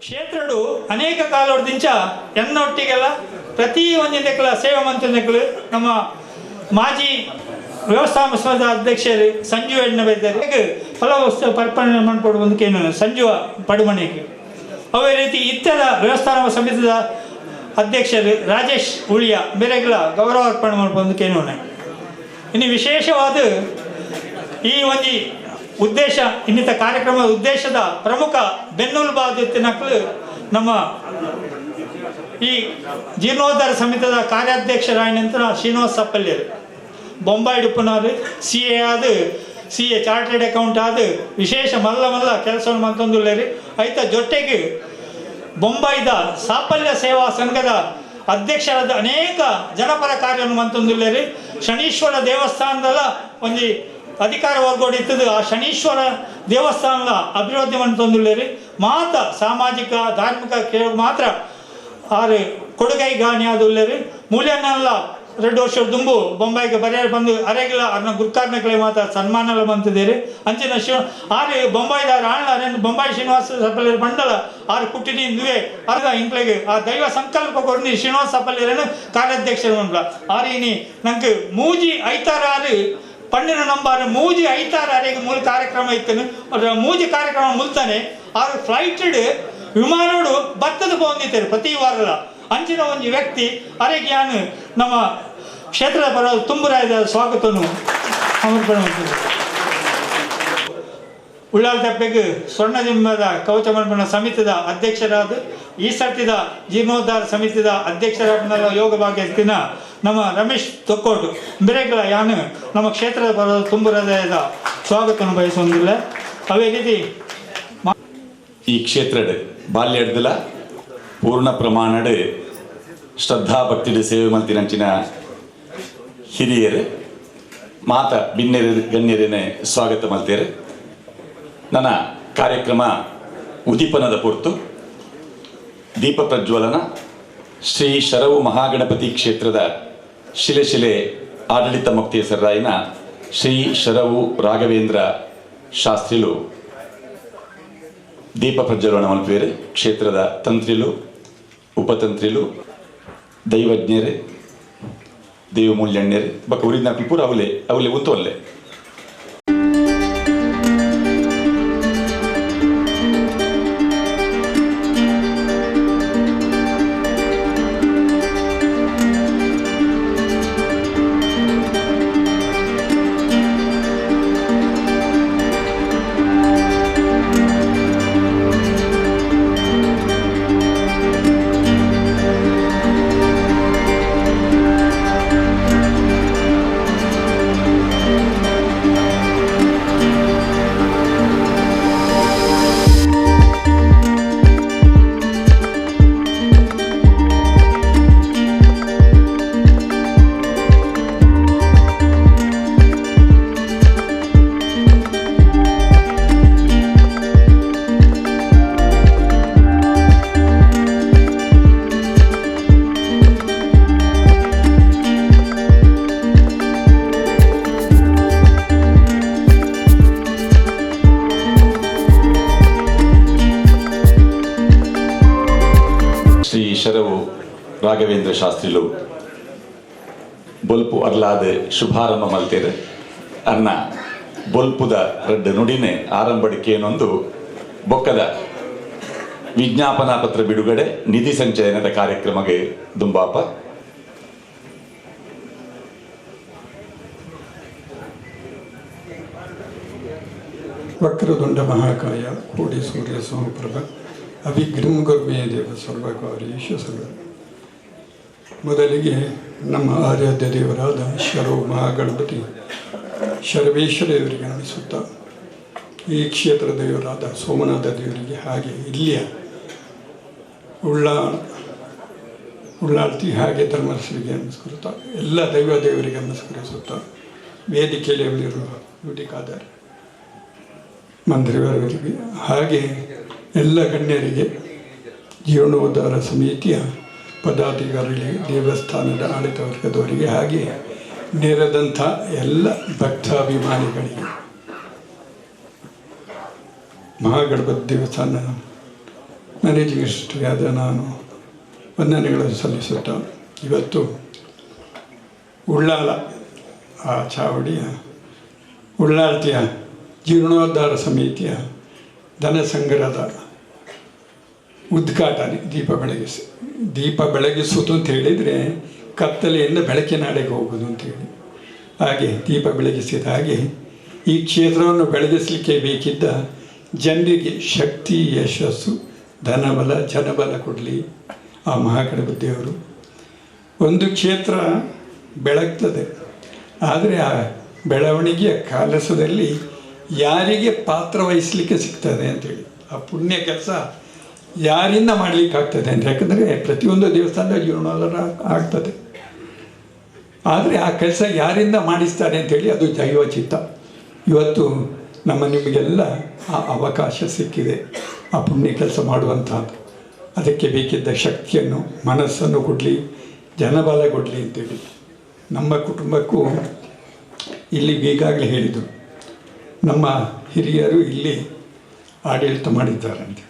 ಕ್ಷೇತ್ರಡು ಅನೇಕ ಕಾಲದಿಂದ ಎನ್ನೊಟ್ಟಿಗೆಲ್ಲ ಪ್ರತಿ ಒಂದಿನಕ್ಕೆಲ್ಲ ಸೇವೆ ಮಂತ್ರಿಗಳು ನಮ್ಮ ಮಾಜಿ ವ್ಯವಸ್ಥಾಪನದ ಅಧ್ಯಕ್ಷರು ಸಂಜು ಎಣ್ಣೆ ಬೈತಾರೆ ಫಲವಸ್ತು ಪರ್ಪಣೆ ಮಾಡಿಕೊಡು ಒಂದು ಕೇನು ಸಂಜು ಪಡುಮನೆಗೆ ಅವೇ ರೀತಿ ಇತ್ತರ ವ್ಯವಸ್ಥಾಪನ ಸಮಿತಿಯ ಅಧ್ಯಕ್ಷರು ರಾಜೇಶ್ ಉಳಿಯ ಬೇರೆಗಳ ಗೌರವ ಅರ್ಪಣೆ ಮಾಡ್ಬೋದು ಕೇನು ಇನ್ನು ವಿಶೇಷವಾದ ಈ ಒಂದು ಉದ್ದೇಶ ಇನ್ನಿತ ಕಾರ್ಯಕ್ರಮದ ಉದ್ದೇಶದ ಪ್ರಮುಖ ಬೆನ್ನೆಲುಬಾದಿನಕ್ಕಳು ನಮ್ಮ ಈ ಜೀರ್ಣೋದ್ಧಾರ ಸಮಿತಿಯ ಕಾರ್ಯಾಧ್ಯಕ್ಷರಾಯ ನಂತರ ಶ್ರೀನಿವಾಸ ಸಪ್ಪಲ್ಯರು ಬೊಂಬಾಯಿ ಡುಪ್ಪನವರು CA CA ಚಾರ್ಟರ್ಡ್ ಅಕೌಂಟ್ ವಿಶೇಷ ಮಲ್ಲ ಕೆಲಸವನ್ನು ಮಂತೊಂದುಳ್ಳೇರಿ ಐತ ಜೊತೆಗೆ ಬೊಂಬಾಯಿದ ಸಾಫಲ್ಯ ಸೇವಾ ಸಂಘದ ಅಧ್ಯಕ್ಷರಾದ ಅನೇಕ ಜನಪರ ಕಾರ್ಯವನ್ನು ಮಂತೊಂದುಳ್ಳೇರಿ ಶನೀಶ್ವರ ದೇವಸ್ಥಾನದಲ್ಲ ಒಂದು ಅಧಿಕಾರ ವರ್ಗೋಡಿತ್ತದು ಆ ಶನೀಶ್ವರ ದೇವಸ್ಥಾನದ ಅಭಿವೃದ್ಧಿ ಮಂತೊಂದುಳ್ಳೇರಿ ಮಾತ ಸಾಮಾಜಿಕ ಧಾರ್ಮಿಕ ಕೇಳಿ ಮಾತ್ರ ಆರು ಕೊಡುಗೈ ಗಾನಿ ಆದುಳ್ಳೇರಿ ಮೂಲ್ಯನ್ನೆಲ್ಲ 2 ವರ್ಷ ದುಂಬು ಬೊಂಬಾಯಿಗೆ ಬರೆಯ ಬಂದು ಅರೆಗಿಲ್ಲ ಅದನ್ನ ಗುರುಕಾರ್ನಗಳೇ ಮಾತ್ರ ಸನ್ಮಾನ ಎಲ್ಲ ಬಂತಿದ್ದೀರಿ ಅಂಚಿನ ಆರು ಬೊಂಬಾಯಿದ ಆಳ್ನ ಬೊಂಬಾಯಿ ಶ್ರೀನಿವಾಸ ಸಪ್ಪಲ್ಯರ ಮಂಡಲ ಆರು ಕುಟ್ಟಿನಿಂದುವೆ ಅರ್ಧ ಇಂಕ್ಲೆಗೆ ಆ ದೈವ ಸಂಕಲ್ಪ ಕೊಡ್ನಿ ಶ್ರೀನಿವಾಸ ಸಪ್ಪಲ್ಯರನ್ನು ಕಾರ್ಯಾಧ್ಯಕ್ಷರು ಮಂಡಲ ಆರೀನಿ ನಂಗೆ ಮೂಜಿ ಐತಾರ ಪಣ್ಣಿನ ನಂಬರ್ ಮೂಜಿ ಐತಾರ ಅರೆಗೆ ಮೂಲ ಕಾರ್ಯಕ್ರಮ ಇತ್ತನು ಮೂಜಿ ಕಾರ್ಯಕ್ರಮ ಮುಲ್ತಾನೆ ಆರು ಫ್ಲೈಟೆಡ್ ವಿಮಾನೋಡು ಬತ್ತದ ಬಂದಿದ್ದಾರೆ ಪ್ರತಿ ವಾರದ ಅಂಚಿನ ಒಂದು ವ್ಯಕ್ತಿ ಅರೆಗ್ಯಾನು ನಮ್ಮ ಕ್ಷೇತ್ರದ ಪರ ತುಂಬುರಾಯದ ಸ್ವಾಗತವನ್ನು ಸಮರ್ಪಣೆ ಮಾಡ್ತಾರೆ. ಉಳ್ಳಾಲ ತೆಪ್ಪೆಗೆ ಸ್ವರ್ಣದಿಂಬದ ಕವಚ ಸಮರ್ಪಣಾ ಸಮಿತಿಯ ಅಧ್ಯಕ್ಷರಾದ ಈ ಸರ್ತಿದ ಜೀರ್ಣೋದ್ಧಾರ ಸಮಿತಿಯ ಅಧ್ಯಕ್ಷರ ಯೋಗ ಭಾಗ್ಯತ್ತಿನ ನಮ್ಮ ರಮೇಶ್ ತೊಕ್ಕೋಟು ಬೆರೆಗಳ ಯಾನು ನಮ್ಮ ಕ್ಷೇತ್ರದ ಪರ ತುಂಬು ಹೃದಯದ ಸ್ವಾಗತವನ್ನು ಬಯಸೋದಿಲ್ಲ. ಅವೇ ರೀತಿ ಈ ಕ್ಷೇತ್ರಡ್ ಬಾಲ್ಯಡ್ದಲ ಪೂರ್ಣ ಪ್ರಮಾಣಡ್ ಶ್ರದ್ಧಾ ಭಕ್ತಿಡ್ ಸೇವೆ ಮಲ್ತಿನಂಚಿನ ಹಿರಿಯರು ಮಾತ ಭಿನ್ನರು ಗಣ್ಯರೇನೆ ಸ್ವಾಗತ ಮಲ್ತೇರು. ನನ್ನ ಕಾರ್ಯಕ್ರಮ ಉದೀಪನದ ಪೊರ್ತು ದೀಪ ಪ್ರಜ್ವಲನ ಶ್ರೀ ಶರವು ಮಹಾಗಣಪತಿ ಕ್ಷೇತ್ರದ ಶಿಲೆ ಆಡಳಿತ ಮುಕ್ತೇಸರಾಯಿನ ಶ್ರೀ ಶರವು ರಾಘವೇಂದ್ರ ಶಾಸ್ತ್ರಿಲು ದೀಪ ಪ್ರಜ್ವಲನ ಮಲ್ಪೇರು. ಕ್ಷೇತ್ರದ ತಂತ್ರಿಲು ಉಪತಂತ್ರಿಲು ದೈವಜ್ಞರು ದೇವಮೂಲ್ಯಣ್ಯರು ಬಕ್ಕ ಉರಿದ ಪೂರ ಅವಲೆ ಉಂತು ಅಲ್ಲೇ ಶರವು ರಾಘವೇಂದ್ರ ಶಾಸ್ತ್ರಿಲು ಬೊಲ್ಪು ಅರ್ಲಾದ ಶುಭಾರಂಭ ಮಲ್ತೇರು ಅನ್ನ ಬೊಲ್ಪುದ ರಡ್ಡು ನುಡಿನೆ ಆರಂಭಡಿಕೆಯನ್ನೊಂದು ಬೊಕ್ಕದ ವಿಜ್ಞಾಪನಾ ಪತ್ರ ಬಿಡುಗಡೆ ನಿಧಿ ಸಂಚಯನದ ಕಾರ್ಯಕ್ರಮಕ್ಕೆ ದುಂಬಾಪ ವಕ್ರದುಂಡ ಮಹಾಕಾಯ ಕೋಟಿ ಸೂರ್ಯ ಸಮಪ್ರಭ ಅವಿಘ್ನಂ ಗುರುಮೇ ದೇವ ಸರ್ವಕಾರ್ಯೇಷ ಸರ್ವ. ಮೊದಲಿಗೆ ನಮ್ಮ ಆರಾಧ್ಯ ದೇವರಾದ ಶರವು ಮಹಾಗಣಪತಿ ಶರವೇಶ್ವರ ದೇವರಿಗೆ ನಮಿಸುತ್ತಾ ಈ ಕ್ಷೇತ್ರ ದೇವರಾದ ಸೋಮನಾಥ ದೇವರಿಗೆ ಹಾಗೆ ಇಲ್ಲಿಯ ಉಳ್ಳಾಳ್ತಿ ಹಾಗೆ ಧರ್ಮಶ್ರೀಗೆ ನಮಸ್ಕರಿಸುತ್ತಾ ಎಲ್ಲ ದೈವ ದೇವರಿಗೆ ನಮಸ್ಕರಿಸುತ್ತಾ ವೇದಿಕೆಯಲ್ಲಿ ಅವರಿರುವ ನುಡಿಕಾದರೆ ಮಂತ್ರಿವರಿಗೆ ಹಾಗೆ ಎಲ್ಲ ಗಣ್ಯರಿಗೆ ಜೀರ್ಣೋದ್ಧಾರ ಸಮಿತಿಯ ಪದಾಧಿಕಾರಿಗಳಿಗೆ ದೇವಸ್ಥಾನದ ಆಡಳಿತ ವರ್ಗದವರಿಗೆ ಹಾಗೆ ನೆರೆದಂಥ ಎಲ್ಲ ಭಕ್ತಾಭಿಮಾನಿಗಳಿಗೆ ಮಹಾಗಣಪತಿ ದೇವಸ್ಥಾನ ಮ್ಯಾನೇಜಿಂಗ್ ಟ್ರಸ್ಟಿ ಆದ ನಾನು ವಂದನೆಗಳನ್ನು ಸಲ್ಲಿಸುತ್ತಾ ಇವತ್ತು ಉಳ್ಳಾಲ ಆ ಚಾವಡಿಯ ಉಳ್ಳಾಲ್ತಿಯ ಜೀರ್ಣೋದ್ಧಾರ ಸಮಿತಿಯ ಧನ ಸಂಗ್ರಹದ ಉದ್ಘಾಟನೆ ದೀಪ ಬೆಳಗಿಸುವುದು ಅಂತ ಹೇಳಿದರೆ ಕತ್ತಲೆಯಿಂದ ಬೆಳಕಿನಾಡೆಗೆ ಹೋಗೋದು ಅಂತೇಳಿ, ಹಾಗೆ ದೀಪ ಬೆಳಗಿಸಿದ ಹಾಗೆ ಈ ಕ್ಷೇತ್ರವನ್ನು ಬೆಳಗಿಸಲಿಕ್ಕೆ ಬೇಕಿದ್ದ ಜನರಿಗೆ ಶಕ್ತಿ, ಯಶಸ್ಸು, ಧನಬಲ, ಜನಬಲ ಕೊಡಲಿ ಆ ಮಹಾಗಣಪತಿ ದೇವರು. ಒಂದು ಕ್ಷೇತ್ರ ಬೆಳಗ್ತದೆ, ಆದರೆ ಆ ಬೆಳವಣಿಗೆಯ ಕೆಲಸದಲ್ಲಿ ಯಾರಿಗೆ ಪಾತ್ರ ವಹಿಸಲಿಕ್ಕೆ ಸಿಗ್ತದೆ ಅಂತೇಳಿ, ಆ ಪುಣ್ಯ ಕೆಲಸ ಯಾರಿಂದ ಮಾಡಲಿಕ್ಕಾಗ್ತದೆ ಅಂತ. ಯಾಕಂದರೆ ಪ್ರತಿಯೊಂದು ದೇವಸ್ಥಾನದ ಜೀರ್ಣೋದ್ಧಾರ ಆಗ್ತದೆ, ಆದರೆ ಆ ಕೆಲಸ ಯಾರಿಂದ ಮಾಡಿಸ್ತಾರೆ ಅಂಥೇಳಿ ಅದು ದೈವಚಿತ್ತ. ಇವತ್ತು ನಿಮಗೆಲ್ಲ ಆ ಅವಕಾಶ ಸಿಕ್ಕಿದೆ ಆ ಪುಣ್ಯ ಕೆಲಸ ಮಾಡುವಂಥದ್ದು. ಅದಕ್ಕೆ ಬೇಕಿದ್ದ ಶಕ್ತಿಯನ್ನು, ಮನಸ್ಸನ್ನು ಕೊಡಲಿ, ಜನಬಲ ಕೊಡಲಿ ಅಂತೇಳಿ ನಮ್ಮ ಕುಟುಂಬಕ್ಕೂ ಇಲ್ಲಿ ಈಗಾಗಲೇ ಹೇಳಿದರು, ನಮ್ಮ ಹಿರಿಯರು ಇಲ್ಲಿ ಆಡಳಿತ ಮಾಡಿದ್ದಾರೆ ಅಂತ.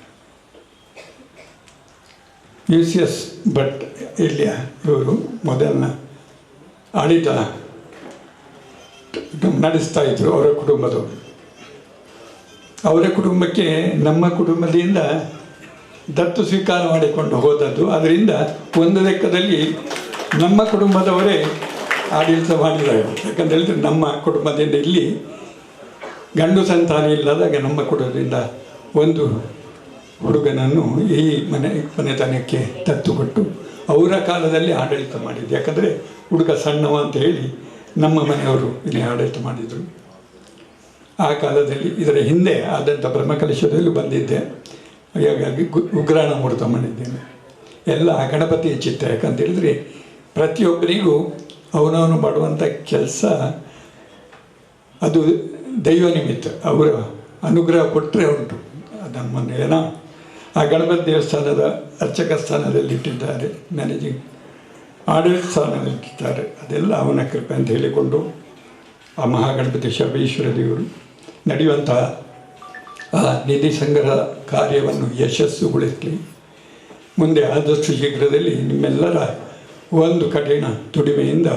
UCS ಭಟ್ ಇಲ್ಲಿಯ ಇವರು ಮೊದಲನ ಆಡಳಿತ ನಡೆಸ್ತಾ ಇದ್ದರು ಅವರ ಕುಟುಂಬದವರು. ಅವರ ಕುಟುಂಬಕ್ಕೆ ನಮ್ಮ ಕುಟುಂಬದಿಂದ ದತ್ತು ಸ್ವೀಕಾರ ಮಾಡಿಕೊಂಡು ಹೋದದ್ದು. ಅದರಿಂದ ಒಂದು ಲೆಕ್ಕದಲ್ಲಿ ನಮ್ಮ ಕುಟುಂಬದವರೇ ಆಡಳಿತ ಮಾಡಿದ್ದಾರೆ. ಯಾಕಂತ ಹೇಳಿದ್ರೆ ನಮ್ಮ ಕುಟುಂಬದಿಂದ ಇಲ್ಲಿ ಗಂಡು ಸಂತಾನ ಇಲ್ಲದಾಗ ನಮ್ಮ ಕುಟುಂಬದಿಂದ ಒಂದು ಹುಡುಗನನ್ನು ಈ ಮನೆತನಕ್ಕೆ ದತ್ತು ಕೊಟ್ಟು ಅವರ ಕಾಲದಲ್ಲಿ ಆಡಳಿತ ಮಾಡಿದ್ದು. ಯಾಕಂದರೆ ಹುಡುಗ ಸಣ್ಣವ ಅಂತ ಹೇಳಿ ನಮ್ಮ ಮನೆಯವರು ಇಲ್ಲಿ ಆಡಳಿತ ಮಾಡಿದರು. ಆ ಕಾಲದಲ್ಲಿ ಇದರ ಹಿಂದೆ ಆದಂಥ ಬ್ರಹ್ಮಕಲಶದಲ್ಲಿ ಬಂದಿದ್ದೆ, ಹಾಗಾಗಿ ಉಗ್ರಾಣ ಮುಹೂರ್ತ ಮಾಡಿದ್ದೇನೆ. ಎಲ್ಲ ಆ ಗಣಪತಿಯ ಚಿತ್ತ. ಯಾಕಂತ ಹೇಳಿದರೆ ಪ್ರತಿಯೊಬ್ಬರಿಗೂ ಅವನವನು ಮಾಡುವಂಥ ಕೆಲಸ ಅದು ದೈವ ನಿಮಿತ್ತ, ಅವರ ಅನುಗ್ರಹ ಕೊಟ್ಟರೆ ಉಂಟು. ಅದನ್ನು ಏನೋ ಆ ಗಣಪತಿ ದೇವಸ್ಥಾನದ ಅರ್ಚಕ ಸ್ಥಾನದಲ್ಲಿ ಇಟ್ಟಿದ್ದಾರೆ, ಮ್ಯಾನೇಜಿಂಗ್ ಆಡಳಿತ ಸ್ಥಾನದಲ್ಲಿಟ್ಟಿದ್ದಾರೆ. ಅದೆಲ್ಲ ಅವನ ಕೃಪೆ ಅಂತ ಹೇಳಿಕೊಂಡು ಆ ಮಹಾಗಣಪತಿ ಸರ್ವೇಶ್ವರ ದೇವರು ನಡೆಯುವಂತಹ ಆ ನಿಧಿ ಸಂಗ್ರಹ ಕಾರ್ಯವನ್ನು ಯಶಸ್ಸುಗೊಳಿಸಲಿ. ಮುಂದೆ ಆದಷ್ಟು ಶೀಘ್ರದಲ್ಲಿ ನಿಮ್ಮೆಲ್ಲರ ಒಂದು ಕಠಿಣ ದುಡಿಮೆಯಿಂದ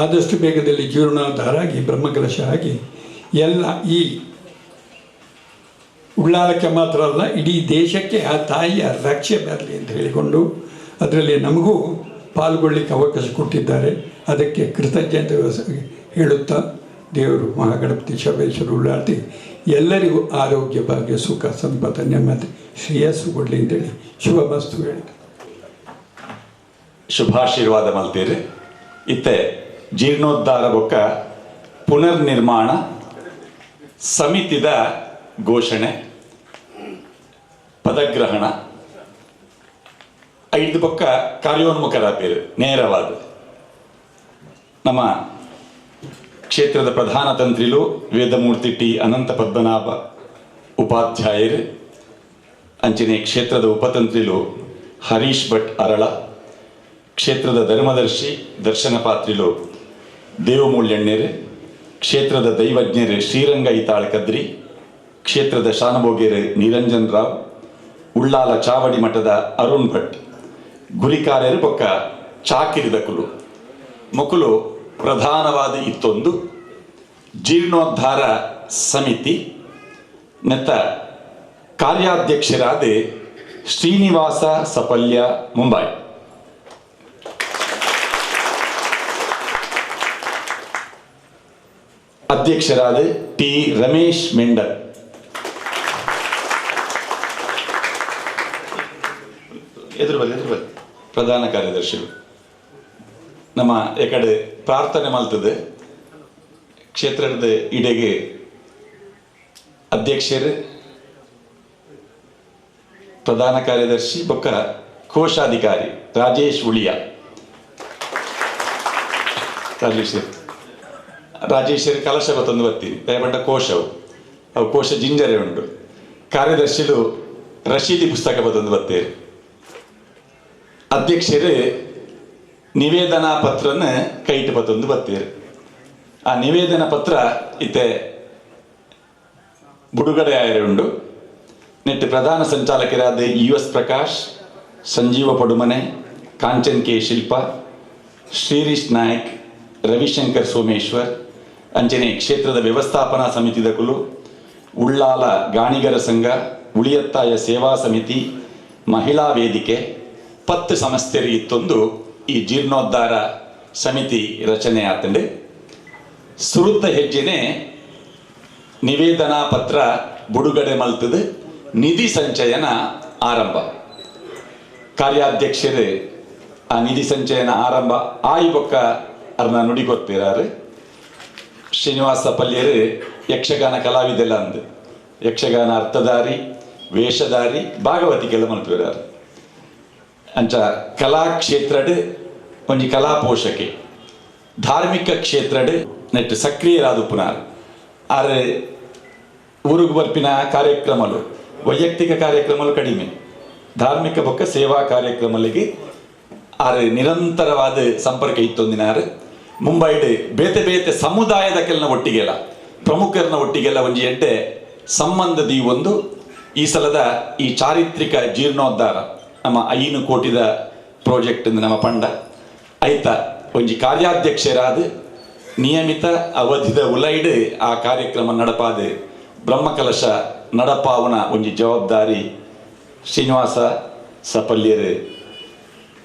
ಆದಷ್ಟು ಬೇಗದಲ್ಲಿ ಜೀರ್ಣೋದ್ಧಾರ ಆಗಿ ಬ್ರಹ್ಮಕಲಶ ಆಗಿ ಎಲ್ಲ ಈ ಉಳ್ಳಾಲಕ್ಕೆ ಮಾತ್ರ ಅಲ್ಲ ಇಡೀ ದೇಶಕ್ಕೆ ಆ ತಾಯಿಯ ರಕ್ಷೆ ಬರಲಿ ಅಂತ ಹೇಳಿಕೊಂಡು ಅದರಲ್ಲಿ ನಮಗೂ ಪಾಲ್ಗೊಳ್ಳಿಕ್ಕೆ ಅವಕಾಶ ಕೊಟ್ಟಿದ್ದಾರೆ. ಅದಕ್ಕೆ ಕೃತಜ್ಞತೆ ಹೇಳುತ್ತಾ ದೇವರು ಮಹಾಗಣಪತಿ ಸರ್ವೇಶ್ವರ ಉಳ್ಳಾಲ್ತಿ ಎಲ್ಲರಿಗೂ ಆರೋಗ್ಯ, ಭಾಗ್ಯ, ಸುಖ, ಸಂಪತ್ತು, ನೆಮ್ಮದಿ, ಶ್ರೇಯಸ್ಸು ಕೊಡಲಿ ಅಂತೇಳಿ ಶುಭ ಮಸ್ತು ಹೇಳಿ ಶುಭಾಶೀರ್ವಾದ ಮಲ್ತೀರಿ. ಇತ್ತೆ ಜೀರ್ಣೋದ್ಧಾರ ಬೊಕ್ಕ ಪುನರ್ನಿರ್ಮಾಣ ಸಮಿತಿದ ಘೋಷಣೆ, ಪದಗ್ರಹಣ ಐದು ಪಕ್ಕ ಕಾರ್ಯೋನ್ಮುಖರ ಪೇರು ನೇರವಾದ ನಮ್ಮ ಕ್ಷೇತ್ರದ ಪ್ರಧಾನ ತಂತ್ರಿಲು ವೇದಮೂರ್ತಿ ಟಿ ಅನಂತ ಪದ್ಮನಾಭ ಉಪಾಧ್ಯಾಯರು, ಅಂಚನೆ ಕ್ಷೇತ್ರದ ಉಪತಂತ್ರಿಲು ಹರೀಶ್ ಭಟ್ ಅರಳ, ಕ್ಷೇತ್ರದ ಧರ್ಮದರ್ಶಿ ದರ್ಶನ ಪಾತ್ರಿಲು ದೇವಮೂಲ್ಯಣ್ಣರು, ಕ್ಷೇತ್ರದ ದೈವಜ್ಞರು ಶ್ರೀರಂಗ ಇತಾಳ್ ಕದ್ರಿ, ಕ್ಷೇತ್ರದ ಶಾನಭೋಗ್ಯರು ನಿರಂಜನ್ ರಾವ್, ಉಳ್ಳಾಲ ಚಾವಡಿ ಮಠದ ಅರುಣ್ ಭಟ್, ಗುರಿಕಾರ್ಯರು ಪಕ್ಕ ಚಾಕಿರಿದ ಕುಲು ಮೊಕುಲು ಪ್ರಧಾನವಾದ ಇತ್ತೊಂದು ಜೀರ್ಣೋದ್ಧಾರ ಸಮಿತಿ ನೆತ್ತ ಕಾರ್ಯಾಧ್ಯಕ್ಷರಾದ ಶ್ರೀನಿವಾಸ ಸಪಲ್ಯ ಮುಂಬೈ, ಅಧ್ಯಕ್ಷರಾದ ಟಿ ರಮೇಶ್ ಮೆಂಡಲ್, ಎದುರು ಬಲ್ಲಿ ಪ್ರಧಾನ ಕಾರ್ಯದರ್ಶಿಗಳು. ನಮ್ಮ ಈ ಕಡೆ ಪ್ರಾರ್ಥನೆ ಮಲ್ತದೆ ಕ್ಷೇತ್ರದ ಇಡೆಗೆ ಅಧ್ಯಕ್ಷರು, ಪ್ರಧಾನ ಕಾರ್ಯದರ್ಶಿ ಬೊಕ್ಕ ಕೋಶಾಧಿಕಾರಿ ರಾಜೇಶ್ ಉಳಿಯ, ರಾಜೇಶ್ವರಿ ಕಲಶ ಗೊತ್ತೊಂದು ಬರ್ತೀನಿ ದಯಪಟ್ಟ ಕೋಶವು ಅವು ಕೋಶ ಜಿಂಜರೆ ಉಂಟು. ಕಾರ್ಯದರ್ಶಿಲು ರಶೀದಿ ಪುಸ್ತಕ ಬತ್ತೊಂದು ಬರ್ತೀರಿ. ಅಧ್ಯಕ್ಷರು ನಿವೇದನಾ ಪತ್ರನ ಕೈಟ್ ಬತ್ತೊಂದು ಬರ್ತೀರಿ. ಆ ನಿವೇದನಾ ಪತ್ರ ಇತ್ತೆ ಬುಡುಗಡೆ ಆಯರೆ ಉಂಡು. ನೆಟ್ಟು ಪ್ರಧಾನ ಸಂಚಾಲಕರಾದ US ಪ್ರಕಾಶ್, ಸಂಜೀವ ಪಡುಮನೆ, ಕಾಂಚನ್ ಕೆ ಶಿಲ್ಪ, ಶ್ರೀರಿಶ್ ನಾಯಕ್, ರವಿಶಂಕರ್ ಸೋಮೇಶ್ವರ್ ಅಂಚನೆ ಕ್ಷೇತ್ರದ ವ್ಯವಸ್ಥಾಪನಾ ಸಮಿತಿದಕುಲು ಉಳ್ಳಾಲ ಗಾಣಿಗರ ಸಂಘ, ಉಳಿಯತ್ತಾಯ ಸೇವಾ ಸಮಿತಿ, ಮಹಿಳಾ ವೇದಿಕೆ 10 ಸಂಸ್ಥೆರು ಇತ್ತೊಂದು ಈ ಜೀರ್ಣೋದ್ಧಾರ ಸಮಿತಿ ರಚನೆ ಆತಂಡೆ. ಸುರುತ್ತ ಹೆಜ್ಜೆನೆ ನಿವೇದನಾ ಪತ್ರ ಬಿಡುಗಡೆ ಮಲ್ತದು, ನಿಧಿ ಸಂಚಯನ ಆರಂಭ. ಕಾರ್ಯಾಧ್ಯಕ್ಷರು ಆ ನಿಧಿ ಸಂಚಯನ ಆರಂಭ ಆಯಿ ಬೊಕ್ಕ ಅರ್ನ ನುಡಿಗೊತ್ತಿರಾರು. ಶ್ರೀನಿವಾಸ ಪಲ್ಯರು ಯಕ್ಷಗಾನ ಕಲಾವಿದೆಲ್ಲ ಅಂದು ಯಕ್ಷಗಾನ ಅರ್ಥಧಾರಿ, ವೇಷಧಾರಿ, ಭಾಗವತಿಕೆಲ್ಲ ಮಲ್ಪಿರಾರು. ಅಂಚ ಕಲಾ ಕ್ಷೇತ್ರಡ್ ಒಂಜಿ ಕಲಾ ಪೋಷಕೆ, ಧಾರ್ಮಿಕ ಕ್ಷೇತ್ರಡ್ ನೆಟ್ಟು ಸಕ್ರಿಯರಾದ ಪುನಾರು. ಆರೆ ಊರುಗು ಬರ್ಪಿನ ಕಾರ್ಯಕ್ರಮಲು ವೈಯಕ್ತಿಕ ಕಾರ್ಯಕ್ರಮಲು ಕಡಿಮೆ, ಧಾರ್ಮಿಕ ಬೊಕ್ಕ ಸೇವಾ ಕಾರ್ಯಕ್ರಮಗಳಿಗೆ ಆರೆ ನಿರಂತರವಾದ ಸಂಪರ್ಕ ಇತ್ತೊಂದಿನಾರು. ಮುಂಬೈಡ್ ಬೇತೆ ಬೇತೆ ಸಮುದಾಯದ ಕೆಲ್ನ ಒಟ್ಟಿಗೆಲ್ಲ ಪ್ರಮುಖರನ್ನ ಒಟ್ಟಿಗೆಲ್ಲ ಒಂಜಿ ಎಡ್ಡೆ ಸಂಬಂಧದಿ ಒಂದು ಈ ಸಲದ ಈ ಚಾರಿತ್ರಿಕ ಜೀರ್ಣೋದ್ಧಾರ ನಮ್ಮ 5 ಕೋಟಿದ ಪ್ರಾಜೆಕ್ಟ್ ನಮ್ಮ ಪಂಡ ಐತ ಒಂಜಿ ಕಾರ್ಯಾಧ್ಯಕ್ಷರಾದ ನಿಯಮಿತ ಅವಧಿದ ಉಲೈಡ್ ಆ ಕಾರ್ಯಕ್ರಮ ನಡಪಾದ ಬ್ರಹ್ಮಕಲಶ ನಡಪಾವನ ಒಂಜಿ ಜವಾಬ್ದಾರಿ ಶ್ರೀನಿವಾಸ ಸಪಲ್ಯರು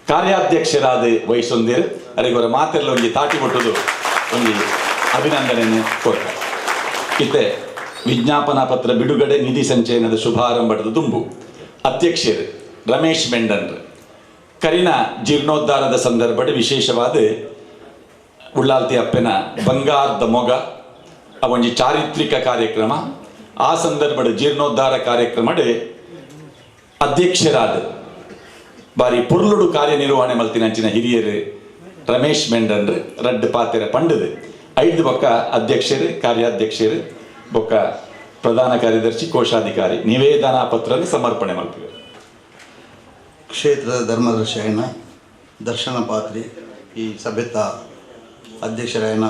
ಕಾರ್ಯಾಧ್ಯಕ್ಷರಾದ ವಹಿಸೊಂದಿರು. ಅವರ ಮಾತೆಲ್ಲ ಒಂಜಿ ತಾಟಿ ಕೊಟ್ಟದು ಒಂಜಿ ಅಭಿನಂದನೆ ಕೊಟ್ಟ. ಇತ್ತೆ ವಿಜ್ಞಾಪನಾ ಪತ್ರ ಬಿಡುಗಡೆ, ನಿಧಿ ಸಂಚಯನದ ಶುಭಾರಂಭದ ದುಂಬು ಅಧ್ಯಕ್ಷರು ರಮೇಶ್ ಮೆಂಡನ್ರು ಕರಿನ ಜೀರ್ಣೋದ್ಧಾರದ ಸಂದರ್ಭದ ವಿಶೇಷವಾದ ಉಳ್ಳಾಲ್ತಿ ಅಪ್ಪನ ಬಂಗಾರದ ಮೊಗ ಅವೊಂಜಿ ಚಾರಿತ್ರಿಕ ಕಾರ್ಯಕ್ರಮ. ಆ ಸಂದರ್ಭದ ಜೀರ್ಣೋದ್ಧಾರ ಕಾರ್ಯಕ್ರಮದ ಅಧ್ಯಕ್ಷರಾದ ಬಾರಿ ಪುರ್ಲುಡು ಕಾರ್ಯನಿರ್ವಹಣೆ ಮಲ್ತಿನಂಚಿನ ಹಿರಿಯರು ರಮೇಶ್ ಮೆಂಡನ್ರು ರಡ್ಡು ಪಾತೆರ ಪಂಡದು 5 ಬೊಕ್ಕ ಅಧ್ಯಕ್ಷರು, ಕಾರ್ಯಾಧ್ಯಕ್ಷರು ಬೊಕ್ಕ ಪ್ರಧಾನ ಕಾರ್ಯದರ್ಶಿ, ಕೋಶಾಧಿಕಾರಿ ನಿವೇದನಾ ಪತ್ರನ ಸಮರ್ಪಣೆ ಮಲ್ಪಿವೆ. ಕ್ಷೇತ್ರದ ಧರ್ಮದರ್ಶಿಯನ ದರ್ಶನ ಪಾತ್ರಿ ಈ ಸಭೆತ ಅಧ್ಯಕ್ಷರಾಯನ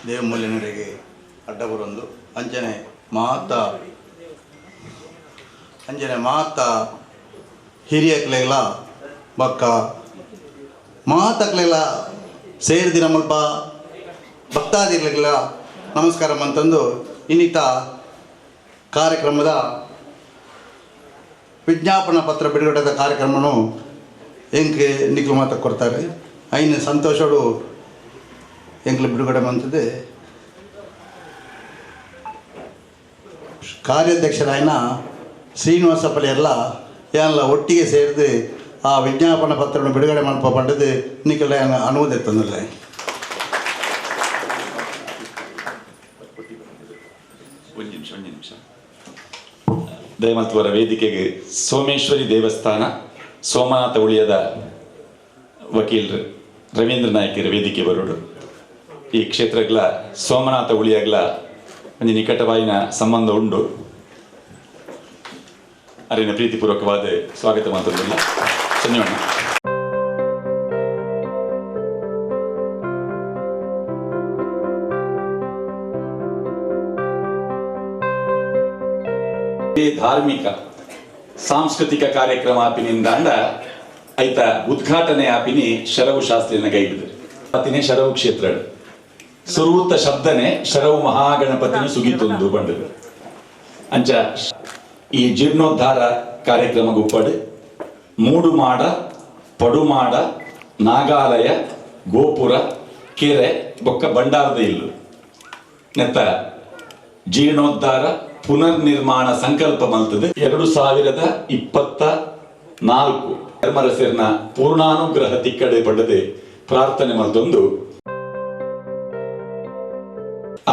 ದೇವಮೂಲ್ಯನರಿಗೆ ಅಡ್ಡ ಬರೊಂದು ಅಂಜನೆ ಮಹತ್ತ ಹಿರಿಯ ಕ್ಲೆಗಳ ಬಕ್ಕ ಮಹತ್ತ ಕ್ಲೆಗಳ ಸೇರಿದಿನ ಮಲ್ಪ ಭಕ್ತಾದಿಗಳ ನಮಸ್ಕಾರ ಅಂತಂದು ಇನ್ನಿತ ಕಾರ್ಯಕ್ರಮದ ವಿಜ್ಞಾಪನಾ ಪತ್ರ ಬಿಡುಗಡೆದ ಕಾರ್ಯಕ್ರಮನು ಎಂಕೆ ನಿಕ್ಲು ಮಾತ ಕೊಡ್ತಾರೆ. ಐನ ಸಂತೋಷಡು ಎಂಕ್ಲು ಬಿಡುಗಡೆ ಮಂತದೆ. ಕಾರ್ಯಾಧ್ಯಕ್ಷರಾಯನ ಶ್ರೀನಿವಾಸ ಪಲ್ಯಲ್ಲ ಎಲ್ಲ ಒಟ್ಟಿಗೆ ಸೇರಿದು ಆ ವಿಜ್ಞಾಪನಾ ಪತ್ರವನ್ನು ಬಿಡುಗಡೆ ಮಲ್ಪ ಪಂಡದು ನಿಕ್ಕೆಲ್ಲ ಅನುವುದೆತ್ತಂದಿಲ್ಲ. ಒಂದು ನಿಮಿಷ ದಯಮಲ್ತವರ ವೇದಿಕೆಗೆ ಸೋಮೇಶ್ವರಿ ದೇವಸ್ಥಾನ ಸೋಮನಾಥ ಉಳಿಯದ ವಕೀಲರು ರವೀಂದ್ರ ನಾಯಕರ ವೇದಿಕೆ ಬರೋಡು. ಈ ಕ್ಷೇತ್ರಗಳ ಸೋಮನಾಥ ಉಳಿಯಗಳ ಒಂದು ನಿಕಟವಾಯಿನ ಸಂಬಂಧ ಉಂಡು. ಅರಿನ ಪ್ರೀತಿಪೂರ್ವಕವಾದ ಸ್ವಾಗತ ಮಾತುಗಳಿಲ್ಲ. ಧನ್ಯವಾದ. ಧಾರ್ಮಿಕ ಸಾಂಸ್ಕೃತಿಕ ಕಾರ್ಯಕ್ರಮ ಆಪಿನಿಂದ ಐತ ಉದ್ಘಾಟನೆ ಆಪಿನಿ ಶರವು ಶಾಸ್ತ್ರಿನ ಗೈಡ್ದು ಅತಿನೇ ಶರವು ಕ್ಷೇತ್ರ ಸುರೂತ ಶಬ್ದನೆ ಶರವು ಮಹಾಗಣಪತಿನ ಸುಗಿತೊಂದು ಬಂಡದು ಅಂಚ ಈ ಜೀರ್ಣೋದ್ಧಾರ ಕಾರ್ಯಕ್ರಮ ಗುಪ್ಪಡು ಮೂಡುಮಾಡ, ಪಡುಮಾಡ, ನಾಗಾಲಯ, ಗೋಪುರ, ಕೆರೆ ಬೊಕ್ಕ ಬಂಡಾರದ ಇಲ್ಲು ನೆತ್ತ ಜೀರ್ಣೋದ್ಧಾರ ಪುನರ್ನಿರ್ಮಾಣ ಸಂಕಲ್ಪ ಮಲ್ತದೆ 2024 ಧರ್ಮರಸರ್ನ ಪೂರ್ಣಾನುಗ್ರಹ ತಿಕ್ಕಡೆ ಪಡೆದೆ ಪ್ರಾರ್ಥನೆ ಮಲ್ತೊಂದು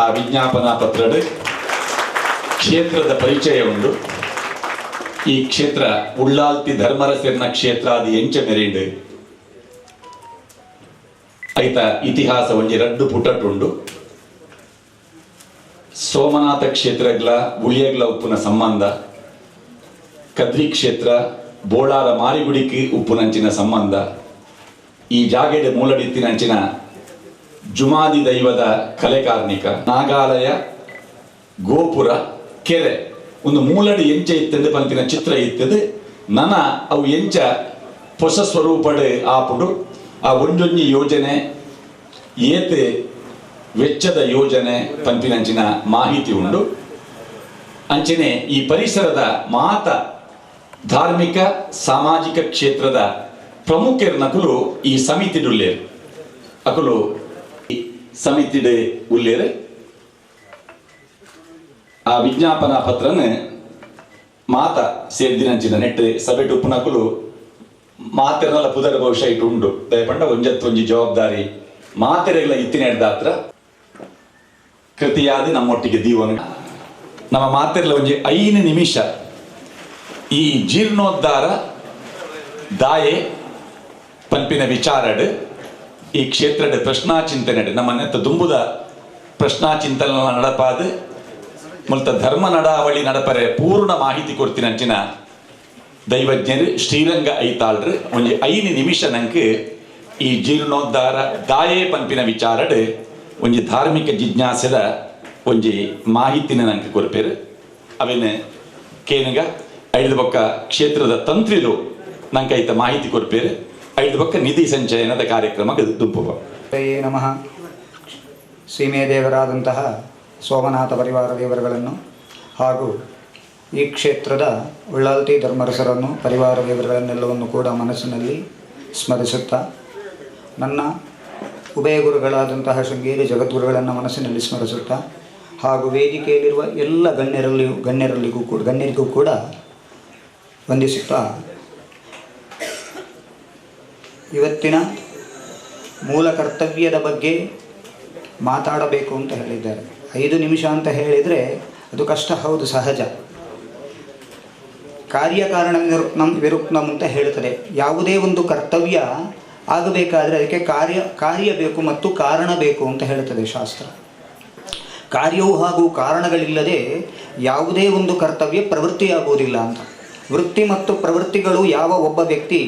ಆ ವಿಜ್ಞಾಪನಾ ಪತ್ರದ ಕ್ಷೇತ್ರದ ಪರಿಚಯ ಉಂಡು. ಈ ಕ್ಷೇತ್ರ ಉಳ್ಳಾಲ್ತಿ ಧರ್ಮರಸರ್ನ ಕ್ಷೇತ್ರ ಅದು ಎಂಚ ಮೆರೆಂಡು ಐತ ಇತಿಹಾಸ ಒಂಜಿ ರಡ್ಡು ಪುಟಟ್ಟುಂಡು. ಸೋಮನಾಥ ಕ್ಷೇತ್ರಗಳ ಉಳಿಯಗ್ಲ ಉಪ್ಪುನ ಸಂಬಂಧ, ಕದ್ರಿ ಕ್ಷೇತ್ರ ಬೋಳಾರ ಮಾರಿಗುಡಿకి ಉಪ್ಪುನಂಚಿನ ಸಂಬಂಧ, ಈ ಜಾಗೆಡೆ ಮೂಲಡಿತ್ತಿನಂಚಿನ ಜುಮಾದಿ ದೈವದ ಕಲೆ ಕಾರ್ಣಿಕ, ನಾಗಾಲಯ, ಗೋಪುರ, ಕೆರೆ ಒಂದು ಮೂಲಡಿ ಎಂಚ ಇತ್ತಂದು ಪಂಪಿನ ಚಿತ್ರ ಇತ್ತದು ನನ ಅವು ಎಂಚ ಹೊಸ ಸ್ವರೂಪಡ್ ಆಪುಡು ಆ ಒಂಜೊಂಜಿ ಯೋಜನೆ ಏತೆ ವೆಚ್ಚದ ಯೋಜನೆ ಪಂಪಿನಂಚಿನ ಮಾಹಿತಿ ಉಂಡು. ಅಂಚನೆ ಈ ಪರಿಸರದ ಮಾತ ಧಾರ್ಮಿಕ ಸಾಮಾಜಿಕ ಕ್ಷೇತ್ರದ ಪ್ರಮುಖರ ನಕಲು ಈ ಸಮಿತಿಡುಲ್ಲೇರು ಅಕಲು ಸಮಿತಿಡೆ ಉಲ್ಲೇರೆ ಆ ವಿಜ್ಞಾಪನಾ ಪತ್ರನ ಮಾತ ಸೇರಿದಿನಂಚಿನ ನೆಟ್ಟು ಸಭೆಟು ಉಪ್ಪುನಕಲು ಮಾತೆರಲ್ಲ ಪುದರ ಭವಿಷ್ಯ ಇಟ್ಟು ಉಂಡು ದಯಪಂಡ ಒಂಜತ್ತೊಂಜಿ ಜವಾಬ್ದಾರಿ ಮಾತೆರೆಗಳ ಇತ್ತಿನ ಹಿಡ್ದಾತ್ರ ಕೃತಿಯಾದ ನಮ್ಮೊಟ್ಟಿಗೆ ದೀವನ ನಮ್ಮ ಮಾತೆರಲ ಒಂಜಿ 5 ನಿಮಿಷ ಈ ಜೀರ್ಣೋದ್ಧಾರ ದಾಯೆ ಪಂಪಿನ ವಿಚಾರಡ್ ಈ ಕ್ಷೇತ್ರದ ಪ್ರಶ್ನಾಚಿಂತನೆ ನಮ್ಮನ್ನೆತ್ತ ದುಂಬುದ ಪ್ರಶ್ನಾಚಿಂತನ ನಡಪಾದು ಮುಲ್ತ ಧರ್ಮ ನಡಾವಳಿ ನಡಪರೆ ಪೂರ್ಣ ಮಾಹಿತಿ ಕೊಡ್ತಿನಂಚಿನ ದೈವಜ್ಞರು ಶ್ರೀರಂಗ ಐತಾಳ್ರು ಒಂಜಿ 5 ನಿಮಿಷ ನಂಗೆ ಈ ಜೀರ್ಣೋದ್ಧಾರ ದಾಯೆ ಪಂಪಿನ ವಿಚಾರಡ್ ಒಂಜಿ ಧಾರ್ಮಿಕ ಜಿಜ್ಞಾಸದ ಒಂಜಿ ಮಾಹಿತಿನ ನಂಗೆ ಕೊರ್ಪೇರು ಅವೇನು ಕೇನಗ 5 ಬೊಕ್ಕ ಕ್ಷೇತ್ರದ ತಂತ್ರಿರು ನಂಗೆ ಐತ ಮಾಹಿತಿ ಕೊರ್ಪೇರು 5 ಬೊಕ್ಕ ನಿಧಿ ಸಂಚಯನದ ಕಾರ್ಯಕ್ರಮ ದುಂಪುವ ನಮಃ. ಸೀಮೆ ದೇವರಾದಂತಹ ಸೋಮನಾಥ ಪರಿವಾರ ದೇವರುಗಳನ್ನು ಹಾಗೂ ಈ ಕ್ಷೇತ್ರದ ಉಳ್ಳಾಲ್ತಿ ಧರ್ಮರಸರನ್ನು ಪರಿವಾರ ದೇವರುಗಳನ್ನೆಲ್ಲವನ್ನು ಕೂಡ ಮನಸ್ಸಿನಲ್ಲಿ ಸ್ಮರಿಸುತ್ತಾ ನನ್ನ ಉಭಯ ಗುರುಗಳಾದಂತಹ ಶೃಂಗೇರಿ ಜಗದ್ಗುರುಗಳನ್ನು ಮನಸ್ಸಿನಲ್ಲಿ ಸ್ಮರಿಸುತ್ತಾ ಹಾಗೂ ವೇದಿಕೆಯಲ್ಲಿರುವ ಎಲ್ಲ ಗಣ್ಯರಿಗೂ ಕೂಡ ವಂದಿಸುತ್ತಾ ಇವತ್ತಿನ ಮೂಲ ಕರ್ತವ್ಯದ ಬಗ್ಗೆ ಮಾತಾಡಬೇಕು ಅಂತ ಹೇಳಿದ್ದಾರೆ. 5 ನಿಮಿಷ ಅಂತ ಹೇಳಿದರೆ ಅದು ಕಷ್ಟ, ಹೌದು, ಸಹಜ. ಕಾರ್ಯಕಾರಣ ವಿರುಕ್ತಂ ಅಂತ ಹೇಳ್ತದೆ. ಯಾವುದೇ ಒಂದು ಕರ್ತವ್ಯ ಆಗಬೇಕಾದರೆ ಅದಕ್ಕೆ ಕಾರ್ಯ ಬೇಕು ಮತ್ತು ಕಾರಣ ಬೇಕು ಅಂತ ಹೇಳ್ತದೆ ಶಾಸ್ತ್ರ. ಕಾರ್ಯವು ಹಾಗೂ ಕಾರಣಗಳಿಲ್ಲದೆ ಯಾವುದೇ ಒಂದು ಕರ್ತವ್ಯ ಪ್ರವೃತ್ತಿಯಾಗುವುದಿಲ್ಲ ಅಂತ. ವೃತ್ತಿ ಮತ್ತು ಪ್ರವೃತ್ತಿಗಳು ಯಾವ ಒಬ್ಬ ವ್ಯಕ್ತಿ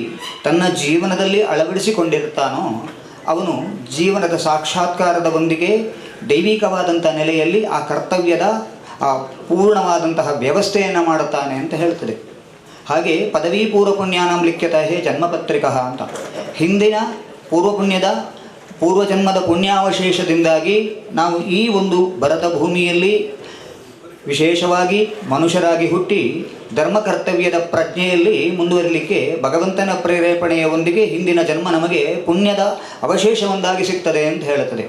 ತನ್ನ ಜೀವನದಲ್ಲಿ ಅಳವಡಿಸಿಕೊಂಡಿರ್ತಾನೋ ಅವನು ಜೀವನದ ಸಾಕ್ಷಾತ್ಕಾರದ ಒಂದಿಗೆ ದೈವಿಕವಾದಂಥ ನೆಲೆಯಲ್ಲಿ ಆ ಕರ್ತವ್ಯದ ಆ ಪೂರ್ಣವಾದಂತಹ ವ್ಯವಸ್ಥೆಯನ್ನು ಮಾಡುತ್ತಾನೆ ಅಂತ ಹೇಳ್ತದೆ. ಹಾಗೆ ಪದವಿ ಪೂರ್ವ ಪುಣ್ಯಾನಾಂ ಲಿಖ್ಯತಃ ಜನ್ಮಪತ್ರಿಕಾ ಅಂತ ಹಿಂದಿನ ಪೂರ್ವಜನ್ಮದ ಪುಣ್ಯಾವಶೇಷದಿಂದಾಗಿ ನಾವು ಈ ಒಂದು ಭರತ ಭೂಮಿಯಲ್ಲಿ ವಿಶೇಷವಾಗಿ ಮನುಷ್ಯರಾಗಿ ಹುಟ್ಟಿ ಧರ್ಮ ಕರ್ತವ್ಯದ ಪ್ರಜ್ಞೆಯಲ್ಲಿ ಮುಂದುವರಿಲಿಕ್ಕೆ ಭಗವಂತನ ಪ್ರೇರೇಪಣೆಯ ಒಂದಿಗೆ ಹಿಂದಿನ ಜನ್ಮ ನಮಗೆ ಪುಣ್ಯದ ಅವಶೇಷವೊಂದಾಗಿ ಸಿಗ್ತದೆ ಅಂತ ಹೇಳುತ್ತದೆ.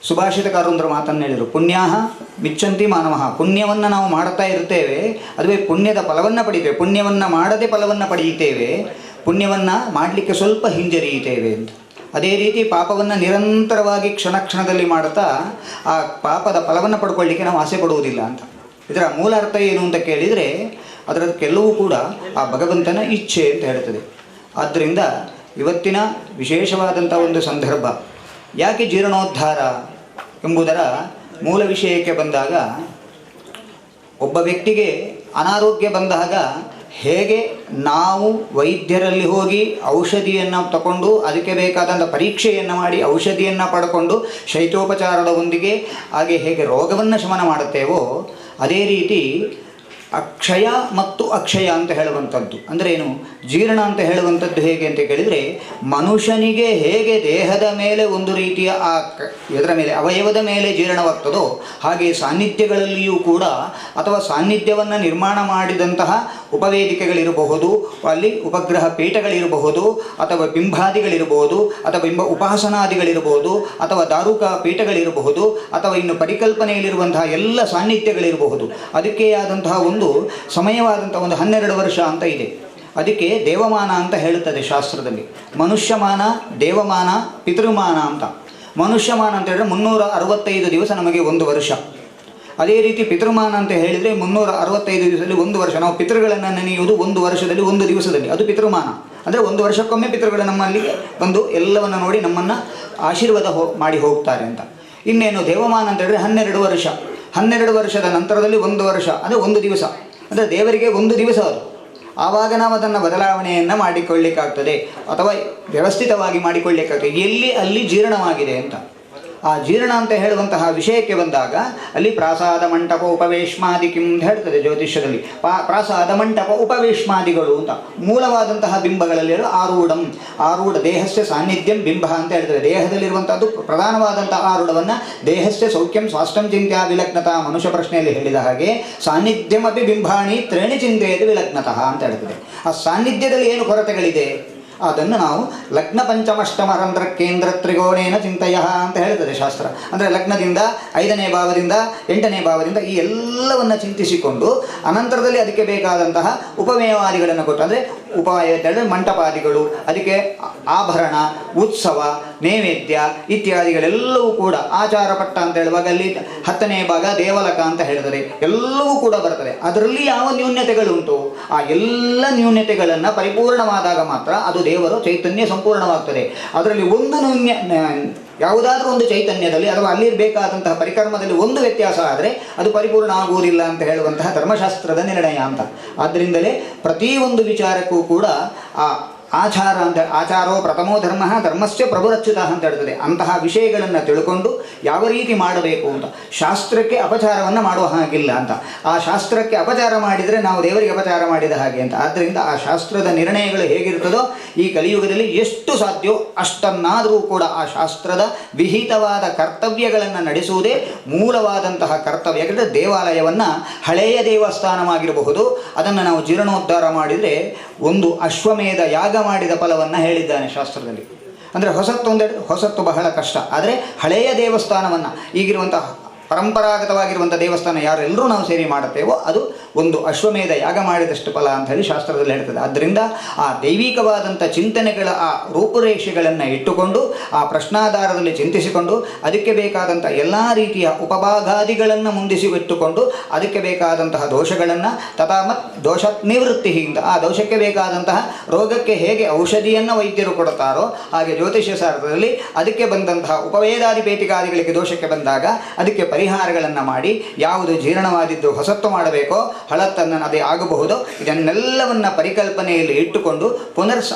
ಸುಭಾಷಿತಕಾರರು ಮಾತನ್ನು ಹೇಳಿದರು, ಪುಣ್ಯಾಹ ಮಿಚ್ಚಂತಿ ಮಾನವಃ. ಪುಣ್ಯವನ್ನು ನಾವು ಮಾಡ್ತಾ ಇರ್ತೇವೆ, ಅದುವೇ ಪುಣ್ಯದ ಫಲವನ್ನು ಪಡೀತೇವೆ. ಪುಣ್ಯವನ್ನು ಮಾಡದೆ ಫಲವನ್ನು ಪಡೆಯುತ್ತೇವೆ, ಪುಣ್ಯವನ್ನು ಮಾಡಲಿಕ್ಕೆ ಸ್ವಲ್ಪ ಹಿಂಜರಿಯುತ್ತೇವೆ ಅಂತ. ಅದೇ ರೀತಿ ಪಾಪವನ್ನು ನಿರಂತರವಾಗಿ ಕ್ಷಣದಲ್ಲಿ ಮಾಡುತ್ತಾ ಆ ಪಾಪದ ಫಲವನ್ನು ಪಡ್ಕೊಳ್ಳಿಕ್ಕೆ ನಾವು ಆಸೆ ಪಡುವುದಿಲ್ಲ ಅಂತ. ಇದರ ಮೂಲ ಅರ್ಥ ಏನು ಅಂತ ಕೇಳಿದರೆ ಅದರಕ್ಕೆಲ್ಲವೂ ಕೂಡ ಆ ಭಗವಂತನ ಇಚ್ಛೆ ಅಂತ ಹೇಳ್ತದೆ. ಆದ್ದರಿಂದ ಇವತ್ತಿನ ವಿಶೇಷವಾದಂಥ ಒಂದು ಸಂದರ್ಭ, ಯಾಕೆ ಜೀರ್ಣೋದ್ಧಾರ ಎಂಬುದರ ಮೂಲ ವಿಷಯಕ್ಕೆ ಬಂದಾಗ, ಒಬ್ಬ ವ್ಯಕ್ತಿಗೆ ಅನಾರೋಗ್ಯ ಬಂದಾಗ ಹೇಗೆ ನಾವು ವೈದ್ಯರಲ್ಲಿ ಹೋಗಿ ಔಷಧಿಯನ್ನು ತಗೊಂಡು ಅದಕ್ಕೆ ಬೇಕಾದಂಥ ಪರೀಕ್ಷೆಯನ್ನು ಮಾಡಿ ಔಷಧಿಯನ್ನು ಪಡ್ಕೊಂಡು ಶೈತ್ಯೋಪಚಾರದ ಒಂದಿಗೆ ಹಾಗೆ ಹೇಗೆ ರೋಗವನ್ನು ಶಮನ ಮಾಡುತ್ತೇವೋ ಅದೇ ರೀತಿ ಅಕ್ಷಯ ಮತ್ತು ಅಕ್ಷಯ ಅಂತ ಹೇಳುವಂಥದ್ದು ಅಂದರೆ ಏನು, ಜೀರ್ಣ ಅಂತ ಹೇಳುವಂಥದ್ದು ಹೇಗೆ ಅಂತ ಕೇಳಿದರೆ, ಮನುಷ್ಯನಿಗೆ ಹೇಗೆ ದೇಹದ ಮೇಲೆ ಒಂದು ರೀತಿಯ ಇದರ ಮೇಲೆ ಅವಯವದ ಮೇಲೆ ಜೀರ್ಣವಾಗ್ತದೋ ಹಾಗೆ ಸಾನ್ನಿಧ್ಯಗಳಲ್ಲಿಯೂ ಕೂಡ ಅಥವಾ ಸಾನ್ನಿಧ್ಯವನ್ನು ನಿರ್ಮಾಣ ಮಾಡಿದಂತಹ ಉಪವೇದಿಕೆಗಳಿರಬಹುದು, ಅಲ್ಲಿ ಉಪಗ್ರಹ ಪೀಠಗಳಿರಬಹುದು, ಅಥವಾ ಬಿಂಬಾದಿಗಳಿರಬಹುದು, ಅಥವಾ ಉಪಾಸನಾದಿಗಳಿರಬಹುದು, ಅಥವಾ ದಾರುಕ ಪೀಠಗಳಿರಬಹುದು, ಅಥವಾ ಇನ್ನು ಪರಿಕಲ್ಪನೆಯಲ್ಲಿರುವಂತಹ ಎಲ್ಲ ಸಾನ್ನಿಧ್ಯಗಳಿರಬಹುದು. ಅದಕ್ಕೆ ಆದಂತಹ ಒಂದು ಸಮಯವಾದಂಥ ಒಂದು 12 ವರ್ಷ ಅಂತ ಇದೆ. ಅದಕ್ಕೆ ದೇವಮಾನ ಅಂತ ಹೇಳುತ್ತದೆ ಶಾಸ್ತ್ರದಲ್ಲಿ. ಮನುಷ್ಯಮಾನ, ದೇವಮಾನ, ಪಿತೃಮಾನ ಅಂತ. ಮನುಷ್ಯಮಾನ ಅಂತ ಹೇಳಿದ್ರೆ 365 ದಿವಸ ನಮಗೆ 1 ವರ್ಷ. ಅದೇ ರೀತಿ ಪಿತೃಮಾನ ಅಂತ ಹೇಳಿದರೆ 365 ದಿವಸದಲ್ಲಿ 1 ವರ್ಷ. ನಾವು ಪಿತೃಗಳನ್ನು ನೆನೆಯುವುದು 1 ವರ್ಷದಲ್ಲಿ 1 ದಿವಸದಲ್ಲಿ, ಅದು ಪಿತೃಮಾನ. ಅಂದರೆ 1 ವರ್ಷಕ್ಕೊಮ್ಮೆ ಪಿತೃಗಳು ನಮ್ಮಲ್ಲಿಗೆ ಬಂದು ಎಲ್ಲವನ್ನು ನೋಡಿ ನಮ್ಮನ್ನು ಆಶೀರ್ವಾದ ಮಾಡಿ ಹೋಗ್ತಾರೆ ಅಂತ. ಇನ್ನೇನು ದೇವಮಾನ ಅಂತ ಹೇಳಿದ್ರೆ 12 ವರ್ಷ. 12 ವರ್ಷದ ನಂತರದಲ್ಲಿ 1 ವರ್ಷ ಅಂದರೆ 1 ದಿವಸ, ಅಂದರೆ ದೇವರಿಗೆ 1 ದಿವಸ ಅದು. ಆವಾಗ ನಾವು ಅದನ್ನು ಬದಲಾವಣೆಯನ್ನು ಮಾಡಿಕೊಳ್ಳಿಕ್ಕಾಗ್ತದೆ ಅಥವಾ ವ್ಯವಸ್ಥಿತವಾಗಿ ಮಾಡಿಕೊಳ್ಳಿಕ್ಕಾಗ್ತದೆ, ಎಲ್ಲಿ ಅಲ್ಲಿ ಜೀರ್ಣವಾಗಿದೆ ಅಂತ. ಆ ಜೀರ್ಣ ಅಂತ ಹೇಳುವಂತಹ ವಿಷಯಕ್ಕೆ ಬಂದಾಗ ಅಲ್ಲಿ ಪ್ರಾಸಾದ ಮಂಟಪ ಉಪವೇಶ್ಮಾದಿಕಿಂ ಅಂತ ಹೇಳ್ತದೆ ಜ್ಯೋತಿಷ್ಯದಲ್ಲಿ. ಪ್ರಾಸಾದ ಮಂಟಪ ಉಪವೇಶ್ಮಾದಿಗಳು ಅಂತ ಮೂಲವಾದಂತಹ ಬಿಂಬಗಳಲ್ಲಿ ಆರೂಢಂ, ಆರೂಢ ದೇಹಸ್ಯ ಸಾನ್ನಿಧ್ಯಂ ಬಿಂಬ ಅಂತ ಹೇಳ್ತದೆ. ದೇಹದಲ್ಲಿರುವಂಥದ್ದು ಪ್ರಧಾನವಾದಂತಹ ಆರೂಢವನ್ನು ದೇಹಸ್ಯ ಸೌಖ್ಯಂ ಸ್ವಾಸ್ಥ್ಯಂ ಚಿಂತ್ಯ ವಿಲಗ್ನತಾ ಮನುಷ್ಯ ಪ್ರಶ್ನೆಯಲ್ಲಿ ಹೇಳಿದ ಹಾಗೆ ಸಾನ್ನಿಧ್ಯಮಪಿ ಬಿಂಬಾಣಿ ತ್ರೇಣಿ ಚಿಂತೆಯದು ವಿಲಗ್ನತಃ ಅಂತ ಹೇಳ್ತದೆ. ಆ ಸಾನ್ನಿಧ್ಯದಲ್ಲಿ ಏನು ಕೊರತೆಗಳಿದೆ ಅದನ್ನು ನಾವು ಲಗ್ನ ಪಂಚಮಷ್ಟಮ ರಂಧ್ರ ಕೇಂದ್ರ ತ್ರಿಕೋಣೇನ ಚಿಂತೆಯ ಅಂತ ಹೇಳ್ತದೆ ಶಾಸ್ತ್ರ. ಅಂದರೆ ಲಗ್ನದಿಂದ 5ನೇ ಭಾವದಿಂದ 8ನೇ ಭಾವದಿಂದ ಈ ಎಲ್ಲವನ್ನು ಚಿಂತಿಸಿಕೊಂಡು ಅನಂತರದಲ್ಲಿ ಅದಕ್ಕೆ ಬೇಕಾದಂತಹ ಉಪಮೇಯವಾದಿಗಳನ್ನು ಕೊಟ್ಟು, ಅಂದರೆ ಉಪಾಯ ಮಂಟಪಾದಿಗಳು, ಅದಕ್ಕೆ ಆಭರಣ, ಉತ್ಸವ, ನೈವೇದ್ಯ ಇತ್ಯಾದಿಗಳೆಲ್ಲವೂ ಕೂಡ ಆಚಾರ ಪಟ್ಟ ಅಂತ ಹೇಳುವಾಗ ಅಲ್ಲಿ 10ನೇ ಭಾಗ ದೇವಲಕ ಅಂತ ಹೇಳ್ತದೆ. ಎಲ್ಲವೂ ಕೂಡ ಬರ್ತದೆ. ಅದರಲ್ಲಿ ಯಾವ ನ್ಯೂನ್ಯತೆಗಳುಂಟು ಆ ಎಲ್ಲ ನ್ಯೂನ್ಯತೆಗಳನ್ನು ಪರಿಪೂರ್ಣವಾದಾಗ ಮಾತ್ರ ಅದು ದೇವರ ಚೈತನ್ಯ ಸಂಪೂರ್ಣವಾಗ್ತದೆ. ಅದರಲ್ಲಿ ಒಂದು ಯಾವುದಾದ್ರೂ ಒಂದು ಚೈತನ್ಯದಲ್ಲಿ ಅಥವಾ ಅಲ್ಲಿರಬೇಕಾದಂತಹ ಪರಿಕರ್ಮದಲ್ಲಿ ಒಂದು ವ್ಯತ್ಯಾಸ ಆದರೆ ಅದು ಪರಿಪೂರ್ಣ ಆಗುವುದಿಲ್ಲ ಅಂತ ಹೇಳುವಂತಹ ಧರ್ಮಶಾಸ್ತ್ರದ ನಿರ್ಣಯ ಅಂತ. ಆದ್ದರಿಂದಲೇ ಪ್ರತಿಯೊಂದು ವಿಚಾರಕ್ಕೂ ಕೂಡ ಆ ಆಚಾರ ಅಂತ, ಆಚಾರೋ ಪ್ರಥಮೋ ಧರ್ಮ ಧರ್ಮಸ್ಯ ಪ್ರಭುರಚ್ಯುತ ಅಂತ ಹೇಳ್ತದೆ. ಅಂತಹ ವಿಷಯಗಳನ್ನು ತಿಳ್ಕೊಂಡು ಯಾವ ರೀತಿ ಮಾಡಬೇಕು ಅಂತ. ಶಾಸ್ತ್ರಕ್ಕೆ ಅಪಚಾರವನ್ನು ಮಾಡುವ ಹಾಗಿಲ್ಲ ಅಂತ. ಆ ಶಾಸ್ತ್ರಕ್ಕೆ ಅಪಚಾರ ಮಾಡಿದರೆ ನಾವು ದೇವರಿಗೆ ಅಪಚಾರ ಮಾಡಿದ ಹಾಗೆ ಅಂತ. ಆದ್ದರಿಂದ ಆ ಶಾಸ್ತ್ರದ ನಿರ್ಣಯಗಳು ಹೇಗಿರ್ತದೋ ಈ ಕಲಿಯುಗದಲ್ಲಿ ಎಷ್ಟು ಸಾಧ್ಯವೋ ಅಷ್ಟನ್ನಾದರೂ ಕೂಡ ಆ ಶಾಸ್ತ್ರದ ವಿಹಿತವಾದ ಕರ್ತವ್ಯಗಳನ್ನು ನಡೆಸುವುದೇ ಮೂಲವಾದಂತಹ ಕರ್ತವ್ಯ. ಯಾಕಂದರೆ ದೇವಾಲಯವನ್ನು ಹಳೆಯ ದೇವಸ್ಥಾನವಾಗಿರಬಹುದು, ಅದನ್ನು ನಾವು ಜೀರ್ಣೋದ್ಧಾರ ಮಾಡಿದರೆ ಒಂದು ಅಶ್ವಮೇಧ ಯಾಗ ಮಾಡಿದ ಫಲವನ್ನು ಹೇಳಿದ್ದಾನೆ ಶಾಸ್ತ್ರದಲ್ಲಿ. ಅಂದರೆ ಹೊಸತ್ತು ಬಹಳ ಕಷ್ಟ. ಆದರೆ ಹಳೆಯ ದೇವಸ್ಥಾನವನ್ನು ಈಗಿರುವಂತಹ ಪರಂಪರಾಗತವಾಗಿರುವಂಥ ದೇವಸ್ಥಾನ ಯಾರೆಲ್ಲರೂ ನಾವು ಸೇರಿ ಮಾಡುತ್ತೇವೋ ಅದು ಒಂದು ಅಶ್ವಮೇಧ ಯಾಗ ಮಾಡಿದಷ್ಟು ಫಲ ಅಂತ ಹೇಳಿ ಶಾಸ್ತ್ರದಲ್ಲಿ ಹೇಳ್ತದೆ. ಆದ್ದರಿಂದ ಆ ದೈವಿಕವಾದಂಥ ಚಿಂತನೆಗಳ ಆ ರೂಪುರೇಷೆಗಳನ್ನು ಇಟ್ಟುಕೊಂಡು ಆ ಪ್ರಶ್ನಾಧಾರದಲ್ಲಿ ಚಿಂತಿಸಿಕೊಂಡು ಅದಕ್ಕೆ ಬೇಕಾದಂಥ ಎಲ್ಲ ರೀತಿಯ ಉಪಭಾಗಾದಿಗಳನ್ನು ಮುಂದಿಸಿಬಿಟ್ಟುಕೊಂಡು ಅದಕ್ಕೆ ಬೇಕಾದಂತಹ ದೋಷಗಳನ್ನು ದೋಷ ನಿವೃತ್ತಿಯಿಂದ ಆ ದೋಷಕ್ಕೆ ಬೇಕಾದಂತಹ ರೋಗಕ್ಕೆ ಹೇಗೆ ಔಷಧಿಯನ್ನು ವೈದ್ಯರು ಕೊಡುತ್ತಾರೋ ಹಾಗೆ ಜ್ಯೋತಿಷ್ಯ ಶಾಸ್ತ್ರದಲ್ಲಿ ಅದಕ್ಕೆ ಬಂದಂತಹ ಉಪವೇದಾದಿಪೇಟಿಕಾದಿಗಳಿಗೆ ದೋಷಕ್ಕೆ ಬಂದಾಗ ಅದಕ್ಕೆ ಪರಿಹಾರಗಳನ್ನು ಮಾಡಿ ಯಾವುದು ಜೀರ್ಣವಾದಿದ್ದು ಹೊಸತ್ತು ಮಾಡಬೇಕೋ ಹಳತ್ತನ್ನು ಅದೇ ಆಗಬಹುದು. ಇದನ್ನೆಲ್ಲವನ್ನು ಪರಿಕಲ್ಪನೆಯಲ್ಲಿ ಇಟ್ಟುಕೊಂಡು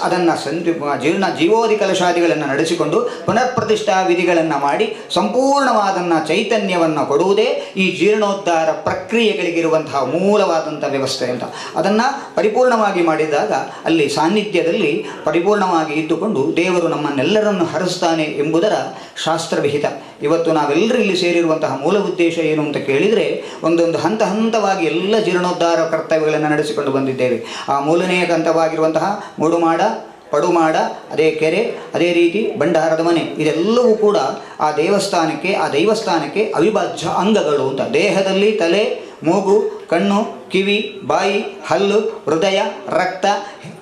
ಅದನ್ನು ಜೀವೋದಿ ಕಲಶಾದಿಗಳನ್ನು ನಡೆಸಿಕೊಂಡು ಪುನರ್ ಪ್ರತಿಷ್ಠಾ ವಿಧಿಗಳನ್ನು ಮಾಡಿ ಸಂಪೂರ್ಣವಾದನ್ನು ಚೈತನ್ಯವನ್ನು ಕೊಡುವುದೇ ಈ ಜೀರ್ಣೋದ್ಧಾರ ಪ್ರಕ್ರಿಯೆಗಳಿಗಿರುವಂತಹ ಮೂಲವಾದಂಥ ವ್ಯವಸ್ಥೆ ಅಂತ. ಅದನ್ನು ಪರಿಪೂರ್ಣವಾಗಿ ಮಾಡಿದಾಗ ಅಲ್ಲಿ ಸಾನ್ನಿಧ್ಯದಲ್ಲಿ ಪರಿಪೂರ್ಣವಾಗಿ ಇದ್ದುಕೊಂಡು ದೇವರು ನಮ್ಮನ್ನೆಲ್ಲರನ್ನು ಹರಿಸ್ತಾನೆ ಎಂಬುದರ ಶಾಸ್ತ್ರವಿಹಿತ. ಇವತ್ತು ನಾವೆಲ್ಲರೂ ಇಲ್ಲಿ ಸೇರಿರುವಂತಹ ಮೂಲ ಉದ್ದೇಶ ಏನು ಅಂತ ಕೇಳಿದರೆ ಒಂದೊಂದು ಹಂತವಾಗಿ ಎಲ್ಲ ಜೀರ್ಣೋದ್ಧಾರ ಕರ್ತವ್ಯಗಳನ್ನು ನಡೆಸಿಕೊಂಡು ಬಂದಿದ್ದೇವೆ. ಆ ಮೂಲನೆಯ ಹಂತವಾಗಿರುವಂತಹ ಮೂಡುಮಾಡ, ಪಡುಮಾಡ, ಅದೇ ಕೆರೆ, ಅದೇ ರೀತಿ ಭಂಡಾರದ ಮನೆ, ಇದೆಲ್ಲವೂ ಕೂಡ ಆ ದೈವಸ್ಥಾನಕ್ಕೆ ಅವಿಭಾಜ್ಯ ಅಂಗಗಳು ಅಂತ. ದೇಹದಲ್ಲಿ ತಲೆ, ಮೂಗು, ಕಣ್ಣು, ಕಿವಿ, ಬಾಯಿ, ಹಲ್ಲು, ಹೃದಯ, ರಕ್ತ,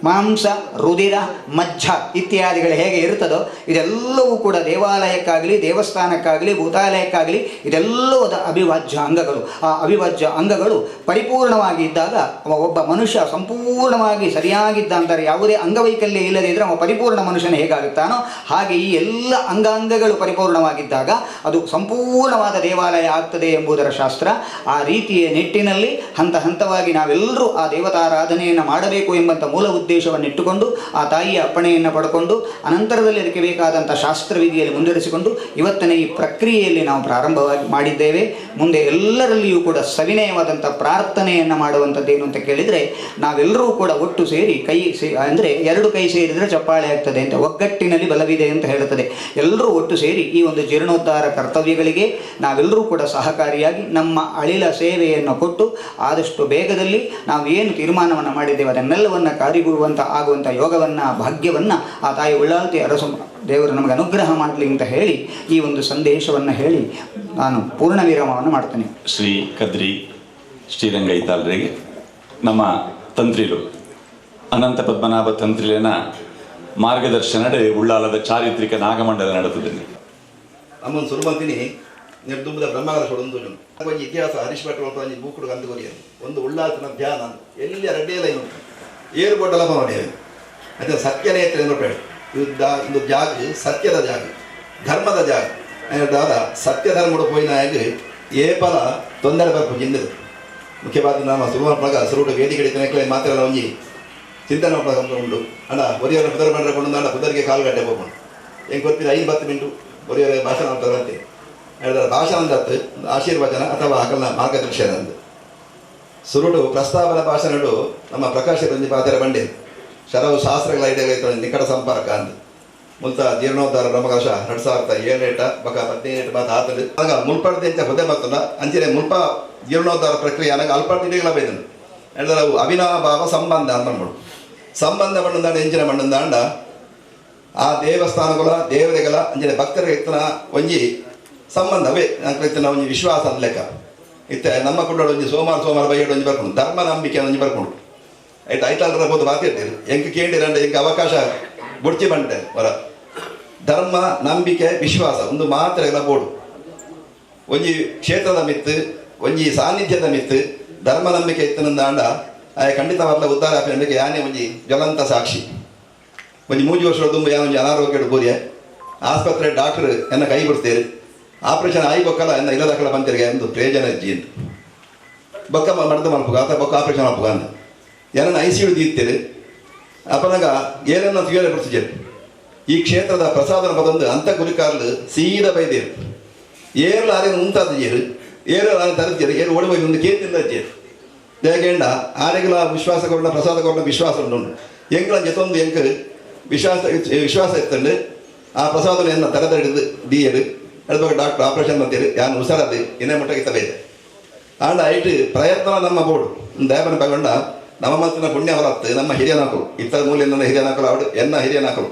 ಮಾಂಸ, ರುಧಿರ, ಮಜ್ಜ ಇತ್ಯಾದಿಗಳು ಹೇಗೆ ಇರ್ತದೋ ಇದೆಲ್ಲವೂ ಕೂಡ ದೇವಾಲಯಕ್ಕಾಗಲಿ ದೇವಸ್ಥಾನಕ್ಕಾಗಲಿ ಭೂತಾಲಯಕ್ಕಾಗಲಿ ಇದೆಲ್ಲವೂ ಅವಿಭಾಜ್ಯ ಅಂಗಗಳು. ಆ ಅವಿಭಾಜ್ಯ ಅಂಗಗಳು ಪರಿಪೂರ್ಣವಾಗಿ ಇದ್ದಾಗ ಒಬ್ಬ ಮನುಷ್ಯ ಸಂಪೂರ್ಣವಾಗಿ ಸರಿಯಾಗಿದ್ದ ಅಂತಾರೆ. ಯಾವುದೇ ಅಂಗವೈಕಲ್ಯ ಇಲ್ಲದೇ ಇದ್ದರೆ ಅವ ಪರಿಪೂರ್ಣ ಮನುಷ್ಯನ ಹೇಗಾಗುತ್ತಾನೋ ಹಾಗೆ ಈ ಎಲ್ಲ ಅಂಗಾಂಗಗಳು ಪರಿಪೂರ್ಣವಾಗಿದ್ದಾಗ ಅದು ಸಂಪೂರ್ಣವಾದ ದೇವಾಲಯ ಆಗ್ತದೆ ಎಂಬುದರ ಶಾಸ್ತ್ರ. ಆ ರೀತಿಯ ನಿಟ್ಟಿನಲ್ಲಿ ಹಂತವಾಗಿ ನಾವೆಲ್ಲರೂ ಆ ದೇವತಾರಾಧನೆಯನ್ನು ಮಾಡಬೇಕು ಎಂಬಂಥ ಮೂಲ ಉದ್ದೇಶವನ್ನು ಇಟ್ಟುಕೊಂಡು ಆ ತಾಯಿಯ ಅಪ್ಪಣೆಯನ್ನು ಪಡ್ಕೊಂಡು ಅನಂತರದಲ್ಲಿ ಅದಕ್ಕೆ ಬೇಕಾದಂಥ ಶಾಸ್ತ್ರವಿಧಿಯಲ್ಲಿ ಮುಂದುವರಿಸಿಕೊಂಡು ಇವತ್ತಿನ ಈ ಪ್ರಕ್ರಿಯೆಯಲ್ಲಿ ನಾವು ಪ್ರಾರಂಭವಾಗಿ ಮಾಡಿದ್ದೇವೆ. ಮುಂದೆ ಎಲ್ಲರಲ್ಲಿಯೂ ಕೂಡ ಸವಿನಯವಾದಂಥ ಪ್ರಾರ್ಥನೆಯನ್ನು ಮಾಡುವಂಥದ್ದೇನು ಅಂತ ಕೇಳಿದರೆ ನಾವೆಲ್ಲರೂ ಕೂಡ ಒಟ್ಟು ಸೇರಿ ಅಂದರೆ 2 ಕೈ ಸೇರಿದರೆ ಚಪ್ಪಾಳೆ ಆಗ್ತದೆ ಅಂತ, ಒಗ್ಗಟ್ಟಿನಲ್ಲಿ ಬಲವಿದೆ ಅಂತ ಹೇಳುತ್ತದೆ. ಎಲ್ಲರೂ ಒಟ್ಟು ಸೇರಿ ಈ ಒಂದು ಜೀರ್ಣೋದ್ಧಾರ ಕರ್ತವ್ಯಗಳಿಗೆ ನಾವೆಲ್ಲರೂ ಕೂಡ ಸಹಕಾರಿಯಾಗಿ ನಮ್ಮ ಅಳಿಲ ಸೇವೆಯನ್ನು ಕೊಟ್ಟು ಆದಷ್ಟು ಬೇಗದಲ್ಲಿ ನಾವು ಏನು ತೀರ್ಮಾನವನ್ನು ಮಾಡಿದ್ದೇವೆ ಅದನ್ನೆಲ್ಲವನ್ನು ಆಗುವಂಥ ಯೋಗವನ್ನು ಭಾಗ್ಯವನ್ನು ಆ ತಾಯಿ ಉಳ್ಳಾಲ್ತಿ ಅರಸು ದೇವರು ನಮಗೆ ಅನುಗ್ರಹ ಮಾಡಲಿ ಅಂತ ಹೇಳಿ ಈ ಒಂದು ಸಂದೇಶವನ್ನು ಹೇಳಿ ನಾನು ಪೂರ್ಣ ವಿರಾಮವನ್ನು ಮಾಡ್ತೇನೆ. ಶ್ರೀ ಕದ್ರಿ ಶ್ರೀರಂಗೈತಾಳ್ರಿಗೆ ನಮ್ಮ ತಂತ್ರಿಲು ಅನಂತ ಪದ್ಮನಾಭ ತಂತ್ರಿಲಿನ ಮಾರ್ಗದರ್ಶನಡೆ ಉಳ್ಳಾಲದ ಚಾರಿತ್ರಿಕ ನಾಗಮಂಡಲ ನಡೆದಿದ್ದೇನೆ. ಅಮ್ಮನ ಸುರುಮಂತಿನಿ ನಿರ್ದುಂಬದ ಬ್ರಹ್ಮಗಳ ಸೊಡೊಂದು ಒಂಜಿ ಇತಿಹಾಸ ಹರೀಶ್ ಭಟ್ ಒಂದು ಬೂಕುಡು ಕಂದು ಕೊರಿಯರು ಒಂದು ಉಳ್ಳಾಲ್ತನ ಧ್ಯಾನ ಎಲ್ಲಿ ರೆಡ್ಡಿಯಲ್ಲ ಉಂಟು ಏರ್ಪೋರ್ಟ್ ಎಲ್ಲ ಮಾಡಿದ್ದೇವೆ. ಅದೇ ಸತ್ಯನೇತ್ರ ನೋಡ್ಬೇಡಿ, ಯುದ್ಧ ಒಂದು ಜಾಗ ಸತ್ಯದ ಜಾಗ, ಧರ್ಮದ ಜಾಗ ಅನ್ನೋದಾದ ಸತ್ಯ ಧರ್ಮಡು ಪೋಯಿನಾಗಿ ಏಪಲ ತೊಂದರೆ ಬರ್ಪು ಜಿಂದದು ಮುಖ್ಯವಾದ ನಮ್ಮ ಸುರುಮಗ ಸುರುಡು ವೇದಿಕೆ ಮಾತ್ರ ಒಂಜಿ ಚಿಂತನೆ ಉಂಟು ಅಣ್ಣ ಒರಿಯವರ ಪುದರ್ ಬಂದ್ರೆ ಕೊಂಡು ಅಣ್ಣ ಪುದರಿಗೆ ಕಾಲುಗಡ್ಡೆ ಹೋಗೋಣ ಹೆಂಗೆ ಗೊತ್ತಿಲ್ಲ 5-10 ಮಿನಿಟು ಒರಿಯವರ ಭಾಷಣ ಮಾಡ್ತಾರಂತೆ ಹೇಳಿದ್ರೆ ಭಾಷಣದತ್ತು ಆಶೀರ್ವಚನ ಅಥವಾ ಹಗಲ ಮಾರ್ಗದರ್ಶನ ಅಂದು ಸುರುಡು ಪ್ರಸ್ತಾವನಾ ಭಾಷಣಗಳು ನಮ್ಮ ಪ್ರಕಾಶ ರಂಜಿ ಪಾತ್ರ ಬಂಡೆ ಶರವು ಶಾಸ್ತ್ರಗಳ ಐಡಿಯಾಗ ನಿಕಟ ಸಂಪರ್ಕ ಅಂದು ಮುಲ್ತ ಜೀರ್ಣೋದ್ಧಾರ ಬ್ರಹ್ಮಕಲಶ 2007 ಬಕ 17 ಮಾತು ಆತದು ಆಗ ಮುಲ್ಪಡ್ದಿಂಚ ಹುದೆ ಮತ್ತೊಂದ ಅಂಚಿನ ಮುಲ್ಪ ಜೀರ್ಣೋದ್ಧಾರ ಪ್ರಕ್ರಿಯೆ ನನಗೆ ಅಲ್ಪಟ್ಟಿಗೆಲ್ಲ ಬೈದನು ಹೇಳಿದ್ರೆ ಅವು ಅವಿನಾಭಾವ ಸಂಬಂಧ ಅಂತ ಮಾಡ್ಬೋದು ಸಂಬಂಧ ಮಣ್ಣಂದಾಂಡ ಎಂಚಿನ ಮಣ್ಣಂದಾಂಡ ಆ ದೇವಸ್ಥಾನಗಳ ದೇವತೆಗಳ ಅಂಚಿನ ಭಕ್ತರ ಇತ್ತನ ಒಂಜಿ ಸಂಬಂಧವೇ ಇತ್ತಿನ ಒಂಜಿ ವಿಶ್ವಾಸ ಅಂತ ಲೆಕ್ಕ ಇತ್ತೆ ನಮ್ಮ ಕುಂಡೋಡು ಒಂಜಿ ಸೋಮವಾರ ಬೈಯಡು ಒಂಜಿ ಬರ್ಕೊಂಡು ಧರ್ಮ ನಂಬಿಕೆ ಒಂಜಿ ಬರ್ಕೊಂಡು ಆಯ್ತು ಐತಲ್ರ ಬೋದು ಮಾತಿರ್ತೀರಿ ಎಂಕ ಕೇಳಿರಂಡ ಎಂಕ ಅವಕಾಶ ಬುಡ್ಚಿ ಬಂಟೆ ಹೊರ ಧರ್ಮ ನಂಬಿಕೆ ವಿಶ್ವಾಸ ಒಂದು ಮಾತ್ರ ಎಲ್ಲ ಬೋಡು ಒಂಜಿ ಕ್ಷೇತ್ರದ ಮಿತ್ತು ಒಂಜಿ ಸಾನ್ನಿಧ್ಯದ ಮಿತ್ತು ಧರ್ಮ ನಂಬಿಕೆ ಇತ್ತನಂದಾಂಡ ಆಯ ಖಂಡಿತವಾದ ಉದ್ಧಾರ ಆಪಿನಕ್ಕೆ ಯಾನೇ ಒಂಜಿ ಜ್ವಲಂತ ಸಾಕ್ಷಿ ಒಂಜಿ 3 ವರ್ಷದ ತುಂಬ ಯಾನ ಒಂಜಿ ಅನಾರೋಗ್ಯಡು ಬೋರಿಯ ಆಸ್ಪತ್ರೆ ಡಾಕ್ಟರ್ ಎನ್ನ ಕೈ ಬಿಡ್ತೇರಿ ಆಪರೇಷನ್ ಆಯಿ ಬೊಕ್ಕಲ್ಲ ಎನ್ನ ಇಲ್ಲದಕ್ಕಲ್ಲ ಬಂತಿರಿಗೆ ಒಂದು ಪ್ರಯೋಜನ ಇಜ್ಜಿ ಅಂತ ಬೊಕ್ಕ ಮಡ್ದು ಮಲ್ಪುಗ ಅಥವಾ ಬೊಕ್ಕ ಆಪರೇಷನ್ ಮಲ್ಪುಗ ಅಂತ ಏನನ್ನ ICU ದೀರ್ತೀರಿ ಅಪ್ಪನಾಗ ಏನನ್ನ ತಿಳಿ ಬಿಡ್ತಿದ್ದೀರಿ ಈ ಕ್ಷೇತ್ರದ ಪ್ರಸಾದನ ಪದೊಂದು ಅಂತ ಗುರಿಕಾರ್ಲು ಸೀದಾ ಬೈದೇರು ಏರ್ಲ ಆರೇನು ಉಂತಾದೀರು ಏರು ನಾನು ತರುತ್ತೀರಿ ಏರು ಓಡಿ ಹೋಗಿ ಒಂದು ಕೇಂದ್ರ ಅಜ್ಜೇರು ದೇಗೇಂಡ ಆರೆಗಳ ವಿಶ್ವಾಸಗಳನ್ನ ಪ್ರಸಾದಗಳನ್ನ ವಿಶ್ವಾಸ ಉಂಟು ಎಂಗಳ ಜೊತೊಂದು ಎಂಕ ವಿಶ್ವಾಸ ಇತ್ತಂಡು ಆ ಪ್ರಸಾದನ ಎನ್ನ ತರದ ಹಿಡಿದು ದೀಯರು ಹೇಳ್ಬೇಕು ಡಾಕ್ಟರ್ ಆಪರೇಷನ್ ಅಂತೀರಿ ಯಾನು ಹುಷಾರದು ಇನ್ನೇ ಮಟ್ಟಕ್ಕೆ ತಬೇದೆ ಆಂಡ ಐಟು ಪ್ರಯತ್ನ ನಮ್ಮ ಬೋರ್ಡು ದೇವನ ತಗೊಂಡ ನಮ್ಮ ಮತ್ತಿನ ಪುಣ್ಯ ಹೊರತ್ತು ನಮ್ಮ ಹಿರಿಯ ನಾಕಲು ಇತರ ಮೂಲೆಯಿಂದ ಹಿರಿಯ ನಾಕಲು ಅವಡು ಎನ್ನ ಹಿರಿಯ ನಾಕಲು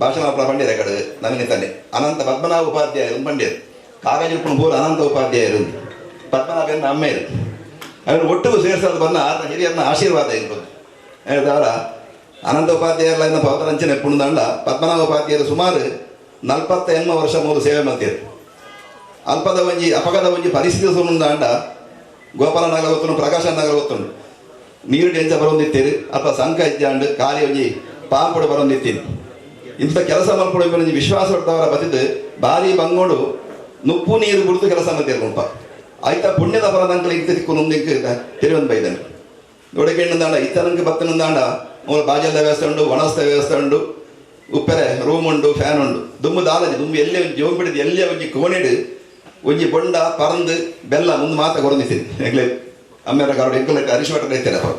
ಭಾಷಣ ಪಂಡಿಯರ ಕಡೆ ನಮಗೆ ತಾನೆ ಅನಂತ ಪದ್ಮನಾಭ ಉಪಾಧ್ಯಾಯರು ಪಂಡಿಯರು ಕಾಗಜಿ ಪೂರ ಅನಂತ ಉಪಾಧ್ಯಾಯರು ಪದ್ಮನಾಭ ಎನ್ನ ಅಮ್ಮೆಯರು ಅವರು ಒಟ್ಟಿಗೂ ಸೇರಿಸೋದು ಬಂದ ಆತ ಹಿರಿಯರನ್ನ ಆಶೀರ್ವಾದ ಇರ್ಬೋದು ಹೇಳಿದವರ ಅನಂತ ಉಪಾಧ್ಯಾಯರ ಪವತರಂಚನೆ ಪುಣ್ದಂಡ ಪದ್ಮನಾಭ ಉಪಾಧ್ಯಾಯರು ಸುಮಾರು 48 ವರ್ಷ ಮೂರು ಸೇವೆ ಮಾಡ್ತೀರು ಅಲ್ಪದ ಒಂಜಿ ಅಪಗದ ಒಂಜಿ ಪರಿಸ್ಥಿತಿ ಸುಮ್ಮಂದಾಂಡ ಗೋಪಾಲ ನಗರ ಗೊತ್ತುಂಡು ಪ್ರಕಾಶ ನಗರ ಗೊತ್ತುಂಡು ನೀರು ಡೆಂಚ ಬರೋದಿತ್ತೀರಿ ಅಥವಾ ಸಂಕ ಇದ್ದಾಂಡು ಖಾಲಿ ಒಂಜಿ ಪಾಂಪುಡು ಬರೋದಿತ್ತೀನಿ ಇಂಥ ಕೆಲಸ ಮಲ್ಪಡು ಒಂಜಿ ವಿಶ್ವಾಸ ಹೊಡ್ತವರ ಬದಿದ್ದು ಭಾರಿ ಬಂಗೋಡು ನುಪ್ಪು ನೀರು ಬಿಡ್ತು ಕೆಲಸ ಮಾಡ್ತೀರಿ ಮುಲ್ಪ ಆಯ್ತ ಪುಣ್ಯದ ಬರದಂಕಲು ಇಂತ ತಿಕ್ಕು ತಿರುವೊಂದು ಬೈದನು ದೊಡಗೆಣ್ಣದಾಂಡ ಇತನಂಗೆ ಬತ್ತನಂದಾಂಡ ಮೂಲ ಬಾಜಲ್ದ ವ್ಯವಸ್ಥೆ ಉಂಡು ಒಣಸ್ತ ವ್ಯವಸ್ಥೆ ಉಂಡು ಉಪ್ಪೆರೆ ರೂಮ್ ಉಂಡು ಫ್ಯಾನ್ ಉಂಡು ದುಮ್ಮು ದಾಲಜಿ ದುಮ್ಮು ಎಲ್ಲೇ ಒಂಜಿ ಜೋಮ್ ಬಿಡಿದು ಎಲ್ಲೇ ಒಂಜಿ ಕೋಣಿಡು ಒಂಜಿ ಬೊಂಡ ಪರಂದು ಬೆಲ್ಲ ಮುಂದೆ ಮಾತ ಕೊರದಿದ್ದೀನಿ ಹೆಗ್ಲೆ ಅಮ್ಮೆರ ಕಾಡು ಎಂಕಲ ಅರಿಶಿಮಠ ಇರ್ತೇನೆ ಅವರು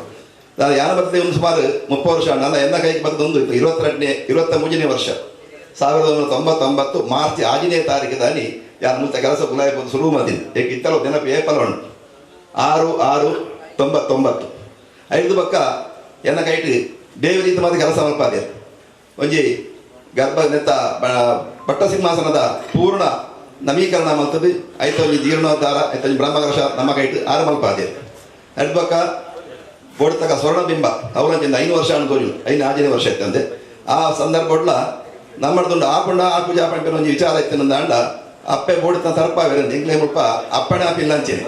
ನಾನು ಯಾನ ಬರ್ತದೆ ಒಂದು ಸುಮಾರು 30 ವರ್ಷ ನನ್ನ ಎನ್ನ ಕೈಗೆ ಬಂದು ಒಂದು 23ನೇ ವರ್ಷ 1999 ಮಾರ್ಚ್ 6ನೇ ತಾರೀಕು ದಾನಿ ಯಾರು ಮುಂಚೆ ಕೆಲಸ ಕುಲಾಯಬಹುದು ಶುರು ಮಾಡಿದ್ದು ಏಕೆ ಇತ್ತಲ್ಲ ನೆನಪು ಏಪಲ್ ಉಂಟು 6/6/99 ಐದು ಪಕ್ಕ ಎನ್ನ ಕೈಟ್ ದೇವರೀತ ಮಾತ್ರ ಕೆಲಸ ಮಲ್ಪಾದೆ ಒಂಜಿ ಗರ್ಭ ನೆತ್ತ ಪಟ್ಟ ಸಿಂಹಾಸನದ ಪೂರ್ಣ ನವೀಕರಣ ಮಲ್ತದ್ದು ಐತ ಒಂಜಿ ಜೀರ್ಣೋದ್ಧಾರ ಐತ ಒಂಜಿ ಬ್ರಹ್ಮಕಲಶ ನಮ್ಮ ಕೈಟ್ 6 ಮಲ್ಪಾದೆ ಐದು ಪಕ್ಕ ಬೋಡ್ತಕ್ಕ ಸ್ವರ್ಣಬಿಂಬ ಅವರಂಜಿಂದ 5 ವರ್ಷ ಅನ್ಕೋಜು 5 ವರ್ಷ ಇತ್ತಂತೆ ಆ ಸಂದರ್ಭಡ್ಲ ನಮ್ಮಡ್ದುಂಡು ಆಪುಂಡ ಆ ಪೂಜಾ ಪಂಪಿನ ಒಂಜಿ ವಿಚಾರ ಇತ್ತಿನಂದಾಂಡ ಅಪ್ಪೆ ಬೋಡ್ತ ಸರ್ಪಾವಿರಂದು ಎಂಕ್ಲೆ ಮುಲ್ಪ ಅಪ್ಪಣೆ ಆಪಿಲ್ಲ ಅಂಚೆನೆ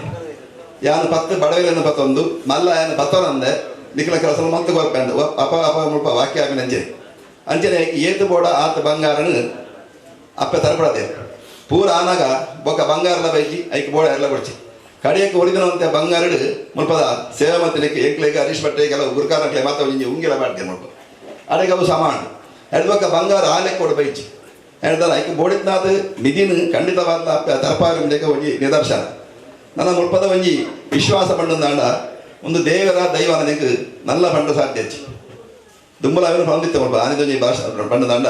ಯಾನು 10 ಬಡವೆಲನ್ನು ಬತ್ತೊಂದು ಮಲ್ಲ ಯಾನು ಬತ್ತೊನಂದೆ ನಿಖಲ ಕೆಲಸ ಮಂತು ಬರ್ಪಂಡು ಅಪ ಅಪ ಮುಲ್ಪ ವಾಕ್ಯ ಆಪಿನ ಅಂಚೆನೆ ಅಂಚನೆ ಏತು ಬೋಡ ಆತ ಬಂಗಾರನು ಅಪ್ಪೆ ತರಪಡದೆ ಪೂರ ಆನಾಗ ಬೊಕ್ಕ ಬಂಗಾರದ ಬೈಜಿ ಐಕ್ ಬೋಡ ಎಲ್ಲ ಕೊಡ್ಚಿ ಕಡೆಯಕ್ಕೆ ಒರಿದಿನಂತೆ ಬಂಗಾರಡು ಮುಲ್ಪದ ಸೇವೆ ಮಂತ್ಲಿಕ್ಕೆ ಎಂಕ್ಲೆಗೆ ಹರೀಶ್ ಭಟ್ಟೆ ಕೆಲವು ಗುರುಕಾರಕ್ಕೆ ಮಾತ್ರ ಒಂಜಿ ಉಂಗಿಲ ಮಾಡ್ತೇನೆ ಮುಲ್ಪ ಅಡೆಗೆ ಅವು ಸಮಾನ ಎಡ್ಬಕ್ಕ ಬಂಗಾರ ಆಲೆಕ್ಕೆ ಕೊಡು ಬೈಚಿ ಹೇಳ್ದಾರ ಐಕ್ ಬೋಡಿತ್ನಾದ ನಿಧಿನ ಖಂಡಿತವಾದ ಅಪ್ಪೆ ತರಪಾಗ ಒಂಜಿ ನಿದರ್ಶನ ನನ್ನ ಮುಲ್ಪದ ಒಂಜಿ ವಿಶ್ವಾಸ ಪಂಡಂದಾಂಡ ಒಂದು ದೇವರ ದೈವ ನನಗೆ ನಲ್ಲ ಪಂಡ ಸಾಧ್ಯ ದುಂಬಲ ಅವನು ಹೊಂದಿತ್ತೆ ಮುಲ್ಪ ಆನಿದೊಂಜಿ ಭಾಷೆ ಪಂಡದಾಂಡ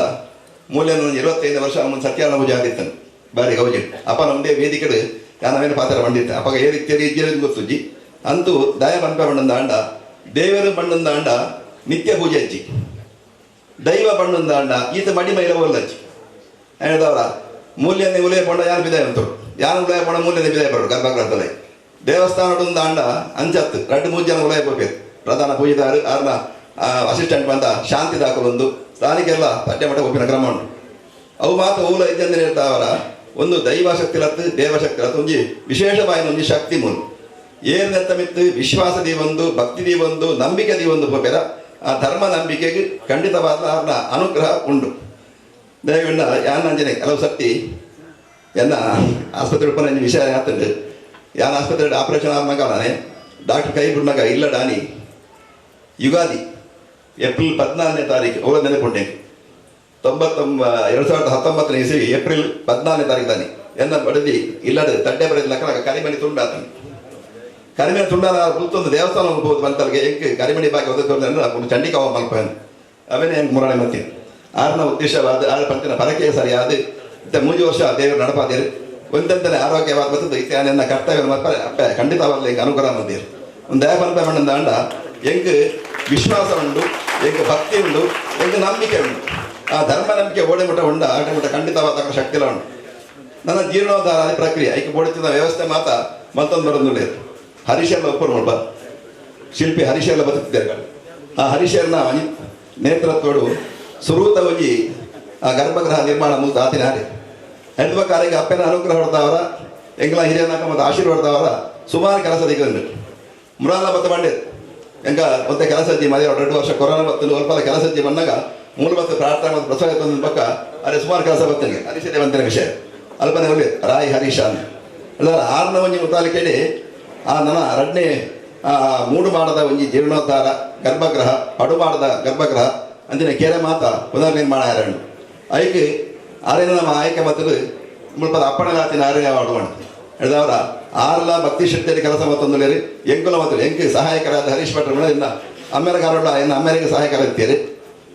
ಮೂಲ್ಯ 25 ವರ್ಷ ಅವನು ಸತ್ಯಾನ ಪೂಜೆ ಆಗಿತ್ತಾನೆ ಬಾರಿ ಗೌಜಿ ಅಪ್ಪ ನಮ್ಮದೇ ವೇದಿಕೆ ಯಾನವೇನು ಪಾತ್ರ ಬಂದಿತ್ತೆ ಅಪ್ಪ ಏರಿ ತೆರಿ ಇಜ್ಜೇರಿ ಗೊತ್ತುಜ್ಜಿ ಅಂತೂ ದಯ ಪಂಪ ಪಂಡಂದಾಂಡ ದೇವರು ಪಂಡಂದಾಂಡ ನಿತ್ಯ ಪೂಜೆ ಹಚ್ಚಿ ದೈವ ಪಂಡಂದಾಂಡ ಈತ ಮಡಿ ಮೈಲ ಹೋಲ್ಲಚ್ಚಿ ಹೇಳಿದವರ ಮೂಲ್ಯನೇ ಉಲಯ ಪಂಡ ಯಾರು ಬಿದಾಯ ಅಂತರು ಯಾರು ಉಲಯ ಪಂಡ ಮೂಲ್ಯನೇ ಬಿದಾಯ ಪಡೋರು ಗರ್ಭಗೃಹದಲ್ಲಿ ದೇವಸ್ಥಾನದ ಅಂಡ ಅಂಚತ್ತು 2-3 ಜನ ಉಲಯ ಹೋಗ್ಬೇಕು ಪ್ರಧಾನ ಪೂಜೆದಾರು ಅವ್ರನ್ನ ಅಸಿಸ್ಟೆಂಟ್ ಬಂದ ಶಾಂತಿ ದಾಖಲೊಂದು ಸ್ಥಾನಿಕೆಲ್ಲ ಪಠ್ಯ ಮಠ ಒಪ್ಪಿನ ಕ್ರಮ ಉಂಟು ಅವು ಮಾತ್ರ ಊಲ ಇದ್ದಂದ್ರೆ ಹೇಳ್ತಾವರ ಒಂದು ದೈವ ಶಕ್ತಿಲತ್ತು ದೇವಶಕ್ತಿ ಲತ್ತು ಒಂಜಿ ವಿಶೇಷವಾದ ಒಂಜಿ ಶಕ್ತಿ ಮೂಲ ಏರ್ನೆತ್ತ ಮಿತ್ತು ವಿಶ್ವಾಸದಿ ಒಂದು ಭಕ್ತಿದಿ ಒಂದು ನಂಬಿಕೆದಿ ಒಂದು ಬೇರೆ ಆ ಧರ್ಮ ನಂಬಿಕೆಗೆ ಖಂಡಿತವಾದ ಅವ್ರನ್ನ ಅನುಗ್ರಹ ಉಂಟು ದಯವಿಂದ ಯಾನ್ ಅಂಜನೆ ಕೆಲವು ಸರ್ತಿ ಎನ್ನ ಆಸ್ಪತ್ರೆ ಉಳ್ಪನ ವಿಷಯ ಆತಂಡು ಯಾನ್ ಆಸ್ಪತ್ರೆ ಆಪರೇಷನ್ ಆದ್ನಾಗ ನಾನೇ ಡಾಕ್ಟರ್ ಕೈ ಬಿಡ್ನಾಗ ಇಲ್ಲ ಡಾನಿ ಯುಗಾದಿ ಏಪ್ರಿಲ್ 14ನೇ ತಾರೀಕು ಅವರ ನೆನಪುಂಡೆ 2019 ಇಸವಿ ಏಪ್ರಿಲ್ 14ನೇ ತಾರೀಕು ದಾನಿ ಎನ್ನ ಬಡದಿ ಇಲ್ಲದ ತಡ್ಡೆ ಬರೆದ ಲಕ್ಕನ ಕರಿಮಣಿ ತುಂಡಾತನು ಕರಿಮಣಿ ತುಂಡಾದ ಕುಲ್ತೊಂದು ದೇವಸ್ಥಾನ ಹೋಗ್ಬೋದು ಬಂತಲ್ಗೆ ಹೆಂಗೆ ಕರಿಮಣಿ ಬಾಗಿ ಒಂದು ಚಂಡಿಕಾವ ಮಲ್ಪನು ಅವನೇ ಹೆಂಗೆ ಮುರಾಣಿ ಮತ್ತೀನಿ ಆರನ ಉದ್ದೇಶವಾದ ಆರು ಪಂಚಿನ ಪರಕೆ ಸರಿಯಾದ ಇತ್ತ 3 ವರ್ಷ ದೇವರು ನಡಪಾದಿರು ಒಂದಂತನೇ ಆರೋಗ್ಯವಾದ ಬರ್ತದೆ ಇತ್ತೆ ನನ್ನ ಕರ್ತವ್ಯ ಮಲ್ಪ ಅಪ್ಪ ಖಂಡಿತವಾಗಲಿ ಹೆಂಗೆ ಅನುಗ್ರಹ ಮಂದಿರು ಒಂದು ದಯ ಪಂಪ ಮಣ್ಣಂದ ಅಂಡ ಹೆಂಗೆ ವಿಶ್ವಾಸ ಉಂಟು ಹೆಂಗೆ ಭಕ್ತಿ ಉಂಟು ಹೆಂಗೆ ನಂಬಿಕೆ ಉಂಟು ಆ ಧರ್ಮ ನಂಬಿಕೆ ಓಡೆ ಮುಟ್ಟ ಉಂಡ ಆಟ ಮುಟ್ಟ ಖಂಡಿತವಾದ ಶಕ್ತಿಲ ಉಂಟು ನನ್ನ ಜೀರ್ಣೋದ್ಧಾರ ಪ್ರಕ್ರಿಯೆ ಐಕೆ ಬೋಡುತ್ತಿದ್ದ ವ್ಯವಸ್ಥೆ ಮಾತ ಮತ್ತೊಂದು ಬರೋದು ಹರೀಶೆಲ್ಲ ಒಪ್ಪರು ನೋಡ್ಬ ಶಿಲ್ಪಿ ಹರೀಶೆಲ್ಲ ಬದುಕ್ತಿದ್ದಾರೆ ಆ ಹರೀಶರ್ನ ನೇತೃತ್ವಡು ಸುರೂತ ಹೋಗಿ ಆ ಗರ್ಭಗೃಹ ನಿರ್ಮಾಣ ಮುಗಿದು ಆತಿನ ಹಾರಿ ಹೆಣ್ಮಕ್ಕಾರಿಗೆ ಅಪ್ಪನ ಅನುಗ್ರಹ ಹೊಡೆದವರ ಎಂಗ್ಲ ಹಿರಿಯನಾಕ ಮತ್ತು ಆಶೀರ್ವಾದ ಹೊಡೆದವರ ಸುಮಾರು ಕೆಲಸ ದಿಗ್ಗಂಡು ಮುರಾಲ ಬತ್ತ ಬಂಡೆ ಹೆಂಗ ಮತ್ತೆ ಕೆಲಸ ಅಜ್ಜಿ ಮದುವೆ 2 ವರ್ಷ ಕೊರೋನಾ ಬತ್ತು ಸ್ವಲ್ಪ ಕೆಲಸ ಅಜ್ಜಿ ಬಂದಾಗ ಮೂಲ ಬತ್ತು ಪ್ರಾರ್ಥನೆ ಮತ್ತು ಪ್ರಸವ ತಂದ ಪಕ್ಕ ಅದೇ ಸುಮಾರು ಕೆಲಸ ಬರ್ತನಿಗೆ ಹರೀಶನೇ ಬಂತಿನ ವಿಷಯ ಅಲ್ಪನೆ ಒಳ್ಳೆ ರಾಯ್ ಹರೀಶ ಅಂತ ಅಲ್ಲ 6ನೇ ಒಂಜಿ ಮುತಾಲಿ ಕೇಳಿ ಆ ನನ್ನ 2ನೇ ಮೂಡು ಮಾಡದ ಒಂಜಿ ಜೀರ್ಣೋದ್ಧಾರ ಗರ್ಭಗೃಹ ಪಡು ಮಾಡದ ಗರ್ಭಗೃಹ ಅಂದಿನ ಕೆರೆ ಮಾತ ಪುನರ್ನಿರ್ಮಾಣ ಆರಣ್ಣು ಐಕೆ ಆರೇನ ನಮ್ಮ ಆಯ್ಕೆ ಮತ್ತದು ಮುಲ್ಪದ ಅಪ್ಪಣೆಲಾತಿನ ಆರನೇ ಆಡುವಣ ಹೇಳಿದವರ ಆರ್ಲ ಭಕ್ತಿ ಶಕ್ತಿಯಲ್ಲಿ ಕೆಲಸ ಮತ್ತೊಂದು ಎಂಕುಲ ಮತ್ತು ಎಂಕಿ ಸಹಾಯಕರಾದ ಹರೀಶ್ ಭಟ್ರ ಇನ್ನು ಅಮ್ಮೆರಗಾರೋಡ ಇನ್ನು ಅಮ್ಮೆರಿಗೆ ಸಹಾಯಕರಿರ್ತೀರಿ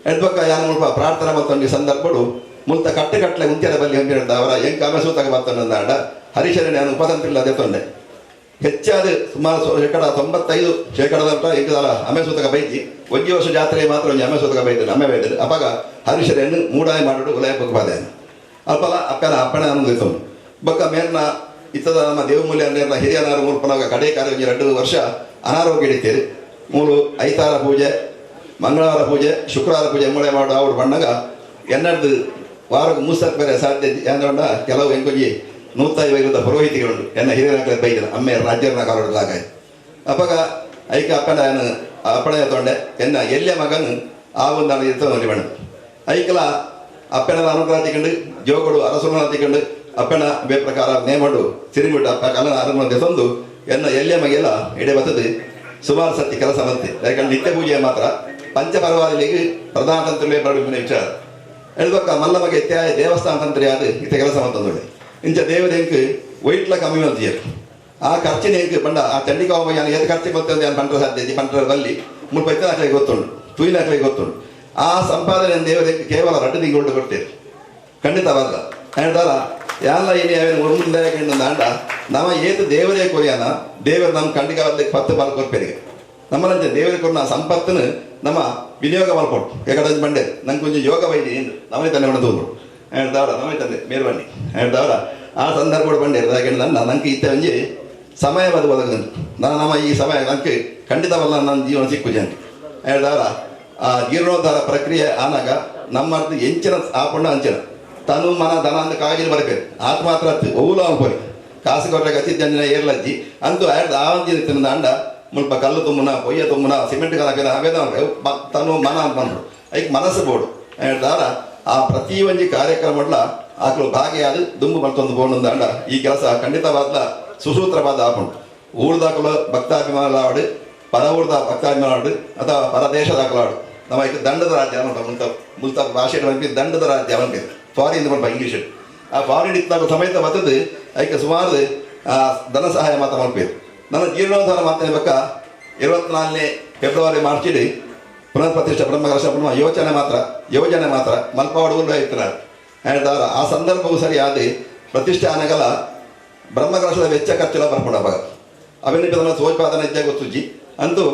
ಹೆಣ್ಬಕ್ಕ ಯಾರು ಮುಲ್ಪ ಪ್ರಾರ್ಥನೆ ಮತ್ತೊಂದು ಸಂದರ್ಭಗಳು ಮುಲ್ತ ಕಟ್ಟೆ ಮುಂಚೆನ ಬಲ್ಲಿ ಹಂಬಿಡ್ದ ಅವರ ಎಂಕ ಅಮೆಸೂತಾಗ ಮತ್ತೊಂದಾಂಡ ಹರೀಶನ ನಾನು ಉಪತಂತ್ರಿಲ್ಲ ಅದೆತ್ತೊಂಡೆ ಹೆಚ್ಚಾದ ಸುಮಾರು 95% ಎಂಕದಲ್ಲ ಅಮೆಸೂತಕ ಬೈತಿ 1 ವರ್ಷ ಜಾತ್ರೆ ಮಾತ್ರ ಒಂದು ಅಮೆಸೂತಕ ಬೈತದೆ ಅಮ್ಮೆ ಬೈತದೆ ಅವಾಗ ಹರೀಶರನ್ನು ಮೂಡಾಯಿ ಮಾಡಿಬಿಟ್ಟು ಉಲಯ ಬಗ್ಬಾದೆ ಅಲ್ಪಲ್ಲ ಅಪ್ಪನ ಅನುಭವಿಸೋನು ಬಕ್ಕ ಮೇಲ್ನ ಇತ್ತದ ನಮ್ಮ ದೇವಮೂಲ್ಯ ನೇರ್ನ ಹಿರಿಯನಾರು ಮೂಲ್ಪನಾಗ ಕಡೆ ಕಾರ್ಯ 2 ವರ್ಷ ಅನಾರೋಗ್ಯ ಹಿಡಿತೀರಿ ಮೂಲು ಐತಾರ ಪೂಜೆ ಮಂಗಳವಾರ ಪೂಜೆ ಶುಕ್ರವಾರ ಪೂಜೆ ಮೂಳೆ ಮಾಡೋ ಅವ್ರು ಬಣ್ಣಗ ಎನ್ನಡ್ದು ವಾರಕ್ಕೆ ಮೂಸಕ್ಕೆ ಬೇರೆ ಸಾಧ್ಯ ಏನಂಡ ಕೆಲವು ಎಂಕೊಂಜಿ 150 ಪುರೋಹಿತಿಗಳುಂಟು ಎನ್ನ ಹಿರಿಯನಾಗಲೇ ಬೈದಿನ ಅಮ್ಮೆ ರಾಜ್ಯನ ಕಾಲೋಡಲಾಗ ಅಪ್ಪಾಗ ಐಕೆ ಅಪ್ಪನ ಅಪ್ಪಣೆ ತೊಂಡೆ ಎನ್ನ ಎಲ್ಲೇ ಮಗನು ಆ ಒಂದು ನಾನು ಇರ್ತ ನೋಡಿ ಬಣ್ಣ ಐಕಲ ಅಪ್ಪನ ಅನುಗ್ರಹ ತಿಕೊಂಡು ಜೋಗಡು ಅರಸುನ ತಿಕೊಂಡು ಅಪ್ಪನ ಬೇ ಪ್ರಕಾರ ನೇಮಡು ಸಿರಿಬಿಟ್ಟು ಅಪ್ಪ ಕಲನ ಅರಮನೆ ತಂದು ಎನ್ನ ಎಲ್ಲೇ ಮಗೆಲ್ಲ ಎಡೆ ಬರ್ತದೆ ಸುಮಾರು ಸತಿ ಕೆಲಸ ಮತ್ತೆ ಯಾಕಂದ್ರೆ ನಿತ್ಯ ಪೂಜೆ ಮಾತ್ರ ಪಂಚಪರ್ವಾದಿಗಳಿಗೆ ಪ್ರಧಾನ ತಂತ್ರಿಯೇ ಬರಬೇಕು ವಿಚಾರ ಹೇಳ್ಬೇಕ ಮಲ್ಲ ಮಗೆ ಇತ್ಯಾದಿ ದೇವಸ್ಥಾನ ತಂತ್ರಿ ಆದ ಇತ್ತ ಕೆಲಸ ಅಂತಂದೊಳ್ಳೆ ಇಂಚ ದೇವದೇಂಕ್ ವೈಟ್ಲ ಕಮ್ಮಿ ಮಲ್ತಿಯರು ಆ ಖರ್ಚಿನ ಹೆಂಗೆ ಬಂಡ ಆ ಚಂಡಿಕಾವ ಯಾನು ಎದು ಖರ್ಚು ಬರ್ತದೆ ಅಂತ ಪಂಟ್ರ ಸಾಧ್ಯ ಪಂಟ್ರಲ್ಲಿ 30 ಹಾಕಲಿಗೆ ಗೊತ್ತುಂಟು ತುಯಿನ ಹಾಕಲಿಗೆ ಗೊತ್ತುಂಟು ಆ ಸಂಪಾದನೆ ದೇವದೇಂಕ್ ಕೇವಲ 2 ತಿಂಗಳು ಕೊಡ್ತೇವೆ ಖಂಡಿತವಲ್ಲ ಹೇಳ್ತಾರ ಯಾಲ್ಲ ಏನೇ ಅವೇನು ಮುಂದೆ ಆಂಡ ನಮ್ಮ ಏತು ದೇವರೇ ಕೊರಿಯಾನ ದೇವರು ನಮ್ಮ ಖಂಡಿತವಾದ 10 ಬಾಲ್ ಕೊರ್ಪೇರಿಗೆ ನಮ್ಮಲ್ಲಂತೆ ದೇವರಿಗೆ ಕೊಡ ಸಂಪತ್ತನ್ನು ನಮ್ಮ ವಿನಿಯೋಗ ಮಾಡ್ಕೊಟ್ಟು ಯಾಕಂದ್ರೆ ಬಂಡೆ ನಂಗೆ ಕೊಂಚ ಯೋಗ ವೈದ್ಯ ಏನು ನಮಗೆ ತಂದೆ ಹೊಡೆದು ಹೇಳ್ದವ್ರ ನಮಗೆ ತಂದೆ ಮೇಲ್ಬನ್ನಿ ಹೇಳ್ದವ್ರ ಆ ಸಂದರ್ಭ ಬಂಡೆ ಯಾಕೆಂದ್ರೆ ನಂಗೆ ಇತ್ತ ಒಂಜಿ ಸಮಯವಾದ ಒದಗಂತು ನಮ್ಮ ಈ ಸಮಯ ನಂಗೆ ಖಂಡಿತವಲ್ಲ ನನ್ನ ಜೀವನ ಸಿಕ್ಕು ಜನ ಹೇಳ್ದವ್ರ ಆ ಜೀರ್ಣೋದ್ಧಾರ ಪ್ರಕ್ರಿಯೆ ಆನಾಗ ನಮ್ಮ ಅರ್ಥ ಎಂಚಿನ ಆಪಣ್ಣ ಅಂಚಿನ ತನು ಮನ ದನ ಅಂತ ಕಾಗಿನ ಬರಬೇಕು ಆತ ಮಾತ್ರ ಹತ್ತು ಓಲು ಅನ್ಕೋರಿ ಕಾಸು ಕೊಟ್ಟರೆ ಗತಿ ಜನ ಏರ್ಲಜ್ಜಿ ಅಂತೂ ಆ ಒಂದಿನ ತಿಂದ ಅಂಡ ಮುಲ್ಪ ಕಲ್ಲು ತುಂಬುನ ಪೊಯ್ಯ ತುಂಬುನ ಸಿಮೆಂಟ್ ಕಲಕಿನ ಅವೇದ ತನು ಮನ ಅಂತ ಬಂದ್ರು ಐಕ್ ಮನಸ್ಸು ಬೋಡು ಹೇಳ್ದಾರ ಆ ಪ್ರತಿ ಒಂಜಿ ಕಾರ್ಯಕ್ರಮಡ್ಲ ಆಕಳು ಭಾಗಿಯಾದ ದುಂಬು ಮಲ್ತೊಂದು ಬೋಣಂದ ಅಂಡ ಈ ಕೆಲಸ ಖಂಡಿತವಾದ ಸುಸೂತ್ರವಾದ ಆಪುಂಡು ಊರ್ದಾಕಲು ಭಕ್ತಾಭಿಮಾನ ಆಡು ಪರ ಊರ್ದ ಭಕ್ತಾಭಿಮಾನ ಆಡು ಅಥವಾ ಪರ ದೇಶದಾಕಲು ಆಡು ನಮ್ಮ ಈಗ ದಂಡದ ರಾಜ್ಯ ಮುಲ್ತ ಮುಲ್ತ ಭಾಷೆ ದಂಡದ ರಾಜ್ಯ ಅವನಿಗೆ ಫಾರಿನ್ ಬಂಪ ಇಂಗ್ಲೀಷ್ ಆ ಫಾರಿನ್ ಇತ್ತಾಗ ಸಮೇತ ಬರ್ತದೆ ಐಕೆ ಸುಮಾರು ಧನ ಸಹಾಯ ಮಾತ್ರ ಮಲ್ಪೇರು ನನ್ನ ಜೀರ್ಣೋದ್ಧಾರ ಮಾತನಾಡಬೇಕ 24ನೇ ಫೆಬ್ರವರಿ ಮಾರ್ಚಿಡಿ ಪುನರ್ ಪ್ರತಿಷ್ಠೆ ಬ್ರಹ್ಮಕಲಶ ಯೋಜನೆ ಮಾತ್ರ ಮಲ್ಪವಾಡುವುದು ಇರ್ತಾರೆ ಹೇಳ್ದವ್ರ ಆ ಸಂದರ್ಭವು ಸರಿಯಾದ ಪ್ರತಿಷ್ಠಾನಗಳ ಬ್ರಹ್ಮಕಲಶದ ವೆಚ್ಚ ಖರ್ಚೆಲ್ಲ ಬರ್ಕೊಂಡಾಗ ಅವೆನಿಪ ನಮ್ಮ ಸೋಜ್ಪಾದನ ಇದ್ದಾಗ ಗೊತ್ತುಜ್ಜಿ ಅಂತೂ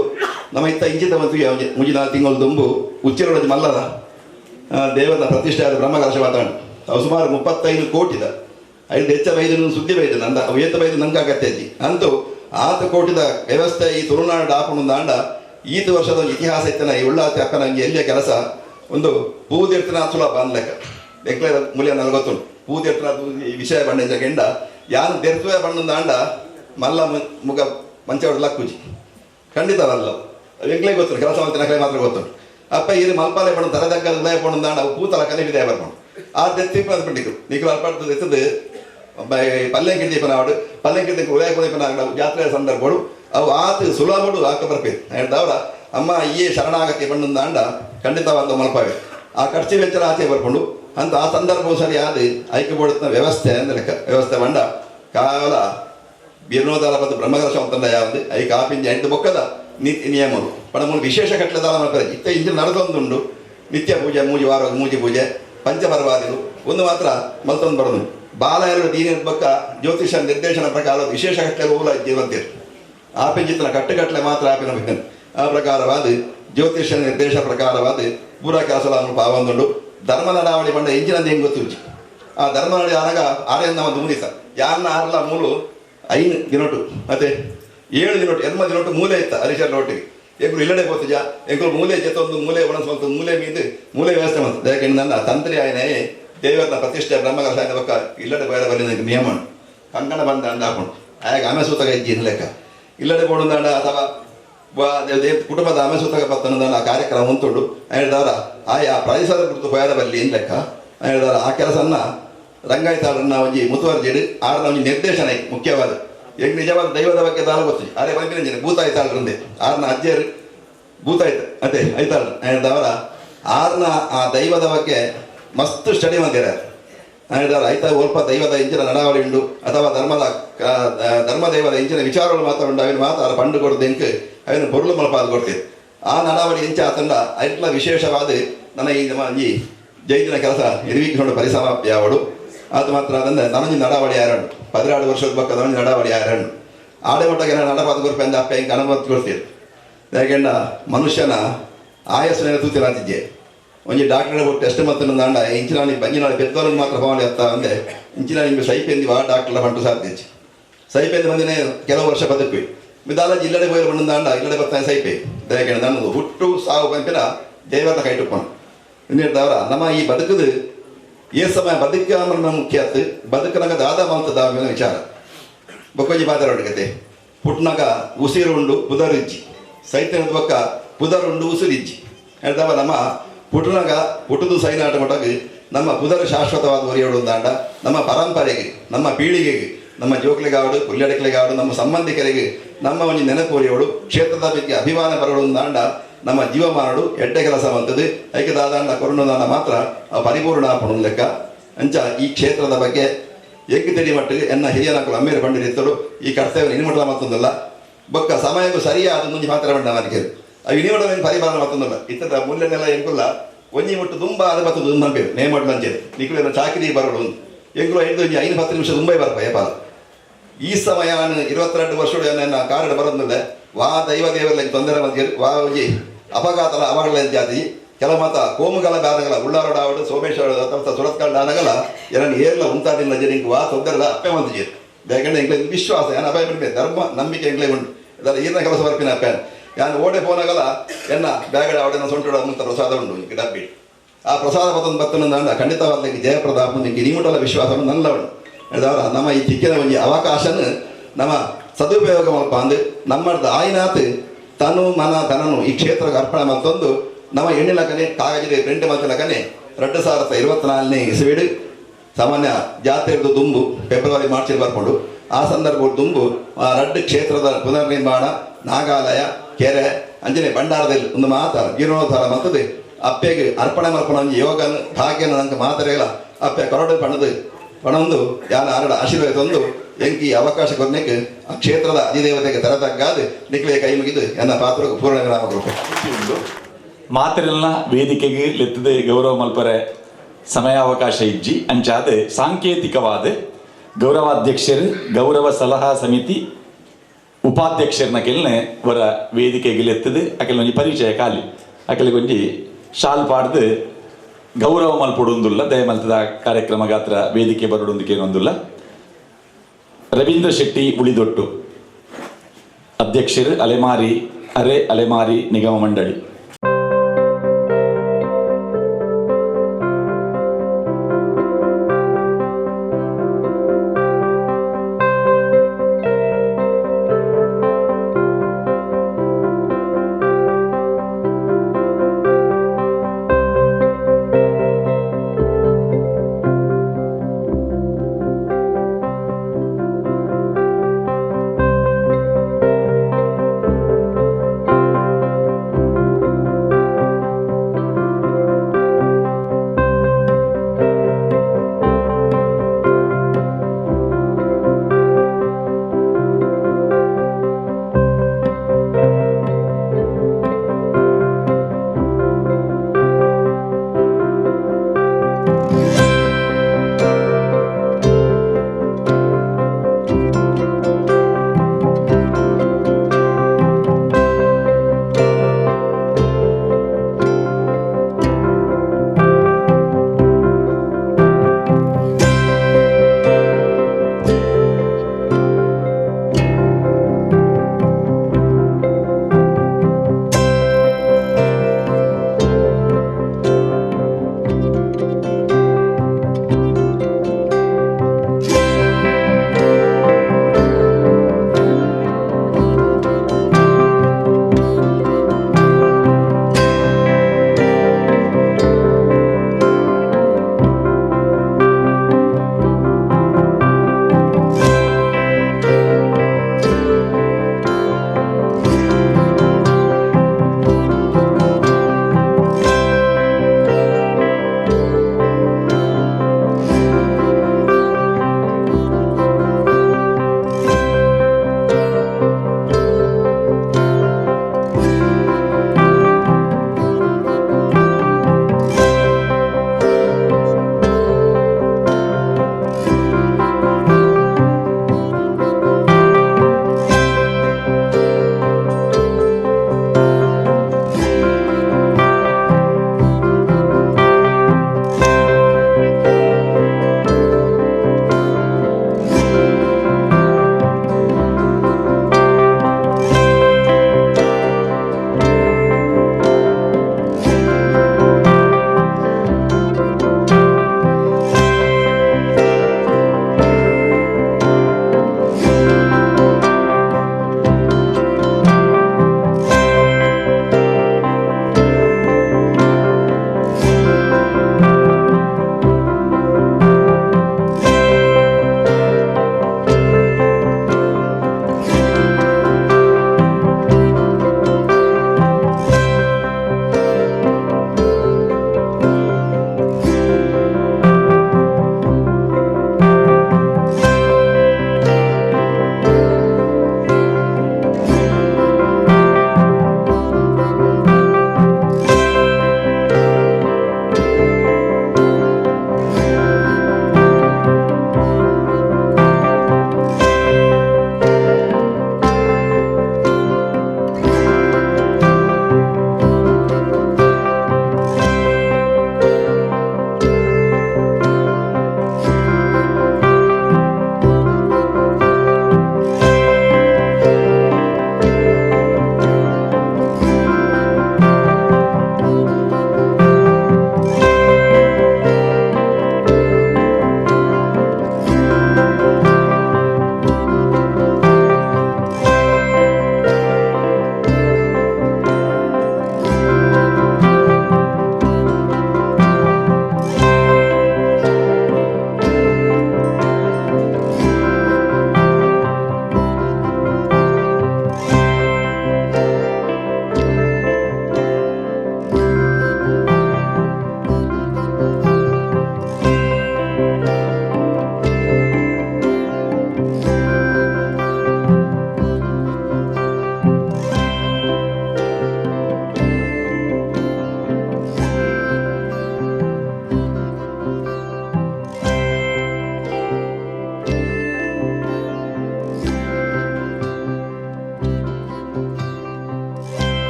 ನಮ್ಮ ಇತ್ತ ಇಂಚಿತ ಬಂತು ಮುಂಜಿನ ತಿಂಗಳು ದುಂಬು ಉಚ್ಚಿರೊಳಗೆ ಮಲ್ಲದ ದೇವರ ಪ್ರತಿಷ್ಠೆ ಆದ ಬ್ರಹ್ಮಕಲಶ ಮಾತಾಡಿ ಅವು ಸುಮಾರು 35 ಕೋಟಿದ 5 ಹೆಚ್ಚ ಬೈದು ಸುದ್ದಿ ಬೈದು ನಂದ ಅವು ಏತ ಬೈದು ನಂಗೆ ಅಗತ್ಯ ಅಜ್ಜಿ ಅಂತೂ 6 ಕೋಟಿದ ವ್ಯವಸ್ಥೆ ಈ ತುಳುನಾಡು ಆಪುಣದ ದಾಂಡ ಈತ ವರ್ಷದ ಒಂದು ಇತಿಹಾಸ ಇತ್ತನ ಈ ಉಳ್ಳಾತಿ ಅಕ್ಕ ನಂಗೆ ಎಲ್ಲಿಯ ಕೆಲಸ ಒಂದು ಪೂದಿರ್ತಿನ ಸುಲಭ ಅನ್ಲೆಕ್ಕ ಬೆಂಕ್ಲೇರ ಮೂಲ್ಯ ನನಗೆ ಗೊತ್ತುಂಟು ಪೂದಿರ್ತಿನ ಈ ವಿಷಯ ಬಣ್ಣ ಗೆಂಡ ಯಾರು ದೆರ್ತುವೆ ಬಣ್ಣದ ದಾಂಡ ಮಲ್ಲ ಮುಗ ಮಂಚ ಹೊಡೆದ ಲಕ್ಕುಜಿ ಖಂಡಿತವಲ್ಲ ಬೆಂಕ್ಲೆ ಗೊತ್ತುಂಟು ಕೆಲಸ ಮಾಡ್ತೀನಿ ಮಾತ್ರ ಗೊತ್ತುಂಟು ಅಪ್ಪ ಇದು ಮಲ್ಪಾಲೆ ಬಣ್ಣ ತರದಕ್ಕ ಉದಯ ಬಣ್ಣ ದಾಂಡ ಅವು ಪೂತಲ ಕಲೆ ವಿದಯ ಬರ್ಕೊಂಡು ಆ ದೆತ್ತಿ ಬಂದ್ಬಿಟ್ಟಿದ್ದು ನೀರು ಅಲ್ಪಾಡ್ತದೆ ಎತ್ತದು ಪಲ್ಲೆಂಕಿಡ್ದೀಪನ ಆಡು ಪಲ್ಲೆಂಕಿಡ್ದಕ್ಕೆ ಉದಯ ಕುದೀಪನ ಜಾತ್ರೆಯ ಸಂದರ್ಭಗಳು ಅವು ಆತು ಸುಲಭಡು ಆಕ ಬರ್ಬೇಕು ಹೇಳ್ದವ್ರ ಅಮ್ಮ ಈ ಶರಣಾಗತಿ ಬಣ್ಣದ ಅಂಡ ಖಂಡಿತವಾದ ಮಲ್ಪಾವೆ ಆ ಖರ್ಚು ವೆಚ್ಚ ಆಚೆ ಬರ್ಕೊಂಡು ಅಂತ ಆ ಸಂದರ್ಭವು ಸರಿಯಾದ ಐಕ್ಯ ಪಡುತ್ತ ವ್ಯವಸ್ಥೆ ಅಂದ್ರೆ ವ್ಯವಸ್ಥೆ ಬಂಡ ಕಾಲ ಬಿರ್ನೋದಾಲ ಬಂದು ಬ್ರಹ್ಮಕಲಶ ಅಂತಂದ ಯಾವ್ದು ಐ ಕಾಪಿಂಜ ಎಂಟು ಬೊಕ್ಕದ ನೀತಿ ನಿಯಮಗಳು ಪಡ ಮೂಲ ವಿಶೇಷ ಕಟ್ಲೆದಾಲ ಮಾಡ್ತಾರೆ ಇತ್ತ ಇಂಜಿನ ನಡೆದೊಂದುಂಡು ನಿತ್ಯ ಪೂಜೆ ಮೂಜಿ ವಾರ ಮೂಜಿ ಪೂಜೆ ಪಂಚಪರ್ವಾದಿಗಳು ಒಂದು ಮಾತ್ರ ಮಲ್ತೊಂದು ಬರೋದು ಬಾಲ ಎರಡು ದೀನ ಬೊಕ್ಕ ಜ್ಯೋತಿಷ ನಿರ್ದೇಶನ ಪ್ರಕಾರ ವಿಶೇಷ ಕಟ್ಲೆ ಹೂಲ ಜೀವಂತೀರು ಆಪಿಂಜಿತನ ಕಟ್ಟುಗಟ್ಟಲೆ ಮಾತ್ರ ಆಪಿನ ಬೇಕಂತ ಆ ಪ್ರಕಾರವಾದ ಜ್ಯೋತಿಷ ನಿರ್ದೇಶ ಪ್ರಕಾರವಾದ ಪೂರ ಕೆಲಸಗಳನ್ನು ಪಾವೊಂದುಂಡು ಧರ್ಮ ನಡಾವಳಿ ಬಂಡ ಎಂಜಿನಂದು ಹೆಂಗೆ ಗೊತ್ತಿರುಚಿ ಆ ಧರ್ಮ ನಡಿ ಆನಾಗ ಆರೆಯಿಂದ ಒಂದು ಮುನಿಸ ಯಾರನ್ನ ಆರ್ಲ ಮೂಲು 5 ದಿನೊಟ್ಟು ಮತ್ತೆ 7 ದಿನೊಟ್ಟು ಎನ್ಮ ದಿನೊಟ್ಟು ಮೂಲೆ ಇತ್ತ ಹರಿಶರ್ ಒಟ್ಟಿಗೆ ಎಂಕುಲು ಇಲ್ಲಡೆ ಗೊತ್ತಿಜ ಎಂಕುಲು ಮೂಲೆ ಜೊತೆ ಮೂಲೆ ಒಣಸ್ವಂತ ಮೂಲೆ ಮೀದು ಮೂಲೆ ವ್ಯವಸ್ಥೆ ಮಾಡ್ತದೆ ಯಾಕೆಂದ್ರೆ ನನ್ನ ತಂತ್ರಿ ಆಯನೇ ದೇವರನ್ನ ಪ್ರತಿಷ್ಠೆ ಬ್ರಹ್ಮಕಲಶ ಆಯ್ನ ಬಕ್ಕ ಇಲ್ಲಡೆ ಬೇರೆ ಬರಲಿನ ನಿಯಮ ಕಂಕಣ ಬಂದ ಅಂದ ಹಾಕೊಂಡು ಆಗ ಆಮೆಸೂತಗ ಇಜ್ಜಿ ಲೆಕ್ಕ ಇಲ್ಲಡೆ ಬೋಡುಂದಾಂಡ ಅಥವಾ ಕುಟುಂಬದ ಆಮೆಸೂತಗ ಪತ್ತನದ ಕಾರ್ಯಕ್ರಮ ಉಂಟುಂಡು ಹೇಳಿದವರ ಆಯಾ ಪರಿಸರ ಕುರಿತು ಹೋಯದ ಬಲ್ಲಿ ಏನು ಲೆಕ್ಕ ಹೇಳಿದವರ ಆ ಕೆಲಸನ್ನ ರಂಗಾಯತಾಳನ್ನ ಒಂಜಿ ಮುತುವರ್ಜಿಡು ಆರನ ಒಂಜಿ ನಿರ್ದೇಶನ ಮುಖ್ಯವಾದ ಈಗ ನಿಜವಾದ ದೈವದ ಬಗ್ಗೆ ದಾಲ ಗೊತ್ತಿದೆ ಆರೇ ಬಂದಿರಂಜನೆ ಭೂತ ಆಯ್ತಾಳ್ರಂದೆ ಆರನ ಅಜ್ಜಿಯರು ಭೂತ ಆಯ್ತು ಅದೇ ಆಯ್ತಾಳ ಹೇಳಿದವರ ಆರನ ಆ ದೈವದ ಬಗ್ಗೆ ಮಸ್ತ್ ಸ್ಟಡಿ ಮಾಡಿರ ಹೇಳಿದವರು ಆಯ್ತಾ ಸ್ವಲ್ಪ ದೈವದ ಇಂಚಿನ ನಡಾವಳಿ ಉಂಡು ಅಥವಾ ಧರ್ಮದೈವದ ಇಂಚಿನ ವಿಚಾರಗಳು ಮಾತಾಡು ಅವಿನ ಮಾತಾಡ ಪಂಡು ಕೊಡ್ದೆಂಕ್ ಅವಿನ பொருள் ಮಲಪಾದ ಕೊಡ್ತೀವಿ ಆ ನಡಾವಳಿ ಇಂಚ ಆತಂಡ ಐಟ್ಲ ವಿಶೇಷವಾದ ನನ್ನ ಈ ಜೈದಿನ ಕೆಲಸ ನಿರ್ವೀಕ್ಷಣೆ ಪರಿಸಮಾಪ್ತಿ ಅವಳು ಅದು ಮಾತ್ರ ಅದಂದ್ರೆ ನನಗೆ ನಡಾವಳಿ ಯಾರಂಡು 16 ವರ್ಷದ ಪಕ್ಕ ನನಗೆ ನಡಾವಳಿ ಯಾರಂಡು ಆಡೆ ಮಟ್ಟಿಗೆ ನಡಪಾದ ಗುರುಪೆಂದ ಅಪ್ಪ ಹಿಂಗೆ ಅನುಮತಿ ಕೊಡ್ತೀರಿ ಯಾಕೆಂಡ ಮನುಷ್ಯನ ಆಯಸ್ಸಿನ ತೂತಿರಾತಿದ್ದೆ ಒಂಜಿ ಡಾಕ್ಟರ್ ಟೆಸ್ಟ್ ಮತ್ತು ದಾಂಡ ಇಂಚಿನಾಳಿ ಬಂಜಿನಾಳಿ ಪೆದ್ದೋಲನ್ನು ಮಾತ್ರ ಹೋಗಲಿ ಅತ್ತ ಅಂದೆ ಇಂಚಿನಾಳಿ ನಿಮಗೆ ಸೈಪೆಂದಿ ಆ ಡಾಕ್ಟರ್ಲ ಬಂಟು ಸಾಧ್ಯ ಸೈಪೆಂದಿ ಬಂದಿನೇ ಕೆಲವು ವರ್ಷ ಬದುಕಿ ಮಿದಾಲಜಿ ಇಲ್ಲಡೆ ಹೋಗಿ ಬಂದು ದಾಂಡ ಇಲ್ಲಡೆ ಬರ್ತಾನೆ ಸೈಪೆ ಯಾಕೆಂದ್ರೆ ನನ್ನದು ಹುಟ್ಟು ಸಾವು ಬಂಪಿನ ದೇವರನ್ನ ಕೈಟುಕೊಂಡು ಇನ್ನಿರ್ದವರ ನಮ್ಮ ಈ ಬದುಕದು ಏ ಸಮಯ ಬದುಕ ಮುಖ್ಯ ಆತು ಬದುಕನಾಗ ದಾದ ಮಾಲ್ತದ ವಿಚಾರ ಬೊಕ್ಕೊಂಜಿ ಮಾತಾಡೋಡ್ಗತೆ ಪುಟ್ನಾಗ ಉಸಿರುಂಡು ಪುದರಿಜ್ಜಿ ಸೈತನದ ಬೊಕ್ಕ ಪುದರುಂಡು ಉಸಿರಿಜ್ಜಿ ಹೇಳ್ದವ ನಮ್ಮ ಪುಟನಾಗ ಪುಟದು ಸೈನಾಟ ಮಟಾಗ ನಮ್ಮ ಪುದರ ಶಾಶ್ವತವಾದ ಒರಿಯೋಡು ದಾಂಡ ನಮ್ಮ ಪರಂಪರೆಗೆ ನಮ್ಮ ಪೀಳಿಗೆಗೆ ನಮ್ಮ ಜೋಕ್ಲಿಗಾವಡು ಕುಲ್ಯಡಕ್ಲಿಗಾವಡು ನಮ್ಮ ಸಂಬಂಧಿಕರಿಗೆ ನಮ್ಮ ಒಂದು ನೆನಪು ಒರಿಯೋಡು ಕ್ಷೇತ್ರದ ಬಗ್ಗೆ ಅಭಿಮಾನ ಬರೋಡು ದಾಂಡ ನಮ್ಮ ಜೀವಮಾನಡು ಎಡ್ಡೆ ಕೆಲಸ ಬಂತದ್ದು ಐಕೆ ದಾದಾಂಡ ಕೊರೋನಾದಾನ ಮಾತ್ರ ಪರಿಪೂರ್ಣ ಪಣು ಲೆಕ್ಕ ಅಂಚ ಈ ಕ್ಷೇತ್ರದ ಬಗ್ಗೆ ಎಗ್ಗಿ ತೆಡಿ ಮಟ್ಟಿಗೆ ಎನ್ನ ಹಿರಿಯ ನಕಲು ಅಮ್ಮೇಲೆ ಪಂಡಿರಿತ್ತರು ಈ ಕರ್ತವ್ಯ ನಿನ್ಮಟ್ಟ ಮತ್ತೊಂದಲ್ಲ ಬೊಕ್ಕ ಸಮಯಕ್ಕೂ ಸರಿಯಾದ ಮುಂಜಿ ಮಾತಾಡ ಅದಕ್ಕೆ ಅವು ನಿನ್ಮಟ್ಟ ಪರಿಪಾಲನೆ ಮತ್ತೊಂದಲ್ಲ ಇತ್ತದ ಮೂಲ್ಯನೆಲ್ಲ ಎಂಕುಲ್ಲ ಒಂಜಿ ಮುಟ್ಟು ತುಂಬ ಅದು ಬರ್ತದೆ ನಂಬೇರು ನೇಮಡ್ ಲಂಚೆ ನಿಖಿಲ ಚಾಕಿರಿ ಬರೋಡು ಎಂಕುಲು 5-10 ನಿಮಿಷ ತುಂಬೈ ಬರ್ಪ ಪಾಲ ಈ ಸಮಯ 22 ವರ್ಷದ ನನ್ನ ಕಾರಣ ಬರೋದಿಲ್ಲ ವಾ ದೈವ ದೇವರಲ್ಲಿ ತೊಂದರೆ ಬಂದಿರು ವಾ ಒಂಜಿ ಅಪಘಾತಲ ಅವಗಳ ಜಾತಿ ಕೆಲವು ಮಾತ ಕೋಮುಗಳ ಬ್ಯಾನಗಲ ಉಳ್ಳಾರೋಡಾವಡು ಸೋಮೇಶ್ವರ ಅಥವಾ ಸುರತ್ಕಂಡ ಅನಗಲ ಏನನ್ನು ಏರ್ಲ ಉಂಟಾದಿಲ್ಲ ಜನಿಂಗ್ ವಾ ತೊಂದರೆಲ್ಲ ಅಪ್ಪೆ ಮಂದಿಜೀರು ಯಾಕಂದ್ರೆ ಎಂಗ್ಲೇ ವಿಶ್ವಾಸ ಏನು ಅಪಾಯ ಬಿಡ್ಬೇಕು ಧರ್ಮ ನಂಬಿಕೆ ಎಂಗ್ಲೇ ಉಂಟು ಅದರ ಈರ್ನ ಕೆಲಸ ಬರ್ಪಿನ ಅಪ್ಪ ಯಾನು ಓಡೆ ಪೋನಾಗಲ್ಲ ಎನ್ನ ಬ್ಯಾಗಡ ಅವಡೆನ ಸೊಂಟೋಡ ಮುಂತ ಪ್ರಸಾದ ಉಂಟು ಇಂಕ ಡಬ್ಬಿ ಆ ಪ್ರಸಾದ ಪತನ ಬತ್ತನ ಖಂಡಿತವಾದ ಜಯಪ್ರದ ನಿಂಗೆ ನಿಮುಟಲ ವಿಶ್ವಾಸವನ್ನು ನಲ್ಲ ಉಂಟು ಹೇಳಿದವರ ನಮ್ಮ ಈ ತಿಕ್ಕಿನ ಒಂದು ಅವಕಾಶನ ನಮ್ಮ ಸದುಪಯೋಗ ಮಲ್ಪ ಅಂದು ನಮ್ಮದು ಆಯ್ನಾತ್ ತನು ಮನ ತನನು ಈ ಕ್ಷೇತ್ರಕ್ಕೆ ಅರ್ಪಣೆ ಮತ್ತೊಂದು ನಮ್ಮ ಎಣ್ಣಿಲಕನೆ ಕಾಗಜಿ ಪ್ರಿಂಟ್ ಮತ್ತಲಕನೆ 2024 ಇಸವಿಡು ಸಾಮಾನ್ಯ ಜಾತ್ರೆದು ದುಂಬು ಫೆಬ್ರವರಿ ಮಾರ್ಚಲ್ಲಿ ಬರ್ಕೊಂಡು ಆ ಸಂದರ್ಭ ದುಂಬು ಆ ರಡ್ಡು ಕ್ಷೇತ್ರದ ಪುನರ್ನಿರ್ಮಾಣ ನಾಗಾಲಯ ಕೆರೆ ಅಂಜನೆ ಭಂಡಾರದಲ್ಲಿ ಒಂದು ಮಾತಾಡ ಜೀರ್ಣೋದ್ಧಾರ ಮತ್ತದು ಅಪ್ಪೆಗೆ ಅರ್ಪಣೆ ಮಲ್ಪನ ಒಂದು ಯೋಗನ ಭಾಗ್ಯನ ನಂಗೆ ಮಾತಾಡಲ್ಲ ಅಪ್ಪೆ ಕೊರಡು ಪಣೊಂದು ಯಾನ ಆರಡ ಆಶೀರ್ವಾದ ತಂದು ಎಂಕಿ ಅವಕಾಶ ಕೊನೆಗೆ ಆ ಕ್ಷೇತ್ರದ ಅಧಿದೇವತೆಗೆ ತರತಕ್ಕಾದ ನಿಖಿಲೆಯ ಕೈ ಮುಗಿದು ಎನ್ನ ಪಾತ್ರಕ್ಕೆ ಪೂರ್ಣ ವಿರಾಮ ಮಾತೆರೆಲ್ಲ ವೇದಿಕೆಗೆ ಲೆತ್ತದ ಗೌರವ ಮಲ್ಪರೆ ಸಮಯಾವಕಾಶ ಇಜ್ಜಿ ಅಂಚಾದ ಸಾಂಕೇತಿಕವಾದ ಗೌರವಾಧ್ಯಕ್ಷರು ಗೌರವ ಸಲಹಾ ಸಮಿತಿ ಉಪಾಧ್ಯಕ್ಷರನ್ನ ಕೆಲ್ನೆ ವರ ವೇದಿಕೆಗೆ ಲೆತ್ತದು ಅಕೆಲ್ ಒಂಜಿ ಪರಿಚಯ ಖಾಲಿ ಅಕೆಲಿಗೆ ಒಂಜಿ ಶಾಲ್ ಪಾಡ್ದು ಗೌರವ ಮಲ್ಪೊಡೊಂದುಲ್ಲ ದಯಮಲ್ತದ ಕಾರ್ಯಕ್ರಮ ಗಾತ್ರ ವೇದಿಕೆ ಬರೋಡೊಂದಿಗೇನೊಂದುಲ್ಲ ರವೀಂದ್ರ ಶೆಟ್ಟಿ ಉಳಿದೊಟ್ಟು ಅಧ್ಯಕ್ಷರು ಅಲೆಮಾರಿ ನಿಗಮ ಮಂಡಳಿ.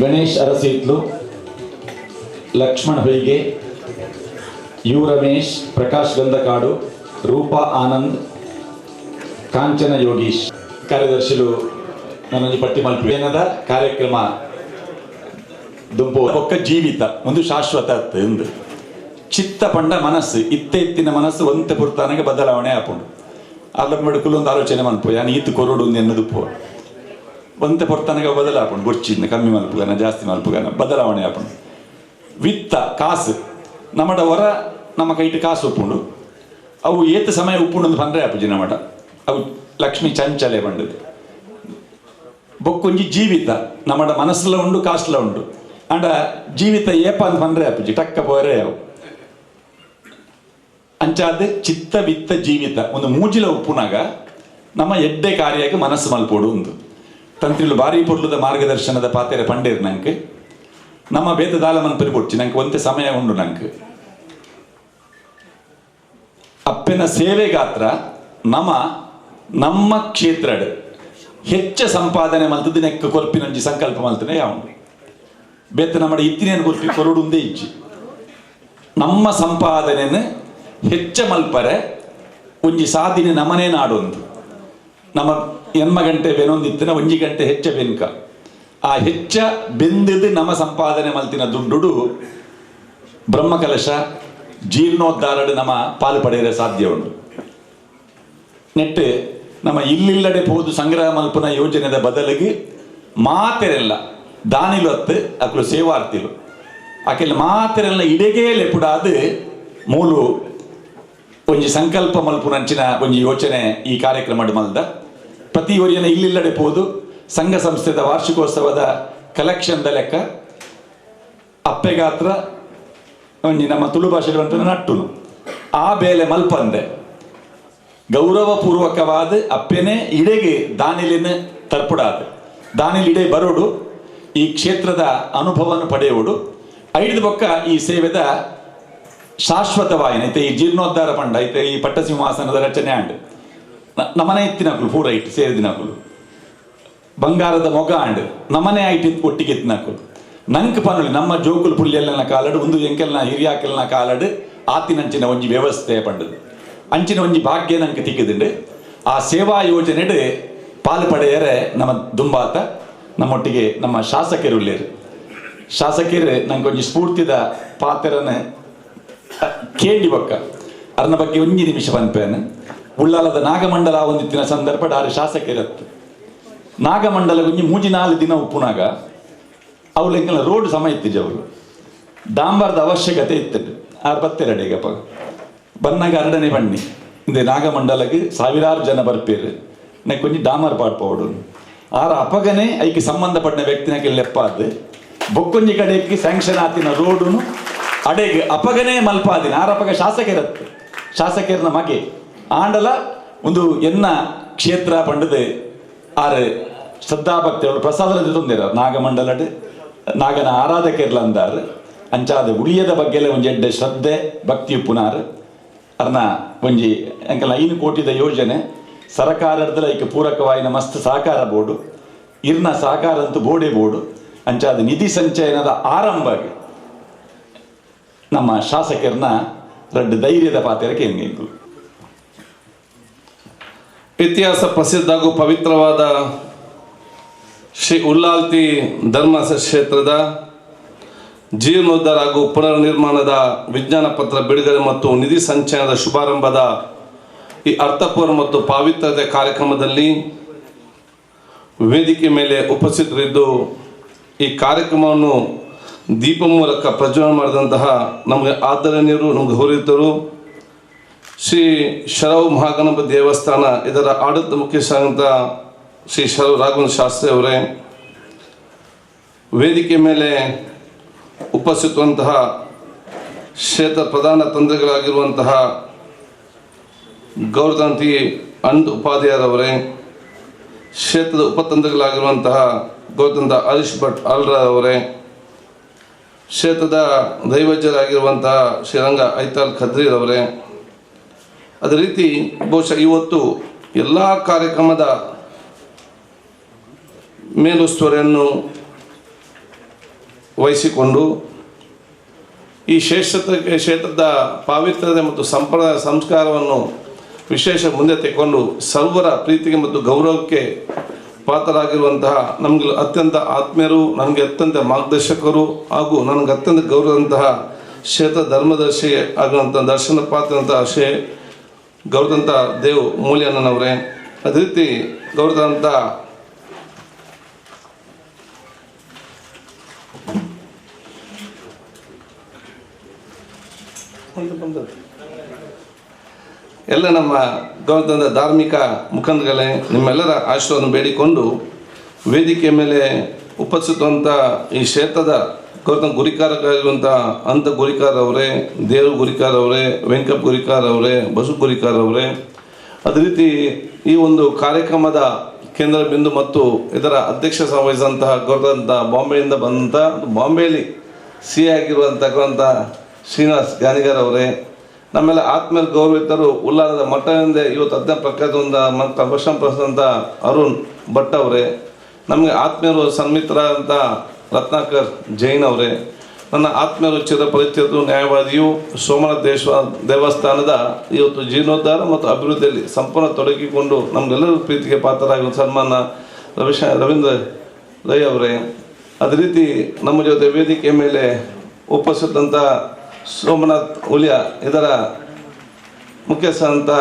ಗಣೇಶ್ ಅರಸೀತ್ಲು, ಲಕ್ಷ್ಮಣ್ ಹೊಯ್ಗೆ, ಯು ರಮೇಶ್, ಪ್ರಕಾಶ್ ಗಂಧಕಾಡು, ರೂಪಾ ಆನಂದ್, ಕಾಂಚನ ಯೋಗೀಶ್. ಕಾರ್ಯದರ್ಶಿಲು ನನ್ನೊಂದು ಪಟ್ಟಿ ಮಲ್ಪೇನದ ಕಾರ್ಯಕ್ರಮ ದುಂಪು ಒಕ್ಕ ಜೀವಿತ ಒಂದು ಶಾಶ್ವತ ಎಂದು ಚಿತ್ತ ಪಂಡ ಮನಸ್ಸು ಇತ್ತಿನ ಮನಸ್ಸು ಒಂತೆ ಪುರ್ತಾನಗೆ ಬದಲಾವಣೆ ಆಪುಂಡು ಅಲ್ಲ ಮಡುಕಲು ಒಂದು ಆಲೋಚನೆ ಮಲ್ಪು ಯಾನು ಈತು ಕೊರಡು ಎನ್ನದು ಪೋ ಒಂತೆ ಪುರ್ತಾನಗೆ ಬದಲಾಪುಂಡು ಬುರ್ಚಿಂದ ಕಮ್ಮಿ ಮಲ್ಪುಗನ ಜಾಸ್ತಿ ಮಲ್ಪುಗನ ಬದಲಾವಣೆ ಆಪುಂಡು. ವಿತ್ತ ಕಾಸು ನಮ್ಮಡ ಹೊರ ನಮ್ಮ ಕೈಟ್ ಕಾಸು ಉಪ್ಪುಂಡು ಅವು ಏತ ಸಮಯ ಉಪ್ಪುಂಡು ಬಂದ್ರೆ ಆಪುಜಿ ನಮ್ಮಟ ಅವು ಲಕ್ಷ್ಮಿ ಚಂಚಲೆ ಬಂಡದು ಬೊಕ್ಕೊಂಜಿ ಜೀವಿತ ನಮ್ಮಡ ಮನಸ್ಸುಲ ಉಂಡು ಕಾಸ್ಲ ಉಂಡು ಅಂಡ ಜೀವಿತ ಏಪ ಅಂತ ಬಂದ್ರೆ ಆಪುಜಿ ಟಕ್ಕ ಪೋರೆ ಅವು ಅಂಚಾದ ಚಿತ್ತ ವಿತ್ತ ಜೀವಿತ ಒಂದು ಮೂಜಿಲ ಉಪ್ಪುನಾಗ ನಮ್ಮ ಎಡ್ಡೆ ಕಾರ್ಯಕ್ಕೆ ಮನಸ್ಸು ಮಲ್ಪೋಡು ಒಂದು ತಂತ್ರಿಲು ಬಾರಿ ಪೊರ್ಲುದ ಮಾರ್ಗದರ್ಶನದ ಪಾತೆರೆ ಪಂಡೇರು ನಂಗೆ ನಮ್ಮ ಬೇತದಾಲ ಮನ್ಪರಿ ಕೊಡ್ಚಿ ನಂಗೆ ಒಂತೆ ಸಮಯ ಉಂಡು ನಂಗೆ ಅಪ್ಪನ ಸೇವೆ ಗಾತ್ರ ನಮ್ಮ ಕ್ಷೇತ್ರಡ್ ಹೆಚ್ಚ ಸಂಪಾದನೆ ಮಲ್ತದ ನೆಕ್ಕ ಕೊರ್ಪಿನಂಜಿ ಸಂಕಲ್ಪ ಮಲ್ತನೆ ಯಾವುದು ಬೇತ ನಮ್ಮ ಇತ್ತಿನೇನು ಕೊರ್ಪಿ ಕೊರಡುಂದೇ ಇಜ್ಜಿ ನಮ್ಮ ಸಂಪಾದನೆಯನ್ನು ಹೆಚ್ಚ ಮಲ್ಪರೆ ಒಂಜಿ ಸಾಧಿನೆ ನಮನೇ ನಾಡೊಂದು ನಮ್ಮ ಎನ್ಮ ಗಂಟೆ ಬೆನೊಂದಿತ್ತಿನ ಒಂಜಿ ಗಂಟೆ ಹೆಚ್ಚ ಬೆನ್ಕ ಆ ಹೆಚ್ಚ ಬೆಂದಿದ್ದು ನಮ್ಮ ಸಂಪಾದನೆ ಮಲ್ತಿನ ದುಡ್ಡು ಬ್ರಹ್ಮಕಲಶ ಜೀರ್ಣೋದ್ಧಾರಡು ನಮ್ಮ ಪಾಲು ಪಡೆಯಲು ಸಾಧ್ಯ ಉಂಟು. ನೆಟ್ಟು ನಮ್ಮ ಇಲ್ಲಿಲ್ಲಡೆ ಹೋದು ಸಂಗ್ರಹ ಮಲ್ಪನ ಯೋಜನೆದ ಬದಲಿಗೆ ಮಾತೆರೆಲ್ಲ ದಾನಿಲು ಹತ್ತು ಅಕ್ಕಲು ಸೇವಾರ್ತಿಲು ಆಕೆಲ್ಲ ಮಾತೆರೆಲ್ಲ ಇಡೆಗೇ ಲೆಪುಡಾದ ಮೂಲು ಒಂಜಿ ಸಂಕಲ್ಪ ಮಲ್ಪುನಂಚಿನ ಒಂಜಿ ಯೋಚನೆ ಈ ಕಾರ್ಯಕ್ರಮ ಮಲ್ದ ಪ್ರತಿ ಒರಿಯನ ಇಲ್ಲಿಲ್ಲಡೆ ಹೋದು ಸಂಘ ಸಂಸ್ಥೆದ ವಾರ್ಷಿಕೋತ್ಸವದ ಕಲೆಕ್ಷನ್ದ ಲೆಕ್ಕ ಅಪ್ಪೆಗಾತ್ರ ಒಂಜಿ ನಮ್ಮ ತುಳು ಭಾಷೆಗಳು ನಟ್ಟುನು ಆ ಬೇಲೆ ಮಲ್ಪಂದೆ ಗೌರವಪೂರ್ವಕವಾದ ಅಪ್ಪೆನೆ ಇಡೆಗೆ ದಾನಿಲಿನ ತರ್ಪುಡಾದ ದಾನಿಲ್ ಇಡೆ ಬರೋಡು ಈ ಕ್ಷೇತ್ರದ ಅನುಭವವನ್ನು ಪಡೆಯೋಡು ಐದು ಬೊಕ್ಕ ಈ ಸೇವೆದ ಶಾಶ್ವತವಾಯಿನ ಐತೆ ಈ ಜೀರ್ಣೋದ್ಧಾರ ಪಂಡ ಐತೆ ಈ ಪಟ್ಟ ಸಿಂಹಾಸನದ ರಚನೆ ಆಂಡ್ ನಮ್ಮನೆ ಎತ್ತಿನಕುಲು ಪೂರ ಇಟ್ಟು ಸೇರಿದಿನಕುಲು ಬಂಗಾರದ ಮೊಗ ಆಂಡ್ ನಮ್ಮನೆ ಐಟಿ ಒಟ್ಟಿಗೆ ಎತ್ತಿನಕುಲು ನಂಕ್ ಪನುಲಿ ನಮ್ಮ ಜೋಕುಲು ಪುಲ್ಯೆಲ್ಲ ಕಾಲಡು ಒಂದು ಎಂಕೆಲ್ನ ಹಿರಿಯಾಕೆಲ್ನ ಕಾಲಡು ಆತಿನಂಚಿನ ಒಂಜಿ ವ್ಯವಸ್ಥೆ ಪಂಡದು ಅಂಚಿನ ಒಂಜಿ ಭಾಗ್ಯ ನಂಗೆ ತಿಕ್ಕಿದುಂಡು ಆ ಸೇವಾ ಯೋಜನೆಡು ಪಾಲು ಪಡೆಯರೆ ನಮ್ಮ ದುಂಬಾತ ನಮ್ಮೊಟ್ಟಿಗೆ ನಮ್ಮ ಶಾಸಕರು ಉಳ್ಳೇರು ಶಾಸಕರು ನಂಗೆ ಒಂಜಿ ಸ್ಫೂರ್ತಿದ ಪಾತ್ರನ ಕೇಳಿ ಬೊಕ್ಕ ಅರ್ನ ಬಗ್ಗೆ ಒಂಜಿ ನಿಮಿಷ ಪನ್ಪೇನು ಉಳ್ಳಾಲದ ನಾಗಮಂಡಲ ಒಂದಿತ್ತಿನ ಸಂದರ್ಭ ಆರು ಶಾಸಕರತ್ತು ನಾಗಮಂಡಲ ಒಂಜಿ 3-4 ದಿನ ಉಪ್ಪುನಾಗ ಅವಲೆಂಕಲ ರೋಡ್ ಸಮ ಇತ್ತಿಜ ಅವರು ಡಾಂಬರ್ದ ಅವಶ್ಯಕತೆ ಇತ್ತು ಆರು ಬತ್ತೆರಡೆಗಪ್ಪ ಬನ್ನಾಗ ಅರಡನೆ ಬಣ್ಣಿ ಇಂದೆ ನಾಗಮಂಡಲಕ್ಕೆ ಸಾವಿರಾರು ಜನ ಬರ್ಪೇರು ಕೊಂಚ ಡಾಮರ್ ಪಾಡ್ಪೋಡು ಆರ ಅಪಗನೆ ಐಕೆ ಸಂಬಂಧಪಟ್ಟ ವ್ಯಕ್ತಿನಕ್ಕೆ ಲೆಪ್ಪಾದ ಬೊಕ್ಕೊಂಜಿ ಕಡೆಗೆ ಸ್ಯಾಂಕ್ಷನ್ ಆತಿನ ರೋಡುನು ಅಡೆಗೆ ಅಪಗನೆ ಮಲ್ಪಾದಿನ ಆರಪಗ ಶಾಸಕರತ್ತು ಶಾಸಕರನ ಮಗೆ ಆಂಡಲ ಒಂದು ಎನ್ನ ಕ್ಷೇತ್ರ ಪಂಡದು ಆರು ಶ್ರದ್ಧಾಭಕ್ತಿಗಳು ಪ್ರಸಾದ ತೊಂದಿರ ನಾಗಮಂಡಲಡ್ ನಾಗನ ಆರಾಧಕರ್ಲ ಅಂದಾರು ಅಂಚಾದ ಉಳಿಯದ ಬಗ್ಗೆಲ್ಲ ಒಂಜಿ ಎಡ್ಡೆ ಶ್ರದ್ಧೆ ಭಕ್ತಿ ಪುನಾರ್ ಅರ್ನ ಒಂಜಿ ಅಂಕಲ್ 5 ಕೋಟಿದ ಯೋಜನೆ ಸರಕಾರದ ಐಕೆ ಪೂರಕವಾಯಿನ ಮಸ್ತ್ ಸಹಕಾರ ಬೋರ್ಡು ಇರ್ನ ಸಹಕಾರ ಅಂತೂ ಬೋರ್ಡೇ ಬೋರ್ಡು ಅಂಚಾದ ನಿಧಿ ಸಂಚಯನದ ಆರಂಭಗೆ ನಮ್ಮ ಶಾಸಕರನ್ನ ರಡ್ಡು ಧೈರ್ಯದ ಪಾತ್ರಕ್ಕೆ ಹೆಂಗೆ ಇತಿಹಾಸ ಪ್ರಸಿದ್ಧ ಹಾಗೂ ಪವಿತ್ರವಾದ ಶ್ರೀ ಉಳ್ಳಾಲ್ತಿ ಧರ್ಮ ಕ್ಷೇತ್ರದ ಜೀರ್ಣೋದ್ಧಾರ ಹಾಗೂ ಪುನರ್ನಿರ್ಮಾಣದ ವಿಜ್ಞಾನ ಪತ್ರ ಬಿಡುಗಡೆ ಮತ್ತು ನಿಧಿ ಸಂಚಯನದ ಶುಭಾರಂಭದ ಈ ಅರ್ಥಪೂರ್ಣ ಮತ್ತು ಪಾವಿತ್ರತೆ ಕಾರ್ಯಕ್ರಮದಲ್ಲಿ ವೇದಿಕೆ ಮೇಲೆ ಉಪಸ್ಥಿತರಿದ್ದು ಈ ಕಾರ್ಯಕ್ರಮವನ್ನು ದೀಪ ಮೂಲಕ ಪ್ರಜ್ವಲನೆ ಮಾಡಿದಂತಹ ನಮಗೆ ಆದರಣೀಯರು ನಮಗೆ ಗೌರವಿತರು ಶ್ರೀ ಶರವ್ ಮಹಾಗಣಪತಿ ದೇವಸ್ಥಾನ ಇದರ ಆಡಳಿತ ಮುಖ್ಯಸ್ಥರಾದಂಥ ಶ್ರೀ ಶರವ್ ರಾಘವೇಂದ್ರ ಶಾಸ್ತ್ರಿ ಅವರೇ, ವೇದಿಕೆ ಮೇಲೆ ಉಪಸ್ಥಿತವಂತಹ ಕ್ಷೇತ್ರ ಪ್ರಧಾನ ತಂತ್ರಿಗಳಾಗಿರುವಂತಹ ಗೌರದಂತಿ ಅಂದ್ ಉಪಾಧ್ಯಾಯರವರೇ, ಕ್ಷೇತ್ರದ ಉಪತಂತ್ರಿಗಳಾಗಿರುವಂತಹ ಗೌತಂತ ಹರೀಶ್ ಭಟ್ ಆಲ್ರವರೇ, ಕ್ಷೇತ್ರದ ದೈವಜ್ಯರಾಗಿರುವಂತಹ ಶ್ರೀರಂಗ ಐತಾಲ್ ಖದ್ರಿರವರೇ, ಅದೇ ರೀತಿ ಬಹುಶಃ ಇವತ್ತು ಎಲ್ಲ ಕಾರ್ಯಕ್ರಮದ ಮೇಲುಸ್ತುವರಿಯನ್ನು ವಹಿಸಿಕೊಂಡು ಈ ಕ್ಷೇತ್ರದ ಪಾವಿತ್ರ್ಯತೆ ಮತ್ತು ಸಂಪ್ರದಾಯ ಸಂಸ್ಕಾರವನ್ನು ವಿಶೇಷ ಮುಂದೆ ತೆಗೆದುಕೊಂಡು ಸರ್ವರ ಪ್ರೀತಿಗೆ ಮತ್ತು ಗೌರವಕ್ಕೆ ಪಾತ್ರರಾಗಿರುವಂತಹ ನಮಗೆ ಅತ್ಯಂತ ಆತ್ಮೀಯರು, ನನಗೆ ಅತ್ಯಂತ ಮಾರ್ಗದರ್ಶಕರು ಹಾಗೂ ನನಗೆ ಅತ್ಯಂತ ಗೌರವದಂತಹ ಕ್ಷೇತ್ರ ಧರ್ಮದರ್ಶಿ ಆಗುವಂಥ ದರ್ಶನ ಪಾತ್ರಂತಹ ಗೌರವಂತ ದೇವ್ ಮೂಲ್ಯಣ್ಣನವರೇ, ಅದೇ ರೀತಿ ಗೌರವಂತ ಎಲ್ಲ ನಮ್ಮ ಗೌರವದ ಧಾರ್ಮಿಕ ಮುಖಂಡಗಳೇ, ನಿಮ್ಮೆಲ್ಲರ ಆಶೀರ್ವಾದವನ್ನು ಬೇಡಿಕೊಂಡು ವೇದಿಕೆ ಮೇಲೆ ಉಪಸ್ಥಿತವಂಥ ಈ ಕ್ಷೇತ್ರದ ಗೌರವ ಗುರಿಕಾರರಾಗಿರುವಂಥ ಅಂತ ಗುರಿಕಾರ ಅವರೇ, ದೇವರು ಗುರಿಕಾರ ಅವರೇ, ವೆಂಕಪ್ ಗುರಿಕಾರ ಅವರೇ, ಬಸು ಗುರಿಕಾರ ಅವರೇ, ಅದೇ ರೀತಿ ಈ ಒಂದು ಕಾರ್ಯಕ್ರಮದ ಕೇಂದ್ರ ಬಿಂದು ಮತ್ತು ಇದರ ಅಧ್ಯಕ್ಷ ವಹಿಸಿದಂತಹ ಗೌರವಂತ ಬಾಂಬೆಯಿಂದ ಬಂದಂಥ ಬಾಂಬೆಯಲ್ಲಿ ಸಿ ಆಗಿರುವಂತಕ್ಕಂಥ ಶ್ರೀನಿವಾಸ್ ಗಾನಿಗರ್ ಅವರೇ, ನಮ್ಮೆಲ್ಲ ಆತ್ಮೀಯ ಗೌರವಿತರು ಉಲ್ಲಾರದ ಮಠದಿಂದ ಇವತ್ತು 15 ಪ್ರಖ್ಯಾತ ಮತ್ತು ವರ್ಷ ಪ್ರಸಿದ್ಧ ಅರುಣ್ ಭಟ್ ಅವರೇ, ನಮಗೆ ಆತ್ಮೀಯರು ಸನ್ಮಿತ್ರರಾದಂಥ ರತ್ನಾಕರ್ ಜೈನ್ ಅವರೇ, ನನ್ನ ಆತ್ಮೀಯರು ಚಿರಪರಿಚಿತರು ನ್ಯಾಯವಾದಿಯು ಸೋಮನಾಥ ದೇವಸ್ಥಾನದ ಇವತ್ತು ಜೀರ್ಣೋದ್ಧಾರ ಮತ್ತು ಅಭಿವೃದ್ಧಿಯಲ್ಲಿ ಸಂಪೂರ್ಣ ತೊಡಗಿಕೊಂಡು ನಮಗೆಲ್ಲರೂ ಪ್ರೀತಿಗೆ ಪಾತ್ರರಾಗಿರುವ ಸನ್ಮಾನ ರವೀಂದ್ರ ರೈ ಅವರೇ, ಅದೇ ರೀತಿ ನಮ್ಮ ಜೊತೆ ವೇದಿಕೆ ಮೇಲೆ ಉಪಸ್ಥಿತಂಥ ಸೋಮನಾಥ್ ಉಲಿಯಾ ಇದರ ಮುಖ್ಯಸ್ಥರಂಥ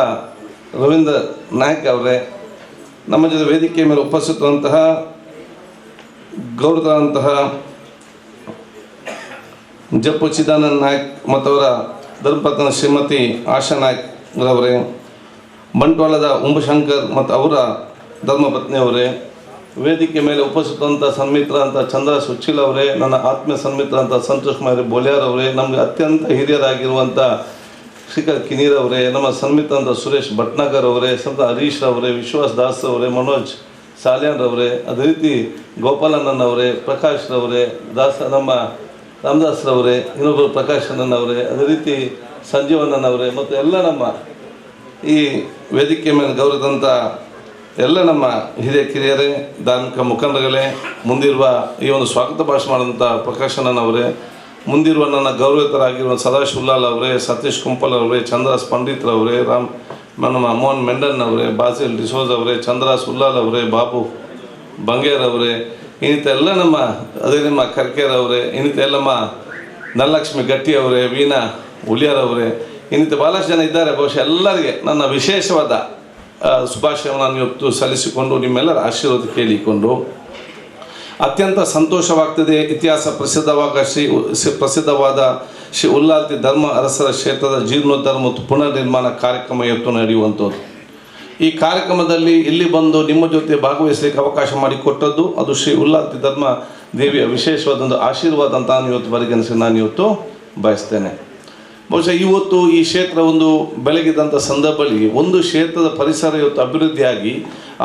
ರವೀಂದ್ರ ನಾಯಕ್ ಅವರೇ, ನಮ್ಮ ಜೊತೆ ವೇದಿಕೆ ಮೇಲೆ ಉಪಸ್ಥಿತವಂತಹ ಗೌರವಂತಹ ಜಪ್ಪು ಚಿದಾನಂದ ನಾಯಕ್ ಮತ್ತವರ ಧರ್ಮಪತ್ನಿ ಶ್ರೀಮತಿ ಆಶಾ ನಾಯಕ್ ಅವರೇ, ಬಂಟ್ವಾಳದ ಉಂಬಶಂಕರ್ ಮತ್ತು ಅವರ ಧರ್ಮಪತ್ನಿಯವರೇ, ವೇದಿಕೆ ಮೇಲೆ ಉಪಸ್ಥಿತವಂಥ ಸನ್ಮಿತ್ರ ಅಂತ ಚಂದ್ರ ಸುಚ್ಚಿಲ್ ಅವರೇ, ನನ್ನ ಆತ್ಮೀಯ ಸನ್ಮಿತ್ರ ಅಂತ ಸಂತೋಷ್ ಕುಮಾರ್ ಬೋಲ್ಯಾರ್ ಅವರೇ, ನಮಗೆ ಅತ್ಯಂತ ಹಿರಿಯರಾಗಿರುವಂಥ ಶ್ರೀಕರ್ ಕಿನೀರ್ ಅವರೇ, ನಮ್ಮ ಸನ್ಮಿತ್ರ ಅಂತ ಸುರೇಶ್ ಭಟ್ನಾಗರ್ ಅವರೇ, ಸಂತ ಹರೀಶ್ ಅವರೇ, ವಿಶ್ವಾಸ್ ದಾಸ್ ಅವರೇ, ಮನೋಜ್ ಸಾಲ್ಯಾನ್ ಅವರೇ, ಅದೇ ರೀತಿ ಗೋಪಾಲಣ್ಣನ್ ಅವರೇ, ಪ್ರಕಾಶ್ ಅವರೇ, ನಮ್ಮ ರಾಮದಾಸ್ರವರೇ, ಇನ್ನೊಬ್ಬರು ಪ್ರಕಾಶಣ್ಣನ್ ಅವರೇ, ಅದೇ ರೀತಿ ಸಂಜೀವಣ್ಣನ್ ಅವರೇ ಮತ್ತು ಎಲ್ಲ ನಮ್ಮ ಈ ವೇದಿಕೆ ಮೇಲೆ ಗೌರವದಂಥ ಎಲ್ಲ ನಮ್ಮ ಹಿರಿಯ ಕಿರಿಯರೇ, ಧಾರ್ಮಿಕ ಮುಖಂಡಗಳೇ, ಮುಂದಿರುವ ಈ ಒಂದು ಸ್ವಾಗತ ಭಾಷಣ ಮಾಡಿದಂಥ ಪ್ರಕಾಶಣ್ಣನ್ ಅವರೇ, ಮುಂದಿರುವ ನನ್ನ ಗೌರವಿತರಾಗಿರುವ ಸದಾಶಿವ್ ಲಾಲ್ ಅವರೇ, ಸತೀಶ್ ಕುಂಪಲ್ ಅವರೇ, ಚಂದ್ರಾಸ್ ಪಂಡಿತ್ರವರೇ, ನಮ್ಮ ಮೋಹನ್ ಮೆಂಡನ್ ಅವರೇ, ಬಾಸಿಲ್ ಡಿಸೋಜ್ ಅವರೇ, ಚಂದ್ರಾಸ್ ಉಲ್ಲಾಲ್ ಅವರೇ, ಬಾಬು ಬಂಗೇರ್ ಅವರೇ, ಇನ್ನಿತ ಎಲ್ಲ ನಮ್ಮ ಅದೇ ನಿಮ್ಮ ಕರ್ಕೇರ್ ಅವರೇ, ಇನ್ನಿತ ಎಲ್ಲ ನಮ್ಮ ಧನಲಕ್ಷ್ಮಿ ಗಟ್ಟಿ ಅವರೇ, ವೀಣಾ ಉಲಿಯಾರ್ ಅವರೇ, ಇನ್ನಿತ ಭಾಳಷ್ಟು ಜನ ಇದ್ದಾರೆ. ಬಹುಶಃ ಎಲ್ಲರಿಗೆ ನನ್ನ ವಿಶೇಷವಾದ ಶುಭಾಶಯವನ್ನು ನಾನು ಇವತ್ತು ಸಲ್ಲಿಸಿಕೊಂಡು ನಿಮ್ಮೆಲ್ಲರ ಆಶೀರ್ವಾದ ಕೇಳಿಕೊಂಡು ಅತ್ಯಂತ ಸಂತೋಷವಾಗ್ತದೆ. ಇತಿಹಾಸ ಪ್ರಸಿದ್ಧವಾದ ಶ್ರೀ ಉಲ್ಲಾಲ್ತಿ ಧರ್ಮ ಅರಸರ ಕ್ಷೇತ್ರದ ಜೀರ್ಣೋದ್ಧಾರ ಮತ್ತು ಪುನರ್ ನಿರ್ಮಾಣ ಕಾರ್ಯಕ್ರಮ ಇವತ್ತು ನಡೆಯುವಂಥದ್ದು. ಈ ಕಾರ್ಯಕ್ರಮದಲ್ಲಿ ಇಲ್ಲಿ ಬಂದು ನಿಮ್ಮ ಜೊತೆ ಭಾಗವಹಿಸಲಿಕ್ಕೆ ಅವಕಾಶ ಮಾಡಿಕೊಟ್ಟದ್ದು ಅದು ಶ್ರೀ ಉಲ್ಲಾಲ್ತಿ ಧರ್ಮ ದೇವಿಯ ವಿಶೇಷವಾದೊಂದು ಆಶೀರ್ವಾದ ಅಂತ ನಾನು ಇವತ್ತು ಪರಿಗಣಿಸಿ ನಾನು ಇವತ್ತು ಬಯಸ್ತೇನೆ. ಬಹುಶಃ ಇವತ್ತು ಈ ಕ್ಷೇತ್ರ ಒಂದು ಬೆಳಗಿದಂಥ ಸಂದರ್ಭದಲ್ಲಿ ಒಂದು ಕ್ಷೇತ್ರದ ಪರಿಸರ ಇವತ್ತು ಅಭಿವೃದ್ಧಿಯಾಗಿ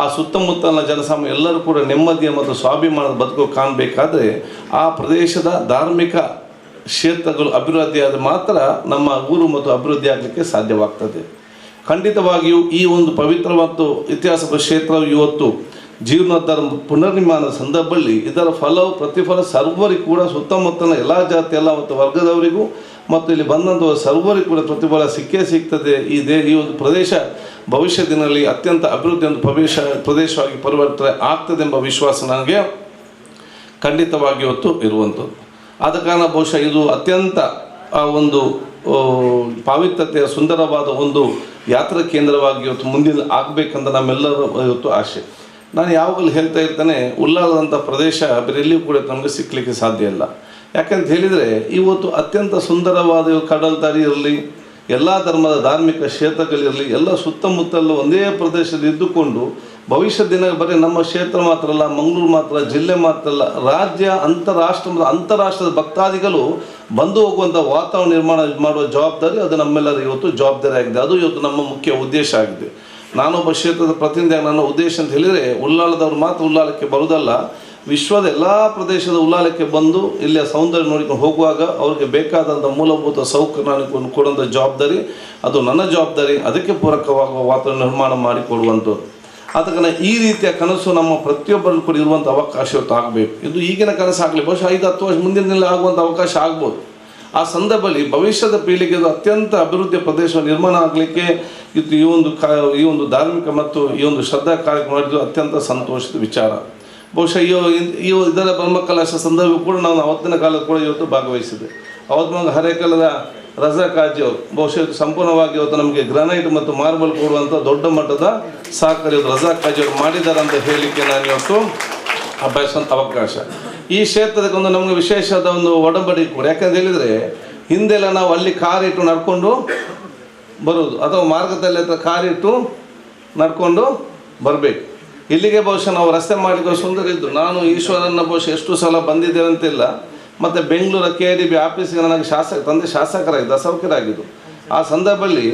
ಆ ಸುತ್ತಮುತ್ತಲಿನ ಜನಸಾಮಾನ್ಯ ಎಲ್ಲರೂ ಕೂಡ ನೆಮ್ಮದಿಯ ಮತ್ತು ಸ್ವಾಭಿಮಾನದ ಬದುಕು ಕಾಣಬೇಕಾದ್ರೆ ಆ ಪ್ರದೇಶದ ಧಾರ್ಮಿಕ ಕ್ಷೇತ್ರಗಳು ಅಭಿವೃದ್ಧಿಯಾದ ಮಾತ್ರ ನಮ್ಮ ಊರು ಮತ್ತು ಅಭಿವೃದ್ಧಿ ಆಗಲಿಕ್ಕೆ ಸಾಧ್ಯವಾಗ್ತದೆ. ಖಂಡಿತವಾಗಿಯೂ ಈ ಒಂದು ಪವಿತ್ರ ಮತ್ತು ಇತಿಹಾಸ ಕ್ಷೇತ್ರವು ಇವತ್ತು ಜೀರ್ಣೋದ್ಧಾರ ಪುನರ್ನಿರ್ಮಾಣದ ಸಂದರ್ಭದಲ್ಲಿ ಇದರ ಫಲವು ಪ್ರತಿಫಲ ಸರ್ವರಿಗೂ ಕೂಡ ಸುತ್ತಮುತ್ತಲಿನ ಎಲ್ಲ ಜಾತಿ ಎಲ್ಲ ಮತ್ತು ವರ್ಗದವರಿಗೂ ಮತ್ತು ಇಲ್ಲಿ ಬಂದಂಥ ಸರ್ವರಿಗೂ ಕೂಡ ಪ್ರತಿಫಲ ಸಿಕ್ಕೇ ಸಿಗ್ತದೆ. ಈ ಒಂದು ಪ್ರದೇಶ ಭವಿಷ್ಯದಿನಲ್ಲಿ ಅತ್ಯಂತ ಅಭಿವೃದ್ಧಿ ಒಂದು ಪ್ರದೇಶವಾಗಿ ಪರಿವರ್ತನೆ ಆಗ್ತದೆ ಎಂಬ ವಿಶ್ವಾಸ ನನಗೆ ಖಂಡಿತವಾಗಿ ಇವತ್ತು ಇರುವಂಥದ್ದು. ಆದ ಕಾರಣ ಬಹುಶಃ ಇದು ಅತ್ಯಂತ ಒಂದು ಪಾವಿತ್ರತೆಯ ಸುಂದರವಾದ ಒಂದು ಯಾತ್ರಾ ಕೇಂದ್ರವಾಗಿ ಇವತ್ತು ಮುಂದಿನ ಆಗಬೇಕಂತ ನಮ್ಮೆಲ್ಲರ ಇವತ್ತು ಆಸೆ. ನಾನು ಯಾವಾಗಲೂ ಹೇಳ್ತಾ ಇರ್ತೇನೆ, ಉಲ್ಲಾಲದಂಥ ಪ್ರದೇಶ ಬೇರೆ ಎಲ್ಲಿಯೂ ಕೂಡ ನಮಗೆ ಸಿಕ್ಕಲಿಕ್ಕೆ ಸಾಧ್ಯ ಇಲ್ಲ. ಯಾಕಂತ ಹೇಳಿದರೆ ಇವತ್ತು ಅತ್ಯಂತ ಸುಂದರವಾದ ಕಡಲ್ ದಾರಿ ಇರಲಿ, ಎಲ್ಲ ಧರ್ಮದ ಧಾರ್ಮಿಕ ಕ್ಷೇತ್ರಗಳಿರಲಿ, ಎಲ್ಲ ಸುತ್ತಮುತ್ತಲು ಒಂದೇ ಪ್ರದೇಶದಲ್ಲಿ ಇದ್ದುಕೊಂಡು ಭವಿಷ್ಯ ದಿನ ಬರೀ ನಮ್ಮ ಕ್ಷೇತ್ರ ಮಾತ್ರ ಅಲ್ಲ, ಮಂಗಳೂರು ಮಾತ್ರ, ಜಿಲ್ಲೆ ಮಾತ್ರ ಅಲ್ಲ, ರಾಜ್ಯ ಅಂತಾರಾಷ್ಟ್ರದ ಭಕ್ತಾದಿಗಳು ಬಂದು ಹೋಗುವಂಥ ವಾತಾವರಣ ನಿರ್ಮಾಣ ಮಾಡುವ ಜವಾಬ್ದಾರಿ ಅದು ನಮ್ಮೆಲ್ಲರ ಇವತ್ತು ಜವಾಬ್ದಾರಿ ಆಗಿದೆ. ಅದು ಇವತ್ತು ನಮ್ಮ ಮುಖ್ಯ ಉದ್ದೇಶ ಆಗಿದೆ. ನಾನೊಬ್ಬ ಕ್ಷೇತ್ರದ ಪ್ರತಿನಿಧಿಯಾಗಿ ನನ್ನ ಉದ್ದೇಶ ಅಂತ ಹೇಳಿದರೆ ಉಲ್ಲಾಲದವರು ಮಾತ್ರ ಉಲ್ಲಾಲಕ್ಕೆ ಬರುವುದಲ್ಲ, ವಿಶ್ವದ ಎಲ್ಲ ಪ್ರದೇಶದ ಉಲ್ಲಾಲಕ್ಕೆ ಬಂದು ಇಲ್ಲಿಯ ಸೌಂದರ್ಯ ನೋಡಿಕೊಂಡು ಹೋಗುವಾಗ ಅವ್ರಿಗೆ ಬೇಕಾದಂಥ ಮೂಲಭೂತ ಸೌಕರ್ಯ ಕೊಡುವಂಥ ಜವಾಬ್ದಾರಿ ಅದು ನನ್ನ ಜವಾಬ್ದಾರಿ. ಅದಕ್ಕೆ ಪೂರಕವಾಗುವ ವಾತಾವರಣ ನಿರ್ಮಾಣ ಮಾಡಿಕೊಡುವಂಥದ್ದು. ಅದಕ್ಕೆ ಈ ರೀತಿಯ ಕನಸು ನಮ್ಮ ಪ್ರತಿಯೊಬ್ಬರಲ್ಲೂ ಕೂಡ ಇರುವಂಥ ಅವಕಾಶ ಇವತ್ತು ಆಗಬೇಕು. ಇದು ಈಗಿನ ಕನಸು ಆಗಲಿ, ಬಹುಶಃ 5-10 ವರ್ಷ ಮುಂದಿನಲ್ಲಿ ಆಗುವಂಥ ಅವಕಾಶ ಆಗ್ಬೋದು. ಆ ಸಂದರ್ಭದಲ್ಲಿ ಭವಿಷ್ಯದ ಪೀಳಿಗೆ ಅತ್ಯಂತ ಅಭಿವೃದ್ಧಿಯ ಪ್ರದೇಶ ನಿರ್ಮಾಣ ಆಗಲಿಕ್ಕೆ ಇದು ಈ ಒಂದು ಧಾರ್ಮಿಕ ಮತ್ತು ಈ ಒಂದು ಶ್ರದ್ಧಾ ಕಾರ್ಯಕ್ರಮ ಮಾಡಿದ್ದು ಅತ್ಯಂತ ಸಂತೋಷದ ವಿಚಾರ. ಬಹುಶಃ ಇದರ ಬ್ರಹ್ಮಕಲಶ ಸಂದರ್ಭ ಕೂಡ ನಾನು ಅವತ್ತಿನ ಕಾಲದ ಕೂಡ ಇವತ್ತು ಭಾಗವಹಿಸಿದೆ. ಅವತ್ತು ಹರೇಕಲದ ರಜಾ ಕಾಜಿಯವರು ಬಹುಶಃ ಇವತ್ತು ಸಂಪೂರ್ಣವಾಗಿ ಇವತ್ತು ನಮಗೆ ಗ್ರಾನೈಟ್ ಮತ್ತು ಮಾರ್ಬಲ್ ಕೊಡುವಂಥ ದೊಡ್ಡ ಮಟ್ಟದ ಸಹಕಾರ ಇವತ್ತು ರಜಾ ಕಾಜಿಯವರು ಮಾಡಿದ್ದಾರೆ ಅಂತ ಹೇಳಲಿಕ್ಕೆ ನಾನು ಇವತ್ತು ಅಭ್ಯಾಸುವಂಥ ಅವಕಾಶ. ಈ ಕ್ಷೇತ್ರಕ್ಕೆ ಒಂದು ನಮಗೆ ವಿಶೇಷವಾದ ಒಂದು ಒಡಂಬಡಿಕೆ ಕೂಡ, ಯಾಕಂತ ಹೇಳಿದರೆ ಹಿಂದೆಲ್ಲ ನಾವು ಅಲ್ಲಿ ಕಾರಿಟ್ಟು ನಡ್ಕೊಂಡು ಬರೋದು ಅಥವಾ ಮಾರ್ಗದಲ್ಲಿ ಹತ್ರ ಕಾರಿಟ್ಟು ನಡ್ಕೊಂಡು ಬರಬೇಕು. ಇಲ್ಲಿಗೆ ಬಹುಶಃ ನಾವು ರಸ್ತೆ ಮಾಡಲಿಕ್ಕೆ ಸುಂದರ ಇದ್ದು ನಾನು ಈಶ್ವರನ ಬಹುಶಃ ಎಷ್ಟು ಸಲ ಬಂದಿದ್ದೇವೆ ಅಂತಿಲ್ಲ. ಮತ್ತು ಬೆಂಗಳೂರು KDB ಆಫೀಸಿಗೆ ನನಗೆ ತಂದೆ ಶಾಸಕರಾಗಿದ್ದು ಅಸೌಖ್ಯರಾಗಿದ್ದು. ಆ ಸಂದರ್ಭದಲ್ಲಿ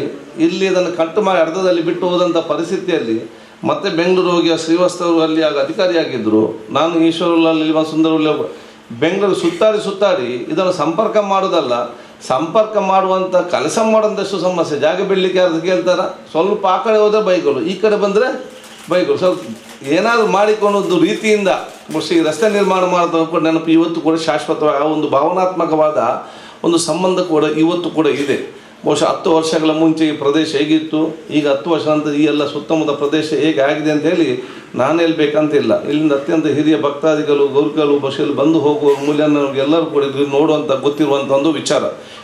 ಇಲ್ಲಿ ಅದನ್ನು ಕಟ್ಟು ಮಾಡಿ ಅರ್ಧದಲ್ಲಿ ಬಿಟ್ಟು ಹೋದಂಥ ಪರಿಸ್ಥಿತಿಯಲ್ಲಿ ಮತ್ತೆ ಬೆಂಗಳೂರು ಹೋಗಿ ಶ್ರೀವಾಸ್ತವರು ಅಲ್ಲಿ ಆಗ ಅಧಿಕಾರಿಯಾಗಿದ್ದರು. ನಾನು ಈಶ್ವರಲ್ಲಿ ಸುಂದರಲ್ಲಿ ಬೆಂಗಳೂರು ಸುತ್ತಾಡಿ ಇದನ್ನು ಸಂಪರ್ಕ ಮಾಡೋದಲ್ಲ, ಸಂಪರ್ಕ ಮಾಡುವಂಥ ಕೆಲಸ ಮಾಡೋಂಥಷ್ಟು ಸಮಸ್ಯೆ. ಜಾಗ ಬಿಡಲಿಕ್ಕೆ ಯಾರು ಕೇಳ್ತಾರೆ, ಸ್ವಲ್ಪ ಆ ಕಡೆ ಹೋದರೆ ಬೈಗಳು, ಈ ಕಡೆ ಬಂದರೆ ಬೈಗಳು. ಸ್ವಲ್ಪ ಏನಾದರೂ ಮಾಡಿಕೊಂಡು ರೀತಿಯಿಂದ ಬಹುಶಃ ಈ ರಸ್ತೆ ನಿರ್ಮಾಣ ಮಾಡೋದು ಕೂಡ ನೆನಪು ಇವತ್ತು ಕೂಡ ಶಾಶ್ವತವಾಗಿ ಆ ಒಂದು ಭಾವನಾತ್ಮಕವಾದ ಒಂದು ಸಂಬಂಧ ಕೂಡ ಇವತ್ತು ಕೂಡ ಇದೆ. ಬಹುಶಃ 10 ವರ್ಷಗಳ ಮುಂಚೆ ಈ ಪ್ರದೇಶ ಹೇಗಿತ್ತು, ಈಗ 10 ವರ್ಷ ನಂತರ ಈ ಎಲ್ಲ ಸುತ್ತಮುತ್ತ ಪ್ರದೇಶ ಹೇಗೆ ಆಗಿದೆ ಅಂತ ಹೇಳಿ ನಾನು ಹೇಳ್ಬೇಕಂತಿಲ್ಲ. ಇಲ್ಲಿಂದ ಅತ್ಯಂತ ಹಿರಿಯ ಭಕ್ತಾದಿಗಳು ಗೌರಿಕರು ಬಹುಶಃ ಬಂದು ಹೋಗುವ ಮೂಲ್ಯ ಎಲ್ಲರೂ ಕೂಡ ಇದು ನೋಡುವಂಥ ಗೊತ್ತಿರುವಂಥ ಒಂದು ವಿಚಾರ.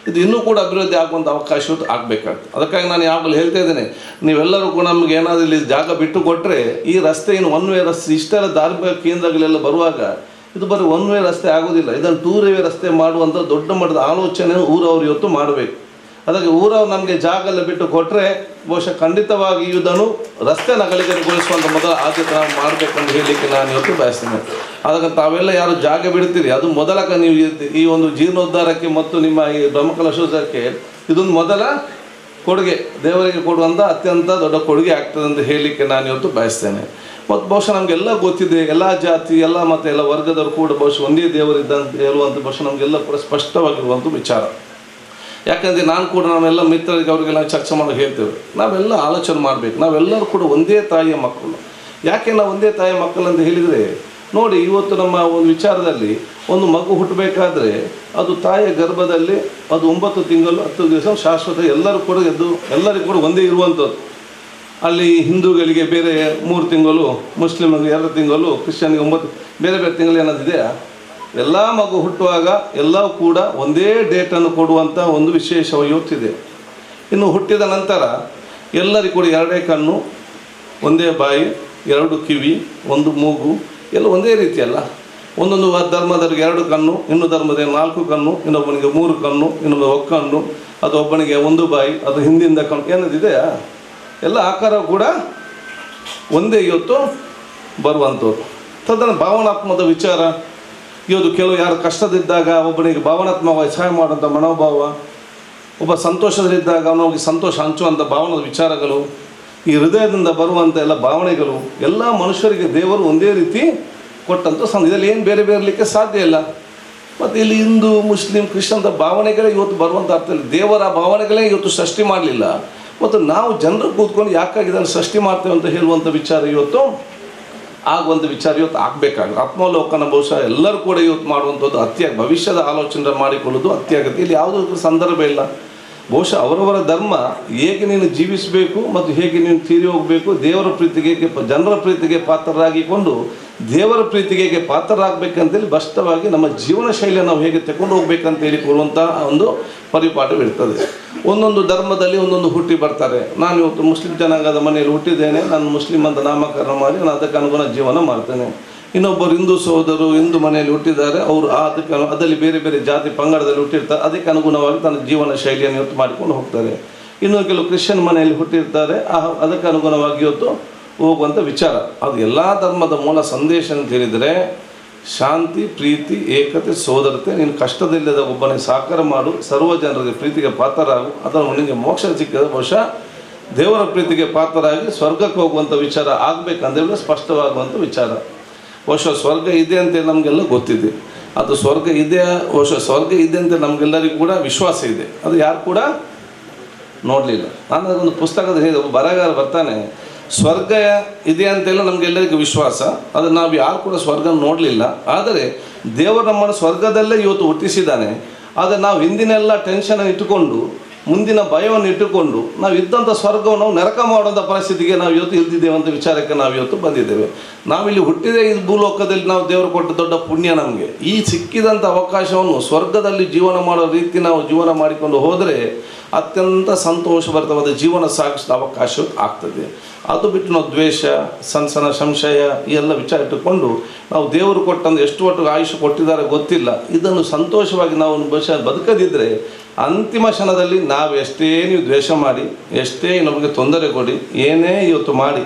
ಇದು ಇನ್ನೂ ಕೂಡ ಅಭಿವೃದ್ಧಿ ಆಗುವಂಥ ಅವಕಾಶ ಆಗಬೇಕಾಗ್ತದೆ. ಅದಕ್ಕಾಗಿ ನಾನು ಯಾವಾಗಲೂ ಹೇಳ್ತಾ ಇದ್ದೇನೆ, ನೀವೆಲ್ಲರೂ ಕೂಡ ನಮಗೆ ಏನಾದರೂ ಇಲ್ಲಿ ಜಾಗ ಬಿಟ್ಟು ಕೊಟ್ಟರೆ ಈ ರಸ್ತೆ ಇನ್ನು 1 ವೇ ರಸ್ತೆ, ಇಷ್ಟೆಲ್ಲ ಧಾರ್ಮಿಕ ಕೇಂದ್ರಗಳೆಲ್ಲ ಬರುವಾಗ ಇದು ಬರೀ 1 ವೇ ರಸ್ತೆ ಆಗೋದಿಲ್ಲ. ಇದನ್ನು 2 ವೇ ರಸ್ತೆ ಮಾಡುವಂಥ ದೊಡ್ಡ ಮಟ್ಟದ ಆಲೋಚನೆ ಊರವರು ಇವತ್ತು ಮಾಡಬೇಕು. ಅದಕ್ಕೆ ಊರವ್ರು ನಮಗೆ ಜಾಗ ಎಲ್ಲ ಬಿಟ್ಟು ಕೊಟ್ಟರೆ ಬಹುಶಃ ಖಂಡಿತವಾಗಿ ಇದನ್ನು ರಸ್ತೆ ನಗಲಿಕರಿಗೊಳಿಸುವಂಥ ಮೊದಲ ಆದ್ಯತೆ ನಾವು ಮಾಡಬೇಕಂತ ಹೇಳಲಿಕ್ಕೆ ನಾನು ಇವತ್ತು ಬಯಸ್ತೇನೆ. ಅದಕ್ಕೆ ತಾವೆಲ್ಲ ಯಾರು ಜಾಗ ಬಿಡ್ತೀರಿ ಅದು ಮೊದಲ ನೀವು ಈ ಒಂದು ಜೀರ್ಣೋದ್ಧಾರಕ್ಕೆ ಮತ್ತು ನಿಮ್ಮ ಈ ಬ್ರಹ್ಮಕಲಶೋತ್ಸವಕ್ಕೆ ಇದೊಂದು ಮೊದಲ ಕೊಡುಗೆ, ದೇವರಿಗೆ ಕೊಡುವಂಥ ಅತ್ಯಂತ ದೊಡ್ಡ ಕೊಡುಗೆ ಆಗ್ತದೆ ಅಂತ ಹೇಳಲಿಕ್ಕೆ ನಾನು ಇವತ್ತು ಬಯಸ್ತೇನೆ. ಮತ್ತು ಬಹುಶಃ ನಮಗೆಲ್ಲ ಗೊತ್ತಿದೆ, ಎಲ್ಲ ಜಾತಿ ಎಲ್ಲ ಮತ್ತು ಎಲ್ಲ ವರ್ಗದವರು ಕೂಡ ಬಹುಶಃ ಒಂದೇ ದೇವರಿದ್ದಂತ ಹೇಳುವಂಥ ಬಹುಶಃ ನಮಗೆಲ್ಲ ಕೂಡ ಸ್ಪಷ್ಟವಾಗಿರುವಂಥ ವಿಚಾರ. ಯಾಕಂದರೆ ನಾನು ಕೂಡ ನಾವೆಲ್ಲ ಮಿತ್ರರಿಗೆ ಅವರಿಗೆಲ್ಲ ಚರ್ಚೆ ಮಾಡೋದು ಹೇಳ್ತೇವೆ, ನಾವೆಲ್ಲ ಆಲೋಚನೆ ಮಾಡಬೇಕು, ನಾವೆಲ್ಲರೂ ಕೂಡ ಒಂದೇ ತಾಯಿಯ ಮಕ್ಕಳು. ಯಾಕೆ ನಾವು ಒಂದೇ ತಾಯಿಯ ಮಕ್ಕಳು ಅಂತ ಹೇಳಿದರೆ ನೋಡಿ, ಇವತ್ತು ನಮ್ಮ ಒಂದು ವಿಚಾರದಲ್ಲಿ ಒಂದು ಮಗು ಹುಟ್ಟಬೇಕಾದ್ರೆ ಅದು ತಾಯಿಯ ಗರ್ಭದಲ್ಲಿ ಅದು 9 ತಿಂಗಳು 10 ದಿವಸ ಶಾಶ್ವತ ಎಲ್ಲರೂ ಕೂಡ ಎಲ್ಲರಿಗೂ ಕೂಡ ಒಂದೇ ಇರುವಂಥದ್ದು. ಅಲ್ಲಿ ಹಿಂದೂಗಳಿಗೆ ಬೇರೆ 3 ತಿಂಗಳು, ಮುಸ್ಲಿಮರಿಗೆ 2 ತಿಂಗಳು, ಕ್ರಿಶ್ಚಿಯನ್ಗೆ 9 ಬೇರೆ ಬೇರೆ ತಿಂಗಳು ಏನಾದಿದೆಯಾ? ಎಲ್ಲ ಮಗು ಹುಟ್ಟುವಾಗ ಎಲ್ಲವೂ ಕೂಡ ಒಂದೇ ಡೇಟನ್ನು ಕೊಡುವಂಥ ಒಂದು ವಿಶೇಷವಾಗಿ ಇವತ್ತಿದೆ. ಇನ್ನು ಹುಟ್ಟಿದ ನಂತರ ಎಲ್ಲರಿಗೂ ಕೂಡ 2 ಕಣ್ಣು, ಒಂದೇ ಬಾಯಿ, 2 ಕಿವಿ, 1 ಮೂಗು, ಎಲ್ಲ ಒಂದೇ ರೀತಿಯಲ್ಲ. ಒಂದೊಂದು ಧರ್ಮದವರಿಗೆ 2 ಕಣ್ಣು, ಇನ್ನೊಂದು ಧರ್ಮದ 4 ಕಣ್ಣು, ಇನ್ನೊಬ್ಬನಿಗೆ 3 ಕಣ್ಣು, ಇನ್ನೊಬ್ಬ ಒಕ್ಕಣ್ಣು, ಅದು ಒಬ್ಬನಿಗೆ 1 ಬಾಯಿ, ಅದು ಹಿಂದಿಂದ ಕಣ್ಣು ಏನದಿದೆಯಾ? ಎಲ್ಲ ಆಕಾರ ಕೂಡ ಒಂದೇ ಇವತ್ತು ಬರುವಂಥದ್ದು. ತದನ ಭಾವನಾತ್ಮಕ ವಿಚಾರ ಇವತ್ತು ಕೆಲವು ಯಾರು ಕಷ್ಟದಿದ್ದಾಗ ಒಬ್ಬನಿಗೆ ಭಾವನಾತ್ಮಕವಾಗಿ ಸಹಾಯ ಮಾಡುವಂಥ ಮನೋಭಾವ, ಒಬ್ಬ ಸಂತೋಷದಲ್ಲಿದ್ದಾಗ ಅವನಿಗೆ ಸಂತೋಷ ಹಂಚುವಂಥ ಭಾವನದ ವಿಚಾರಗಳು, ಈ ಹೃದಯದಿಂದ ಬರುವಂಥ ಎಲ್ಲ ಭಾವನೆಗಳು ಎಲ್ಲ ಮನುಷ್ಯರಿಗೆ ದೇವರು ಒಂದೇ ರೀತಿ ಕೊಟ್ಟಂಥ ಇದರಲ್ಲಿ ಏನು ಬೇರೆ ಬೇರೆ ಇರಲಿಕ್ಕೆ ಸಾಧ್ಯ ಇಲ್ಲ. ಮತ್ತು ಇಲ್ಲಿ ಹಿಂದೂ ಮುಸ್ಲಿಂ ಕ್ರಿಶ್ಚಿಯನ್ ಭಾವನೆಗಳೇ ಇವತ್ತು ಬರುವಂಥ ಅರ್ಥದಲ್ಲಿ ದೇವರ ಭಾವನೆಗಳೇ ಇವತ್ತು ಸೃಷ್ಟಿ ಮಾಡಲಿಲ್ಲ. ಮತ್ತು ನಾವು ಜನರು ಕೂತ್ಕೊಂಡು ಯಾಕಾಗಿ ಇದನ್ನು ಸೃಷ್ಟಿ ಮಾಡ್ತೇವೆ ಅಂತ ಹೇಳುವಂಥ ವಿಚಾರ ಇವತ್ತು ಆಗುವಂಥ ವಿಚಾರ ಇವತ್ತು ಆಗಬೇಕಾಗುತ್ತೆ. ಆತ್ಮಾವಲೋಕನ ಬಹುಶಃ ಎಲ್ಲರೂ ಕೂಡ ಇವತ್ತು ಮಾಡುವಂಥದ್ದು ಭವಿಷ್ಯದ ಆಲೋಚನೆ ಮಾಡಿಕೊಳ್ಳೋದು ಅತ್ಯಗತ್ಯ. ಇಲ್ಲಿ ಯಾವುದೂ ಸಂದರ್ಭ ಇಲ್ಲ. ಬಹುಶಃ ಅವರವರ ಧರ್ಮ ಹೇಗೆ ನೀನು ಜೀವಿಸಬೇಕು ಮತ್ತು ಹೇಗೆ ನೀನು ತೀರಿ ಹೋಗಬೇಕು, ದೇವರ ಪ್ರೀತಿಗೆ ಜನರ ಪ್ರೀತಿಗೆ ಪಾತ್ರರಾಗಿಕೊಂಡು ದೇವರ ಪ್ರೀತಿಗೆ ಹೇಗೆ ಪಾತ್ರರಾಗಬೇಕಂತೇಳಿ ಸ್ಪಷ್ಟವಾಗಿ ನಮ್ಮ ಜೀವನ ಶೈಲಿಯನ್ನು ನಾವು ಹೇಗೆ ತಗೊಂಡು ಹೋಗ್ಬೇಕಂತೇಳಿ ಕೊಡುವಂಥ ಒಂದು ಪರಿಪಾಠವಿರ್ತದೆ. ಒಂದೊಂದು ಧರ್ಮದಲ್ಲಿ ಒಂದೊಂದು ಹುಟ್ಟಿ ಬರ್ತಾರೆ. ನಾನು ಇವತ್ತು ಮುಸ್ಲಿಂ ಜನಾಂಗದ ಮನೆಯಲ್ಲಿ ಹುಟ್ಟಿದ್ದೇನೆ, ನಾನು ಮುಸ್ಲಿಂ ಅಂತ ನಾಮಕರಣ ಮಾಡಿ ನಾನು ಅದಕ್ಕೆ ಅನುಗುಣ ಜೀವನ ಮಾಡ್ತೇನೆ. ಇನ್ನೊಬ್ಬರು ಹಿಂದೂ ಸಹೋದರರು ಹಿಂದೂ ಮನೆಯಲ್ಲಿ ಹುಟ್ಟಿದ್ದಾರೆ, ಅವರು ಅದರಲ್ಲಿ ಬೇರೆ ಬೇರೆ ಜಾತಿ ಪಂಗಡದಲ್ಲಿ ಹುಟ್ಟಿರ್ತಾರೆ, ಅದಕ್ಕೆ ಅನುಗುಣವಾಗಿ ತನ್ನ ಜೀವನ ಶೈಲಿಯನ್ನು ಇವತ್ತು ಮಾಡಿಕೊಂಡು ಹೋಗ್ತಾರೆ. ಇನ್ನು ಕೆಲವು ಕ್ರಿಶ್ಚಿಯನ್ ಮನೆಯಲ್ಲಿ ಹುಟ್ಟಿರ್ತಾರೆ, ಅದಕ್ಕೆ ಅನುಗುಣವಾಗಿ ಇವತ್ತು ಹೋಗುವಂಥ ವಿಚಾರ. ಅದು ಎಲ್ಲ ಧರ್ಮದ ಮೂಲ ಸಂದೇಶ ಅಂತ ಹೇಳಿದರೆ ಶಾಂತಿ, ಪ್ರೀತಿ, ಏಕತೆ, ಸೋದರತೆ. ನೀನು ಕಷ್ಟದಿಲ್ಲದ ಒಬ್ಬನಿಗೆ ಸಾಕಾರ ಮಾಡು, ಸರ್ವ ಜನರಿಗೆ ಪ್ರೀತಿಗೆ ಪಾತ್ರರಾಗು, ಅದನ್ನು ನಿನಗೆ ಮೋಕ್ಷ ಸಿಕ್ಕಿದ ಬಹುಶಃ ದೇವರ ಪ್ರೀತಿಗೆ ಪಾತ್ರರಾಗಿ ಸ್ವರ್ಗಕ್ಕೆ ಹೋಗುವಂಥ ವಿಚಾರ ಆಗಬೇಕಂದೇಳಿ ಸ್ಪಷ್ಟವಾಗುವಂಥ ವಿಚಾರ. ಬಹುಶಃ ಸ್ವರ್ಗ ಇದೆ ಅಂತ ನಮಗೆಲ್ಲ ಗೊತ್ತಿದೆ. ಅದು ಸ್ವರ್ಗ ಇದೆ, ಬಹುಶಃ ಸ್ವರ್ಗ ಇದೆ ಅಂತ ನಮಗೆಲ್ಲರಿಗೂ ಕೂಡ ವಿಶ್ವಾಸ ಇದೆ. ಅದು ಯಾರು ಕೂಡ ನೋಡಲಿಲ್ಲ. ನಾನು ಅದೊಂದು ಪುಸ್ತಕದ ಹೇಳಿದೆ, ಒಬ್ಬ ಬರಹಗಾರ ಬರ್ತಾನೆ, ಸ್ವರ್ಗ ಇದೆ ಅಂತೆಲ್ಲ ನಮಗೆಲ್ಲರಿಗೂ ವಿಶ್ವಾಸ. ಅದು ನಾವು ಯಾರು ಕೂಡ ಸ್ವರ್ಗ ನೋಡಲಿಲ್ಲ. ಆದರೆ ದೇವರು ನಮ್ಮನ್ನು ಸ್ವರ್ಗದಲ್ಲೇ ಇವತ್ತು ಹುಟ್ಟಿಸಿದ್ದಾನೆ. ಆದರೆ ನಾವು ಹಿಂದಿನೆಲ್ಲ ಟೆನ್ಷನ್ ಇಟ್ಟುಕೊಂಡು, ಮುಂದಿನ ಭಯವನ್ನು ಇಟ್ಟುಕೊಂಡು ನಾವು ಇದ್ದಂಥ ಸ್ವರ್ಗವನ್ನು ನಾವು ನರಕ ಮಾಡುವಂಥ ಪರಿಸ್ಥಿತಿಗೆ ನಾವು ಇವತ್ತು ಇಲ್ದಿದ್ದೇವೆ ಅಂತ ವಿಚಾರಕ್ಕೆ ನಾವು ಇವತ್ತು ಬಂದಿದ್ದೇವೆ. ನಾವಿಲ್ಲಿ ಹುಟ್ಟಿದ ಈ ಭೂಲೋಕದಲ್ಲಿ ನಾವು ದೇವರು ಕೊಟ್ಟ ದೊಡ್ಡ ಪುಣ್ಯ ನಮಗೆ. ಈ ಸಿಕ್ಕಿದಂಥ ಅವಕಾಶವನ್ನು ಸ್ವರ್ಗದಲ್ಲಿ ಜೀವನ ಮಾಡೋ ರೀತಿ ನಾವು ಜೀವನ ಮಾಡಿಕೊಂಡು ಹೋದರೆ ಅತ್ಯಂತ ಸಂತೋಷಭರಿತವಾದ ಜೀವನ ಸಾಗಿಸಿದ ಅವಕಾಶ ಆಗ್ತದೆ. ಅದು ಬಿಟ್ಟು ನಾವು ದ್ವೇಷ, ಸಣ್ಣ ಸಂಶಯ ಈ ಎಲ್ಲ ವಿಚಾರ ಇಟ್ಟುಕೊಂಡು ನಾವು ದೇವರು ಕೊಟ್ಟಂದು ಎಷ್ಟು ಒಟ್ಟಿಗೆ ಆಯುಷ್ಯ ಕೊಟ್ಟಿದ್ದಾರೆ ಗೊತ್ತಿಲ್ಲ, ಇದನ್ನು ಸಂತೋಷವಾಗಿ ನಾವು ಬದುಕದಿದ್ದರೆ ಅಂತಿಮ ಕ್ಷಣದಲ್ಲಿ ನಾವು ಎಷ್ಟೇ ನೀವು ದ್ವೇಷ ಮಾಡಿ, ಎಷ್ಟೇ ನಮಗೆ ತೊಂದರೆ ಕೊಡಿ, ಏನೇ ಇವತ್ತು ಮಾಡಿ,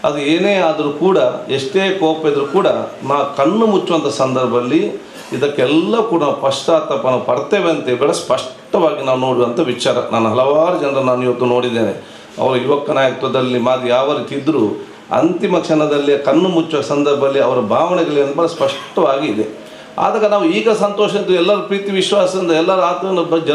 ಅದು ಏನೇ ಆದರೂ ಕೂಡ, ಎಷ್ಟೇ ಕೋಪ ಇದ್ದರೂ ಕೂಡ ಕಣ್ಣು ಮುಚ್ಚುವಂಥ ಸಂದರ್ಭದಲ್ಲಿ ಇದಕ್ಕೆಲ್ಲ ಕೂಡ ನಾವು ಪಶ್ಚಾತ್ತಾಪನ ಪಡ್ತೇವೆ ಅಂತ ಹೇಳಿ ಸ್ಪಷ್ಟವಾಗಿ ನಾವು ನೋಡುವಂಥ ವಿಚಾರ. ನಾನು ಹಲವಾರು ಜನರನ್ನು ನಾನು ಇವತ್ತು ನೋಡಿದ್ದೇನೆ. ಅವರ ಯುವಕ ನಾಯಕತ್ವದಲ್ಲಿ ಮಾತು ಯಾವ ರೀತಿ ಇದ್ದರೂ ಅಂತಿಮ ಕ್ಷಣದಲ್ಲಿ ಕಣ್ಣು ಮುಚ್ಚುವ ಸಂದರ್ಭದಲ್ಲಿ ಅವರ ಭಾವನೆಗಳು ಭಾಳ ಸ್ಪಷ್ಟವಾಗಿ ಇದೆ. ಆದಾಗ ನಾವು ಈಗ ಸಂತೋಷದಿಂದ ಎಲ್ಲರ ಪ್ರೀತಿ ವಿಶ್ವಾಸದಿಂದ ಎಲ್ಲರ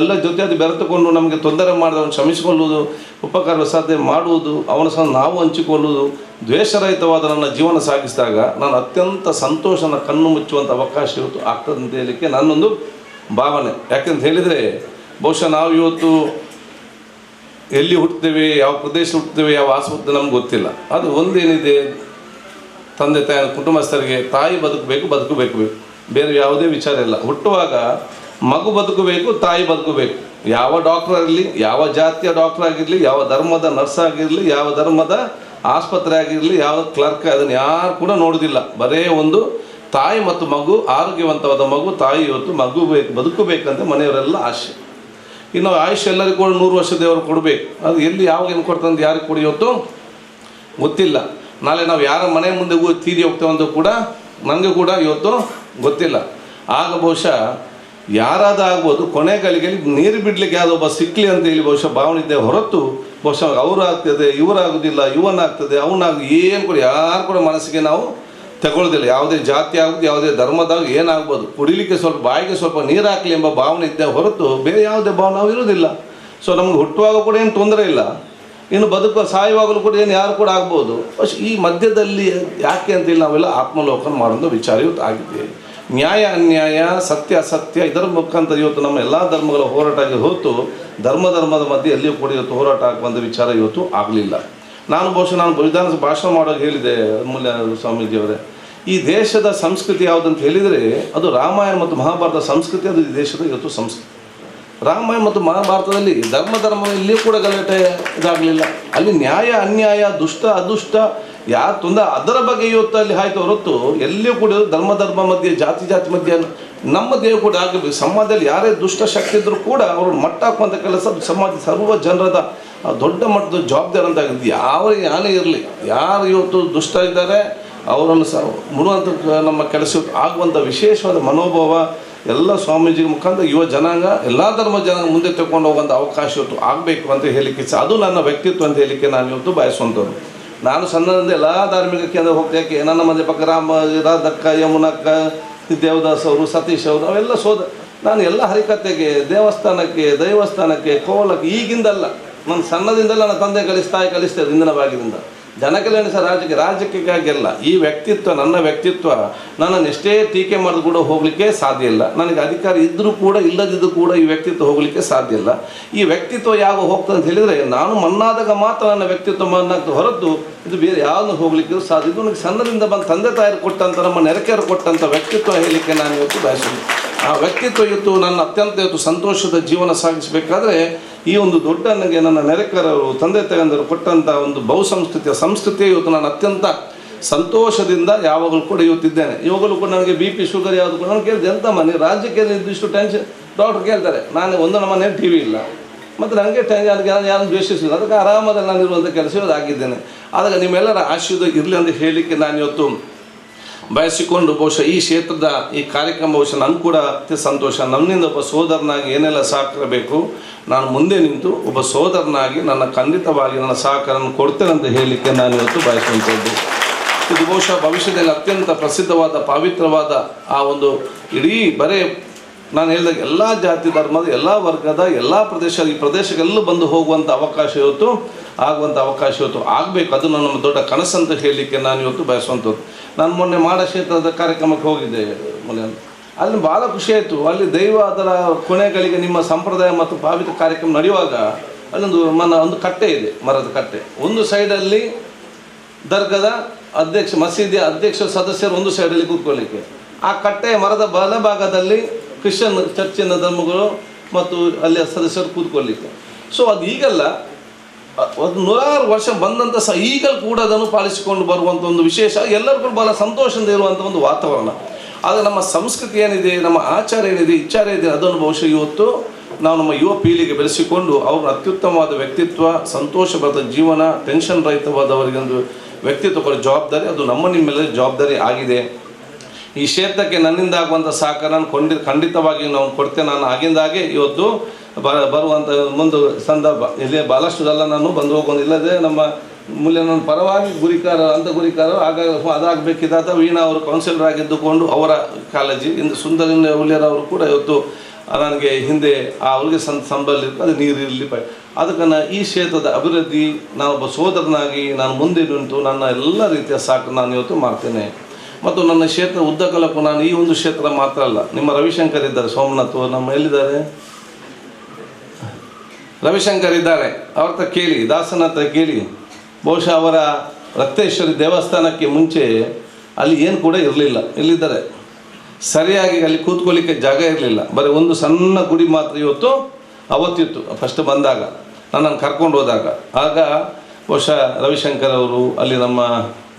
ಎಲ್ಲ ಜೊತೆ ಅದು ಬೆರೆತುಕೊಂಡು ನಮಗೆ ತೊಂದರೆ ಮಾಡಿದವನು ಕ್ಷಮಿಸಿಕೊಳ್ಳುವುದು, ಉಪಕಾರ ಸಾಧ್ಯ ಮಾಡುವುದು, ಅವನ ಸಹ ನಾವು ಹಂಚಿಕೊಳ್ಳುವುದು, ದ್ವೇಷರಹಿತವಾದ ನನ್ನ ಜೀವನ ಸಾಗಿಸಿದಾಗ ನಾನು ಅತ್ಯಂತ ಸಂತೋಷನ ಕಣ್ಣು ಮುಚ್ಚುವಂಥ ಅವಕಾಶ ಇವತ್ತು ಆಗ್ತದೆ ಅಂತ ಹೇಳಲಿಕ್ಕೆ ನನ್ನೊಂದು ಭಾವನೆ. ಯಾಕೆಂತ ಹೇಳಿದರೆ ಬಹುಶಃ ನಾವು ಇವತ್ತು ಎಲ್ಲಿ ಹುಟ್ಟುತ್ತೇವೆ, ಯಾವ ಪ್ರದೇಶ ಹುಟ್ಟುತ್ತೇವೆ, ಯಾವ ಆಸ್ಪತ್ರೆ ನಮ್ಗೆ ಗೊತ್ತಿಲ್ಲ. ಅದು ಒಂದೇನಿದೆ, ತಂದೆ ತಾಯಿ ಕುಟುಂಬಸ್ಥರಿಗೆ ತಾಯಿ ಬದುಕಬೇಕು, ಬೇರೆ ಯಾವುದೇ ವಿಚಾರ ಇಲ್ಲ. ಹುಟ್ಟುವಾಗ ಮಗು ಬದುಕಬೇಕು, ತಾಯಿ ಬದುಕಬೇಕು. ಯಾವ ಡಾಕ್ಟರ್ ಆಗಿರಲಿ, ಯಾವ ಜಾತಿಯ ಡಾಕ್ಟರ್ ಆಗಿರಲಿ, ಯಾವ ಧರ್ಮದ ನರ್ಸ್ ಆಗಿರಲಿ, ಯಾವ ಧರ್ಮದ ಆಸ್ಪತ್ರೆ ಆಗಿರಲಿ, ಯಾವ ಕ್ಲರ್ಕ್, ಅದನ್ನು ಯಾರು ಕೂಡ ನೋಡೋದಿಲ್ಲ. ಬರೇ ಒಂದು ತಾಯಿ ಮತ್ತು ಮಗು, ಆರೋಗ್ಯವಂತವಾದ ಮಗು, ತಾಯಿ ಇವತ್ತು ಮಗು ಬದುಕಬೇಕಂತ ಮನೆಯವರೆಲ್ಲ ಆಸೆ. ಇನ್ನು ಆಯುಷ್ ಎಲ್ಲರಿಗೂ ಕೂಡ 100 ವರ್ಷ ದೇವರು ಕೊಡಬೇಕು. ಅದು ಎಲ್ಲಿ ಯಾವಾಗ ಏನು ಕೊಡ್ತಂದು ಯಾರಿಗೆ ಕೂಡ ಇವತ್ತು ಗೊತ್ತಿಲ್ಲ. ನಾಳೆ ನಾವು ಯಾರ ಮನೆ ಮುಂದೆ ತೀರಿ ಹೋಗ್ತೇವಂತ ಕೂಡ ನನಗೆ ಕೂಡ ಇವತ್ತು ಗೊತ್ತಿಲ್ಲ. ಆಗ ಬಹುಶಃ ಯಾರಾದ ಆಗ್ಬೋದು, ಕೊನೆಗಳಿಗೆ ನೀರು ಬಿಡಲಿಕ್ಕೆ ಯಾವುದೋ ಒಬ್ಬ ಸಿಕ್ಕಲಿ ಅಂತೇಳಿ ಬಹುಶಃ ಭಾವನೆ ಇದ್ದೇ ಹೊರತು ಬಹುಶಃ ಅವರಾಗ್ತದೆ, ಇವರಾಗೋದಿಲ್ಲ, ಇವನಾಗ್ತದೆ, ಏನು ಕೂಡ ಯಾರು ಕೂಡ ಮನಸ್ಸಿಗೆ ನಾವು ತಗೊಳ್ಳೋದಿಲ್ಲ. ಯಾವುದೇ ಜಾತಿ ಆಗೋದು, ಯಾವುದೇ ಧರ್ಮದಾಗ ಏನಾಗ್ಬೋದು, ಕುಡಿಲಿಕ್ಕೆ ಸ್ವಲ್ಪ ಬಾಯಿಗೆ ಸ್ವಲ್ಪ ನೀರು ಹಾಕಲಿ ಎಂಬ ಭಾವನೆ ಇದ್ದೇ ಹೊರತು ಬೇರೆ ಯಾವುದೇ ಭಾವನೆ ನಾವು ಇರೋದಿಲ್ಲ. ಸೊ ನಮ್ಗೆ ಹುಟ್ಟುವಾಗ ಕೂಡ ಏನು ತೊಂದರೆ ಇಲ್ಲ, ಇನ್ನು ಸಾಯುವಾಗಲೂ ಕೂಡ ಏನು ಯಾರು ಕೂಡ ಆಗ್ಬೋದು. ಈ ಮಧ್ಯದಲ್ಲಿ ಯಾಕೆ ಅಂತೇಳಿ ನಾವೆಲ್ಲ ಆತ್ಮಲೋಕನ ಮಾಡುವಂಥ ವಿಚಾರ ಇವತ್ತು ಆಗಿದೆ. ನ್ಯಾಯ ಅನ್ಯಾಯ, ಸತ್ಯ ಅಸತ್ಯ, ಇದರ ಮುಖಾಂತರ ಇವತ್ತು ನಮ್ಮ ಎಲ್ಲ ಧರ್ಮಗಳ ಹೋರಾಟ ಆಗಿ ಹೊರತು ಧರ್ಮದ ಮಧ್ಯೆ ಎಲ್ಲಿಯೂ ಕೂಡ ಇವತ್ತು ಹೋರಾಟ ಆಗುವಂಥ ವಿಚಾರ ಇವತ್ತು ಆಗಲಿಲ್ಲ. ನಾನು ವಿಧಾನಸಭೆ ಭಾಷಣ ಮಾಡೋಕೆ ಹೇಳಿದೆ ಅಮೂಲ್ಯ ಸ್ವಾಮೀಜಿಯವರೇ, ಈ ದೇಶದ ಸಂಸ್ಕೃತಿ ಯಾವುದಂತ ಹೇಳಿದರೆ ಅದು ರಾಮಾಯಣ ಮತ್ತು ಮಹಾಭಾರತ ಸಂಸ್ಕೃತಿ, ಅದು ಈ ದೇಶದ ಇವತ್ತು ಸಂಸ್ಕೃತಿ. ರಾಮಾಯಣ ಮತ್ತು ಮಹಾಭಾರತದಲ್ಲಿ ಧರ್ಮ ಇಲ್ಲಿಯೂ ಕೂಡ ಗಲಾಟೆ ಇದಾಗಲಿಲ್ಲ. ಅಲ್ಲಿ ನ್ಯಾಯ ಅನ್ಯಾಯ, ದುಷ್ಟ ಅದೃಷ್ಟ ಯಾರು ತೊಂದರೆ ಅದರ ಬಗ್ಗೆ ಇವತ್ತು ಅಲ್ಲಿ ಆಯ್ತು ಹೊರತು ಎಲ್ಲಿಯೂ ಕೂಡ ಧರ್ಮ ಮಧ್ಯೆ, ಜಾತಿ ಮಧ್ಯೆ ನಮ್ಮ ದೇವ ಕೂಡ ಆಗಬೇಕು. ಸಮಾಜದಲ್ಲಿ ಯಾರೇ ದುಷ್ಟ ಶಕ್ತಿ ಇದ್ದರೂ ಕೂಡ ಅವರು ಮಟ್ಟ ಹಾಕುವಂಥ ಕೆಲಸ ಸಮಾಜ ಸರ್ವ ಜನರದ ದೊಡ್ಡ ಮಟ್ಟದ ಜವಾಬ್ದಾರಿ ಅಂತ ಆಗಿದೆ. ಯಾನೇ ಇರಲಿ, ಯಾರು ಇವತ್ತು ದುಷ್ಟ ಇದ್ದಾರೆ ಅವರನ್ನು ಮುಡುವಂಥ ನಮ್ಮ ಕೆಲಸ ಆಗುವಂಥ ವಿಶೇಷವಾದ ಮನೋಭಾವ ಎಲ್ಲ ಸ್ವಾಮೀಜಿ ಮುಖಾಂತರ ಯುವ ಜನಾಂಗ, ಎಲ್ಲ ಧರ್ಮ ಜನಾಂಗ ಮುಂದೆ ತಗೊಂಡು ಹೋಗುವಂಥ ಅವಕಾಶ ಇವತ್ತು ಆಗಬೇಕು ಅಂತ ಹೇಳಲಿಕ್ಕೆ ಅದು ನನ್ನ ವ್ಯಕ್ತಿತ್ವ ಅಂತ ಹೇಳಲಿಕ್ಕೆ ನಾನು ಇವತ್ತು ಬಯಸುವಂಥದ್ದು. ನಾನು ಸಣ್ಣದಿಂದ ಎಲ್ಲ ಧಾರ್ಮಿಕ ಕೇಂದ್ರ ಹೋಗ್ತೇಕೆ, ನನ್ನ ಮನೆ ಪಕ್ಕ ರಾಧಕ್ಕ, ಯಮುನಕ್ಕ, ದೇವದಾಸ್ ಅವರು, ಸತೀಶ್ ಅವರು, ಅವೆಲ್ಲ ನಾನು ಎಲ್ಲ ಹರಿಕತೆಗೆ, ದೈವಸ್ಥಾನಕ್ಕೆ, ಕೋಲಕ್ಕೆ ಈಗಿಂದಲ್ಲ, ನನ್ನ ಸಣ್ಣದಿಂದಲ್ಲ ನನ್ನ ತಂದೆ ತಾಯಿ ಕಲಿಸ್ತೇವೆ ಹಿಂದಿನ ಭಾಗದಿಂದ. ಜನಕ್ಕೆಲ್ಲ ಸಹ ರಾಜಕೀಯಕ್ಕಾಗಿಲ್ಲ. ಈ ವ್ಯಕ್ತಿತ್ವ, ನನ್ನ ವ್ಯಕ್ತಿತ್ವ, ನನ್ನನ್ನು ಎಷ್ಟೇ ಟೀಕೆ ಮಾಡಿದ್ರು ಕೂಡ ಹೋಗಲಿಕ್ಕೆ ಸಾಧ್ಯ ಇಲ್ಲ. ನನಗೆ ಅಧಿಕಾರ ಇದ್ದರೂ ಕೂಡ ಇಲ್ಲದಿದ್ದರೂ ಕೂಡ ಈ ವ್ಯಕ್ತಿತ್ವ ಹೋಗಲಿಕ್ಕೆ ಸಾಧ್ಯ ಇಲ್ಲ. ಈ ವ್ಯಕ್ತಿತ್ವ ಯಾವ ಹೋಗ್ತದೆ ಅಂತ ಹೇಳಿದರೆ ನಾನು ಮಣ್ಣಾದಾಗ ಮಾತ್ರ ನನ್ನ ವ್ಯಕ್ತಿತ್ವ ಮಣ್ಣಾಗ್ತದೆ ಹೊರತು ಇದು ಬೇರೆ ಯಾವುದು ಹೋಗಲಿಕ್ಕೆ ಸಾಧ್ಯ. ಇದು ನನಗೆ ಸಣ್ಣದಿಂದ ಬಂದು ತಂದೆ ತಾಯಿರು ಕೊಟ್ಟಂಥ, ನಮ್ಮ ನೆರೆಕೆಯರು ಕೊಟ್ಟಂಥ ವ್ಯಕ್ತಿತ್ವ ಹೇಳಲಿಕ್ಕೆ ನಾನು ಇವತ್ತು ಬಯಸಿದೆ. ಆ ವ್ಯಕ್ತಿತ್ವ ಇವತ್ತು ನನ್ನ ಅತ್ಯಂತ ಇವತ್ತು ಸಂತೋಷದ ಜೀವನ ಸಾಗಿಸಬೇಕಾದ್ರೆ ಈ ಒಂದು ದೊಡ್ಡ ನನಗೆ ನನ್ನ ನೆರೆಕರರು, ತಂದೆ ತಾಯಿಯಂದರು ಕೊಟ್ಟಂಥ ಒಂದು ಸಂಸ್ಕೃತಿ ಇವತ್ತು ನಾನು ಅತ್ಯಂತ ಸಂತೋಷದಿಂದ ಯಾವಾಗಲೂ ಕೂಡ ಇವತ್ತಿದ್ದೇನೆ. ಇವಾಗಲೂ ಕೂಡ ನನಗೆ BP ಶುಗರ್ ಯಾವುದು ಕೂಡ ನಾನು ಕೇಳಿದೆ, ಎಂತ ಮನೆ ರಾಜ್ಯಕ್ಕೆ ಇದಿಷ್ಟು ಟೆನ್ಷನ್, ಡಾಕ್ಟರ್ ಕೇಳ್ತಾರೆ. ನಾನು ಒಂದು ನಮ್ಮ ಮನೆ TV ಇಲ್ಲ, ಮತ್ತು ನನಗೆ ಯಾರು ದ್ವೇಷಿಸಿಲ್ಲ, ಅದಕ್ಕೆ ಆರಾಮದಲ್ಲಿ ನಾನು ಇರುವಂಥ ಕೆಲಸ ಆಗಿದ್ದೇನೆ. ಆದಾಗ ನಿಮ್ಮೆಲ್ಲರ ಆಶೀರ್ವಾದ ಇರಲಿ ಅಂತ ಹೇಳಲಿಕ್ಕೆ ನಾನು ಇವತ್ತು ಬಯಸಿಕೊಂಡು ಬಹುಶಃ ಈ ಕ್ಷೇತ್ರದ ಈ ಕಾರ್ಯಕ್ರಮ ಬಹುಶಃ ನನಗೆ ಕೂಡ ಅತ್ಯ ಸಂತೋಷ. ನನ್ನಿಂದ ಒಬ್ಬ ಸೋದರನಾಗಿ ಏನೆಲ್ಲ ಸಹಕರಿಸಬೇಕು ನಾನು ಮುಂದೆ ನಿಂತು ಒಬ್ಬ ಸೋದರನಾಗಿ ನನ್ನ ಖಂಡಿತವಾಗಿ ನನ್ನ ಸಹಕಾರವನ್ನು ಕೊಡ್ತೇನೆ ಅಂತ ಹೇಳಲಿಕ್ಕೆ ನಾನು ಇವತ್ತು ಬಯಸುವಂಥದ್ದು. ಇದು ಬಹುಶಃ ಭವಿಷ್ಯದಲ್ಲಿ ಅತ್ಯಂತ ಪ್ರಸಿದ್ಧವಾದ ಪವಿತ್ರವಾದ ಆ ಒಂದು ಇಡೀ ನಾನು ಹೇಳಿದಾಗ ಎಲ್ಲ ಜಾತಿ ಧರ್ಮದ, ಎಲ್ಲ ವರ್ಗದ, ಎಲ್ಲ ಈ ಪ್ರದೇಶಕ್ಕೆಲ್ಲೂ ಬಂದು ಹೋಗುವಂಥ ಅವಕಾಶ ಇವತ್ತು ಆಗುವಂಥ ಅವಕಾಶ ಇವತ್ತು ಆಗಬೇಕು. ಅದು ನಮ್ಮ ದೊಡ್ಡ ಕನಸಂತ ಹೇಳಲಿಕ್ಕೆ ನಾನು ಇವತ್ತು ಬಯಸುವಂಥದ್ದು. ನಾನು ಮೊನ್ನೆ ಮಾಡ ಕ್ಷೇತ್ರದ ಕಾರ್ಯಕ್ರಮಕ್ಕೆ ಹೋಗಿದ್ದೆ ಮೊನ್ನೆ, ಅಲ್ಲಿ ಭಾಳ ಖುಷಿ ಆಯಿತು. ಅಲ್ಲಿ ದೈವ ಅದರ ಕೊನೆಗಳಿಗೆ ನಿಮ್ಮ ಸಂಪ್ರದಾಯ ಮತ್ತು ಭಾವಿಕ ಕಾರ್ಯಕ್ರಮ ನಡೆಯುವಾಗ ಅಲ್ಲೊಂದು ಒಂದು ಕಟ್ಟೆ ಇದೆ, ಮರದ ಕಟ್ಟೆ. ಒಂದು ಸೈಡಲ್ಲಿ ದರ್ಗದ ಅಧ್ಯಕ್ಷ, ಮಸೀದಿಯ ಅಧ್ಯಕ್ಷ ಸದಸ್ಯರು ಒಂದು ಸೈಡಲ್ಲಿ ಕೂತ್ಕೊಳ್ಳಿಕ್ಕೆ, ಆ ಕಟ್ಟೆಯ ಮರದ ಬಲಭಾಗದಲ್ಲಿ ಕ್ರಿಶ್ಚಿಯನ್ ಚರ್ಚಿನ ಧರ್ಮಗಳು ಮತ್ತು ಅಲ್ಲಿಯ ಸದಸ್ಯರು ಕೂತ್ಕೊಳ್ಳಿಕ್ಕೆ. ಸೊ ಅದು ಈಗಲ್ಲ, ಒಂದು 100 ವರ್ಷ ಬಂದಂಥ ಈಗಲೂ ಕೂಡ ಅದನ್ನು ಪಾಲಿಸಿಕೊಂಡು ಬರುವಂಥ ಒಂದು ವಿಶೇಷ, ಎಲ್ಲರಿಗೂ ಭಾಳ ಸಂತೋಷದಿಂದ ಇರುವಂಥ ಒಂದು ವಾತಾವರಣ. ಆದರೆ ನಮ್ಮ ಸಂಸ್ಕೃತಿ ಏನಿದೆ, ನಮ್ಮ ಆಚಾರ ಏನಿದೆ, ವಿಚಾರ ಇದೆ, ಅದನ್ನು ಬಹುಶಃ ಇವತ್ತು ನಾವು ನಮ್ಮ ಯುವ ಪೀಳಿಗೆ ಬೆಳೆಸಿಕೊಂಡು ಅವ್ರ ಅತ್ಯುತ್ತಮವಾದ ವ್ಯಕ್ತಿತ್ವ, ಸಂತೋಷವಾದ ಜೀವನ, ಟೆನ್ಷನ್ ರಹಿತವಾದವರಿಗೊಂದು ವ್ಯಕ್ತಿತ್ವ ಕೊಡೋ ಜವಾಬ್ದಾರಿ ಅದು ನಿಮ್ಮೆಲ್ಲರ ಜವಾಬ್ದಾರಿ ಆಗಿದೆ. ಈ ಕ್ಷೇತ್ರಕ್ಕೆ ನನ್ನಿಂದ ಆಗುವಂಥ ಸಹಕಾರ ನಾನು ಖಂಡಿತವಾಗಿ ನಾವು ಕೊಡ್ತೇನೆ. ನಾನು ಆಗಿಂದಾಗೆ ಇವತ್ತು ಬರುವಂಥ ಒಂದು ಸಂದರ್ಭ ಇಲ್ಲಿ ಭಾಳಷ್ಟು ಸಲ ನಾನು ಬಂದು ಹೋಗೋದು. ಇಲ್ಲದೆ ನಮ್ಮ ನನ್ನ ಪರವಾಗಿ ಗುರಿಕಾರ ಅಂತ ಗುರಿಕಾರ ಅದಾಗಬೇಕಿದ್ದ ವೀಣಾ ಅವರು ಕೌನ್ಸಿಲರ್ ಆಗಿದ್ದುಕೊಂಡು ಅವರ ಕಾಳಜಿ, ಇಂದು ಸುಂದರ ಹುಲಿಯರವರು ಕೂಡ ಇವತ್ತು ನನಗೆ ಹಿಂದೆ ಅವ್ರಿಗೆ ಸಂಬಳ ಇರ್ತದೆ, ಅದು ನೀರಿರಲಿ ಅದಕ್ಕೆ ಈ ಕ್ಷೇತ್ರದ ಅಭಿವೃದ್ಧಿ ನಾನೊಬ್ಬ ಸೋದರನಾಗಿ ನಾನು ಮುಂದೆ ನಿಂತು ನನ್ನ ಎಲ್ಲ ರೀತಿಯ ಸಾಕು ನಾನು ಇವತ್ತು ಮಾಡ್ತೇನೆ. ಮತ್ತು ನನ್ನ ಕ್ಷೇತ್ರ ಉದ್ದಗಲಕ್ಕೂ ನಾನು ಈ ಒಂದು ಕ್ಷೇತ್ರ ಮಾತ್ರ ಅಲ್ಲ, ನಿಮ್ಮ ರವಿಶಂಕರ್ ಇದ್ದಾರೆ, ಸೋಮನಾಥ್ ನಮ್ಮ ಎಲ್ಲಿದ್ದಾರೆ, ರವಿಶಂಕರ್ ಇದ್ದಾರೆ, ಅವ್ರ ಹತ್ರ ಕೇಳಿ, ದಾಸನ ಹತ್ರ ಕೇಳಿ. ಬಹುಶಃ ಅವರ ರಕ್ತೇಶ್ವರಿ ದೇವಸ್ಥಾನಕ್ಕೆ ಮುಂಚೆ ಅಲ್ಲಿ ಏನು ಕೂಡ ಇರಲಿಲ್ಲ, ಇಲ್ಲಿದ್ದಾರೆ ಸರಿಯಾಗಿ ಅಲ್ಲಿ ಕೂತ್ಕೊಳ್ಳಿಕ್ಕೆ ಜಾಗ ಇರಲಿಲ್ಲ, ಬರೀ ಒಂದು ಸಣ್ಣ ಗುಡಿ ಮಾತ್ರ ಇವತ್ತು ಅವತ್ತಿತ್ತು. ಫಸ್ಟ್ ಬಂದಾಗ ನನ್ನನ್ನು ಕರ್ಕೊಂಡು ಹೋದಾಗ, ಆಗ ಬಹುಶಃ ರವಿಶಂಕರ್ ಅವರು ಅಲ್ಲಿ ನಮ್ಮ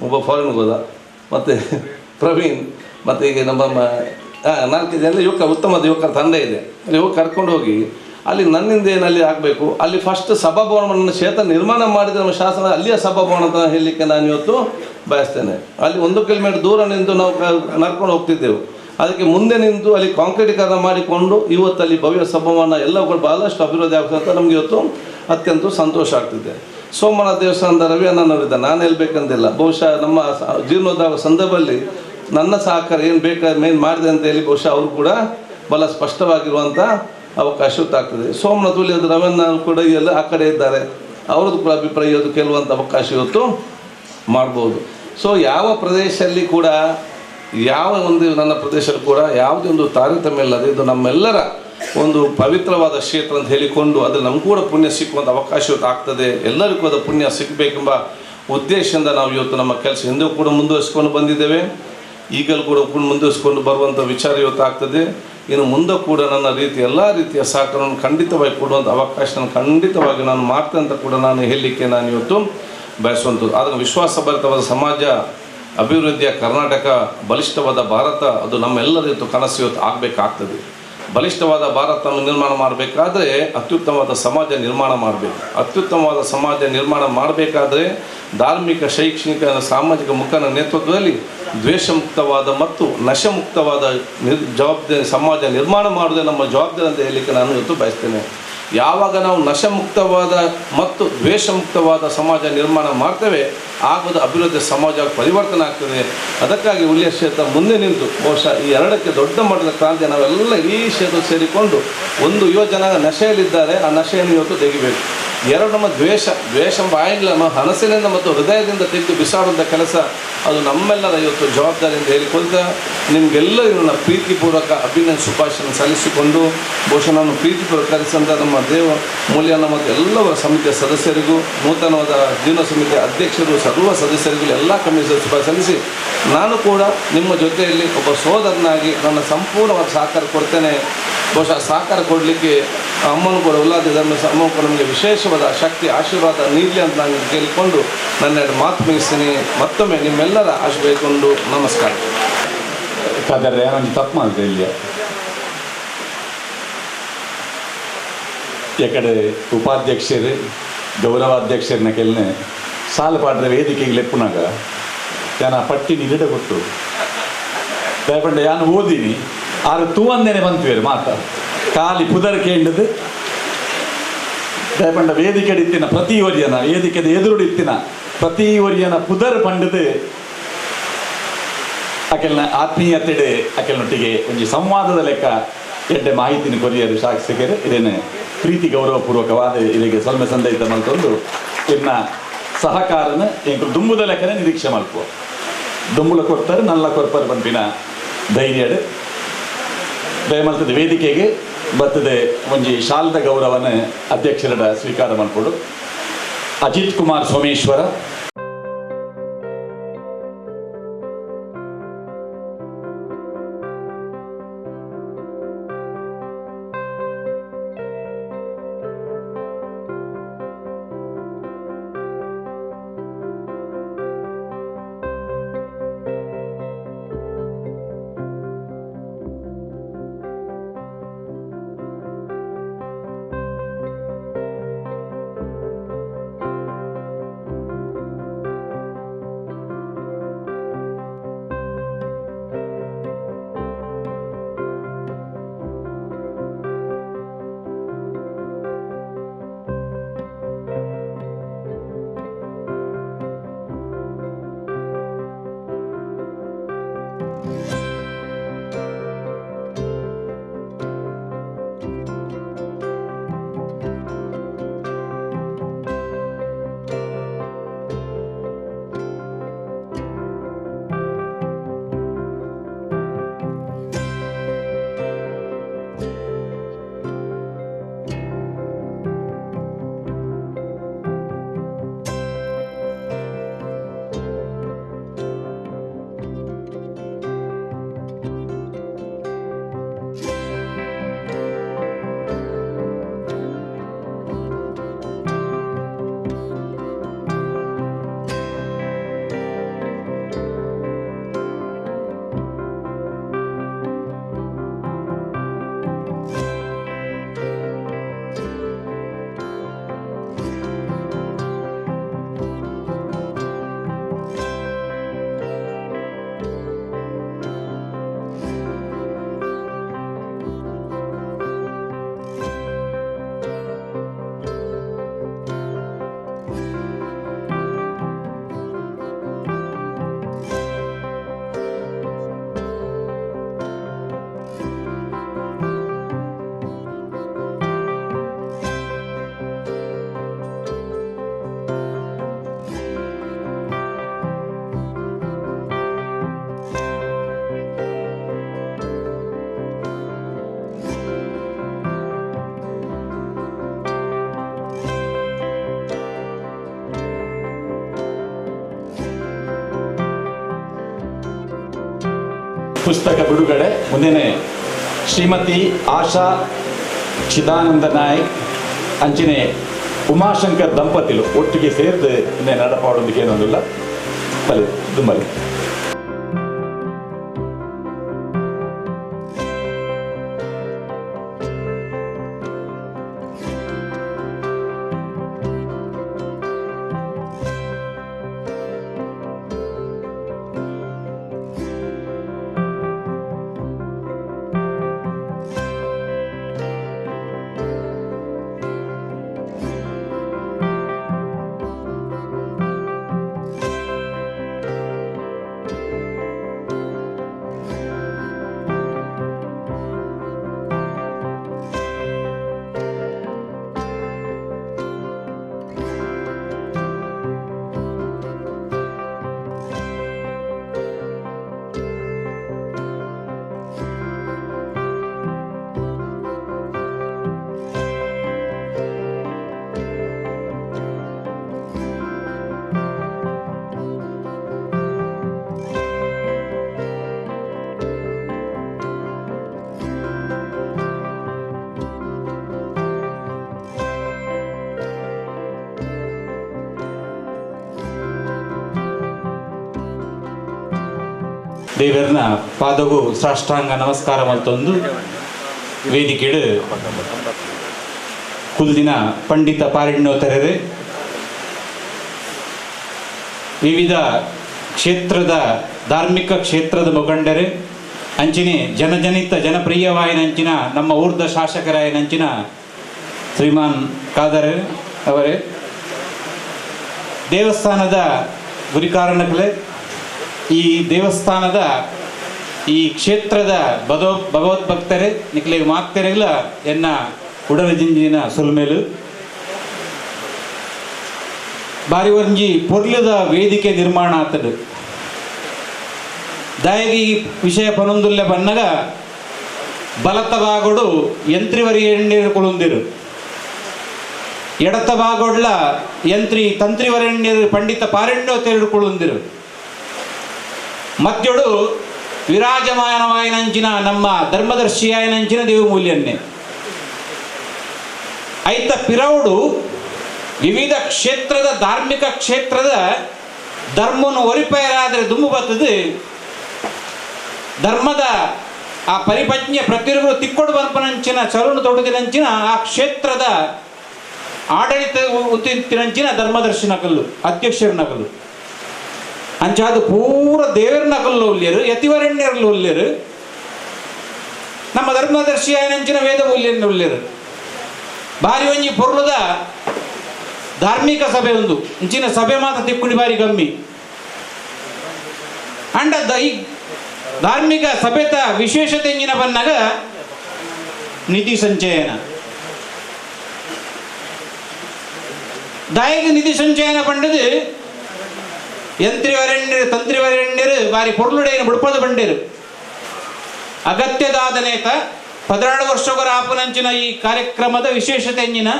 ಒಬ್ಬ ಫಾರಿನ್ಗೆ ಹೋದ, ಮತ್ತು ಪ್ರವೀಣ್, ಮತ್ತು ಈಗ ನಮ್ಮ 4 ಜನ ಉತ್ತಮವಾದ ಯುವಕರ ತಂಡ ಇದೆ, ಯುವಕ ಕರ್ಕೊಂಡು ಹೋಗಿ ಅಲ್ಲಿ ನನ್ನಿಂದ ಏನಲ್ಲಿ ಆಗಬೇಕು, ಅಲ್ಲಿ ಫಸ್ಟ್ ಸಭಾಭವನವನ್ನು ಕ್ಷೇತ್ರ ನಿರ್ಮಾಣ ಮಾಡಿದ ನಮ್ಮ ಶಾಸನ ಅಲ್ಲಿಯ ಸಭಾಭವನ ಅಂತ ಹೇಳಲಿಕ್ಕೆ ನಾನು ಇವತ್ತು ಬಯಸ್ತೇನೆ. ಅಲ್ಲಿ 1 ಕಿಲೋಮೀಟರ್ ದೂರ ನಿಂತು ನಾವು ನಡ್ಕೊಂಡು ಹೋಗ್ತಿದ್ದೆವು, ಅದಕ್ಕೆ ಮುಂದೆ ನಿಂತು ಅಲ್ಲಿ ಕಾಂಕ್ರೀಟೀಕರಣ ಮಾಡಿಕೊಂಡು ಇವತ್ತು ಅಲ್ಲಿ ಭವ್ಯ ಸಭಾಭವನ ಎಲ್ಲಗಳು ಭಾಳಷ್ಟು ಅಭಿವೃದ್ಧಿ ಆಗ್ತದೆ ಅಂತ ನಮಗೆ ಇವತ್ತು ಅತ್ಯಂತ ಸಂತೋಷ ಆಗ್ತಿದೆ. ಸೋಮನಾಥ ದೇವಸ್ಥಾನದ ರವಿ ಅಣ್ಣನವರಿದ್ದ, ನಾನು ಹೇಳ್ಬೇಕಂತಿಲ್ಲ, ಬಹುಶಃ ನಮ್ಮ ಜೀರ್ಣೋದ್ಧಾರ ಸಂದರ್ಭದಲ್ಲಿ ನನ್ನ ಸಹಕಾರ ಏನು ಮೇನ್ ಮಾಡಿದೆ ಅಂತ ಹೇಳಿ ಬಹುಶಃ ಅವರು ಕೂಡ ಭಾಳ ಸ್ಪಷ್ಟವಾಗಿರುವಂಥ ಅವಕಾಶ ಆಗ್ತದೆ. ಸೋಮನಾಥ್ ಹುಲಿಯದ ರವನ್ನ ಕೂಡ ಎಲ್ಲ ಆ ಕಡೆ ಇದ್ದಾರೆ, ಅವ್ರದ್ದು ಕೂಡ ಅಭಿಪ್ರಾಯ ಕೇಳುವಂಥ ಅವಕಾಶ ಇವತ್ತು ಮಾಡ್ಬೋದು. ಸೊ ಯಾವ ಪ್ರದೇಶದಲ್ಲಿ ಕೂಡ ಯಾವ ಒಂದು ನನ್ನ ಪ್ರದೇಶದಲ್ಲಿ ಕೂಡ ಯಾವುದೇ ಒಂದು ತಾರತಮ್ಯ ಇಲ್ಲದೆ ಇದು ನಮ್ಮೆಲ್ಲರ ಒಂದು ಪವಿತ್ರವಾದ ಕ್ಷೇತ್ರ ಅಂತ ಹೇಳಿಕೊಂಡು ಅದು ನಮ್ಗೆ ಕೂಡ ಪುಣ್ಯ ಸಿಕ್ಕುವಂಥ ಅವಕಾಶ ಇವತ್ತು ಆಗ್ತದೆ. ಎಲ್ಲರಿಗೂ ಅದು ಪುಣ್ಯ ಸಿಗಬೇಕೆಂಬ ಉದ್ದೇಶದಿಂದ ನಾವು ಇವತ್ತು ನಮ್ಮ ಕೆಲಸ ಹಿಂದೆ ಕೂಡ ಮುಂದುವರಿಸ್ಕೊಂಡು ಬಂದಿದ್ದೇವೆ, ಈಗಲೂ ಕೂಡ ಮುಂದುವರಿಸ್ಕೊಂಡು ಬರುವಂಥ ವಿಚಾರ ಇವತ್ತು ಆಗ್ತದೆ. ಇನ್ನು ಮುಂದೆ ಕೂಡ ನನ್ನ ಎಲ್ಲ ರೀತಿಯ ಸಹಕಾರವನ್ನು ಖಂಡಿತವಾಗಿ ಕೊಡುವಂಥ ಅವಕಾಶ ಖಂಡಿತವಾಗಿ ನಾನು ಮಾಡ್ತೇನೆ ಅಂತ ಕೂಡ ನಾನು ಹೇಳಲಿಕ್ಕೆ ನಾನು ಇವತ್ತು ಬಯಸುವಂಥದ್ದು. ಆದರೆ ವಿಶ್ವಾಸಭರಿತವಾದ ಸಮಾಜ, ಅಭಿವೃದ್ಧಿಯ ಕರ್ನಾಟಕ, ಬಲಿಷ್ಠವಾದ ಭಾರತ ಅದು ನಮ್ಮೆಲ್ಲರ ಇವತ್ತು ಕನಸು ಇವತ್ತು ಆಗಬೇಕಾಗ್ತದೆ. ಬಲಿಷ್ಠವಾದ ಭಾರತವನ್ನು ನಿರ್ಮಾಣ ಮಾಡಬೇಕಾದ್ರೆ ಅತ್ಯುತ್ತಮವಾದ ಸಮಾಜ ನಿರ್ಮಾಣ ಮಾಡಬೇಕು. ಅತ್ಯುತ್ತಮವಾದ ಸಮಾಜ ನಿರ್ಮಾಣ ಮಾಡಬೇಕಾದ್ರೆ ಧಾರ್ಮಿಕ, ಶೈಕ್ಷಣಿಕ, ಸಾಮಾಜಿಕ ಮುಖಂಡರ ನೇತೃತ್ವದಲ್ಲಿ ದ್ವೇಷಮುಕ್ತವಾದ ಮತ್ತು ನಶಮುಕ್ತವಾದ ಜವಾಬ್ದಾರಿ ಸಮಾಜ ನಿರ್ಮಾಣ ಮಾಡುವುದೇ ನಮ್ಮ ಜವಾಬ್ದಾರಿ ಅಂತ ಹೇಳಲಿಕ್ಕೆ ನಾನು ಇವತ್ತು ಬಯಸ್ತೇನೆ. ಯಾವಾಗ ನಾವು ನಶಮುಕ್ತವಾದ ಮತ್ತು ದ್ವೇಷಮುಕ್ತವಾದ ಸಮಾಜ ನಿರ್ಮಾಣ ಮಾಡ್ತೇವೆ, ಆಗೋದು ಅಭಿವೃದ್ಧಿ ಸಮಾಜ ಪರಿವರ್ತನೆ ಆಗ್ತದೆ. ಅದಕ್ಕಾಗಿ ಹುಲಿಯ ಕ್ಷೇತ್ರ ಮುಂದೆ ನಿಂತು ಬಹುಶಃ ಈ 2ಕ್ಕೆ ದೊಡ್ಡ ಮಟ್ಟದ ಕ್ರಾಂತಿ ನಾವೆಲ್ಲ ಈ ಕ್ಷೇತ್ರ ಸೇರಿಕೊಂಡು ಒಂದು ಯುವಜನ ನಶೆಯಲ್ಲಿದ್ದಾರೆ, ಆ ನಶೆಯನ್ನು ಇವತ್ತು ತೆಗಿಬೇಕು. 2 ನಮ್ಮ ದ್ವೇಷ ಬಾಯಿಲ್ಲ, ನಮ್ಮ ಮನಸ್ಸಿನಿಂದ ಮತ್ತು ಹೃದಯದಿಂದ ತೆಗೆದು ಬಿಸಾಡುವಂಥ ಕೆಲಸ ಅದು ನಮ್ಮೆಲ್ಲರ ಇವತ್ತು ಜವಾಬ್ದಾರಿ ಅಂತ ಹೇಳಿಕೊಳ್ತ ನಿಮಗೆಲ್ಲರಿಗೂ ನನ್ನ ಪ್ರೀತಿಪೂರ್ವಕ ಅಭಿನಂದನೆ ಶುಭಾಶಯ ಸಲ್ಲಿಸಿಕೊಂಡು ಬಹುಶಃ ನಾನು ಪ್ರೀತಿಪೂರ್ವಕ ಕರೆಸಿದಂಥ ನಮ್ಮ ದೇವ ಮೂಲ್ಯನ ಮತ್ತು ಎಲ್ಲವರ ಸಮಿತಿಯ ಸದಸ್ಯರಿಗೂ, ನೂತನವಾದ ಜೀವನ ಸಮಿತಿಯ ಅಧ್ಯಕ್ಷರು, ಸರ್ವ ಸದಸ್ಯರಿಗೂ ಎಲ್ಲ ಕಮಿಟಿ ಶುಭಾಶಯ ಸಲ್ಲಿಸಿ ನಾನು ಕೂಡ ನಿಮ್ಮ ಜೊತೆಯಲ್ಲಿ ಒಬ್ಬ ಸೋದರನಾಗಿ ನನ್ನ ಸಂಪೂರ್ಣವಾದ ಸಹಕಾರ ಕೊಡ್ತೇನೆ. ಬಹುಶಃ ಸಹಕಾರ ಕೊಡಲಿಕ್ಕೆ ಅಮ್ಮನೂ ಕೂಡ ಉಲ್ಲಾದ ಧರ್ಮ ಅಮ್ಮ ಕೂಡ ನಮಗೆ ವಿಶೇಷವಾದ ಶಕ್ತಿ ಆಶೀರ್ವಾದ ನೀಡಲಿ ಅಂತ ನಾನು ಕೇಳಿಕೊಂಡು ನನ್ನ ಮಾತು ಮುಗಿಸ್ತೀನಿ. ಮತ್ತೊಮ್ಮೆ ನಿಮ್ಮೆಲ್ಲರ ಆಶೀರ್ವಾದಕೊಂಡು ನಮಸ್ಕಾರ. ಕಾದರೆ ಒಂದು ತಪ್ಪು ಮಾಡಿದೆ ಇಲ್ಲಿ ಯಾಕಡೆ ಉಪಾಧ್ಯಕ್ಷರು ಗೌರವಾಧ್ಯಕ್ಷರನ್ನ ಕೆಲ್ನೆ ಸಾಲು ಪಾಡ್ರೆ ವೇದಿಕೆಗೆ ಲೆಪ್ಪುನಾಗ ಯಾನ ಪಟ್ಟಿ ನಿಲಿಡ ಕೊಟ್ಟು ದಯಪಂಡ ಯಾನು ಓದಿನಿ ಆರು ತೂವಂದೇನೆ ಬಂತುವೇರು ಮಾತ ಖಾಲಿ ಪುದರ್ ಕೇಂಡದು ದಯಪಂಡ ವೇದಿಕೆ ಇತ್ತಿನ ಪ್ರತಿ ಒರಿಯನ ವೇದಿಕೆದ ಎದುರುಡಿತ್ತಿನ ಪ್ರತಿ ಒರಿಯನ ಪುದರ್ ಪಂಡದು ಅಕೆಲ್ನ ಆತ್ಮೀಯತೆಡೆ ಅಕೆಲ್ನೊಟ್ಟಿಗೆ ಒಂದು ಸಂವಾದದ ಲೆಕ್ಕ ಎಡ್ಡೆ ಮಾಹಿತಿನ ಕೊರಿಯರು ಶಾಸಕರು ಇದೇನೆ ಪ್ರೀತಿ ಗೌರವಪೂರ್ವಕವಾದ ಇದಕ್ಕೆ ಸ್ವಲ್ಪ ಸಂದೈತ ಮಲ್ತೊಂದು ಇನ್ನ ಸಹಕಾರನ ಎಂಕುಲು ದುಂಬುದ ಲೆಕ್ಕನೆ ನಿರೀಕ್ಷೆ ಮಲ್ಪುವ. ದುಂಬುಲ ಕೊಡ್ತಾರೆ ನಲ್ಲ ಕೊರ್ಪರ್ ಪಂಪಿನ ಧೈರ್ಯಡ್ ದಯಮಲ್ತದ ವೇದಿಕೆಗೆ ಬರ್ತದೆ ಒಂಜಿ ಶಾಲದ ಗೌರವನ ಅಧ್ಯಕ್ಷರ ಸ್ವೀಕಾರ ಮಾಡ್ಕೊಡು. ಅಜಿತ್ ಕುಮಾರ್ ಸೋಮೇಶ್ವರ, ಪುಸ್ತಕ ಬಿಡುಗಡೆ ಮುಂದೆನೆ ಶ್ರೀಮತಿ ಆಶಾ ಚಿದಾನಂದ ನಾಯಕ್ ಅಂಚಿನೆ ಉಮಾಶಂಕರ್ ದಂಪತಿಲು ಒಟ್ಟಿಗೆ ಸೇರಿದು ಇನ್ನೇ ನಡಪಾಡೋದಕ್ಕೆ ಏನೊಂದಿಲ್ಲ ಬಲಿ ದುಂಬಲಿ. ದೇವರನ ಪಾದಗೂ ಸಾಷ್ಟಾಂಗ ನಮಸ್ಕಾರ ಮಲ್ತೊಂದು ವೇದಿಕೆಡು ಕುಲ್ದಿನ ಪಂಡಿತ ಪಾರಿಣ್ಯೋತ್ತರರು ವಿವಿಧ ಕ್ಷೇತ್ರದ ಧಾರ್ಮಿಕ ಕ್ಷೇತ್ರದ ಮುಖಂಡರು ಅಂಚಿನ ಜನಜನಿತ ಜನಪ್ರಿಯವಾಯಿನಂಚಿನ ನಮ್ಮ ಊರ್ಧ ಶಾಸಕರಾಯನಂಚಿನ ಶ್ರೀಮಾನ್ ಖಾದರ್ ಅವರೇ, ದೇವಸ್ಥಾನದ ಗುರಿಕಾರಣಗಳೇ, ಈ ದೇವಸ್ಥಾನದ ಈ ಕ್ಷೇತ್ರದ ಭಗವದ್ಭಕ್ತರೇ ನಿಕ್ಲೆಗೆ ಮಾಕ್ತೆರೆಗ್ಲ ಎನ್ನ ಉಡಲ ಜಿಂಜಿನ ಸುಲ್ಮೇಲು ಬಾರಿ ಒಂಜಿ ಪೊರ್ಲದ ವೇದಿಕೆ ನಿರ್ಮಾಣ ಆಗ್ತದೆ. ದಾಯಗಿ ಈ ವಿಷಯ ಪನೊಂದುಲ್ಲೆ ಬನ್ನಗ ಬಲತ ಭಾಗೋಡು ಯಂತ್ರಿವರಿ ಎಣ್ಣೀರು ಕೊಳೊಂದಿರು, ಎಡತ ಭಾಗೋಡ್ಲ ತಂತ್ರಿವರೆಣ್ಯರು ಪಂಡಿತ ಪಾರೆಣ್ಣು ತೆರಡು ಕೊಳೊಂದಿರು, ಮಧ್ಯೊಡು ವಿರಾಜಮಾನವಾಯಿನಂಚಿನ ನಮ್ಮ ಧರ್ಮದರ್ಶಿಯಾಯನಂಚಿನ ದೇವಮೂಲ್ಯನ್ನೇ ಐತ ಪಿರೌಡು ವಿವಿಧ ಕ್ಷೇತ್ರದ ಧಾರ್ಮಿಕ ಕ್ಷೇತ್ರದ ಧರ್ಮವನ್ನು ಒರಿಪೇರಾದರೆ ದುಮ್ಮು ಬರ್ತದೆ. ಧರ್ಮದ ಆ ಪರಿಪಜ್ಞೆ ಪ್ರತಿಯೊಬ್ಬರು ತಿಕ್ಕೊಡು ಬಂಪನಂಚಿನ ಚರುಣು ತೊಡದಿನಂಚಿನ ಆ ಕ್ಷೇತ್ರದ ಆಡಳಿತ ಉತ್ತಿನಂಚಿನ ಧರ್ಮದರ್ಶಿನ ಕಲ್ಲು ಅಧ್ಯಕ್ಷರನ ಕಲ್ಲು ಅಂಚಾದು ಪೂರ ದೇವರನ ಕಲ್ಲು ಒಲ್ಯರು, ಯತಿವರಣ್ಯರಲ್ಲಿ ಒಲ್ಯರು, ನಮ್ಮ ಧರ್ಮದರ್ಶಿ ಆಯನಂಚಿನ ವೇದ ಮೂಲ್ಯನ ಒಲ್ಯರು. ಬಾರಿ ಒಂಜಿ ಪೊರ್ಲದ ಧಾರ್ಮಿಕ ಸಭೆ ಒಂದು ಇಂಚಿನ ಸಭೆ ಮಾತ್ರ ತಿಕ್ಕುಡಿ ಬಾರಿ ಕಮ್ಮಿ. ಅಂಡ ಈ ಧಾರ್ಮಿಕ ಸಭೆತ ವಿಶೇಷತೆ ಎಂಜಿನ ಬನ್ನಾಗ ನಿಧಿ ಸಂಚಯನ. ದಾಯಿಗೆ ನಿಧಿ ಸಂಚಯನ ಪಂಡದು ಯಂತ್ರಿವರೆಣ್ಯರು ತಂತ್ರಿವರೆಣ್ಯರು ಬಾರಿ ಪೊರ್ಲುಡೆಯನ್ನು ಬಿಡ್ಪದ ಬಂಡೇರು. ಅಗತ್ಯದಾದನೇತ 16 ವರ್ಷಗಳ ಆಪನಂಚಿನ ಈ ಕಾರ್ಯಕ್ರಮದ ವಿಶೇಷತೆ ಎಂಜಿನ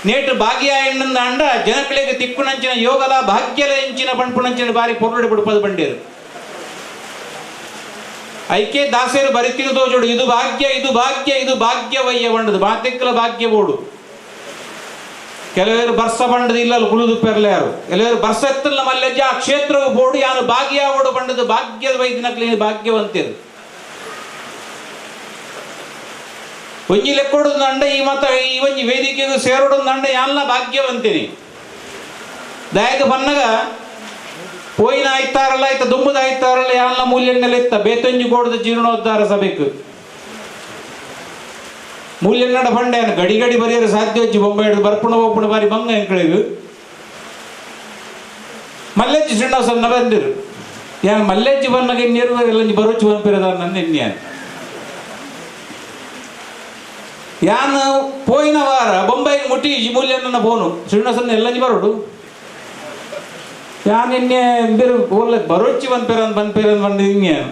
ನೇಟು ಭಾಗ್ಯಾಯಣ್ಣನ ಅಂಡ ಜನಗಳಿಗೆ ತಿಕ್ಕುನಂಚಿನ ಯೋಗಲ ಭಾಗ್ಯಲ ಎಂಚಿನ ಪಂಪುನಂಚಿನ ಬಾರಿ ಪೊರ್ಲುಡೆ ಬಿಡ್ಪದ ಬಂಡೇರು. ಐಕೆ ದಾಸರು ಬರಿತಿರು ತೋಜೋಡು ಇದು ಭಾಗ್ಯ ಇದು ಭಾಗ್ಯ ಇದು ಭಾಗ್ಯವಯ್ಯ ಬಂಡದು ಮಾತೆಕ್ಕಲ ಭಾಗ್ಯ ಬೋಡು. ಕೆಲವರು ಬರ್ಸ ಬಂಡದು ಇಲ್ಲ ಕುಳಿದು ಪೆರ್ಲ್ಯಾರು, ಕೆಲವರು ಬರ್ಸ ಎತ್ತಲ್ಲ ಮಲ್ಲೆಜ್ಜ ಆ ಕ್ಷೇತ್ರವು ಬೋಡು ಯಾನು ಭಾಗ್ಯ ಓಡು ಬಂಡದು ಭಾಗ್ಯದ ವೈದ್ಯನಕ್ಲಿ ಭಾಗ್ಯವಂತರು ಒಂಜಿ ಲೆಕ್ಕೊಡುದು ಅಂಡ ಈ ಮತ ಈ ಒಂಜಿ ವೇದಿಕೆಗೂ ಸೇರೋಡು ಅಂಡ ಯಾನ್ಲ ಭಾಗ್ಯವಂತೇನಿ. ದಾಯಕ ಬನ್ನಗ ಪೋಯಿನ ಆಯ್ತಾರಲ್ಲ ಆಯ್ತ ದುಂಬದ ಆಯ್ತಾರಲ್ಲ ಯಾನ್ಲ ಮೂಲ್ಯಣ್ಣೆಲ್ಲ ಇತ್ತ ಬೇತೊಂಜಿ ಕೋಡದ ಜೀರ್ಣೋದ್ಧಾರ ಸಭೆಕ್ ಮೂಲ್ಯನ್ನಡ ಬಂಡೇನು ಗಡಿ ಗಡಿ ಬರೆಯರು ಸಾಧ್ಯ ಹೆಚ್ಚು ಬೊಂಬೆ ಹಿಡಿದು ಬರ್ಪುಣ ಒಪ್ಪುಣ ಬಾರಿ ಬಂಗ ಎಂಕಳಿಗು ಮಲ್ಲೆಜ್ಜಿ ಶ್ರೀನಿವಾಸನ್ನ ಬಂದಿರು ಯಾನು ಮಲ್ಲೆಜ್ಜಿ ಬನ್ನಗ ಇನ್ನೇರು ಎಲ್ಲ ಬರೋಚು ಬಂಪಿರದ ನನ್ನ ಇನ್ಯಾನು ಯಾನು ಪೋಯಿನ ವಾರ ಬೊಂಬೈಗೆ ಮುಟ್ಟಿ ಮೂಲ್ಯನ್ನ ಬೋನು ಶ್ರೀನಿವಾಸನ್ನ ಎಲ್ಲ ಬರೋಡು ಯಾನ್ ಎಣ್ಣೆ ಬೇರು ಓರ್ಲ ಬರೋಚಿ ಬಂದ್ಪೇರನ್ ಬಂದು ಹಿಂಗೇನು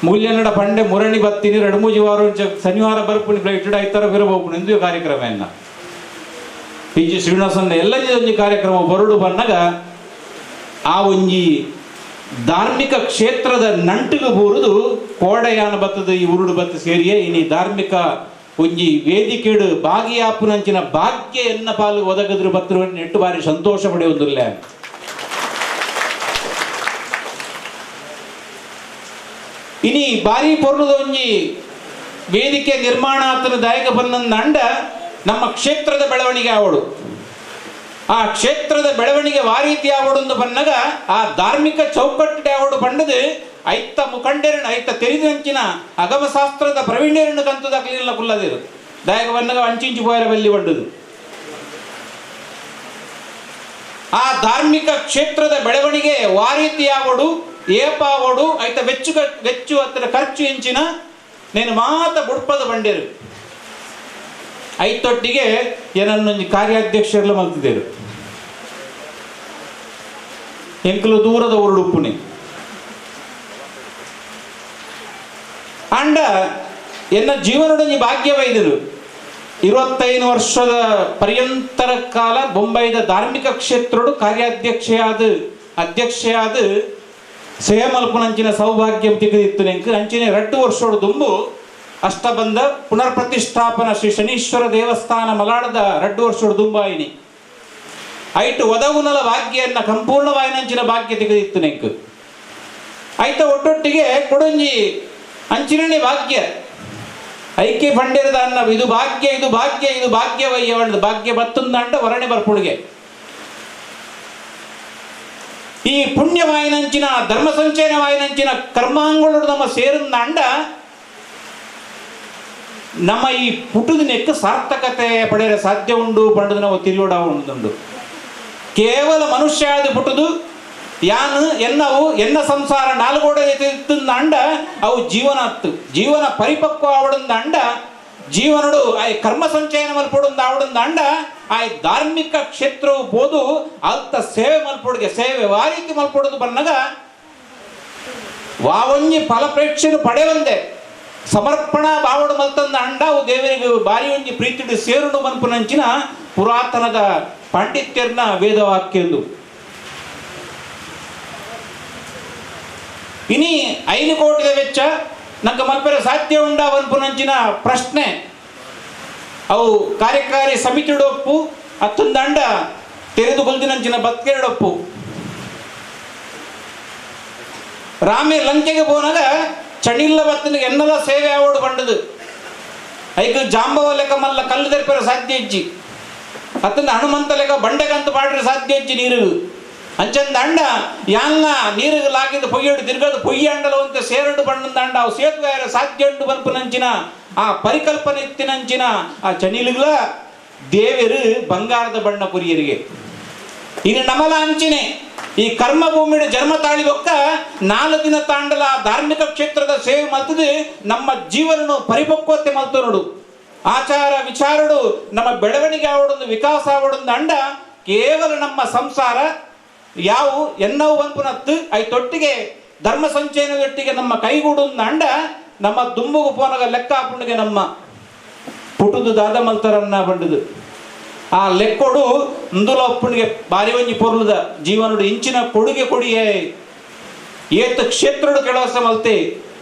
ಮೂಲ್ಯನ್ನಡ ಪಂಡೆ ಮುರಣಿ ಬತ್ತೀನಿ 2-3 ವಾರ ಶನಿವಾರ ಬರ್ಪುಣಿ ಇಟ್ಟಡ ಐತಾರ ಬೇರೆ ಹೋಗ್ಪುಣಿ ಇಂದು ಕಾರ್ಯಕ್ರಮ ಎನ್ನ ಪಿ ಜಿ ಶ್ರೀನಿವಾಸನ್ನ ಎಲ್ಲ ಒಂಜಿ ಕಾರ್ಯಕ್ರಮ ಬರೋಡು ಬನ್ನಾಗ ಆ ಒಂಜಿ ಧಾರ್ಮಿಕ ಕ್ಷೇತ್ರದ ನಂಟಿಗೆ ಬೂರುದು ಕೋಡೆಯಾನ ಬತ್ತದ ಈ ಉರುಡು ಬತ್ತು ಸೇರಿಯೇ ಇನಿ ಧಾರ್ಮಿಕ ಒಂಜಿ ವೇದಿಕೆಡು ಭಾಗಿಯಾಪುನಂಚಿನ ಭಾಗ್ಯ ಎನ್ನ ಪಾಲು ಒದಗದ್ರು ಬತ್ತರು ನೆಟ್ಟು ಬಾರಿ ಸಂತೋಷ ಪಡೆಯುವುದಿಲ್ಲ. ಇನಿ ಬಾರಿ ಪೊರ್ಲದ ಒಂಜಿ ವೇದಿಕೆ ನಿರ್ಮಾಣ ಆತನ ದಾಯಕ ಬಂದ ಅಂಡ ನಮ್ಮ ಕ್ಷೇತ್ರದ ಬೆಳವಣಿಗೆ ಆವಡು ಆ ಕ್ಷೇತ್ರದ ಬೆಳವಣಿಗೆ ವಾ ರೀತಿ ಆವಡು ಬನ್ನಗ ಆ ಧಾರ್ಮಿಕ ಚೌಕಟ್ಟು ಆವಡು ಬಂಡದು ಐತ ಮುಖಂಡರನ್ನು ಐತ ತೆರಿದಂಚಿನ ಅಗಮಶಾಸ್ತ್ರದ ಪ್ರವೀಣ್ಯರನ್ನು ಕಂತದಾಗಲಿಲ್ಲ ಕುಲ್ಲದಿರು ದಾಯಕ ಬನ್ನಗ ಅಂಚಿಂಚು ಪೋಯರ ಬಲ್ಲಿ ಬಂಡದು ಆ ಧಾರ್ಮಿಕ ಕ್ಷೇತ್ರದ ಬೆಳವಣಿಗೆ ವಾ ರೀತಿ ಆವಡು ಏಪಾವಡು ಐತ ವೆಚ್ಚು ಹತ್ತಿರ ಖರ್ಚು ಇಂಚಿನ నేను ಮಾತ ಬುಡ್ಪದ ಬಂಡೇರು ಐತೊಟ್ಟಿಗೆ ಏನನ್ನೊಂದು ಕಾರ್ಯಾಧ್ಯಕ್ಷರೆಲ್ಲ ಮಲ್ತಿದ್ದೇರು ಎಂಕಲು ದೂರದ ಉರುಡುಪ್ಪುನಿ ಅಂಡ ಎನ್ನ ಜೀವನೊಡನಿ ಭಾಗ್ಯವೈದರು 25 ವರ್ಷದ ಪರ್ಯಂತರ ಕಾಲ ಬೊಂಬೈದ ಧಾರ್ಮಿಕ ಕ್ಷೇತ್ರಡು ಅಧ್ಯಕ್ಷೆಯಾದ ಸೇವೆ ಮಲ್ಪುನಂಚಿನ ಸೌಭಾಗ್ಯಂ ತೆಗೆದಿತ್ತು ನೆಂಕು ಅಂಚಿನ 2 ವರ್ಷೋಡು ದುಂಬು ಅಷ್ಟಬಂಧ ಪುನರ್ ಪ್ರತಿಷ್ಠಾಪನಾ ಶ್ರೀ ಶನೀಶ್ವರ ದೇವಸ್ಥಾನ ಮಲಾಡದ 2 ವರ್ಷೋಡು ದುಂಬಾಯಿನಿ ಐಟು ಒದಗುನಲ ಭಾಗ್ಯನ್ನ ಸಂಪೂರ್ಣವಾಯಿನಂಚಿನ ಭಾಗ್ಯ ತೆಗೆದಿತ್ತು ನೆಂಕು ಐತ ಒಟ್ಟೊಟ್ಟಿಗೆ ಕೊಡಂಜಿ ಅಂಚಿನೇ ಭಾಗ್ಯ ಐಕ್ಯ ಪಂಡಿರದ ಅನ್ನ ಇದು ಭಾಗ್ಯ ಇದು ಭಾಗ್ಯ ಇದು ಭಾಗ್ಯವಯ್ಯ ಬಂಡದು ಭಾಗ್ಯ ಬತ್ತುಂದಂಡ ವರಣೆ ಬರ್ಪುಳಿಗೆ ಈ ಪುಣ್ಯವಾಯಿನಂಚಿನ ಧರ್ಮ ಸಂಚಯನವಾಯಿನಂಚಿನ ಕರ್ಮಾಂಗಳು ನಮ್ಮ ಸೇರಿದ ಅಂಡ ನಮ್ಮ ಈ ಪುಟುದಿನಕ್ಕೆ ಸಾರ್ಥಕತೆ ಪಡೆಯಲು ಸಾಧ್ಯ ಉಂಡು ಪಂಡದು ನಾವು ತಿರುಗೋಡ ಉಂಡು ಕೇವಲ ಮನುಷ್ಯ ಆದ ಪುಟುದು ಯಾನು ಎನ್ನ ಸಂಸಾರ ನಾಲ್ಗೋಡೆ ಅಂಡ ಅವು ಜೀವನ ಪರಿಪಕ್ವ ಆವಡಂದ ಅಂಡ ಜೀವನಡು ಆ ಕರ್ಮ ಸಂಚಯನ ಮಲ್ಪೊಡು ಆವಡಂದ ಆ ಧಾರ್ಮಿಕ ಕ್ಷೇತ್ರವು ಬೋದು ಅಲ್ತ ಸೇವೆ ಮಲ್ಪೊಡಿಗೆ ಸೇವೆ ಆ ರೀತಿ ಮಲ್ಪೊಡೋದು ಬನ್ನಗ ವಾವಂಜಿ ಫಲಪ್ರೇಕ್ಷೆನು ಪಡೆವಂದೆ ಸಮರ್ಪಣಾ ಭಾವಡು ಮಲ್ತಂದ ಅಂಡ ಅವು ದೇವರಿಗೆ ಬಾರಿ ಒಂಜಿ ಪ್ರೀತಿಡು ಸೇರುಡು ಮನ್ಪುನಂಚಿನ ಪುರಾತನದ ಪಾಂಡಿತ್ಯರ್ನ ವೇದವಾಕ್ಯಂದು ಇನಿ 5 ಕೋಟಿದ ವೆಚ್ಚ ನಂಗೆ ಮಲ್ಪೆರ ಸಾಧ್ಯ ಉಂಡ ಮನ್ಪುನಂಚಿನ ಪ್ರಶ್ನೆ ಅವು ಕಾರ್ಯಕಾರಿ ಸಮಿತಿಡೊಪ್ಪು ಅತ್ತೊಂದಂಡ ತೆರೆದು ಕೊಲ್ದಿನಂಚಿನ ಬತ್ಕೆರಡೊಪ್ಪು ರಾಮೆ ಲಂಕೆಗೆ ಹೋನಾಗ ಚಣಿಲ್ಲ ಬತ್ತನಿಗೆ ಎನ್ನಲ ಸೇವೆ ಆವೋಡು ಬಂಡದು ಐಕ ಜಾಂಬವ ಲೆಕ್ಕ ಮಲ್ಲ ಕಲ್ಲು ತೆರಪೆರ ಸಾಧ್ಯ ಇಜ್ಜಿ ಅತ್ತಂದ ಹನುಮಂತ ಲೆಕ್ಕ ಬಂಡೆಗಂತ ಪಾಡ್ರೆ ಸಾಧ್ಯ ಇಜ್ಜಿ ನೀರು ಅಂಚಂದ ಅಂಡ ಯಾನ್ನ ನೀರಿಗೆ ಲಾಗಿದ ಪೊಯ್ಯಡು ತಿರ್ಗದು ಪೊಯ್ಯ ಅಂಡಲವಂತೆ ಸೇರಡು ಬಣ್ಣದ ಅಂಡ ಅವು ಸೇತುವೆ ಸಾಧ್ಯ ಉಂಡು ಬನ್ಪುನಂಚಿನ ಆ ಪರಿಕಲ್ಪನೆ ಇತ್ತಿನಂಚಿನ ಆ ಚಣಿಲಿಗಳ ದೇವರು ಬಂಗಾರದ ಬಣ್ಣ ಪುರಿಯರಿಗೆ ಇನ್ನು ನಮಲ ಅಂಚಿನೆ ಈ ಕರ್ಮಭೂಮಿಯ ಜನ್ಮ ತಾಳಿ ಬೊಕ್ಕ 4 ದಿನ ತಾಂಡಲ ಧಾರ್ಮಿಕ ಕ್ಷೇತ್ರದ ಸೇವೆ ಮಲ್ತದೆ ನಮ್ಮ ಜೀವನ ಪರಿಪಕ್ವತೆ ಮಲ್ತು ನೋಡು ಆಚಾರ ವಿಚಾರಡು ನಮ್ಮ ಬೆಳವಣಿಗೆ ಆವಡೊಂದು ವಿಕಾಸ ಆವಡೊಂದು ಅಂಡ ಕೇವಲ ನಮ್ಮ ಸಂಸಾರ ಯಾವು ಎನ್ನವು ಬಂಪುನತ್ತು ಐತೊಟ್ಟಿಗೆ ಧರ್ಮ ಸಂಚಯನದೊಟ್ಟಿಗೆ ನಮ್ಮ ಕೈಗೂಡೊಂದು ಅಂಡ ನಮ್ಮ ದುಂಬುಗು ಪೋನಗ ಲೆಕ್ಕ ಹಾಪುಣಿಗೆ ನಮ್ಮ ಪುಟುದು ದಾದ ಮಲ್ತರನ್ನ ಬಂಡದು ಆ ಲೆಕ್ಕೊಡು ಇಂದುಲ ಒಪ್ಪಣಿಗೆ ಬಾರಿ ಒಂಜಿ ಪೊರ್ಲುದ ಜೀವನಡು ಇಂಚಿನ ಕೊಡುಗೆ ಕೊಡಿಯೇ ಏತ ಕ್ಷೇತ್ರಡು ಕೆಲಸ ಮಲ್ತೆ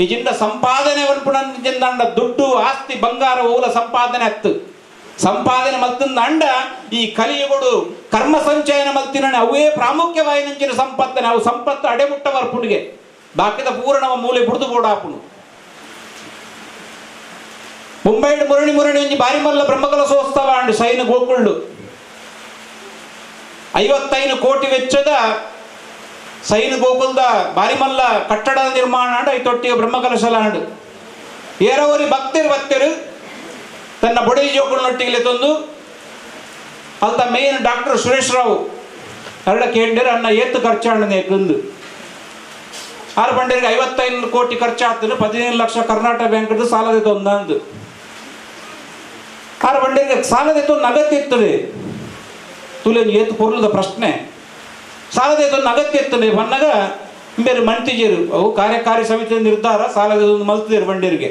ಇಜಿಂದ ಸಂಪಾದನೆ ಒನ್ಪುಣಂಡ ದುಡ್ಡು ಆಸ್ತಿ ಬಂಗಾರ ಓಲ ಸಂಪಾದನೆ ಹತ್ತು ಸಂಪಾದನೆ ಮಲ್ತಂದ ಅಂಡ ಈ ಕಲಿಯುಗಡು ಕರ್ಮ ಸಂಚಯನ ಮಲ್ತಿನ ಅವೇ ಪ್ರಾಮುಖ್ಯವಾಗಿ ನಂಚಿನ ಸಂಪತ್ತನೆ ಅವು ಸಂಪತ್ತು ಅಡೆಮುಟ್ಟ ವರ್ಪುಣಿಗೆ ಬಾಕಿದ ಪೂರ್ಣವ ಮೂಲೆ ಬುಡ್ದು ಬೋಡಾಪುನು ಮುಂಬೈಡ್ ಮುರಣಿ ಒಂಜಿ ಬಾರಿ ಮಲ್ಲ ಬ್ರಹ್ಮಕಲಶೋತ್ಸವ ಅಂಡು ಸೈನ್ ಗೋಕುಳ್ಳು 55 ಕೋಟಿ ವೆಚ್ಚದ ಸೈನ್ ಗೋಕುಲ್ದ ಬಾರಿ ಮಲ್ಲ ಕಟ್ಟಡದ ನಿರ್ಮಾಣ ಅಂಡು ಐತೊಟ್ಟಿಗೆ ಬ್ರಹ್ಮಕಲಶಲ ಅಂಡು ಏರವರಿ ಭಕ್ತರು ಬತ್ತರು ತನ್ನ ಬೊಡಿ ಜೋಕುಳನೊಟ್ಟಿಗೆ ತಂದು ಅಲ್ದ ಮೇನ್ ಡಾಕ್ಟರ್ ಸುರೇಶ್ ರಾವ್ ಎರಡ ಕೇಂದ್ರ ಅನ್ನ ಏತ್ತು ಖರ್ಚಾಂಡನೆ ಕಂದು 6 ಬಂಡರಿಗೆ 55 ಕೋಟಿ ಖರ್ಚಾಗ್ತದೆ 17 ಲಕ್ಷ ಕರ್ನಾಟಕ ಬ್ಯಾಂಕ್ ಸಾಲದ ಒಂದಂದು 6 ಬಂಡರಿಗೆ ಸಾಲದ ಅಗತ್ಯ ಇರ್ತದೆ ತುಲೆ ಏತು ಪೊರ್ಲದ ಪ್ರಶ್ನೆ ಸಾಲದ ಅಗತ್ಯ ಇರ್ತದೆ ಬನ್ನಾಗ ಬೇರೆ ಮಂತಿಜರು ಅವು ಕಾರ್ಯಕಾರಿ ಸಮಿತಿ ನಿರ್ಧಾರ ಸಾಲದ ಮಲ್ತಿದ್ರು ಬಂಡೀರಿಗೆ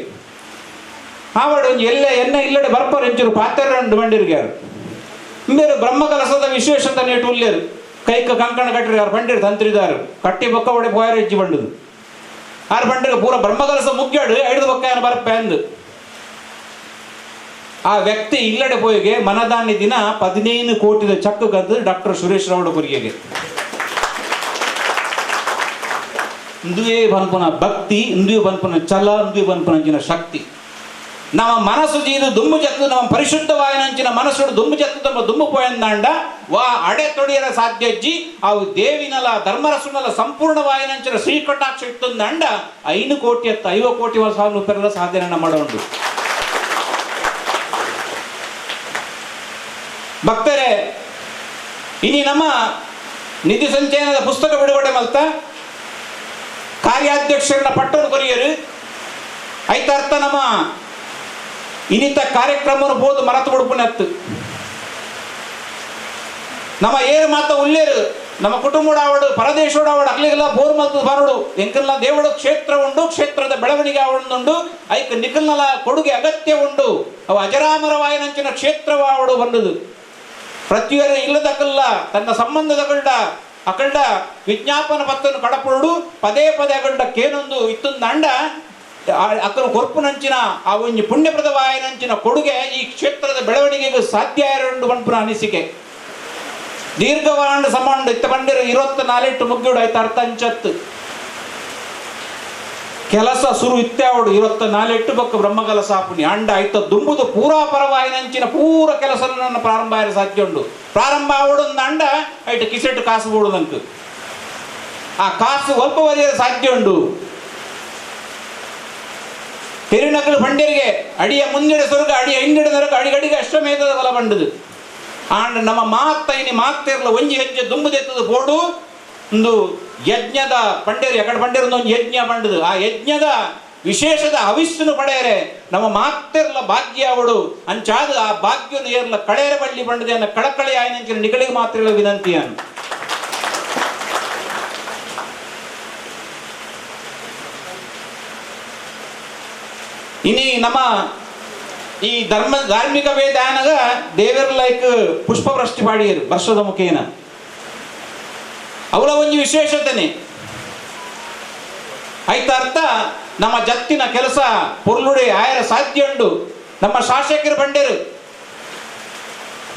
ಆವಡ ಒಂದು ಎನ್ನ ಇಲ್ಲಡೆ ಬರ್ಪರ್ ಎಂಚೂರು ಪಾತ್ರ ಬಂಡೀರಿಗೆ ಯಾರು ಬೇರೆ ಬ್ರಹ್ಮಕಲಸದ ವಿಶೇಷತೆ ನೇಟು ಉಲ್ಲೇರು ಕೈಕ ಕಂಕಣ ಕಟ್ಟಿರಿ ಯಾರು ಬಂಡೀರು ತಂತ್ರಿದಾರು ಕಟ್ಟಿ ಬೊಕ್ಕ ಒಡೆ ಪೋಯರ ಹೆಚ್ಚಿ ಬಂಡದು 6 ಬಂಡರಿಗೆ ಪೂರ ಬ್ರಹ್ಮಕಲಸ ಮುಗ್ಗಾಡು 5 ಬೊಕ್ಕ ಏನು ಬರಪ್ಪೆ ಅಂದು ಆ ವ್ಯಕ್ತಿ ಇಲ್ಲಡೆ ಪೋಯಿಗೆ ಮನದಾನಿ ದಿನ 15 ಕೋಟಿದ ಚಕ್ ಗದ್ದು ಡಾಕ್ಟರ್ ಸುರೇಶ್ ರಾವ್ ಪುರಿಗೆಗೆ ಇಂದುವೇ ಬನ್ಪುನ ಭಕ್ತಿ ಇಂದುವೆ ಬನ್ಪುನ ಛಲ ಇಂದುವೆ ಬನ್ಪುನಂಚಿನ ಶಕ್ತಿ ನಮ್ಮ ಮನಸ್ಸು ಜೀದು ದುಮ್ಮು ಜತ್ತು ನಮ್ಮ ಪರಿಶುದ್ಧವಾಯಿನಂಚಿನ ಮನಸ್ಸು ದುಮ್ಮು ಜತ್ತು ತಮ್ಮ ದುಮ್ಮು ಪೋಯಂದಾಂಡ ವಾ ಅಡೆ ತೊಡಿಯರ ಸಾಧ್ಯಜ್ಜಿ ಅವು ದೇವಿನಲ ಧರ್ಮರಸುನಲ ಸಂಪೂರ್ಣವಾಯಿನಂಚಿನ ಶ್ರೀಕಟಾಕ್ಷ ಇತ್ತಂದಂಡ 5 ಕೋಟಿ 5 ಕೋಟಿ ರೂಪಾಯಿಗಳ ಸಾಧನೆ ಮಾಡೋಣ ಭಕ್ತರೇ ಇನಿ ನಮ್ಮ ನಿಧಿ ಸಂಚಯನದ ಪುಸ್ತಕ ಬಿಡುಗಡೆ ಮಲ್ತ ಕಾರ್ಯಾಧ್ಯಕ್ಷರನ್ನ ಪಟ್ಟಣ ಕೊರಿಯರು ಐತಾರ್ಥ ನಮ್ಮ ಇನ್ನಿತ ಕಾರ್ಯಕ್ರಮವನ್ನು ಬೋದು ಮರತು ಬಿಡ್ಪುನೆ ಹತ್ತು ನಮ್ಮ ಏರು ಮಾತ ಉಳ್ಳೇರು ನಮ್ಮ ಕುಟುಂಬದ ಆವಡು ಪರದೇಶೋಡ ಆವಡು ಅಗ್ಲಿಗೆಲ್ಲ ಬೋರ್ ಮಲ್ತು ಬರೋಡು ಎಂಕಲ್ನ ದೇವಡು ಕ್ಷೇತ್ರ ಉಂಡು ಕ್ಷೇತ್ರದ ಬೆಳವಣಿಗೆ ಆವಡುಂಡು ಐಕ್ ನಿಖಲ್ನಲ ಕೊಡುಗೆ ಅಗತ್ಯ ಉಂಡು ಅವು ಅಜರಾಮರವಾಯಿನಂಚಿನ ಕ್ಷೇತ್ರವಾವಡು ಬಂದುದು ಪ್ರತಿಯೊರ ಇಲ್ಲದಕ್ಕಲ್ಲ ತನ್ನ ಸಂಬಂಧದಗಳ್ಡ ಅಕಲ್ಡ ವಿಜ್ಞಾಪನ ಪತ್ರನ್ನು ಕಡಪುಡು ಪದೇ ಅಗಲ್ಡ ಕೇನೊಂದು ಇತ್ತೊಂದು ಅಂಡ ಅಕ್ಕನ ಕೊರ್ಪುನಂಚಿನ ಆ ಒಂಜಿ ಪುಣ್ಯಪ್ರದವಾಯಿನಂಚಿನ ಕೊಡುಗೆ ಈ ಕ್ಷೇತ್ರದ ಬೆಳವಣಿಗೆಗೂ ಸಾಧ್ಯ ಇರಂಡು ಬಂಪುನ ಅನಿಸಿಕೆ ದೀರ್ಘವಾಂಡ ಸಮಾಂಡ ಇತ್ತ ಬಂದಿರ 24 ಮುಗ್ಗಿಡು ಆಯ್ತು ಅರ್ಥ ಅಂಚತ್ತು ಕೆಲಸ ಸುರು ಇತ್ಯಾವಡು 24 ಬೊಕ್ಕ ಬ್ರಹ್ಮಕಲಸ ಆಪುನಿ ಅಂಡ ಆಯ್ತ ದುಂಬುದು ಪೂರಾ ಪರವಾಯಿನಂಚಿನ ಪೂರ ಕೆಲಸ ನನ್ನ ಪ್ರಾರಂಭ ಆಯ್ತು ಸಾಧ್ಯ ಉಂಡು ಪ್ರಾರಂಭ ಆವಡೊಂದು ಅಂಡ ಐಟು ಕಿಸೆಟ್ಟು ಕಾಸು ಬೋಡುದಂಕ ಆ ಕಾಸು ಸ್ವಲ್ಪ ಬರೆಯಲು ಸಾಧ್ಯ ಉಂಡು ತಿರುನಕಲು ಬಂಡರಿಗೆ ಅಡಿಯ ಮುಂದಿಡ ಸ್ವರ್ಗ ಅಡಿಯ ಹಿಂದಿಡ ನರಕ ಅಡಿಗಡಿಗೆ ಅಷ್ಟಮೇಧದ ಬಲ ಬಂಡದು ಆಂಡ ನಮ್ಮ ಮಾತೈನಿ ಮಾತಿರಲ ಒಂಜಿ ಹೆಜ್ಜೆ ದುಂಬುದೆತ್ತದು ಬೋಡು ಒಂದು ಯಜ್ಞದ ಪಂಡೇರು ಎಕಡೆ ಪಂಡೇರು ಒಂದು ಯಜ್ಞ ಬಂಡದು ಆ ಯಜ್ಞದ ವಿಶೇಷದ ಹವಿಸ್ಸನ್ನು ಪಡೆಯರೆ ನಮ್ಮ ಮಾತೆರ್ಲ ಭಾಗ್ಯ ಅವಡು ಅಂಚಾದ ಆ ಭಾಗ್ಯನು ಏರ್ಲ ಕಳೆಯರ ಬಳ್ಳಿ ಬಂಡದೆ ಅನ್ನ ಕಳಕಳಿ ಆಯ್ನ ನಿಗಳಿಗೆ ಮಾತ್ರ ವಿನಂತಿಯನ್ನು ಇನಿ ನಮ್ಮ ಈ ಧಾರ್ಮಿಕ ವೇದಾನಗ ದೇವರ ಲೈಕ್ ಪುಷ್ಪವೃಷ್ಟಿ ಪಾಡಿಯರು ವರ್ಷದ ಮುಖೇನ ಅವಳ ಒಂದು ವಿಶೇಷತೆನೆ ಆಯ್ತ ಅರ್ಥ ನಮ್ಮ ಜತ್ತಿನ ಕೆಲಸ ಪೊರ್ಲುಡೆ ಆಯರ ಸಾಧ್ಯ ಉಂಡು ನಮ್ಮ ಶಾಸಕರು ಬಂಡೇರು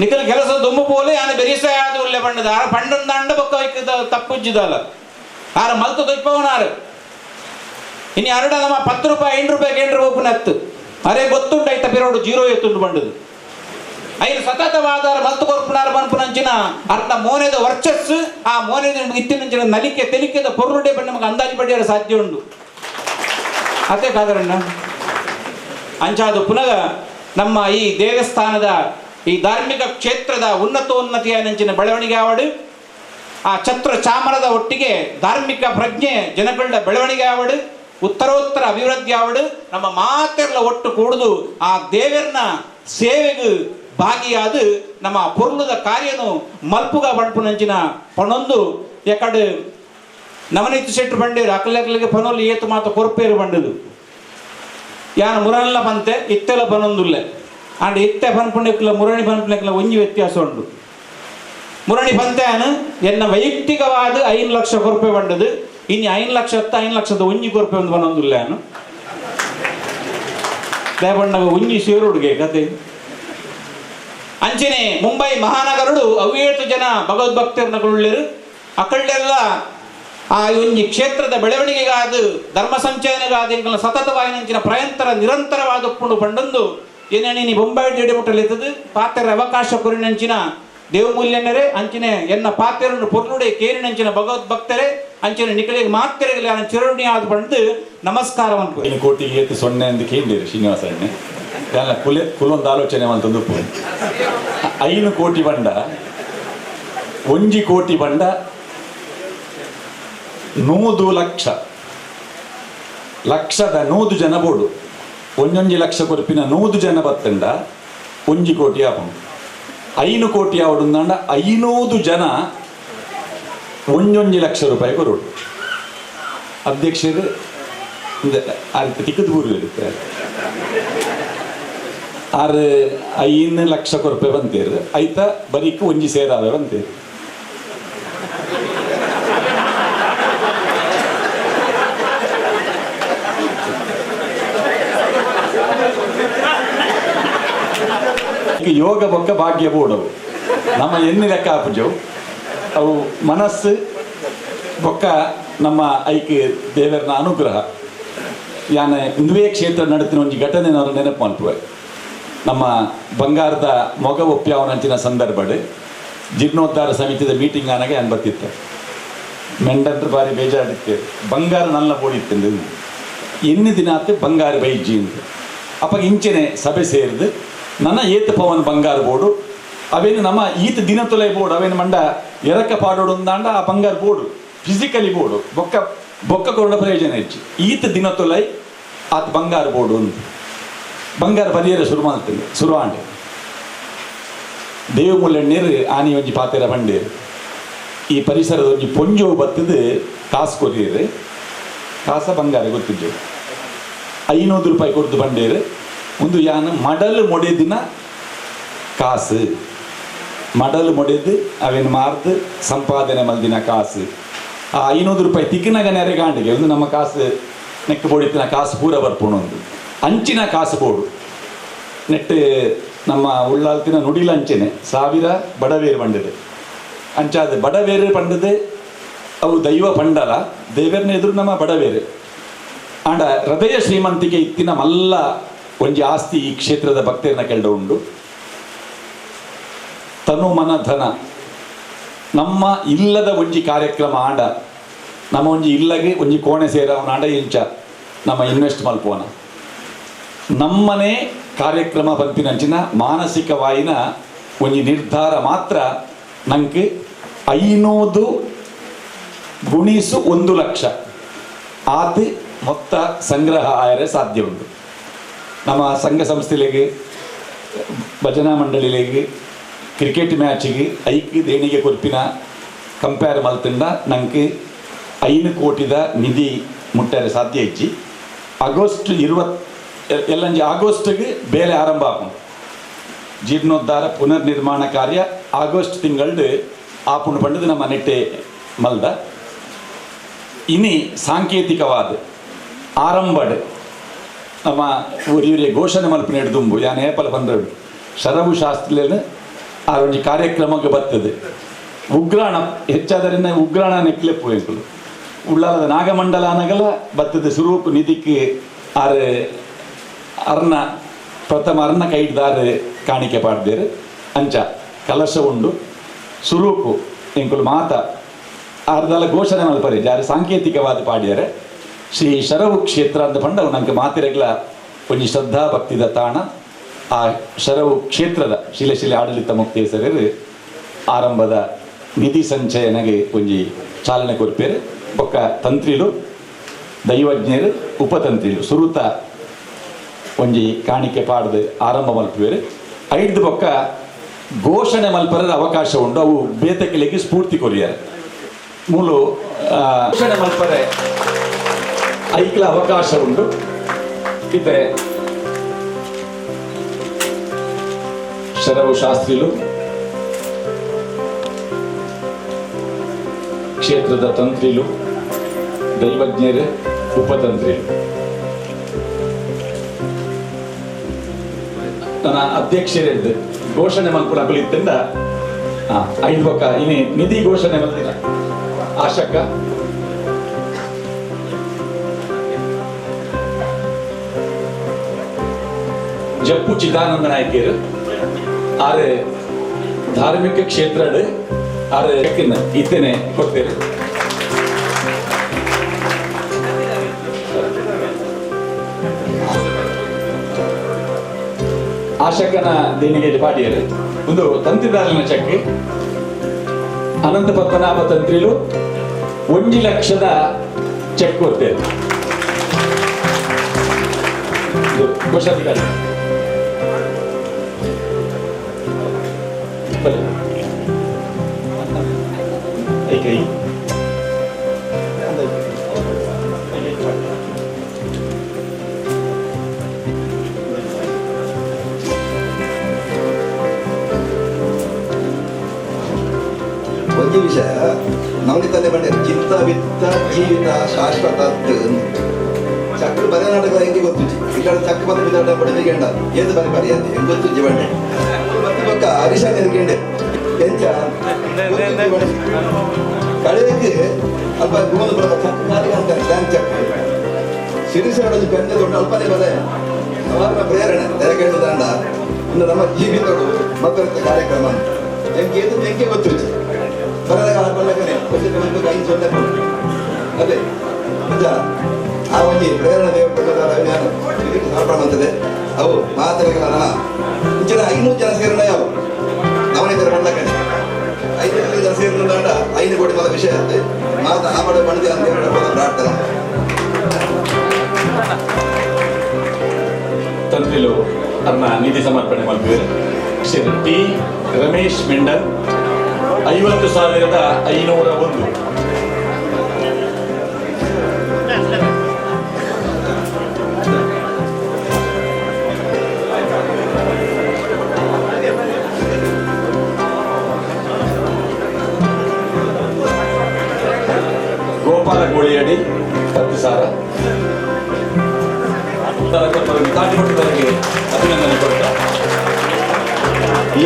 ನಿಖಲ್ ಕೆಲಸ ದುಮ್ಮು ಪೋಲೆ ಆನೆ ಬೆರಿಸ ಯಾವುದು ಉಲ್ಲೆ ಬಂಡದ ಆರ ಪಂಡೊಂದು ಅಂಡ ಬೊಕ್ಕ ವೈಕದ ತಪ್ಪುಜ್ಜಿದಲ್ಲ ಆರ ಮಲ್ತು ತೊಜ್ಪವನಾರು ಇನ್ನು ಎರಡ ನಮ್ಮ 10 ರೂಪಾಯಿ 8 ರೂಪಾಯಿ ಕೇಂದ್ರ ಓಪನ್ ಹತ್ತು ಅರೆ ಗೊತ್ತುಂಟು ಆಯ್ತ ಬಿರೋಡು 0 ಎತ್ತುಂಡು ಬಂಡದು ಐದು ಸತತವಾದ ಮಲ್ತು ಕೊರ್ಪುನಾರ ಬನ್ಪುನಂಚಿನ ಅರ್ಥ ಮೋನೆದ ವರ್ಚಸ್ಸು ಆ ಮೋನೆದ ಇತ್ತಿನಂಚಿನ ನಲಿಕೆ ತೆಲಿಕೆದ ಪೊರ್ಲುಡೆ ಬಂದು ನಮಗೆ ಅಂದಾಜು ಪಡೆಯಲು ಸಾಧ್ಯ ಉಂಟು ಅದೇ ಕಾದರಣ್ಣ ಅಂಚಾದು ಪುನಃ ನಮ್ಮ ಈ ದೇವಸ್ಥಾನದ ಈ ಧಾರ್ಮಿಕ ಕ್ಷೇತ್ರದ ಉನ್ನತಿಯ ನಂಚಿನ ಬೆಳವಣಿಗೆ ಆವಡು ಆ ಛತ್ರ ಚಾಮರದ ಒಟ್ಟಿಗೆ ಧಾರ್ಮಿಕ ಪ್ರಜ್ಞೆ ಜನಗಳ ಬೆಳವಣಿಗೆ ಆವಡು ಉತ್ತರೋತ್ತರ ಅಭಿವೃದ್ಧಿ ಆವಡು ನಮ್ಮ ಮಾತೆರ್ಲ ಒಟ್ಟು ಕೂಡುದು ಆ ದೇವರನ ಸೇವೆಗೂ ಭಾಗಿಯಾದ ನಮ್ಮ ಪೊರ್ಲುದ ಕಾರ್ಯನು ಮಲ್ಪುಗ ಬಣ್ಪುನಂಚಿನ ಪಣೊಂದು ಎಕಡೆ ನವನೀತಿ ಶೆಟ್ರು ಬಂಡೇರು ಅಕ್ಕಲೆಕ್ಕಲಿಗೆ ಪನೋಲಿ ಏತು ಮಾತ ಕೊರ್ಪೇರು ಬಂಡದು ಯಾನ ಮುರಲ್ಲ ಪಂತೆ ಇತ್ತೆಲ್ಲ ಪನೊಂದುಲ್ಲೆ ಅಂಡ್ ಇತ್ತೆ ಪನ್ಪುಂಡೆಕ್ಕಲ ಮುರಣಿ ಪನ್ಪುಂಡೆಕ್ಕಲ ಒಂಜಿ ವ್ಯತ್ಯಾಸ ಉಂಟು ಮುರಣಿ ಪಂತೆಯನ್ನು ಎನ್ನ ವೈಯಕ್ತಿಕವಾದ 5 ಲಕ್ಷ ಕೊರ್ಪೆ ಬಂಡದು ಇನ್ನು 5 ಲಕ್ಷ 5 ಲಕ್ಷದ ಒಂಜಿ ಕೊರ್ಪೆ ಒಂದು ಪನೊಂದುಲ್ಲೆ ಅನು ದೇವಣ್ಣಗ ಒಂಜಿ ಸೇರುಡ್ಗೆ ಕತೆ ಅಂಚನೆ ಮುಂಬೈ ಮಹಾನಗರಡು ಅವ್ಯೇತು ಜನ ಭಗವದ್ಭಕ್ತರನ್ನಗಳುಳ್ಳರು ಅಕಳ್ಳೆಲ್ಲ ಆ ಒಂಜಿ ಕ್ಷೇತ್ರದ ಬೆಳವಣಿಗೆಗಾದ ಧರ್ಮ ಸಂಚಯನಗಾದ ಸತತವಾಯಿನಂಚಿನ ಪ್ರಯಂತರ ನಿರಂತರವಾದ ಉಪ್ಪುಂಡು ಪಂಡೊಂದು ಏನೇನಿ ಬೊಂಬೈ ಡಿಡಿಮುಟ್ಟಲಿದ್ದದು ಪಾತ್ರ ಅವಕಾಶ ಕುರಿನಂಚಿನ ದೇವಮೂಲ್ಯನರೇ ಅಂಚಿನ ಎನ್ನ ಪಾತ್ರೆಯನ್ನು ಪೊರ್ಲುಡೆ ಕೇರಿನಂಚಿನ ಭಗವದ್ಭಕ್ತರೇ ಅಂಚಿನ ನಿಕಲಿಗೆ ಮಾತ್ರೆಗೆ ನಾನು ಚಿರುಣಿ ಆದ ಬಂದು ನಮಸ್ಕಾರವನ್ನು 5 ಕೋಟಿ ಏತು ಸೊನ್ನೆ ಅಂತ ಕೇಳಿರಿ ಶ್ರೀನಿವಾಸ ಅಣ್ಣೆ ಎಲ್ಲ ಕುಲೊಂದು ಆಲೋಚನೆ ಅಂತಂದು 5 ಕೋಟಿ ಬಂಡ 1 ಕೋಟಿ ಬಂಡ 100 ಲಕ್ಷ ಲಕ್ಷದ 100 ಜನ ಬೋಡು 1 ಲಕ್ಷ ಕೊರಪಿನ 100 ಜನ ಬತ್ತಂಡ 1 ಕೋಟಿ ಆಪಂ 5 ಕೋಟಿ ಆವಡುಂದಂಡ 500 ಜನ 1 ಲಕ್ಷ ರೂಪಾಯಿ ಕೊರೋಡು ಅಧ್ಯಕ್ಷರು ಆ ರೀತಿ ತಿಕ್ಕದು ಊರು ಇರುತ್ತೆ 5 ಲಕ್ಷ ರೂಪಾಯಿ ಬಂತೇರು ಆಯ್ತ ಬರೀಕ್ 1 ಸೇರಾವೆ ಬಂತೇರು ಯೋಗ ಬೊಕ್ಕ ಭಾಗ್ಯ ಬೋಡವು ನಮ್ಮ ಎన్ని ಲೆಕ್ಕ ಹಾಪುಜವು ಅವು ಮನಸ್ಸು ಬೊಕ್ಕ ನಮ್ಮ ಐಕೆ ದೇವರನ ಅನುಗ್ರಹ ಯಾನ ಇಂದುವೇ ಕ್ಷೇತ್ರ ನಡತಿನ ಒಂಜಿ ಘಟನೆ ನಾವು ನೆನಪು ಮಾಡ್ತುವೆ ನಮ್ಮ ಬಂಗಾರದ ಮೊಗ ಒಪ್ಪ್ಯಾವನಂಚಿನ ಸಂದರ್ಭಡ್ ಜೀರ್ಣೋದ್ಧಾರ ಸಮಿತಿದ ಮೀಟಿಂಗ್ ಆನಾಗೆ ಅನ್ ಬರ್ತಿತ್ತು ಮೆಂಡಂತ್ರ ಬಾರಿ ಬೇಜಾಡಿತ್ತೆ ಬಂಗಾರ ನಲ್ಲ ಬೋಡಿತ್ತು ಎన్ని ದಿನ ಆತು ಬಂಗಾರ ಬೈಜಿ ಅಂತ ಅಪ್ಪ ಇಂಚೆನೆ ಸಭೆ ಸೇರಿದು ನನ್ನ ಏತ್ ಪವನ್ ಬಂಗಾರ ಬೋಡು ಅವೇನು ನಮ್ಮ ಈತ ದಿನ ತೊಲೆ ಬೋಡು ಅವೇನು ಮಂಡ ಎರಕ ಪಾಡೋಡು ಅಂದಾಂಡ ಆ ಬಂಗಾರ ಬೋಡು ಫಿಸಿಕಲಿ ಬೋಡು ಬೊಕ್ಕ ಬೊಕ್ಕ ಕೊರಡ ಪ್ರಯೋಜನ ಹೆಚ್ಚು ಈತ ದಿನ ತೊಲೈ ಆತ ಬಂಗಾರ ಬೋಡು ಅಂತ ಬಂಗಾರ ಪರಿಯರ ಶುರು ಮಾಡ್ತೇನೆ ಶುರುವಾಂಡೆ ದೇವಮೂಲ್ಯಣ್ಣೀರು ಆನಿ ಒಂಜಿ ಪಾತೆರ ಬಂಡೇರು ಈ ಪರಿಸರದ ಒಂಜಿ ಪೊಂಜು ಬತ್ತದು ಕಾಸು ಕೊರಿಯರು ಕಾಸ ಬಂಗಾರ ಗೊತ್ತಿದ್ದೆವು 500 ರೂಪಾಯಿ ಕೊಡ್ದು ಬಂಡೇರು ಒಂದು ಯಾನ ಮಡಲು ಮೊಡೆದಿನ ಕಾಸು ಮಡಲು ಮೊಡೆದು ಅವೇನು ಮಾರ್ದು ಸಂಪಾದನೆ ಮಲ್ದಿನ ಕಾಸು ಆ 500 ರೂಪಾಯಿ ತಿಕ್ಕಿನಾಗ ನೆರೆಗಾಂಡಿಗೆ ಒಂದು ನಮ್ಮ ಕಾಸು ನೆಕ್ ಬೋಡಿತ್ತಿನ ಕಾಸು ಪೂರ ಬರ್ಪುಣ ಒಂದು ಅಂಚಿನ ಕಾಸು ಬೋಡು ನೆಟ್ಟು ನಮ್ಮ ಉಳ್ಳಾಲ್ತಿನ ನುಡಿಲ ಅಂಚೆನೆ 1000 ಬಡವೇರು ಪಂಡದೆ ಅಂಚಾದ ಬಡವೇರು ಪಂಡದೆ ಅವು ದೈವ ಪಂಡಲ ದೇವರನ್ನ ಎದುರು ನಮ್ಮ ಬಡವೇರು ಆಂಡ ಹೃದಯ ಶ್ರೀಮಂತಿಗೆ ಇತ್ತಿನ ಮಲ್ಲ ಒಂಜಿ ಆಸ್ತಿ ಈ ಕ್ಷೇತ್ರದ ಭಕ್ತರನ್ನ ಕೆಲ್ಡ ಉಂಡು ತನು ಮನ ಧನ ನಮ್ಮ ಇಲ್ಲದ ಒಂಜಿ ಕಾರ್ಯಕ್ರಮ ಆಂಡ ನಮ್ಮ ಒಂಜಿ ಇಲ್ಲಗೆ ಒಂಜಿ ಕೋಣೆ ಸೇರವನ ಆಂಡ ಇಂಚ ನಮ್ಮ ಇನ್ವೆಸ್ಟ್ ಮಲ್ಪೋನ ನಮ್ಮನೆ ಕಾರ್ಯಕ್ರಮ ಬಂತಿನಂಚಿನ ಮಾನಸಿಕವಾಯಿನ ಒಂಜಿ ನಿರ್ಧಾರ ಮಾತ್ರ ನಂಗೆ 500 ಗುಣಿಸು 1 ಲಕ್ಷ ಆತು ಮೊತ್ತ ಸಂಗ್ರಹ ಆಯರೆ ಸಾಧ್ಯ ಉಂಟು. ನಮ್ಮ ಸಂಘ ಸಂಸ್ಥೆಗಳಿಗೆ, ಭಜನಾ ಮಂಡಳಿಗಳಿಗೆ, ಕ್ರಿಕೆಟ್ ಮ್ಯಾಚಿಗೆ ಐಕ್ ದೇಣಿಗೆ ಕೊರ್ಪಿನ ಕಂಪೇರ್ ಮಲ್ತಿಂದ ನಂಗೆ 5 ಕೋಟಿದ ನಿಧಿ ಮುಟ್ಟರೆ ಸಾಧ್ಯ ಇಚ್ಚಿ. ಆಗಸ್ಟ್ 20 ಎಲ್ಲಂಜಿ ಆಗಸ್ಟ್ಗೆ ಬೇಲೆ ಆರಂಭ ಆಪುಂಡು. ಜೀರ್ಣೋದ್ಧಾರ ಪುನರ್ನಿರ್ಮಾಣ ಕಾರ್ಯ ಆಗಸ್ಟ್ ತಿಂಗಳು ಆಪುಂಡು ಪಂಡದು ನಮ್ಮ ನೆಟ್ಟೆ ಮಲ್ದ. ಇನಿ ಸಾಂಕೇತಿಕವಾದ ಆರಂಭಡ್ ನಮ್ಮ ಊರಿಗೆ ಘೋಷಣೆ ಮಲ್ಪಿನ ಹಿಡ್ದುಂಬು ಯಾನ್ ಏಪಲ್ ಬಂದಳು ಶರವು ಶಾಸ್ತ್ರಿಲೇನು ಆ ಒಂದು ಕಾರ್ಯಕ್ರಮಕ್ಕೆ ಬರ್ತದೆ. ಉಗ್ರಾಣ ಹೆಚ್ಚಾದರಿಂದ ಉಗ್ರಾಣ ನೆಕ್ಲೆಪ್ಪು ಎಂಕುಲು ಉಳ್ಳಾಲದ ನಾಗಮಂಡಲ ಅನ್ನಗಲ ಬರ್ತದೆ. ಸುರೂಪು ನಿಧಿಕ್ಕೆ ಆರು ಅರ್ನ ಪ್ರಥಮ ಅರ್ನ ಕೈಡ್ದಾರು ಕಾಣಿಕೆ ಪಾಡ್ದೇರು ಅಂಚ ಕಲಶ ಉಂಡು ಸುರೂಪು ಎಂಕುಲು ಮಾತ ಆರ್ದಲ್ಲ ಘೋಷಣೆ ಮಲ್ಪರೆ ಜಾರಿ ಸಾಂಕೇತಿಕವಾದ ಪಾಡ್ಯಾರೆ. ಶ್ರೀ ಶರವು ಕ್ಷೇತ್ರ ಅಂತ ಪಂಡವು ನಂಗೆ ಮಾತಿರೆಗ್ಲ ಒಂಜಿ ಶ್ರದ್ಧಾ ಭಕ್ತಿದ ತಾಣ. ಆ ಶರವು ಕ್ಷೇತ್ರದ ಶಿಲೆ ಶಿಲೆ ಆಡಳಿತ ಮುಕ್ತೇಸರರು ಆರಂಭದ ನಿಧಿ ಸಂಚಯನಗೆ ಒಂಜಿ ಚಾಲನೆ ಕೊರ್ಪೇರು. ಬೊಕ್ಕ ತಂತ್ರಿಲು ದೈವಜ್ಞರು ಉಪತಂತ್ರಿಲು ಸುರುತ ಒಂಜಿ ಕಾಣಿಕೆ ಪಾಡ್ದು ಆರಂಭ ಮಲ್ಪುವೇರು. 5 ಬೊಕ್ಕ ಘೋಷಣೆ ಮಲ್ಪರ ಅವಕಾಶ ಉಂಟು. ಅವು ಬೇತಕಿಲೆಗೆ ಸ್ಫೂರ್ತಿ ಕೊರಿಯಾರೆ. ಮೂಲು ಘೋಷಣೆ ಮಲ್ಪರೆ ಐಕ್ಲ ಅವಕಾಶ ಉಂಟು. ಇತ್ತೆ ಶರವು ಶಾಸ್ತ್ರಿಲು ಕ್ಷೇತ್ರದ ತಂತ್ರಿಲು ದೈವಜ್ಞರು ಉಪತಂತ್ರಿಲು ನನ್ನ ಅಧ್ಯಕ್ಷರಿದ್ದು ಘೋಷಣೆ ಮಲ್ಪುರ ಅಗಲಿದ್ದರಿಂದ 5 ಬೊಕ್ಕ ಇನಿ ನಿಧಿ ಘೋಷಣೆ ಮಲ್ತಿನ ಆಶಕ್ಕ ಜಪ್ಪು ಚಿದಾನಂದ ನಾಯಕರು ಆರು ಧಾರ್ಮಿಕ ಕ್ಷೇತ್ರ ಆರು ಇತ್ತೇನೆ ಕೊಡ್ತೇನೆ. ಆಶಕನ ದೇಣಿಗೆ ಪಾಡಿಯರು ಒಂದು ತಂತ್ರಿದಾರನ ಚಕ್ಕೆ ಅನಂತ ಪದ್ಮನಾಭ ತಂತ್ರಿಲು 1 ಲಕ್ಷದ ಚೆಕ್ ಕೊಡ್ತೇವೆ. ಕೋಶಾಧಿಕಾರಿ ಕೈ ಒಂದು ವಿಷಯ ನಮಗೆ ತಂದೆ ಬಂಡೆ ಚಿತ್ತ ವಿತ್ತ ಜೀವಿತ ಶಾಶ್ವತ ಚಕ್ರ ಬರೆ ನಾಟಕ ಹೆಂಗೆ ಗೊತ್ತುಜಿ ಈ ಕಡೆ ಚಕ್ರ ಬಂದ ಬಿದ್ದಾಡ ಬಡವಿಗೆ ಎಂಡ ಏದು ಬರಿ ಬರಿ ಅಂತ ಹೆಂಗೆ ಗೊತ್ತುಜಿ ಬಂಡೆ ಮತ್ತೆ ಪಕ್ಕ ಹರೀಶ ನೆನಕೆಂಡೆ ಎಂಚ ಕಡೆಗೆ ಅಲ್ಪ ಗೋದು ಬರ ಚಕ್ರ ನಾಟಕ ಅಂತ ಡ್ಯಾನ್ ಚಕ್ರ ಸಿರಿಸರೊಳಗೆ ಬೆಂದ ದೊಡ್ಡ ಅಲ್ಪನೇ ಬದ ಅವರ ಪ್ರೇರಣೆ ದಯಕೆಂಡು ದಾಂಡ ಇನ್ನು ನಮ್ಮ ಜೀವಿತಗಳು ಮಕ್ಕಳ ಕಾರ್ಯಕ್ರಮ ಹೆಂಗೆ ಏದು ಹೆಂಗೆ ಗೊತ್ತುಜಿ ಬರದಾಗ ಹಾಕೊಳ್ಳಕ್ಕನೆ ಕೈ ಸೊನ್ನೆ ಅದೇ ನಿಜ ಆ ಒಂದು ಪ್ರೇರಣೆ ದೇವರ ಇದಕ್ಕೆ ಸಮರ್ಪಣೆ ಮಾಡ್ತದೆ. ಅವು ಮಾತರೆಗಳ ಇಂಚಿನ 500 ಜನ ಸೇರಿದ ಯಾವ ನವನಿತರ ಬಂದಕ್ಕನೆ 500 ಜನ ಸೇರಿದ 5 ಕೋಟಿ ಪದ ವಿಷಯ ಅಂತೆ ಮಾತ ಆ ಪಡ ಬಂದಿದೆ ಅಂತ ಹೇಳಿ ಪ್ರಾರ್ಥನೆ ತಂತ್ರಿಲು ಅನ್ನ ನಿಧಿ ಸಮರ್ಪಣೆ ಮಾಡ್ತೀವಿ. Shri T Ramesh Mendel 50,501. ಗೋಪಾಲ ಗೋಳಿಯಡಿ 10,000. ತಾಟಿಪಟ್ಟದವರಿಗೆ ಅಭಿನಂದನೆ ಕೊಟ್ಟ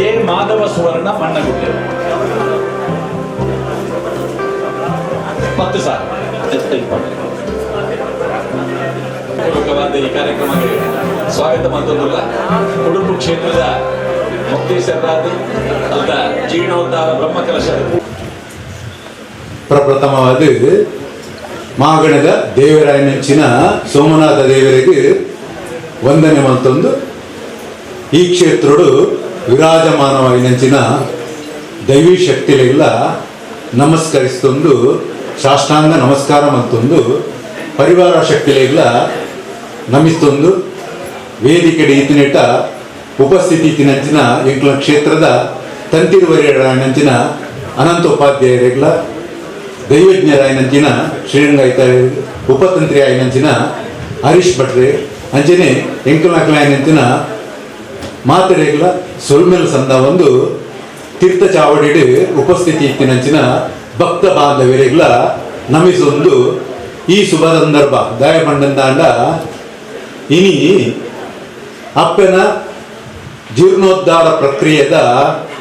ಎ ಮಾಧವ ಸುವರ್ಣ ಮಣ್ಣಗುಡ್ಡೆ 10,000. ಪೂರ್ವಕವಾದ ಈ ಕಾರ್ಯಕ್ರಮಕ್ಕೆ ಸ್ವಾಗತ ಮಂತಂದುಲ್ಲ ಉಡುಪು ಕ್ಷೇತ್ರದ ಮುಕ್ತೇಶ್ವರಾದಿ ಅಲ್ದ ಜೀರ್ಣೋದ್ಧಾರ ಬ್ರಹ್ಮಕಲಶ ಪ್ರಪ್ರಥಮವಾದ ಮಾಗಣದ ದೇವರಾಯನಂಚಿನ ಸೋಮನಾಥ ದೇವರಿಗೆ ವಂದನೆ ಮಂತೊಂದು ಈ ಕ್ಷೇತ್ರಡು ವಿರಾಜಮಾನವಾಯಿನಂಚಿನ ದೈವಿ ಶಕ್ತಿಲೆಲ್ಲ ನಮಸ್ಕರಿಸ್ತೊಂದು ಸಾಷ್ಟಾಂಗ ನಮಸ್ಕಾರ ಮಂತೊಂದು ಪರಿವಾರ ಶಕ್ತಿಲೆಗ್ಲ ನಮಿಸ್ತೊಂದು ವೇದಿಕೆ ಇತ್ತಿನೆಟ್ಟ ಉಪಸ್ಥಿತಿ ಇತ್ತಿನಂಚಿನ ಎಂಕ್ಲ ಕ್ಷೇತ್ರದ ತಂತಿರುವರಿಯಂಚಿನ ಅನಂತ ಉಪಾಧ್ಯಾಯರೆಗ್ಲ ದೈವಜ್ಞರಾಯನಂಚಿನ ಶ್ರೀರಂಗಾಯತ ಉಪತಂತ್ರಿ ಆಯನಂಚಿನ ಹರೀಶ್ ಭಟ್ರೆ ಅಂಚನೆ ಎಂಕಲ್ನಕ್ಲಾಯನಂಚಿನ ಮಾತರೆಗ್ಲ ಸೊಲ್ಮೆಲ್ ಸಂದ ಒಂದು ತೀರ್ಥ ಚಾವಡಿಡು ಉಪಸ್ಥಿತಿ ಇತ್ತಿನಂಚಿನ ಭಕ್ತ ಬಾಂಧವರೆಗ್ಲ ನಮಿಸೊಂದು ಈ ಶುಭ ಸಂದರ್ಭ ದಯಪಂಡಂದಾಂಡ ಇನಿ ಅಪ್ಪನ ಜೀರ್ಣೋದ್ಧಾರ ಪ್ರಕ್ರಿಯೆದ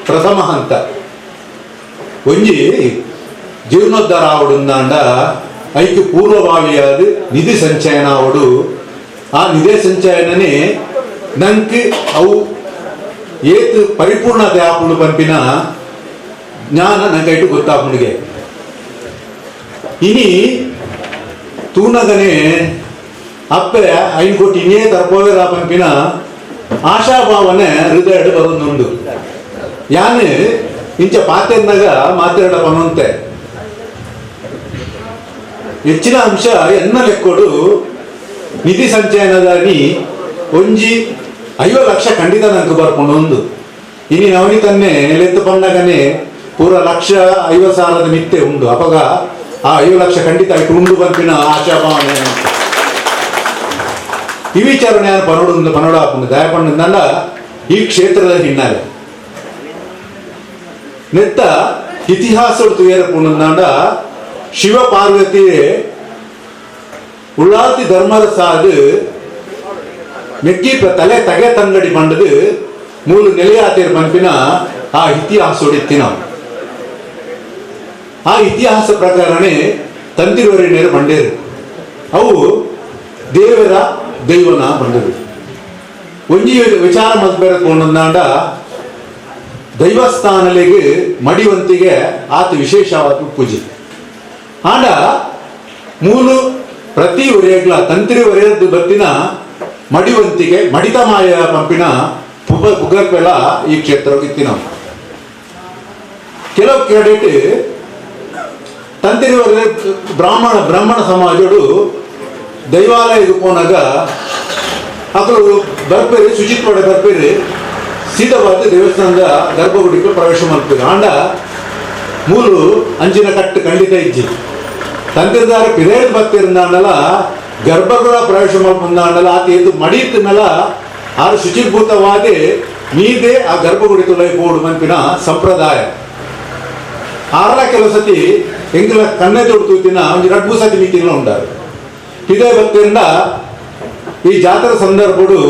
ಪ್ರಥಮ ಹಂತ ಒಂಜಿ ಜೀರ್ಣೋದ್ಧಾರ ಆವಡುಂದಾಂಡ ಐಕ್ ಪೂರ್ವಭಾವಿಯಾದ ನಿಧಿ ಸಂಚಯನ ಆವಡು ಆ ನಿಧಿ ಸಂಚಯನನೇ ನಂಕ್ ಅವು ಏತ್ ಪರಿಪೂರ್ಣತೆ ಆಪುಂಡು ಪಂಪಿನ ಜ್ಞಾನ ನಂಗೈಟು ಗೊತ್ತಾಪುಂಡಿಗೆ ಇನಿ ತೂನಗನೆ ಅಪ್ಪೆ 5 ಕೋಟಿ ಇನ್ನೇ ತರಪೋದರ ಪಂಪಿನ ಆಶಾಭಾವನೆ ಹೃದಯ ಬರೋದುಂಡು ಯಾನು ಇಂಚ ಪಾತೆರ್ನಾಗ ಮಾತಾಡ ಪನಂತೆ ಹೆಚ್ಚಿನ ಅಂಶ ಎನ್ನ ಲೆಕ್ಕೋಡು ನಿಧಿ ಸಂಚಯನದಾಗಿ ಒಂಜಿ 5 ಲಕ್ಷ ಖಂಡಿತ ನಂಗೆ ಬರ್ಕೊಂಡು ಒಂದು ಇನಿ ನವನಿ ತನ್ನೆ ಲೆತ್ತು ಪನ್ನಗನೆ ಪೂರ 1,50,000 ಮಿತ್ತೆ ಉಂಡು ಅಪಗ ಆ 5 ಲಕ್ಷ ಖಂಡಿತ ಆಯ್ತು ಉಂಡು ಬಂಪಿನ ಆಶಾಭಾವನೆ ಈ ವಿಚಾರಣೆ ಪನೋಡ ಹಾಕೊಂಡು ದಯಪಂಡ ಈ ಕ್ಷೇತ್ರದ ಹಿನ್ನೆಲೆ ನೆತ್ತ ಇತಿಹಾಸ ತುಯರಪುಂಡ ಶಿವ ಪಾರ್ವತಿ ಉಳ್ಳಾತಿ ಧರ್ಮದ ಸಾದು ಮೆಕ್ಕಿ ತಲೆ ತಗೆ ತಂಗಡಿ ಬಂಡದು ಮೂಲು ನೆಲೆಯಾತಿರ ಪಂಪಿನ ಆ ಇತಿಹಾಸ ಹೊಡಿತಿ ನಾವು ಆ ಇತಿಹಾಸ ಪ್ರಕಾರನೇ ತಂತಿರುವರಿನೇರು ಬಂಡೇರು ಅವು ದೇವರ ದೈವನ ಬಂಡರು ಒಂಜಿ ವಿಚಾರ ಮಸ್ಬೇರಕೊಂಡ ದೈವಸ್ಥಾನಲೆಗೆ ಮಡಿವಂತಿಗೆ ಆತ ವಿಶೇಷವಾದ ಪೂಜೆ ಆಂಡ ಮೂಲು ಪ್ರತಿ ಒರೆಗ್ಲ ತಂತ್ರಿ ಒರೆಯದ್ದು ಬತ್ತಿನ ಮಡಿವಂತಿಗೆ ಮಡಿತ ಮಾಯ ಪಂಪಿನ ಪುಗರ್ಪೆಲ ಈ ಕ್ಷೇತ್ರಕ್ಕೆ ನಾವು ಕೆಲವು ಕ್ರೆಡಿಟ್ ತಂತ್ರಿ ಒರೆ ಬ್ರಾಹ್ಮಣ ಸಮಾಜಡು ದೈವಾಲಯಕ್ಕೆ ಪೋನಾಗ ಅಕಲು ಬರ್ಪೇರಿ ಶುಚಿತ್ವಡೆ ಬರ್ಪೇರಿ ಸೀದವಾದ ದೇವಸ್ಥಾನದ ಗರ್ಭಗುಡಿಗೆ ಪ್ರವೇಶ ಮಾಡ್ತೀವಿ ಆಂಡ ಮೂಲು ಅಂಚಿನ ಕಟ್ಟು ಖಂಡಿತ ಇಜ್ಜಿ ತಂತ್ರದಾರ ಪಿರೇಡ್ ಬರ್ತಿರಂದಾಂಡಲ ಗರ್ಭಗುಡ ಪ್ರವೇಶ ಮಾಡ್ಕೊಂಡಾಂಡಲ ಆತ ಎದ್ದು ಮಡಿತನಲ ಆರು ಶುಚಿಭೂತವಾದಿ ಮೀದೆ ಆ ಗರ್ಭಗುಡಿ ತುಲೈ ಬೋಡು ಮನ್ಪಿನ ಸಂಪ್ರದಾಯ ಆರಲ ಕೆಲವು ಸತಿ ಎಂಗ್ಲ ಕನ್ನೆ ತೊಡ್ತೂತಿನ ಒಂದು 2-3 ಸತಿ ಮೀಟಿಂಗ್ಲ ಉಂಟಾರು ಇದೇ ಭಕ್ತಿಯಿಂದ ಈ ಜಾತ್ರೆ ಸಂದರ್ಭಡು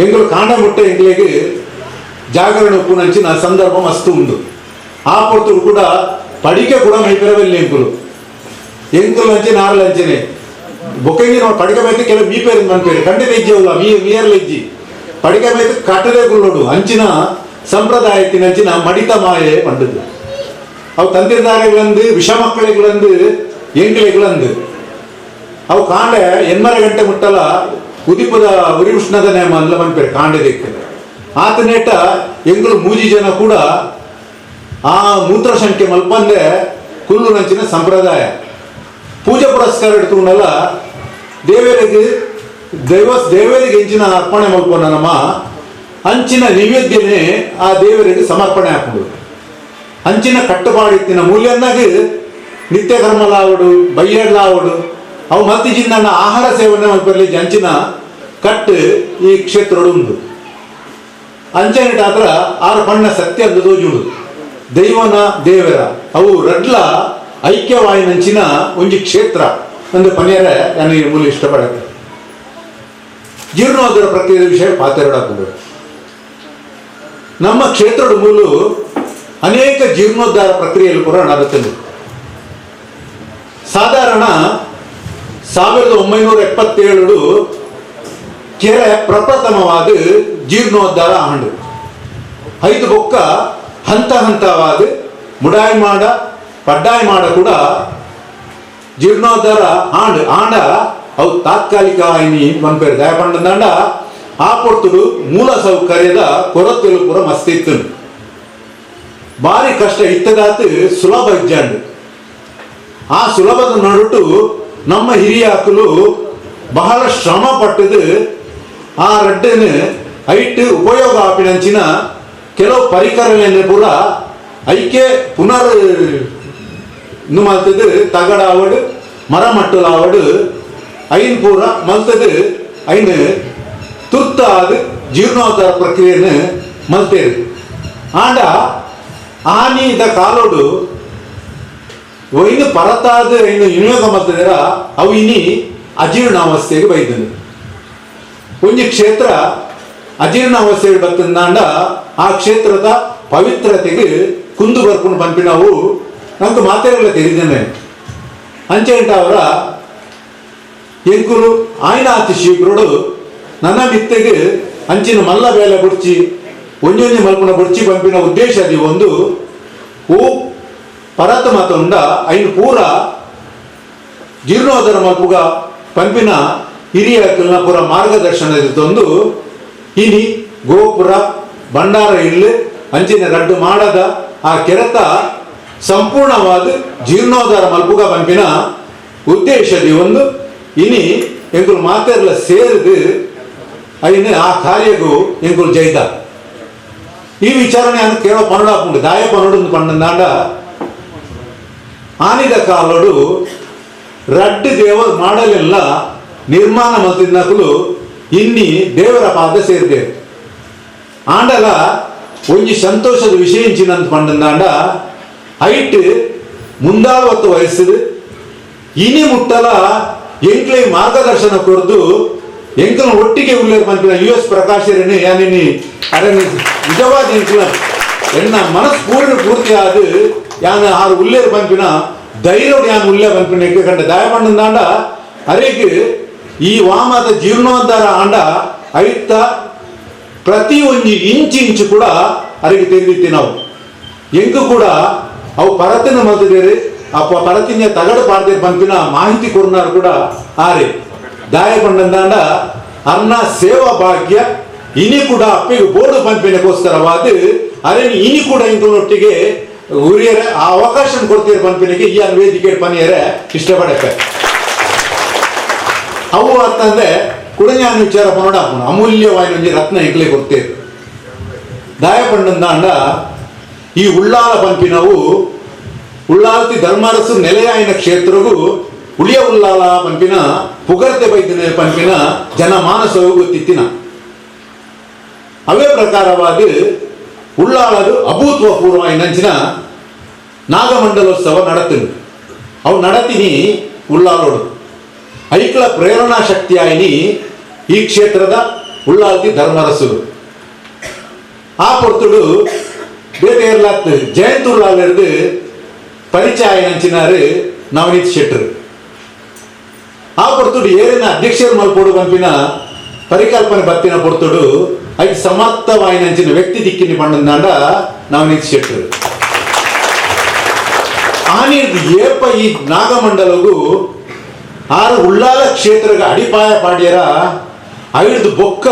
ಎಂಗಳು ಕಾಂಡ ಮುಟ್ಟೆ ಎಂಗ್ಲಿಗೆ ಜಾಗರಣ ಉಪ್ಪುನಂಚಿನ ಸಂದರ್ಭ ಮಸ್ತು ಉಂಡು ಆ ಪೊರ್ತುಡು ಕೂಡ ಪಡಿಕೆ ಕೂಡ ಮೈಪೆರವೆಲ್ಲಿ ಎಂಕುಲು ಅಂಚಿನ ಆರಲ ಅಂಚನೆ ಬೊಕ್ಕೆಂಗಿ ನಾವು ಪಡಿಕೆ ಮೈತು ಕೆಲವು ಮೀಪೇರು ಮನ್ಪೇರಿ ಖಂಡಿತ ಇಜ್ಜಿವಲ್ಲ ಮೀಯರ್ಲ ಇಜ್ಜಿ ಪಡಿಕೆ ಮೈತು ಕಟ್ಟದೆ ಗುಳ್ಳೋಡು ಅಂಚಿನ ಸಂಪ್ರದಾಯತ್ತಿನಂಚಿನ ಮಡಿತ ಮಾಯೆ ಪಂಡದು ಅವು ತಂತ್ರಧಾರೆಗಳಂದು ವಿಷ ಮಕ್ಕಳಿಗಳಂದು ಎಂಗ್ಲೆಗಳಂದು ಅವು ಕಾಂಡೆ 8 ಗಂಟೆ ಮುಟ್ಟಲ ಉದಿಪದ ಉರಿ ಉಷ್ಣದ ನೇಮ ಅಲ್ಲ ಮನ್ಪೇರಿ ಕಾಂಡೆದಕ್ಕೆ ಆತನೇಟ ಎಂಗಳು ಮೂಜಿ ಜನ ಕೂಡ ಆ ಮೂತ್ರ ಸಂಖ್ಯೆ ಮಲ್ಪಂದೆ ಕುಲ್ಲು ನಂಚಿನ ಸಂಪ್ರದಾಯ ಪೂಜೆ ಪುರಸ್ಕಾರ ಇಡ್ಕೊಂಡಲ್ಲ ದೇವರಿಗೆ ಹೆಂಚಿನ ಅರ್ಪಣೆ ಮಲ್ಪೊಂಡ ನಮ್ಮ ಅಂಚಿನ ನೈವೇದ್ಯನೇ ಆ ದೇವರಿಗೆ ಸಮರ್ಪಣೆ ಹಾಕೊಂಡು ಅಂಚಿನ ಕಟ್ಟುಪಾಡಿತ್ತಿನ ಮೂಲ್ಯನ್ನಾಗಿ ನಿತ್ಯ ಕರ್ಮಲಾವಡು ಬಯ್ಯಡ್ಲಾವಡು ಅವು ಮತ್ತಿಜಿಂದ ಆಹಾರ ಸೇವನೆ ಮಲ್ಪಲ್ಲಿ ಅಂಚಿನ ಕಟ್ಟು ಈ ಕ್ಷೇತ್ರಡು ಉಂಡು ಅಂಚನಿಟ ಆದ್ರ 6 ಪಣ್ಣ ಸತ್ಯ ದೋಜುಡು ದೈವನ ದೇವರ ಅವು ರಡ್ಲ ಐಕ್ಯವಾಯಿನಂಚಿನ ಒಂಜಿ ಕ್ಷೇತ್ರ ಒಂದು ಪನ್ಯರ ನನಗೆ ಮೂಲ ಇಷ್ಟಪಡತ್ತೆ ಜೀರ್ಣೋದ್ಧಾರ ಪ್ರಕ್ರಿಯೆ ವಿಷಯ ಪಾತೆರಡಾಕೊಂಡು ನಮ್ಮ ಕ್ಷೇತ್ರದ ಮೂಲು ಅನೇಕ ಜೀರ್ಣೋದ್ಧಾರ ಪ್ರಕ್ರಿಯೆಯಲ್ಲಿ ಕೂಡ ನಡೆಯುತ್ತದೆ ಸಾಧಾರಣ 1977 ಕೆರೆ ಪ್ರಪ್ರಥಮವಾದ ಜೀರ್ಣೋದ್ಧಾರ ಆಂಡು 5 ಬೊಕ್ಕ ಹಂತ ಹಂತವಾದ ಮುಡಾಯಿ ಮಾಡ ಪಡ್ಡಾಯಿ ಮಾಡ ಕೂಡ ಜೀರ್ಣೋದ್ಧಾರ ಆಂಡ ಅವು ತಾತ್ಕಾಲಿಕ ಆಯ್ನಿ ಬಂಪೇರು ದಯಪಂಡ ಆ ಪೊರ್ತುಡು ಮೂಲ ಸೌಕರ್ಯದ ಕೊರತೆಲು ಪೂರ ಮಸ್ತ್ ಇತ್ತು ಭಾರಿ ಕಷ್ಟ ಇತ್ತದಾತು ಸುಲಭ ಇಜ್ಜಂಡು ಆ ಸುಲಭದ ನಡುಟು ನಮ್ಮ ಹಿರಿಯ ಹಕ್ಕಲು ಬಹಳ ಶ್ರಮ ಪಟ್ಟದು ಆ ರಡ್ಡನ್ನು ಐಟ್ ಉಪಯೋಗ ಆಪಿನಂಚಿನ ಕೆಲವು ಪರಿಕರಗಳನ್ನು ಪೂರ ಐಕೆ ಪುನರ್ ಇನ್ನು ಮಲ್ತದು ತಗಡ ಆವಡು ಮರ ಮಟ್ಟಲ ಆವಡು ಐನ್ ಪೂರ ಮಲ್ತದು ಐನ್ ತುರ್ತಾದ ಜೀರ್ಣೋದ್ಧಾರ ಪ್ರಕ್ರಿಯೆಯನ್ನು ಮಲ್ತೇರು ಆಂಡ ಆನಿದ ಕಾಲೋಡು ಒಯ್ನು ಪರತಾದ ಐನು ವಿನಿಯೋಗ ಮಲ್ತದಿರ ಅವು ಇನಿ ಅಜೀರ್ಣಾವಸ್ಥೆಗೆ ಬೈದನು ಒಂಜಿ ಕ್ಷೇತ್ರ ಅಜೀರ್ಣಾವಸ್ಥೆಗೆ ಬರ್ತಂದಾಂಡ ಆ ಕ್ಷೇತ್ರದ ಪವಿತ್ರತೆಗೆ ಕುಂದು ಬರ್ಕೊಂಡು ಪಂಪಿನವು ನಂಗೆ ಮಾತೆಲ್ಲ ತೆಗೆದೇನೆ ಅಂಚೆಂಟ ಅವರ ಎಂಕುಲು ಆಯ್ನ ಅತಿ ಶೀಘ್ರಡು ನನ್ನ ಮಿತ್ತೆಗೆ ಅಂಚಿನ ಮಲ್ಲ ಬೇಲೆ ಬುಡ್ಚಿ ಒಂಜೊಂಜಿ ಮಲ್ಪನ ಬುಡ್ಚಿ ಪಂಪಿನ ಉದ್ದೇಶ ಅದು ಒಂದು ಓ ಪರತ ಮಾತೊಂಡ ಐನು ಪೂರ ಜೀರ್ಣೋದ್ಧಾರ ಮಲ್ಪುಗ ಪಂಪಿನ ಹಿರಿಯ ಪೂರ ಮಾರ್ಗದರ್ಶನ ತಂದು ಇನಿ ಗೋಪುರ ಭಂಡಾರ ಇಲ್ಲು ಅಂಚಿನ ರಡ್ಡು ಮಾಡದ ಆ ಕೆರೆತ ಸಂಪೂರ್ಣವಾದ ಜೀರ್ಣೋದ್ಧಾರ ಮಲ್ಪುಗ ಪಂಪಿನ ಉದ್ದೇಶದಿ ಒಂದು ಇನಿ ಎಂಕುಲು ಮಾತೆರ್ಲ ಸೇರಿದು ಐನು ಆ ಕಾರ್ಯಗೂ ಎಂಕುಲು ಜೈದ ಈ ವಿಚಾರಣೆ ಅನ್ನು ಕೇಳೋ ಪನ್ನಡ ದಾಯ ಪನ್ನಡು ಪಂಡಂದಾಂಡ ಆನಿದ ಕಾಲಡು ರಡ್ಡು ದೇವ ಮಾಡಲೆಲ್ಲ ನಿರ್ಮಾಣ ಮಲ್ತಿದ್ದಕಲು ಇನ್ನಿ ದೇವರ ಪಾದ ಸೇರಿದೆ ಆಂಡಲ ಒಂಜಿ ಸಂತೋಷದ ವಿಷಯ ಇಂಚಿನಂತ ಪಂಡಂದಾಂಡ ಐಟ್ ಮುಂದಾಳುವತ್ತು ವಯಸ್ಸು ಇನಿ ಮುಟ್ಟಲ ಎಂಕ್ಲೆ ಮಾರ್ಗದರ್ಶನ ಕೊರದು ಎಂಕಲ್ ಒಟ್ಟಿಗೆ ಉಲ್ಲೇಖ ಪಂಪಿನ US ಪ್ರಕಾಶರನ್ನು ಯಾನಿನಿ ಅದನ್ನು ನಿಜವಾದ ಎಂಕ್ಲ ಎನ್ನ ಮನಸ್ಸು ಪೂರ್ತಿ ಆದ ಯಾನ ಆರು ಉಲ್ಲೇಖ ಪಂಪಿನ ಧೈರ್ಯ ಯಾನ್ ಉಲ್ಲೇಖ ಪಂಪಿನ ಕಂಡ ದಯ ಪಂಡಂದಾಂಡ ಅರೆಗೆ ಈ ವಾಮದ ಜೀರ್ಣೋದ್ಧಾರ ಆಂಡ ಐತ ಪ್ರತಿ ಒಂಜಿ ಇಂಚು ಕೂಡ ಅರೆಗೆ ತೆಗೆದಿತ್ತಿ ನಾವು ಎಂಕು ಕೂಡ ಅವು ಪರತಿನ ಮಲ್ತಿದ್ದೇವೆ ಅಪ್ಪ ಪರತಿನ ತಗಡು ಪಾಡ್ದೆ ಪಂಪಿನ ಮಾಹಿತಿ ಕೊರ್ನಾರು ಕೂಡ ಆರೆ ದಾಯ ಪಂಡಂದಾಂಡ ಅನ್ನ ಸೇವಾ ಭಾಗ್ಯ ಇನಿ ಕೂಡ ಅಪ್ಪಿಗೆ ಬೋರ್ಡು ಪಂಪಿನಕ್ಕೋಸ್ಕರವಾದ ಅರೇನು ಇನಿ ಕೂಡ ಇಂಕೊಟ್ಟಿಗೆ ಉರಿಯರ ಆ ಅವಕಾಶ ಕೊಡ್ತೀರ ಪಂಪಿನಿಗೆ ಈ ವೇದಿಕೆ ಪನಿಯರೆ ಇಷ್ಟಪಡಕ್ಕೆ ಅವು ಅಂತಂದ್ರೆ ಕುಡನ್ಯಾನ ವಿಚಾರ ಪನ್ನಡ ಅಮೂಲ್ಯವಾದ ಒಂಜಿ ರತ್ನ ಎಂಕ್ಲೆ ಕೊಡ್ತೇವೆ ದಾಯ ಪಂಡಂದಾಂಡ ಈ ಉಳ್ಳಾಲ ಪಂಪಿನವು ಉಳ್ಳಾಲ್ತಿ ಧರ್ಮರಸು ನೆಲೆಯಾಯಿನ ಕ್ಷೇತ್ರಗೂ ಉಳಿಯ ಉಳ್ಳಾಲ ಪಂಪಿನ ಪುಗರ್ತೆ ಬೈದಿನ ಪಂಪಿನ ಜನಮಾನಸವು ಗೊತ್ತಿತ್ತಿನ ಅವೇ ಪ್ರಕಾರವಾದ ಉಳ್ಳಾಳದು ಅಭೂತಪೂರ್ವ ನಂಚಿನ ನಾಗಮಂಡಲೋತ್ಸವ ನಡತೀನಿ ಅವು ನಡತೀನಿ ಉಳ್ಳಾಳೋಡು ಐಕ್ಳ ಪ್ರೇರಣಾ ಶಕ್ತಿಯಾಯಿನಿ ಈ ಕ್ಷೇತ್ರದ ಉಳ್ಳಾಲ್ತಿ ಧರ್ಮರಸುಡು ಆ ಪೊರ್ತುಡು ಬೇರೆ ಇರ್ಲಾತ್ ಜಯಂತ್ ಉಳ್ಳಾಳರ್ದು ಪರಿಚಯ ನಂಚಿನಾರು ನವನೀತ್ ಶೆಟ್ಟರು ಆ ಪೊರ್ತುಡು ಏರಿನ ಅಧ್ಯಕ್ಷರು ಮಲ್ಪೋಡು ಪಂಪಿನ ಪರಿಕಲ್ಪನೆ ಬತ್ತಿನ ಪೊರ್ತುಡು ಐದು ಸಮರ್ಥವಾಯಿ ನಂಚಿನ ವ್ಯಕ್ತಿ ದಿಕ್ಕಿನ ಪಂಡಂದಾಂಡ ನವನೀತ್ ಶೆಟ್ಟರು ಆನಿರ್ದು ಏಪ ಈ ನಾಗಮಂಡಲಗೂ ಆರು ಉಳ್ಳಾಲ ಕ್ಷೇತ್ರಗ ಅಡಿಪಾಯ ಪಾಡ್ಯರ ಐದು ಬೊಕ್ಕ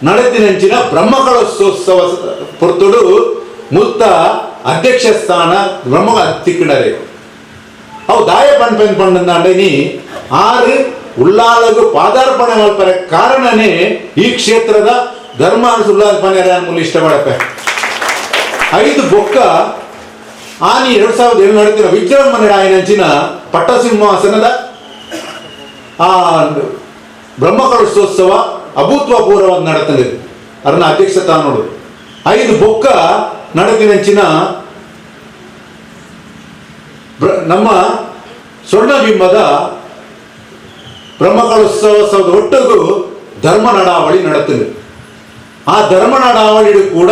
ನಡೆದಿನಂಚಿನ ಬ್ರಹ್ಮಕಳೋತ್ಸವ ಪೊರ್ತುಡು ಮುತ್ತ ಅಧ್ಯಕ್ಷ ಸ್ಥಾನ ಬ್ರಹ್ಮ ತಿಕ್ಕಡರೆ ಅವು ದಾಯ ಪಂಪನ್ ಪಂಡಂದಾಂಡನಿ ಆರು ಉಳ್ಳಾಲಗೂ ಪಾದಾರ್ಪಣೆ ಮಲ್ಪರೆ ಕಾರಣನೇ ಈ ಕ್ಷೇತ್ರದ ಧರ್ಮ ಉಳ್ಳಾಲ ಪನ್ಯರ ಮೂಲ ಇಷ್ಟಪಡಕ್ಕೆ ಐದು ಬೊಕ್ಕ ಆನಿ 2007 ನಡೆದಿನ ವಿಜೃಂಭಣೆ ಆಯ್ನಂಚಿನ ಪಟ್ಟಸಿಂಹಾಸನದ ಆ ಬ್ರಹ್ಮಕಳಶೋತ್ಸವ ಅಭೂತಪೂರ್ವವಾಗಿ ನಡೆತದೆ ಅದನ್ನ ಅಧ್ಯಕ್ಷ ತಾನೋಡು ಐದು ಬೊಕ್ಕ ನಡೆದಿನಂಚಿನ ನಮ್ಮ ಸ್ವರ್ಣಬಿಂಬದ ಬ್ರಹ್ಮಕಳೋತ್ಸವದ ಒಟ್ಟಿಗೂ ಧರ್ಮ ನಡಾವಳಿ ನಡೆತದೆ ಆ ಧರ್ಮ ನಡಾವಳಿ ಕೂಡ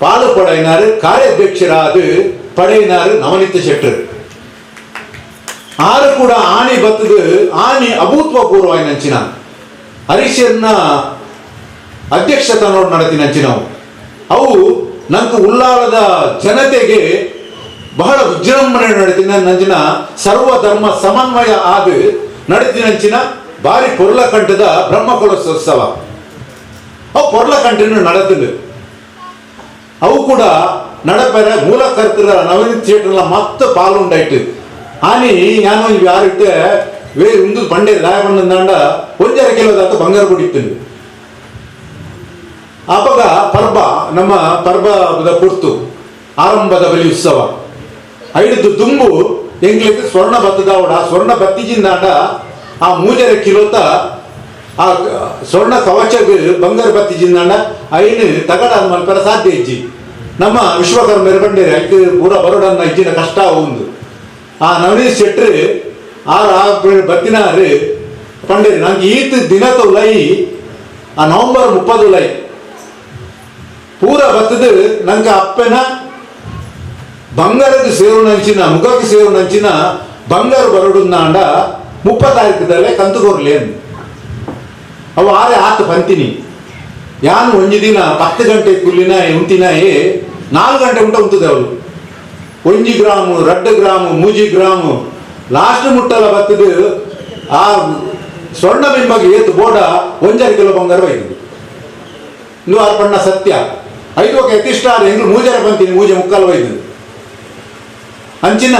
ಪಾಲು ಪಡೆಯಿನಾರು ಕಾರ್ಯಾಧ್ಯಕ್ಷರಾದ ಪಡೆಯಿನಾರು ನವನೀತ ಶೆಟ್ಟರು ಆರು ಕೂಡ ಆನೆ ಬತ್ತದು ಆನೆ ಅಭೂತಪೂರ್ವ ನಂಚಿನ ಹರೀಶರ್ನ ಅಧ್ಯಕ್ಷತನೋಡು ನಡೆತಿ ನಂಚಿನವು ಅವು ನಂಗೆ ಉಳ್ಳಾಲದ ಜನತೆಗೆ ಬಹಳ ವಿಜೃಂಭಣೆ ನಡೆತಿನ ನಂಚಿನ ಸರ್ವಧರ್ಮ ಸಮನ್ವಯ ಆದ ನಡೆತಿನಂಚಿನ ಭಾರಿ ಪೊರ್ಲಕಂಠದ ಬ್ರಹ್ಮಕಳೋತ್ಸವ ಅವು ಪೊರ್ಲಕಂಠನ ನಡೆತಿದ್ದು ಅವು ಕೂಡ ನಡಪೆರ ಮೂಲಕರ್ತರ ನವನೀತ್ ಥಿಯೇಟರ್ಲ ಮತ್ತೆ ಪಾಲುಂಡಾಯ್ತು ಆನಿ ನಾನು ಯಾರಿತ್ತೆ ವೇ ಒಂದು ಪಂಡೆ ದಾಯ ಪಂಡ 1.5 ಕಿಲೋ ದಾತ ಬಂಗಾರ ಕುಡಿತೀನಿ ಅಪಗ ಪರ್ಬ ನಮ್ಮ ಪರ್ಬದ ಪುರ್ತು ಆರಂಭದ ಬಲಿ ಉತ್ಸವ ಐದು ದುಂಬು ಎಂಗ್ಲಿಕ್ಕೆ ಸ್ವರ್ಣ ಬತ್ತದಾವಡ ಸ್ವರ್ಣ ಬತ್ತಿಜಿಂದಾಂಡ ಆ 3.5 ಕಿಲೋತ ಆ ಸ್ವರ್ಣ ಕವಚಗ್ ಬಂಗಾರ ಬತ್ತಿಜಿಂದಾಂಡ ಐನು ತಗಡ ಮಲ್ಪರ ಸಾಧ್ಯ ಇಜ್ಜಿ ನಮ್ಮ ವಿಶ್ವಕರ್ಮ ಬಂಡೇರಿ ಐದು ಪೂರ ಬರೋಡನ್ನ ಇಜ್ಜಿನ ಕಷ್ಟ ಒಂದು ಆ ನವನೀತ್ ಶೆಟ್ರು ಬತ್ತಿನಾರು ಪಂಡೇರಿ ನಂಗೆ ಈತ್ ದಿನದ ಉಲೈ ಆ ನವಂಬರ್ 30 ಉಲೈ ಪೂರ ಬತ್ತದು ನಂಗೆ ಅಪ್ಪನ ಬಂಗಾರದ ಸೇರು ನಂಚಿನ ಮುಖಕ್ಕೆ ಸೇರು ನಂಚಿನ ಬಂಗಾರ ಬರೋಡುಂದಾಂಡ 30 ತಾರೀಕದಲ್ಲೇ ಕಂತು ಕೊರ್ಲಿ ಅಂದು ಅವು ಆತು ಪಂತಿನಿ ಯಾನು ಒಂಜಿ ದಿನ 10 ಗಂಟೆ ಕುಲ್ಲಿನ ಉಂತಿನ 4 ಗಂಟೆ ಉಂಟದೆ ಅವಳು 1 ಗ್ರಾಮು 2 ಗ್ರಾಮು 3 ಗ್ರಾಮು ಲಾಸ್ಟ್ ಮುಟ್ಟಲ ಬತ್ತದು ಆ ಸ್ವರ್ಣ ಬಿಂಬಗೆ ಏತು ಬೋಡ 1.5 ಕಿಲೋ ಬಂಗಾರ ಒಯ್ದು ಇಂದು ಅರ್ಪಣ್ಣ ಸತ್ಯ 5 ಯತಿಷ್ಠ ಹೆಂಗ್ ಮೂಜರ ಬಂತೀನಿ ಮೂಜೆ ಮುಕ್ಕಾಲು ಒಯ್ದು ಅಂಚಿನ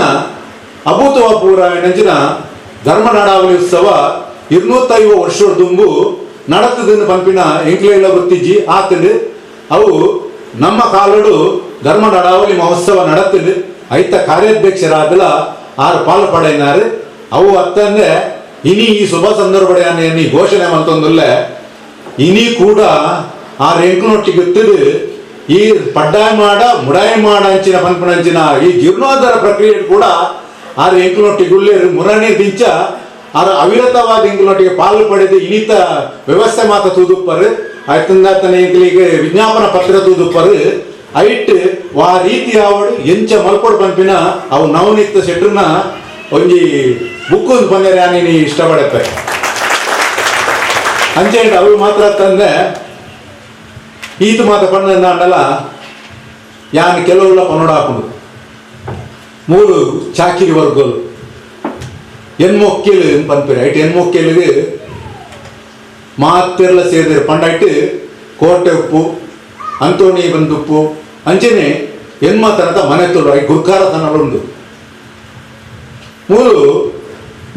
ಅಭೂತವ ಪೂರ ಅಂಚಿನ ಧರ್ಮ ನಡಾವಳಿ ಉತ್ಸವ 250 ವರ್ಷದ ದುಂಬು ನಡತದನ್ನು ಪಂಪಿನ ಎಂಕ್ಲೆಲ್ಲ ಗೊತ್ತಿಜ್ಜಿ ಆತಂಡು ಅವು ನಮ್ಮ ಕಾಲಡು ಧರ್ಮ ನಡಾವಳಿ ಮಹೋತ್ಸವ ನಡತಂಡು ಐತ ಕಾರ್ಯಾಧ್ಯಕ್ಷರಾದಲ 6 ಪಾಲು ಪಡೆಯಿನಾರು ಅವು ಅತ್ತಂದ್ರೆ ಇನಿ ಈ ಶುಭ ಸಂದರ್ಭಡೆಯನ್ನು ಘೋಷಣೆ ಮಂತೊಂದುಲ್ಲೆ ಇನಿ ಕೂಡ ಆ ಎಂಕ್ಲೊಟ್ಟಿಗೆ ಗೊತ್ತಿದ್ದು ಈ ಪಡ್ಡಾಯ ಮಾಡ ಮುಡಾಯ ಮಾಡ ಅಂಚಿನ ಪಂಪನಂಚಿನ ಈ ಜೀರ್ಣೋದ್ಧಾರ ಪ್ರಕ್ರಿಯೆ ಕೂಡ ಆ ಎಂಕ್ಲೊಟ್ಟಿಗೆ ಉಳ್ಳೇರು ಮುರಣಿ ದಿಂಚ ಆರ ಅವಿರತವಾದ ಎಂಕ್ಲೊಟ್ಟಿಗೆ ಪಾಲು ಪಡೆದು ಇನಿತ ವ್ಯವಸ್ಥೆ ಮಾತ ತೂದುಪ್ಪರು ಆಯ್ತಂದಾತನ ಎಂಕ್ಲಿಗೆ ವಿಜ್ಞಾಪನ ಪತ್ರ ತೂದುಪ್ಪರು ಐಟ್ ವಾ ರೀತಿ ಆವಡು ಎಂಚ ಮಲ್ಪಡು ಪಂಪಿನ ಅವು ನವನೀತ ಶೆಟ್ರನ್ನ ಒಂಜಿ ಬುಕ್ ಒಂದು ಬಂದರೆ ನೀನು ಇಷ್ಟಪಡತ್ತೆ ಅಂಚೆ ಅವು ಮಾತ್ರ ತಂದೆ ಈತು ಮಾತ ಪಂಡಲ್ಲ ಯಾನು ಕೆಲವೆಲ್ಲ ಪನ್ನೋಡ ಹಾಕೊಂಡು 3 ಚಾಕಿರಿ ವರ್ಗಲು ಹೆಣ್ಮೊಕ್ಕೇಲು ಪನ್ಪೇರು ಐಟ್ ಹೆಣ್ಮೊಕ್ಕೇಲಿಗೆ ಮಾತೆಲ್ಲ ಸೇರಿದ್ರೆ ಪಂಡಾಯ್ತು ಕೋಟೆ ಉಪ್ಪು ಅಂತೋಣಿ ಬಂದುಪ್ಪು ಅಂಚೆನೆ ಹೆಣ್ಮತನದ ಮನೆ ತೊಳು ಐ ಗುರ್ಕಾರ ತನಡುಂಡು 3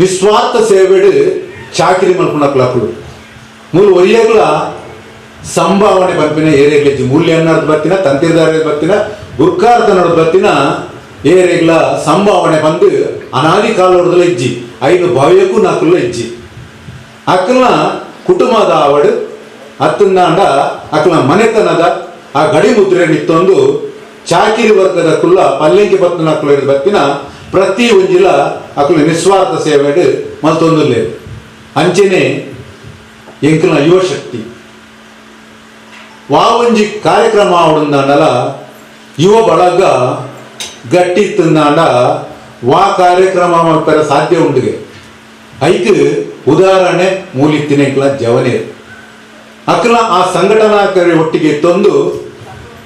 ನಿಸ್ವಾರ್ಥ ಸೇವೆಡು ಚಾಕಿರಿ ಮಲ್ಪುಣಕ್ಲಾಪುಡು 3 ಒರಿಯಗ್ಲ ಸಂಭಾವನೆ ಬರ್ತಿನ ಏರಿಯಾಗ್ಲಿಜ್ಜಿ ಮೂಲ್ಯ ಅನ್ನೋದು ಬರ್ತಿನ ತಂತಿರ್ದಾರ ಬರ್ತಿನ ಗುರ್ಕಾರ್ತ ನೋಡೋದು ಬರ್ತಿನ ಏರಿಯಾಗ್ಲ ಸಂಭಾವನೆ ಬಂದು ಅನಾದಿ ಕಾಲದಲ್ಲಿ ಇಜ್ಜಿ 5 ಭವ್ಯಕ್ಕೂ 4 ಇಜ್ಜಿ ಅಕ್ಕನ ಕುಟುಂಬದ ಆವಡು ಅತ್ತಂದಾಂಡ ಅಕ್ಕನ ಮನೆತನದ ಆ ಗಡಿ ಮುದ್ರೆ ನಿತ್ತೊಂದು ಚಾಕಿರಿ ವರ್ಗದ ಕುಲ್ಲ ಪಲ್ಲೆಂಕಿ ಬತ್ತು 4 ಬರ್ತಿನ ಪ್ರತಿ ಒಂಜಿಲ ಅಕ್ಕನ ನಿಸ್ವಾರ್ಥ ಸೇವೆಡು ಮಲ್ತೊಂದುಲ್ಲೆ ಅಂಚೆನೆ ಎಂಕನ ಯುವಶಕ್ತಿ ವಾವಂಜಿ ಕಾರ್ಯಕ್ರಮ ಆವಡುಂದಾಂಡಲ ಯುವ ಬಳಗ ಗಟ್ಟಿ ತಿಂದಾಂಡ ವಾ ಕಾರ್ಯಕ್ರಮ ಮಲ್ಪರ ಸಾಧ್ಯ ಉಂಡುಗೆ ಐಕ್ ಉದಾಹರಣೆ ಮೂಲಿತ್ತಿನೆಕ್ಲ ಜವನೇ ಅಕ್ಲ ಆ ಸಂಘಟನಾಕಾರಿ ಒಟ್ಟಿಗೆ ತಂದು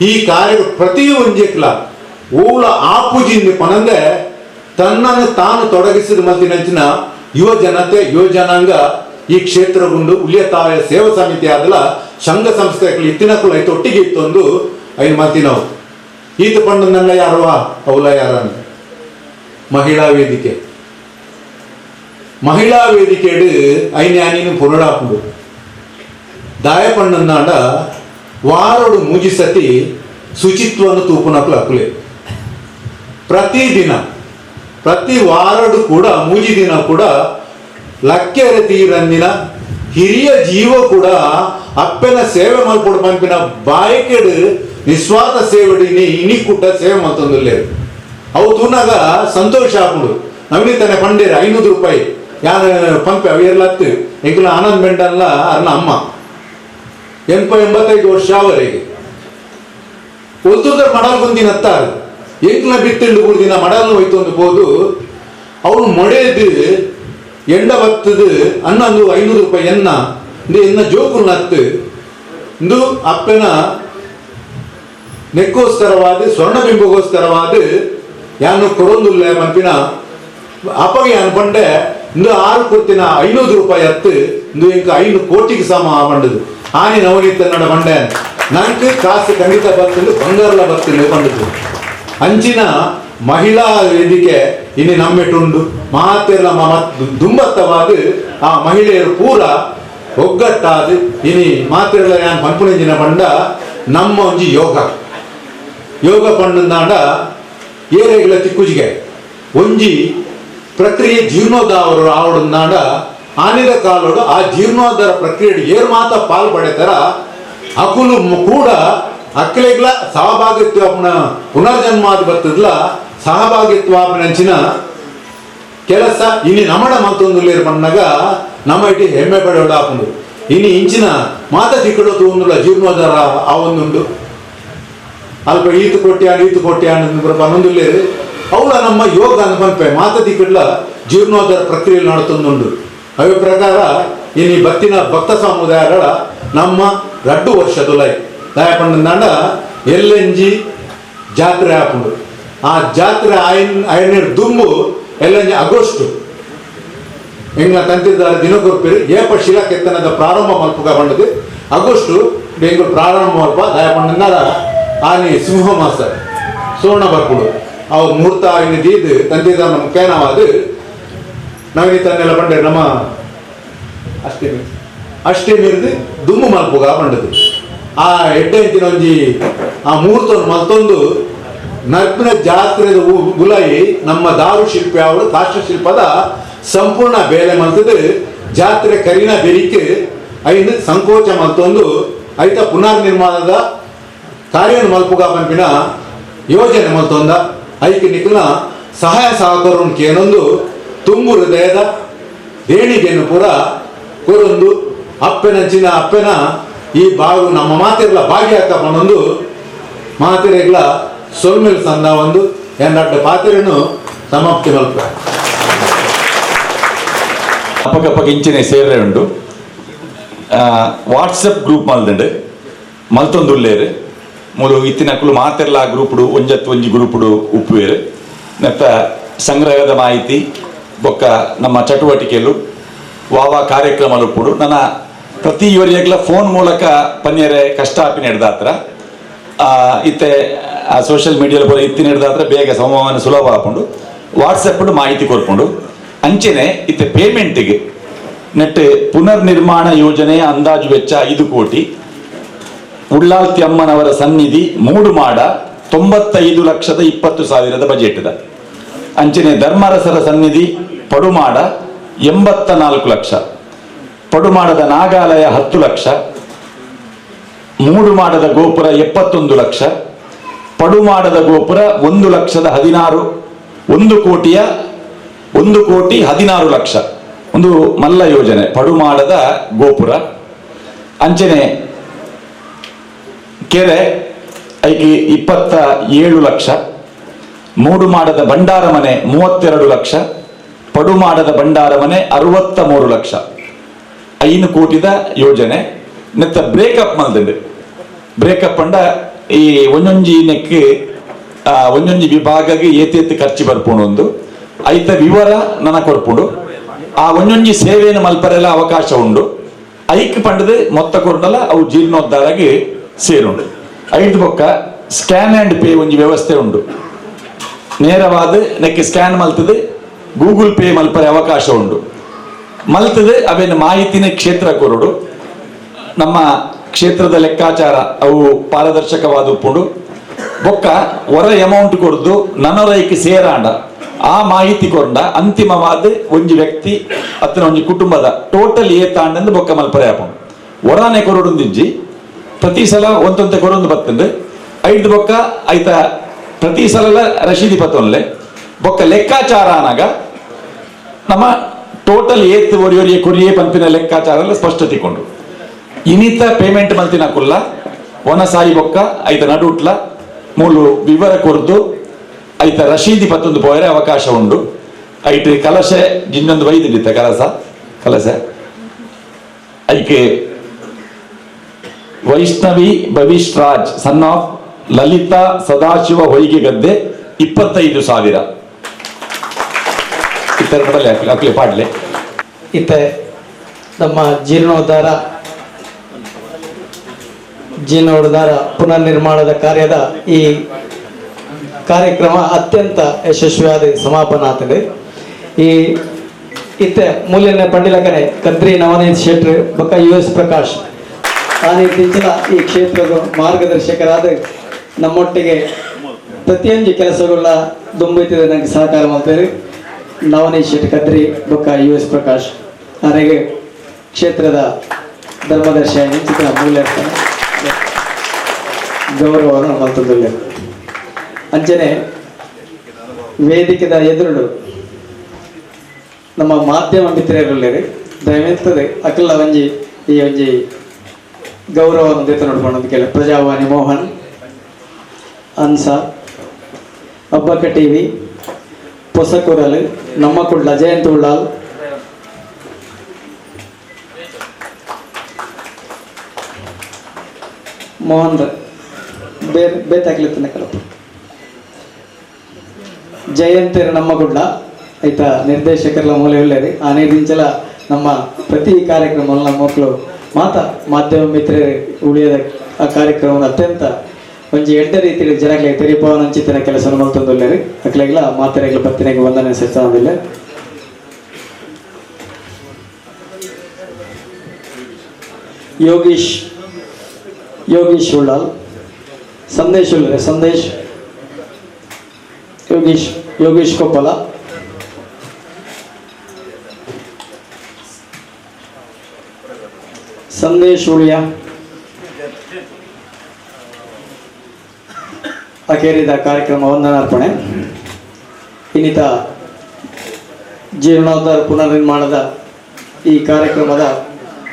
ಈ ಕಾರ್ಯ ಪ್ರತಿ ಒಂಜಿಕ್ಲ ಊಳ ಆಪುಜಿಂದ ಪನಂದೆ ತನ್ನನ್ನು ತಾನು ತೊಡಗಿಸಿದ ಮತ್ತಿನಂಚಿನ ಯುವ ಜನತೆ ಯುವ ಜನಾಂಗ ಈ ಕ್ಷೇತ್ರಗುಂಡು ಉಳಿಯತಾಯ ಸೇವಾ ಸಮಿತಿ ಆದಲ ಸಂಘ ಸಂಸ್ಥೆಗಳು ಇತ್ತಿನಕ್ಕೂ ಐತೆ ಒಟ್ಟಿಗೆ ಇತ್ತೊಂದು ಐದು ಮತ್ತಿನವು ಈತ ಪಂಡನ್ನೆಲ್ಲ ಯಾರವ ಅವಲ ಯಾರ ಮಹಿಳಾ ವೇದಿಕೆ ಐನ ಆನಿನ ಪುನಡಾಪುಡು ದಾಯ ಪಂಡನ್ನಾಂಡ ವಾರೋಡು ಮೂಜಿಸತಿ ಶುಚಿತ್ವವನ್ನು ತೂಪುನಕ್ಲು ಅಕ್ಕುಲೆ ಪ್ರತಿ ವಾರಡು ಕೂಡ ಮೂಜಿ ದಿನ ಕೂಡ ಲಕ್ಕೆರೆ ತೀರಂದಿನ ಹಿರಿಯ ಜೀವ ಕೂಡ ಅಪ್ಪನ ಸೇವೆ ಮಲ್ಪಡು ಪಂಪಿನ ಬಾಯಕೆಡು ನಿಸ್ವಾರ್ಥ ಸೇವೆಡಿನಿ ಇನಿ ಕೂಟ ಸೇವೆ ಮಲ್ತೊಂದುಲ್ಲೆ ಅವು ತೂನಾಗ ಸಂತೋಷ ಆಪುಡು ನವನೀತನೆ ಪಂಡೇರು 500 ರೂಪಾಯಿ ಯಾನು ಪಂಪೆ ಅವೇರ್ಲತ್ತು ಎಂಕಲ ಆನಂದ್ ಮೆಂಡಲ್ಲ ಅರ್ನ ಅಮ್ಮ 85 ವರ್ಷ ಅವರೆಗೆ ಒತ್ತುದ ಮಡಲ್ ಕುಂದಿನ ಹತ್ತಾರು ಎಂಕ್ಲ ಬಿತ್ತಿಂಡು ಕುಡ್ದಿನ ಮಡಲ್ನ ಹೋಯ್ತು ಒಂದು ಹೋದು ಅವನು ಮೊಡೆದು ಎಂಡ ಬತ್ತದು ಅನ್ನೊಂದು 500 ರೂಪಾಯಿ ಎನ್ನ ಜೋಕುಲ್ ನತ್ತು ಇಂದು ಅಪ್ಪನ ನೆಕ್ಕೋಸ್ಕರವಾದ ಸ್ವರ್ಣಬಿಂಬಗೋಸ್ಕರವಾದ ಯಾನು ಕೊಡೊಂದುಲ್ಲ ಮನ್ಪಿನ ಅಪ್ಪಗೆ ಯಾನು ಪಂಡೆ ಇಂದು 6 ಕೊತ್ತಿನ 500 ರೂಪಾಯಿ ಹತ್ತು ಇಂದು ಇಂಕ 5 ಕೋಟಿಗೆ ಸಮ ಪಂಡದು ಆನೆ ನವನೀತ ನಡ ಪಂಡೆ ನಂಗೆ ಕಾಸು ಖಂಡಿತ ಬರ್ತಂದು ಬಂಗಾರಲ ಬರ್ತಂದು ಪಂಡದು ಅಂಚಿನ ಮಹಿಳಾ ವೇದಿಕೆ ಇನ್ನು ನಮ್ಮೆಟ್ಟುಂಡು ಮಾತೆಲ್ಲ ದುಂಬತ್ತವಾದ ಆ ಮಹಿಳೆಯರು ಪೂರ ಒಗ್ಗಟ್ಟಾದ ಇನಿ ಮಾತೆಲ್ಲ ಯಾನ್ ಪಂಪುಣಿಂಜಿನ ಪಂಡ ನಮ್ಮ ಒಂಜಿ ಯೋಗ ಪಂಡಂದಾಂಡ ಏರೆಗಳ ತಿಕ್ಕುಜಿಗೆ ಒಂಜಿ ಪ್ರಕ್ರಿಯೆ ಜೀರ್ಣೋದ್ಧಾರ ಆವಡಂದಾಂಡ ಆನಿದ ಕಾಲೋಡು ಆ ಜೀರ್ಣೋದ್ಧಾರ ಪ್ರಕ್ರಿಯೆ ಏರು ಮಾತ ಪಾಲ್ಪಡೆತರ ಅಕುಲು ಕೂಡ ಅಕ್ಕಲೆಗ್ಲ ಸಹಭಾಗಿತ್ವ ಪುನರ್ಜನ್ಮಾದ ಬರ್ತದ್ಲ ಸಹಭಾಗಿತ್ವಾಪನಂಚಿನ ಕೆಲಸ ಇನಿ ನಮಡ ಮತ್ತೊಂದು ಬಂದಾಗ ನಮ್ಮ ಇಟ್ಟು ಹೆಮ್ಮೆ ಪಡೆಯೋಡ ಹಾಕೊಂಡು ಇನಿ ಇಂಚಿನ ಮಾತ ತಿಕ್ಕಡ ತಗೊಂಡುಲ್ಲ ಜೀರ್ಣೋದ್ಧಾರ ಆ ಒಂದುಂಡು ಅಲ್ಪ ಈತು ಕೊಟ್ಟೆ ಅನ್ನೊಂದುಲ್ಲೇರು ಅವಳ ನಮ್ಮ ಯೋಗ ಅನ್ಪನ್ಪೆ ಮಾತ ತಿಕ್ಕಡ್ಲ ಜೀರ್ಣೋದ್ಧಾರ ಪ್ರಕ್ರಿಯೆ ನಡತೊಂದುಂಡು ಅವ ಪ್ರಕಾರ ಇನಿ ಬತ್ತಿನ ಭಕ್ತ ಸಮುದಾಯಗಳ ನಮ್ಮ 2 ವರ್ಷದೊಲೈ ದಯಪಂಡ ಎಲ್ಲೆಂಜಿ ಜಾತ್ರೆ ಹಾಕೊಂಡು ಆ ಜಾತ್ರೆ ಐನೀರು ದುಂಬು ಎಲ್ಲಂಜಿ ಆಗಸ್ಟ್ ಎಂಗ್ಲ ತಂತಿದ್ದಾರೆ ದಿನಗೊರ್ಪಿರು ಏಪ ಶಿಲಾ ಕೆತ್ತನದ ಪ್ರಾರಂಭ ಮಲ್ಪಗ ಬಂಡದು ಆಗಸ್ಟ್ ಬೆಂಗಳೂರು ಪ್ರಾರಂಭ ಮಲ್ಪ ದಯಪಂಡ ಆನಿ ಸಿಂಹ ಮಾಸ ಸೋಣ ಬರ್ಪುಡು ಅವು ಮುಹೂರ್ತ ಇನ್ನು ದೀದು ತಂತಿದಾರ ನಮ್ಮ ಕೇನವಾದ ನಾವಿತನ್ನೆಲ್ಲ ಬಂಡೆ ನಮ್ಮ ಅಷ್ಟೇ ಮೀರಿದು ದುಮ್ಮು ಮಲ್ಪುಗ ಬಂಡದು ಆ ಎಡ್ಡೆಂಚಿನ ಒಂಜಿ ಆ ಮುಹೂರ್ತವನ್ನು ಮಲ್ತೊಂದು ನರ್ಪಿನ ಜಾತ್ರೆದ ಗುಲಾಯಿ ನಮ್ಮ ದಾರು ಶಿಲ್ಪಿ ಅವರು ಕಾಷ್ಟಶಿಲ್ಪದ ಸಂಪೂರ್ಣ ಬೇಲೆ ಮಲ್ತದು ಜಾತ್ರೆ ಕರಿನ ಬೆರಿಕೆ ಐದು ಸಂಕೋಚ ಮಲ್ತೊಂದು ಐತ ಪುನರ್ ನಿರ್ಮಾಣದ ಕಾರ್ಯ ಮಲ್ಪುಗ ಪಂಪಿನ ಯೋಜನೆ ಮಲ್ತೊಂದ ಐಕೆ ನಿಖಿಲ ಸಹಾಯ ಸಹಕಾರಕ್ಕೆ ಏನೊಂದು ತುಂಬು ಹೃದಯದ ದೇಣಿಗೆಯನ್ನು ಪೂರ ಕೋರೊಂದು ಅಪ್ಪೆನ ಈ ಬಾವು ನಮ್ಮ ಮಾತೆಗಳ ಭಾಗ್ಯಾಕ ಬಂದೊಂದು ಮಾತೆರೆಗಳ ಸೊಲ್ಮೆಲ್ ಸಂದ ಒಂದು ಎಂದಡ್ಡ ಪಾತ್ರೆಯನ್ನು ಸಮಾಪ್ತಿ ಮಲ್ಪ ಅಪ್ಪಗಪ್ಪಗೆ ಇಂಚಿನ ಸೇರೆ ಉಂಡು ವಾಟ್ಸಪ್ ಗ್ರೂಪ್ ಮಲ್ದಂಡು ಮಲ್ತೊಂದುಲ್ಲೇರು ಮೂಲು ಇತ್ತಿನಕ್ಕಲು ಮಾತೆರ್ಲ ಗ್ರೂಪುಡು ಒಂಜಿ ಗ್ರೂಪುಡು ಉಪ್ಪುವೇರು ನೆತ್ತ ಸಂಗ್ರಹದ ಮಾಹಿತಿ ಬೊಕ್ಕ ನಮ್ಮ ಚಟುವಟಿಕೆಲು ವಾವ ಕಾರ್ಯಕ್ರಮಲು ಉಪ್ಪುಡು ನನ್ನ ಪ್ರತಿ ಇವರಿಗೆಲ್ಲ ಫೋನ್ ಮೂಲಕ ಪನ್ಯರೆ ಕಷ್ಟ ಆಪಿನ ಹಿಡ್ದಾತ್ರ ಇತ್ತೆ ಸೋಷಿಯಲ್ ಮೀಡಿಯಾದಲ್ಲಿ ಬರೋ ಇತ್ತಿನ ಹಿಡ್ದಾತ್ರ ಬೇಗ ಸಂವಹನ ಸುಲಭ ಹಾಕೊಂಡು ವಾಟ್ಸಪ್ ಮಾಹಿತಿ ಕೊರ್ಕೊಂಡು ಅಂಚೆನೆ ಇತ್ತೆ ಪೇಮೆಂಟಿಗೆ ನೆಟ್ ಪುನರ್ ನಿರ್ಮಾಣ ಯೋಜನೆಯ ಅಂದಾಜು ವೆಚ್ಚ 5 ಕೋಟಿ ಉಳ್ಳಾಲ್ತಿ ಅಮ್ಮನವರ ಸನ್ನಿಧಿ ಮೂಡುಮಾಡ 95,20,000 ಬಜೆಟ್ ಅಂಚನೆ ಧರ್ಮರಸರ ಸನ್ನಿಧಿ ಪಡುಮಾಡ 84 ಲಕ್ಷ, ಪಡುಮಾಡದ ನಾಗಾಲಯ 10 ಲಕ್ಷ, ಮೂಡುಮಾಡದ ಗೋಪುರ 71 ಲಕ್ಷ, ಪಡುಮಾಡದ ಗೋಪುರ 1,16 ಲಕ್ಷ ಒಂದು ಮಲ್ಲ ಯೋಜನೆ ಪಡುಮಾಡದ ಗೋಪುರ ಅಂಚನೆ ಕೆರೆ ಐಕಿ 27 ಲಕ್ಷ, ಮೂಡುಮಾಡದ ಭಂಡಾರ ಮನೆ 32 ಲಕ್ಷ, ಪಡುಮಾಡದ ಭಂಡಾರ ಮನೆ 63 ಲಕ್ಷ 5 ಕೋಟಿದ ಯೋಜನೆ ನೆತ್ತ ಬ್ರೇಕಪ್ ಮಲ್ದಂಡು ಬ್ರೇಕಪ್ ಅಂಡ ಈ ಒಂದೊಂಜಿ ನೆಕ್ ಒಂದೊಂಜಿ ವಿಭಾಗಕ್ಕೆ ಏತೇತ್ ಖರ್ಚು ಬರ್ಪುಂಡು ಒಂದು ಐತ ವಿವರ ನನ ಕೊರ್ಪುಂಡು ಆ ಒಂದೊಂಜಿ ಸೇವೆಯನ್ನು ಮಲ್ಪರೆಲ್ಲ ಅವಕಾಶ ಉಂಡು ಐಕ್ ಪಂಡದು ಮೊತ್ತ ಕೊರ್ನಲ್ಲ ಅವು ಜೀರ್ಣೋದ್ಧಾರಗೆ ಸೇರುಂಡು ಐದು ಬೊಕ್ಕ ಸ್ಕ್ಯಾನ್ ಆ್ಯಂಡ್ ಪೇ ಒಂಜಿ ವ್ಯವಸ್ಥೆ ಉಂಡು ನೇರವಾದ ನೆಕ್ ಸ್ಕ್ಯಾನ್ ಮಲ್ತದು ಗೂಗಲ್ ಪೇ ಮಲ್ಪರೆ ಅವಕಾಶ ಉಂಡು ಮಲ್ತದು ಅವೇನು ಮಾಹಿತಿನ ಕ್ಷೇತ್ರ ಕೊರಡು ನಮ್ಮ ಕ್ಷೇತ್ರದ ಲೆಕ್ಕಾಚಾರ ಅವು ಪಾರದರ್ಶಕವಾದ ಉಪ್ಪುಂಡು ಬೊಕ್ಕ ಹೊರ ಅಮೌಂಟ್ ಕೊರ್ದು ನನರೈಕ್ ಸೇರಾಂಡ ಆ ಮಾಹಿತಿ ಕೊಂಡ ಅಂತಿಮವಾದ ಒಂಜಿ ವ್ಯಕ್ತಿ ಅತ್ತನ ಒಂಜಿ ಕುಟುಂಬದ ಟೋಟಲ್ ಏತಾಂಡ್ ಬೊಕ್ಕ ಮಲ್ಪರೆ ಆಪುಂಡು ಹೊರಾನೆ ಕೊರಡುಂದಿಜ್ಜಿ ಪ್ರತಿ ಸಲ ಒಂದೊಂದು ಕೊರೊಂದು ಬರ್ತಂಡು ಐದು ಬೊಕ್ಕ ಐತ ಪ್ರತಿ ಸಲ ರಶೀದಿ ಪತ್ತೊನ್ಲೆ ಬೊಕ್ಕ ಲೆಕ್ಕಾಚಾರ ಅನಾಗ ನಮ್ಮ ಟೋಟಲ್ ಏತ್ ಒರಿಯೊರಿಯ ಕೊರಿಯೇ ಪಂಪಿನ ಲೆಕ್ಕಾಚಾರ ಎಲ್ಲ ಸ್ಪಷ್ಟ ತಿಕ್ಕೊಂಡು ಇನಿತ ಪೇಮೆಂಟ್ ಮಲ್ತಿನ ಕುಲ್ಲ ಒನ ಸಾಯಿ ಬೊಕ್ಕ ಐತ ನಡುಟ್ಲ ಮೂಲು ವಿವರ ಕೊರ್ದು ಐತ ರಶೀದಿ ಪತ್ತೊಂದು ಪೋಯರೆ ಅವಕಾಶ ಉಂಡು ಐಟ್ ಕಲಶೆ ಜಿನ್ನೊಂದು ವೈದಿಡಿತ ಕಲಸೆ ಐಕೆ ವೈಷ್ಣವಿ ಭವಿಷ್ ರಾಜ್ ಸನ್ ಆಫ್ ಲಲಿತಾ ಸದಾಶಿವ ಹೊಯ್ಗೆ ಗದ್ದೆ 25,000 ಇತರ ಅಕ್ಲೆ ಪಾಡ್ಲೆ ಇತ್ತೆ ನಮ್ಮ ಜೀರ್ಣೋದ್ಧಾರ ಪುನರ್ ನಿರ್ಮಾಣದ ಕಾರ್ಯದ ಈ ಕಾರ್ಯಕ್ರಮ ಅತ್ಯಂತ ಯಶಸ್ವಿಯಾದ ಸಮಾಪನ ಆಗ್ತದೆ. ಈ ಇತ್ತ ಮೂಲ್ಯನ ಪಂಡಿಲಕನೆ ಕದ್ರಿ ನವನೀತ್ ಶೆಟ್ರ್ ಬೊಕ್ಕ US ಪ್ರಕಾಶ್ ಆ ರೀತಿಯ ಈ ಕ್ಷೇತ್ರದ ಮಾರ್ಗದರ್ಶಕರಾದ ನಮ್ಮೊಟ್ಟಿಗೆ ಪ್ರತಿಯೊಂದು ಕೆಲಸಗಳ ದುಂಬಿತಿದೆ ನನಗೆ ಸಹಕಾರ ಮಾಡ್ತಾರೆ. ನವನೀತ್ ಶೆಟ್ಟಿ ಕದ್ರಿ ಬೊಕ್ಕ US ಪ್ರಕಾಶ್ ಅವರಿಗೆ ಕ್ಷೇತ್ರದ ಧರ್ಮದರ್ಶಿ ಚಿತ್ರ ಮೂಲ್ಯ ಗೌರವವನ್ನು ಮಲ್ತದಿಲ್ಲ. ಅಂಚನೆ ವೇದಿಕೆದ ಎದುರು ನಮ್ಮ ಮಾಧ್ಯಮ ಮಿತ್ರರಲ್ಲಿ ದಯವಿರ್ತದೆ ಅಕಲ್ಲ ಒಂಜಿ ಈ ಒಂಜಿ ಗೌರವವನ್ನು ದೇತ ನೋಡ್ಕೊಂಡು ಕೆಲ ಪ್ರಜಾವಾಣಿ ಮೋಹನ್ ಅನ್ಸಾರ್ ಹಬ್ಬಕ TV ಪೊಸಕೂರಲ್ ನಮ್ಮ ಕುಡ್ಲ ಜಯಂತ್ ಉಳ್ಳಾಲ್ ಮೋಹನ್ ಬೇತಾಗ್ಲಿತ್ತನೆ ಕಲಪ ಜಯಂತ್ ನಮ್ಮ ಗುಡ್ಡ ಐತ ನಿರ್ದೇಶಕರ ಮೂಲೆ ಒಳ್ಳೆಯದು ಆ ನಿರ್ದಿಂಚಲ ನಮ್ಮ ಪ್ರತಿ ಕಾರ್ಯಕ್ರಮವನ್ನು ನಮ್ಮ ಮಕ್ಕಳು ಮಾಧ್ಯಮ ಮಿತ್ರರು ಉಳಿಯದ ಆ ಕಾರ್ಯಕ್ರಮವನ್ನು ಅತ್ಯಂತ ಒಂಜಿ ಎಡ್ಡ ರೀತಿಯಲ್ಲಿ ಜನಗಳಿಗೆ ತೆರಿಪವನ ಹಂಚಿತ್ತಿನ ಕೆಲಸವನ್ನು ಮಾಡ್ತಂದಿಲ್ಲ ಅಕ್ಲಾಗಿಲ್ಲ ಮಾತರೆಗಳ ಪತ್ತಿನಾಗಿ ವಂದನೆ ಸಲ್ಲಿಸೋದಿಲ್ಲ. ಯೋಗೀಶ್ ಉಳ್ಳಾಲ್ ಸಂದೇಶ್ ಯೋಗೀಶ್ ಕೊಪ್ಪಲ ಸಂದೇಶ್ ಉಳಿಯ ಅಖೇರಿದ ಕಾರ್ಯಕ್ರಮ ವಂದನಾರ್ಪಣೆ. ಇನ್ನಿತ ಜೀರ್ಣೋದ್ಧಾರ ಪುನರ್ನಿರ್ಮಾಣದ ಈ ಕಾರ್ಯಕ್ರಮದ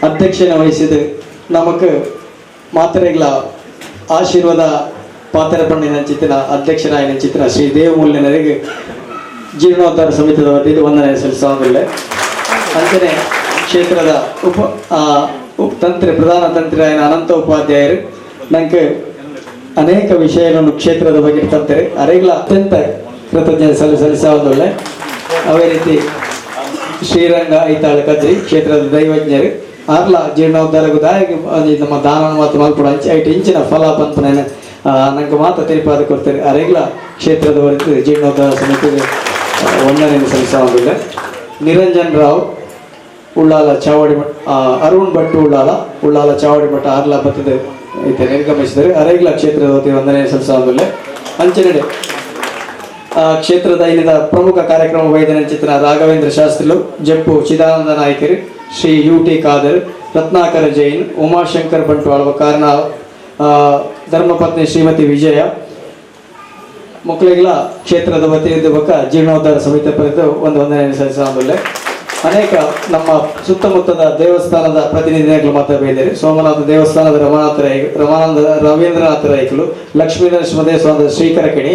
ಅಧ್ಯಕ್ಷತೆ ವಹಿಸಿದ ನಮಕ್ ಮಾತ್ರೆಗಳ ಆಶೀರ್ವಾದ ಪಾತ್ರ ಪಣ್ಣಿನ ಚಿತ್ರ ಅಧ್ಯಕ್ಷರಾಯನ ಚಿತ್ರ ಶ್ರೀ ದೇವಮೂಲ್ಯನರಿಗೆ ಜೀರ್ಣೋದ್ಧಾರ ಸಮಿತಿಯ ವತಿಯಿಂದ ವಂದನೆ ಸಲ್ಲಿಸೋದಿಲ್ಲ. ಅಂತೆಯೇ ಕ್ಷೇತ್ರದ ಪ್ರಧಾನ ತಂತ್ರಿಯಾಯನ ಅನಂತ ಉಪಾಧ್ಯಾಯರು ನಂಗೆ ಅನೇಕ ವಿಷಯಗಳನ್ನು ಕ್ಷೇತ್ರದ ಬಗ್ಗೆ ತಂತಾರೆ ಅರೆಗಳ ಅತ್ಯಂತ ಕೃತಜ್ಞತೆ ಸಲ್ಲಿಸೋದಿಲ್ಲ. ಅವೇ ರೀತಿ ಶ್ರೀರಂಗ ಐತಾಳ ಕದ್ರಿ ಕ್ಷೇತ್ರದ ದೈವಜ್ಞರು ಆರ್ಲ ಜೀರ್ಣೋದ್ಧಾರದಾಗಿ ನಮ್ಮ ದಾನ ಮತ್ತು ಮಲ್ಪಡ ಇಂಚಿನ ಫಲ ಪಂಪನ ನಂಗೆ ಮಾತ್ರ ತಿರುಪಾದ ಕೊಡ್ತಾರೆ ಅರೆಗಳ ಕ್ಷೇತ್ರದ ಹೊರತು ಜೀರ್ಣೋದ್ಧಾರ ಸಮಿತಿಗೆ ವಂದನೆಯನ್ನು ಸಲ್ಲಿಸೋದಿಲ್ಲ. ನಿರಂಜನ್ ರಾವ್ ಉಳ್ಳಾಲ ಚಾವಡಿ ಮಠ ಅರುಣ್ ಭಟ್ ಉಳ್ಳಾಲ ಚಾವಡಿ ಮಠ ಆರ್ಲ ಬತ್ತದ ಐತೆ ನಿರ್ಗಮಿಸಿದರೆ ಅರೆಗಳ ಕ್ಷೇತ್ರದ ವತಿಗೆ ವಂದನೆ ಸಲ್ಲಿಸೋದಿಲ್ಲ. ಅಂಚೆನಡೆ ಕ್ಷೇತ್ರದ ಇನ್ನಿದ ಪ್ರಮುಖ ಕಾರ್ಯಕ್ರಮ ವೈದ್ಯನ ಚಿತ್ರ ರಾಘವೇಂದ್ರ ಶಾಸ್ತ್ರಿಗಳು ಜಪ್ಪು ಚಿದಾನಂದ ನಾಯ್ಕರು ಶ್ರೀ UT ಖಾದರ್ ರತ್ನಾಕರ ಜೈನ್ ಉಮಾಶಂಕರ್ ಬಂಟ್ವಾಳ ಕಾರಣ ಧರ್ಮಪತ್ನಿ ಶ್ರೀಮತಿ ವಿಜಯ ಮಕ್ಕಳಿಗೆಲ್ಲ ಕ್ಷೇತ್ರದ ವತಿಯಿಂದ ಬಕ್ಕ ಜೀರ್ಣೋದ್ಧಾರ ಸಮಿತಿ ಪಡೆದು ಒಂದು ವಂದನೆ ಸಲ್ಲಿಸೋದಿಲ್ಲ. ಅನೇಕ ನಮ್ಮ ಸುತ್ತಮುತ್ತದ ದೇವಸ್ಥಾನದ ಪ್ರತಿನಿಧಿಗಳು ಮಾತಾಡಿದ್ದಾರೆ. ಸೋಮನಾಥ ದೇವಸ್ಥಾನದ ರವೀಂದ್ರನಾಥ ರಾಯ್ಕಲು ಲಕ್ಷ್ಮೀ ನರಸಿಂಹದೇವಸ್ಥಾನದ ಶ್ರೀಕರಕಣಿ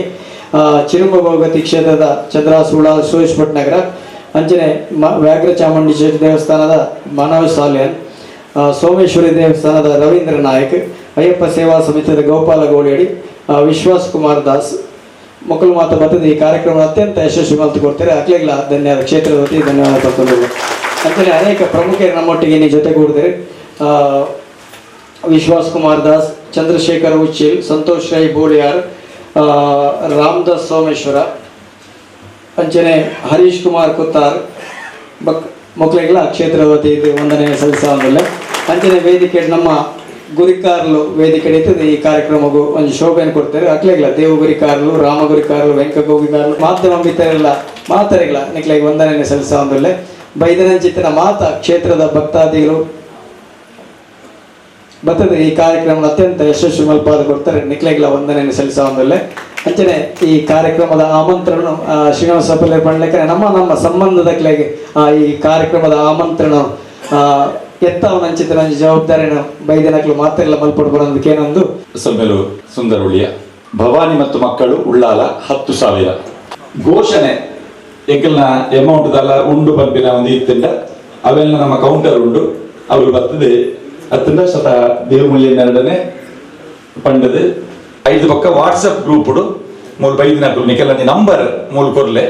ಚಿರುಂಬಭೋಗತಿ ಕ್ಷೇತ್ರದ ಚಂದ್ರಾಸುಳ ಸುರೇಶ್ ಭಟ್ನಗರ ಅಂಚನೆ ವ್ಯಾಘ್ರ ಚಾಮುಂಡೇಶ್ವರಿ ದೇವಸ್ಥಾನದ ಮನೋಜ್ ಸಾಲ್ಯನ್ ಸೋಮೇಶ್ವರಿ ದೇವಸ್ಥಾನದ ರವೀಂದ್ರ ನಾಯಕ್ ಅಯ್ಯಪ್ಪ ಸೇವಾ ಸಮಿತಿಯ ಗೋಪಾಲ ಗೋಳಿಯಡಿ ವಿಶ್ವಾಸ್ ಕುಮಾರ್ ದಾಸ್ ಮಕ್ಕಳು ಮಾತು ಬರ್ತದೆ. ಈ ಕಾರ್ಯಕ್ರಮ ಅತ್ಯಂತ ಯಶಸ್ವಿ ಮಾತು ಕೊಡ್ತಾರೆ ಅಕ್ಲೆಗಳ ಧನ್ಯವಾದ ಕ್ಷೇತ್ರದ ವತಿ ಧನ್ಯವಾದ ತಗೊಂಡಿಲ್ಲ. ಅಂತೆಯೇ ಅನೇಕ ಪ್ರಮುಖರು ನಮ್ಮೊಟ್ಟಿಗೆ ನೀವು ಜೊತೆಗೂಡಿದರೆ ವಿಶ್ವಾಸ್ ಕುಮಾರ್ ದಾಸ್ ಚಂದ್ರಶೇಖರ್ ಉಚ್ಚಿಲ್ ಸಂತೋಷ್ ರೈ ಬೋಳಿಯಾರ್ ರಾಮದಾಸ್ ಸೋಮೇಶ್ವರ ಅಂಚನೆ ಹರೀಶ್ ಕುಮಾರ್ ಕುತ್ತಾರ್ ಮಕ್ಕಳಿಗೆಲ್ಲ ಕ್ಷೇತ್ರದ ವತಿಯಿಂದ ವಂದನೆ ಸಲ್ಲಿಸೋದಿಲ್ಲ. ಅಂಚನೆ ವೇದಿಕೆ ನಮ್ಮ ಗುರಿಕಾರಲು ವೇದಿಕೆ ಇರ್ತದೆ. ಈ ಕಾರ್ಯಕ್ರಮಕ್ಕೂ ಒಂದು ಶೋಭೆಯನ್ನು ಕೊಡ್ತಾರೆ ಅಕ್ಲೆಗಳ ದೇವಗುರಿಕಾರಲು ರಾಮಗುರಿಕಾರಲು ವೆಂಕಗೋಗಿಕಾರಲು ಮಾಧ್ಯಮ ಮಿತ್ರರೆಲ್ಲ ಮಾತರೆಗಳ ನಿಕ್ಲೆಗೆ ವಂದನೆ ಸಲ್ಲಿಸೋದಿಲ್ಲ. ಬೈದನಂಚಿತ್ತಿನ ಕ್ಷೇತ್ರದ ಭಕ್ತಾದಿಗಳು ಬರ್ತದೆ. ಈ ಕಾರ್ಯಕ್ರಮದ ಅತ್ಯಂತ ಯಶಸ್ವಿ ಮಲ್ಪಾದ ಕೊಡ್ತಾರೆ ನಿಕ್ಲೆಗಳ ವಂದನೆಯನ್ನು ಸಲ್ಲಿಸೋದಿಲ್ಲ. ಅಂಚನೆ ಈ ಕಾರ್ಯಕ್ರಮದ ಆಮಂತ್ರಣ ಶ್ರೀನಿವಾಸ ಪಲ್ಲೆ ಪಂಡ್ಲೆಕ್ಕನೆ ನಮ್ಮ ಸಂಬಂಧದ ಕ್ಲೆಗೆ ಈ ಕಾರ್ಯಕ್ರಮದ ಆಮಂತ್ರಣ ಎತ್ತವನಂಚಿತ ಜವಾಬ್ದಾರಿನ ಬೈದನಕ್ಲು ಮಾತೆಲ್ಲ ಮಲ್ಪಡ್ಬರೋದಕ್ಕೆ ಏನೊಂದು ಸಲ್ಮೇಲು ಸುಂದರ ಉಳಿಯ ಭವಾನಿ ಮತ್ತು ಮಕ್ಕಳು ಉಳ್ಳಾಲ 10,000 ಘೋಷಣೆ ಎಂಕಲ್ನ ಅಮೌಂಟ್ ದಲ್ಲ ಉಂಡು ಪಂಪಿನ ಒಂದು ಇತ್ತಿಂದ ಅವೆಲ್ಲ ನಮ್ಮ ಕೌಂಟರ್ ಉಂಡು ಅವರು ಬರ್ತದೆ ಅತ್ತಿಂದ ಶತ ದೇವಮೂಲ್ಯನೆರಡನೇ ಪಂಡದು 5 ಪಕ್ಕ ವಾಟ್ಸಪ್ ಗ್ರೂಪ್ ಮೂಲ ಬೈದಿನ ನಿಕೆಲ್ಲ ನಂಬರ್ ಮೂಲ ಕೊರ್ಲೆ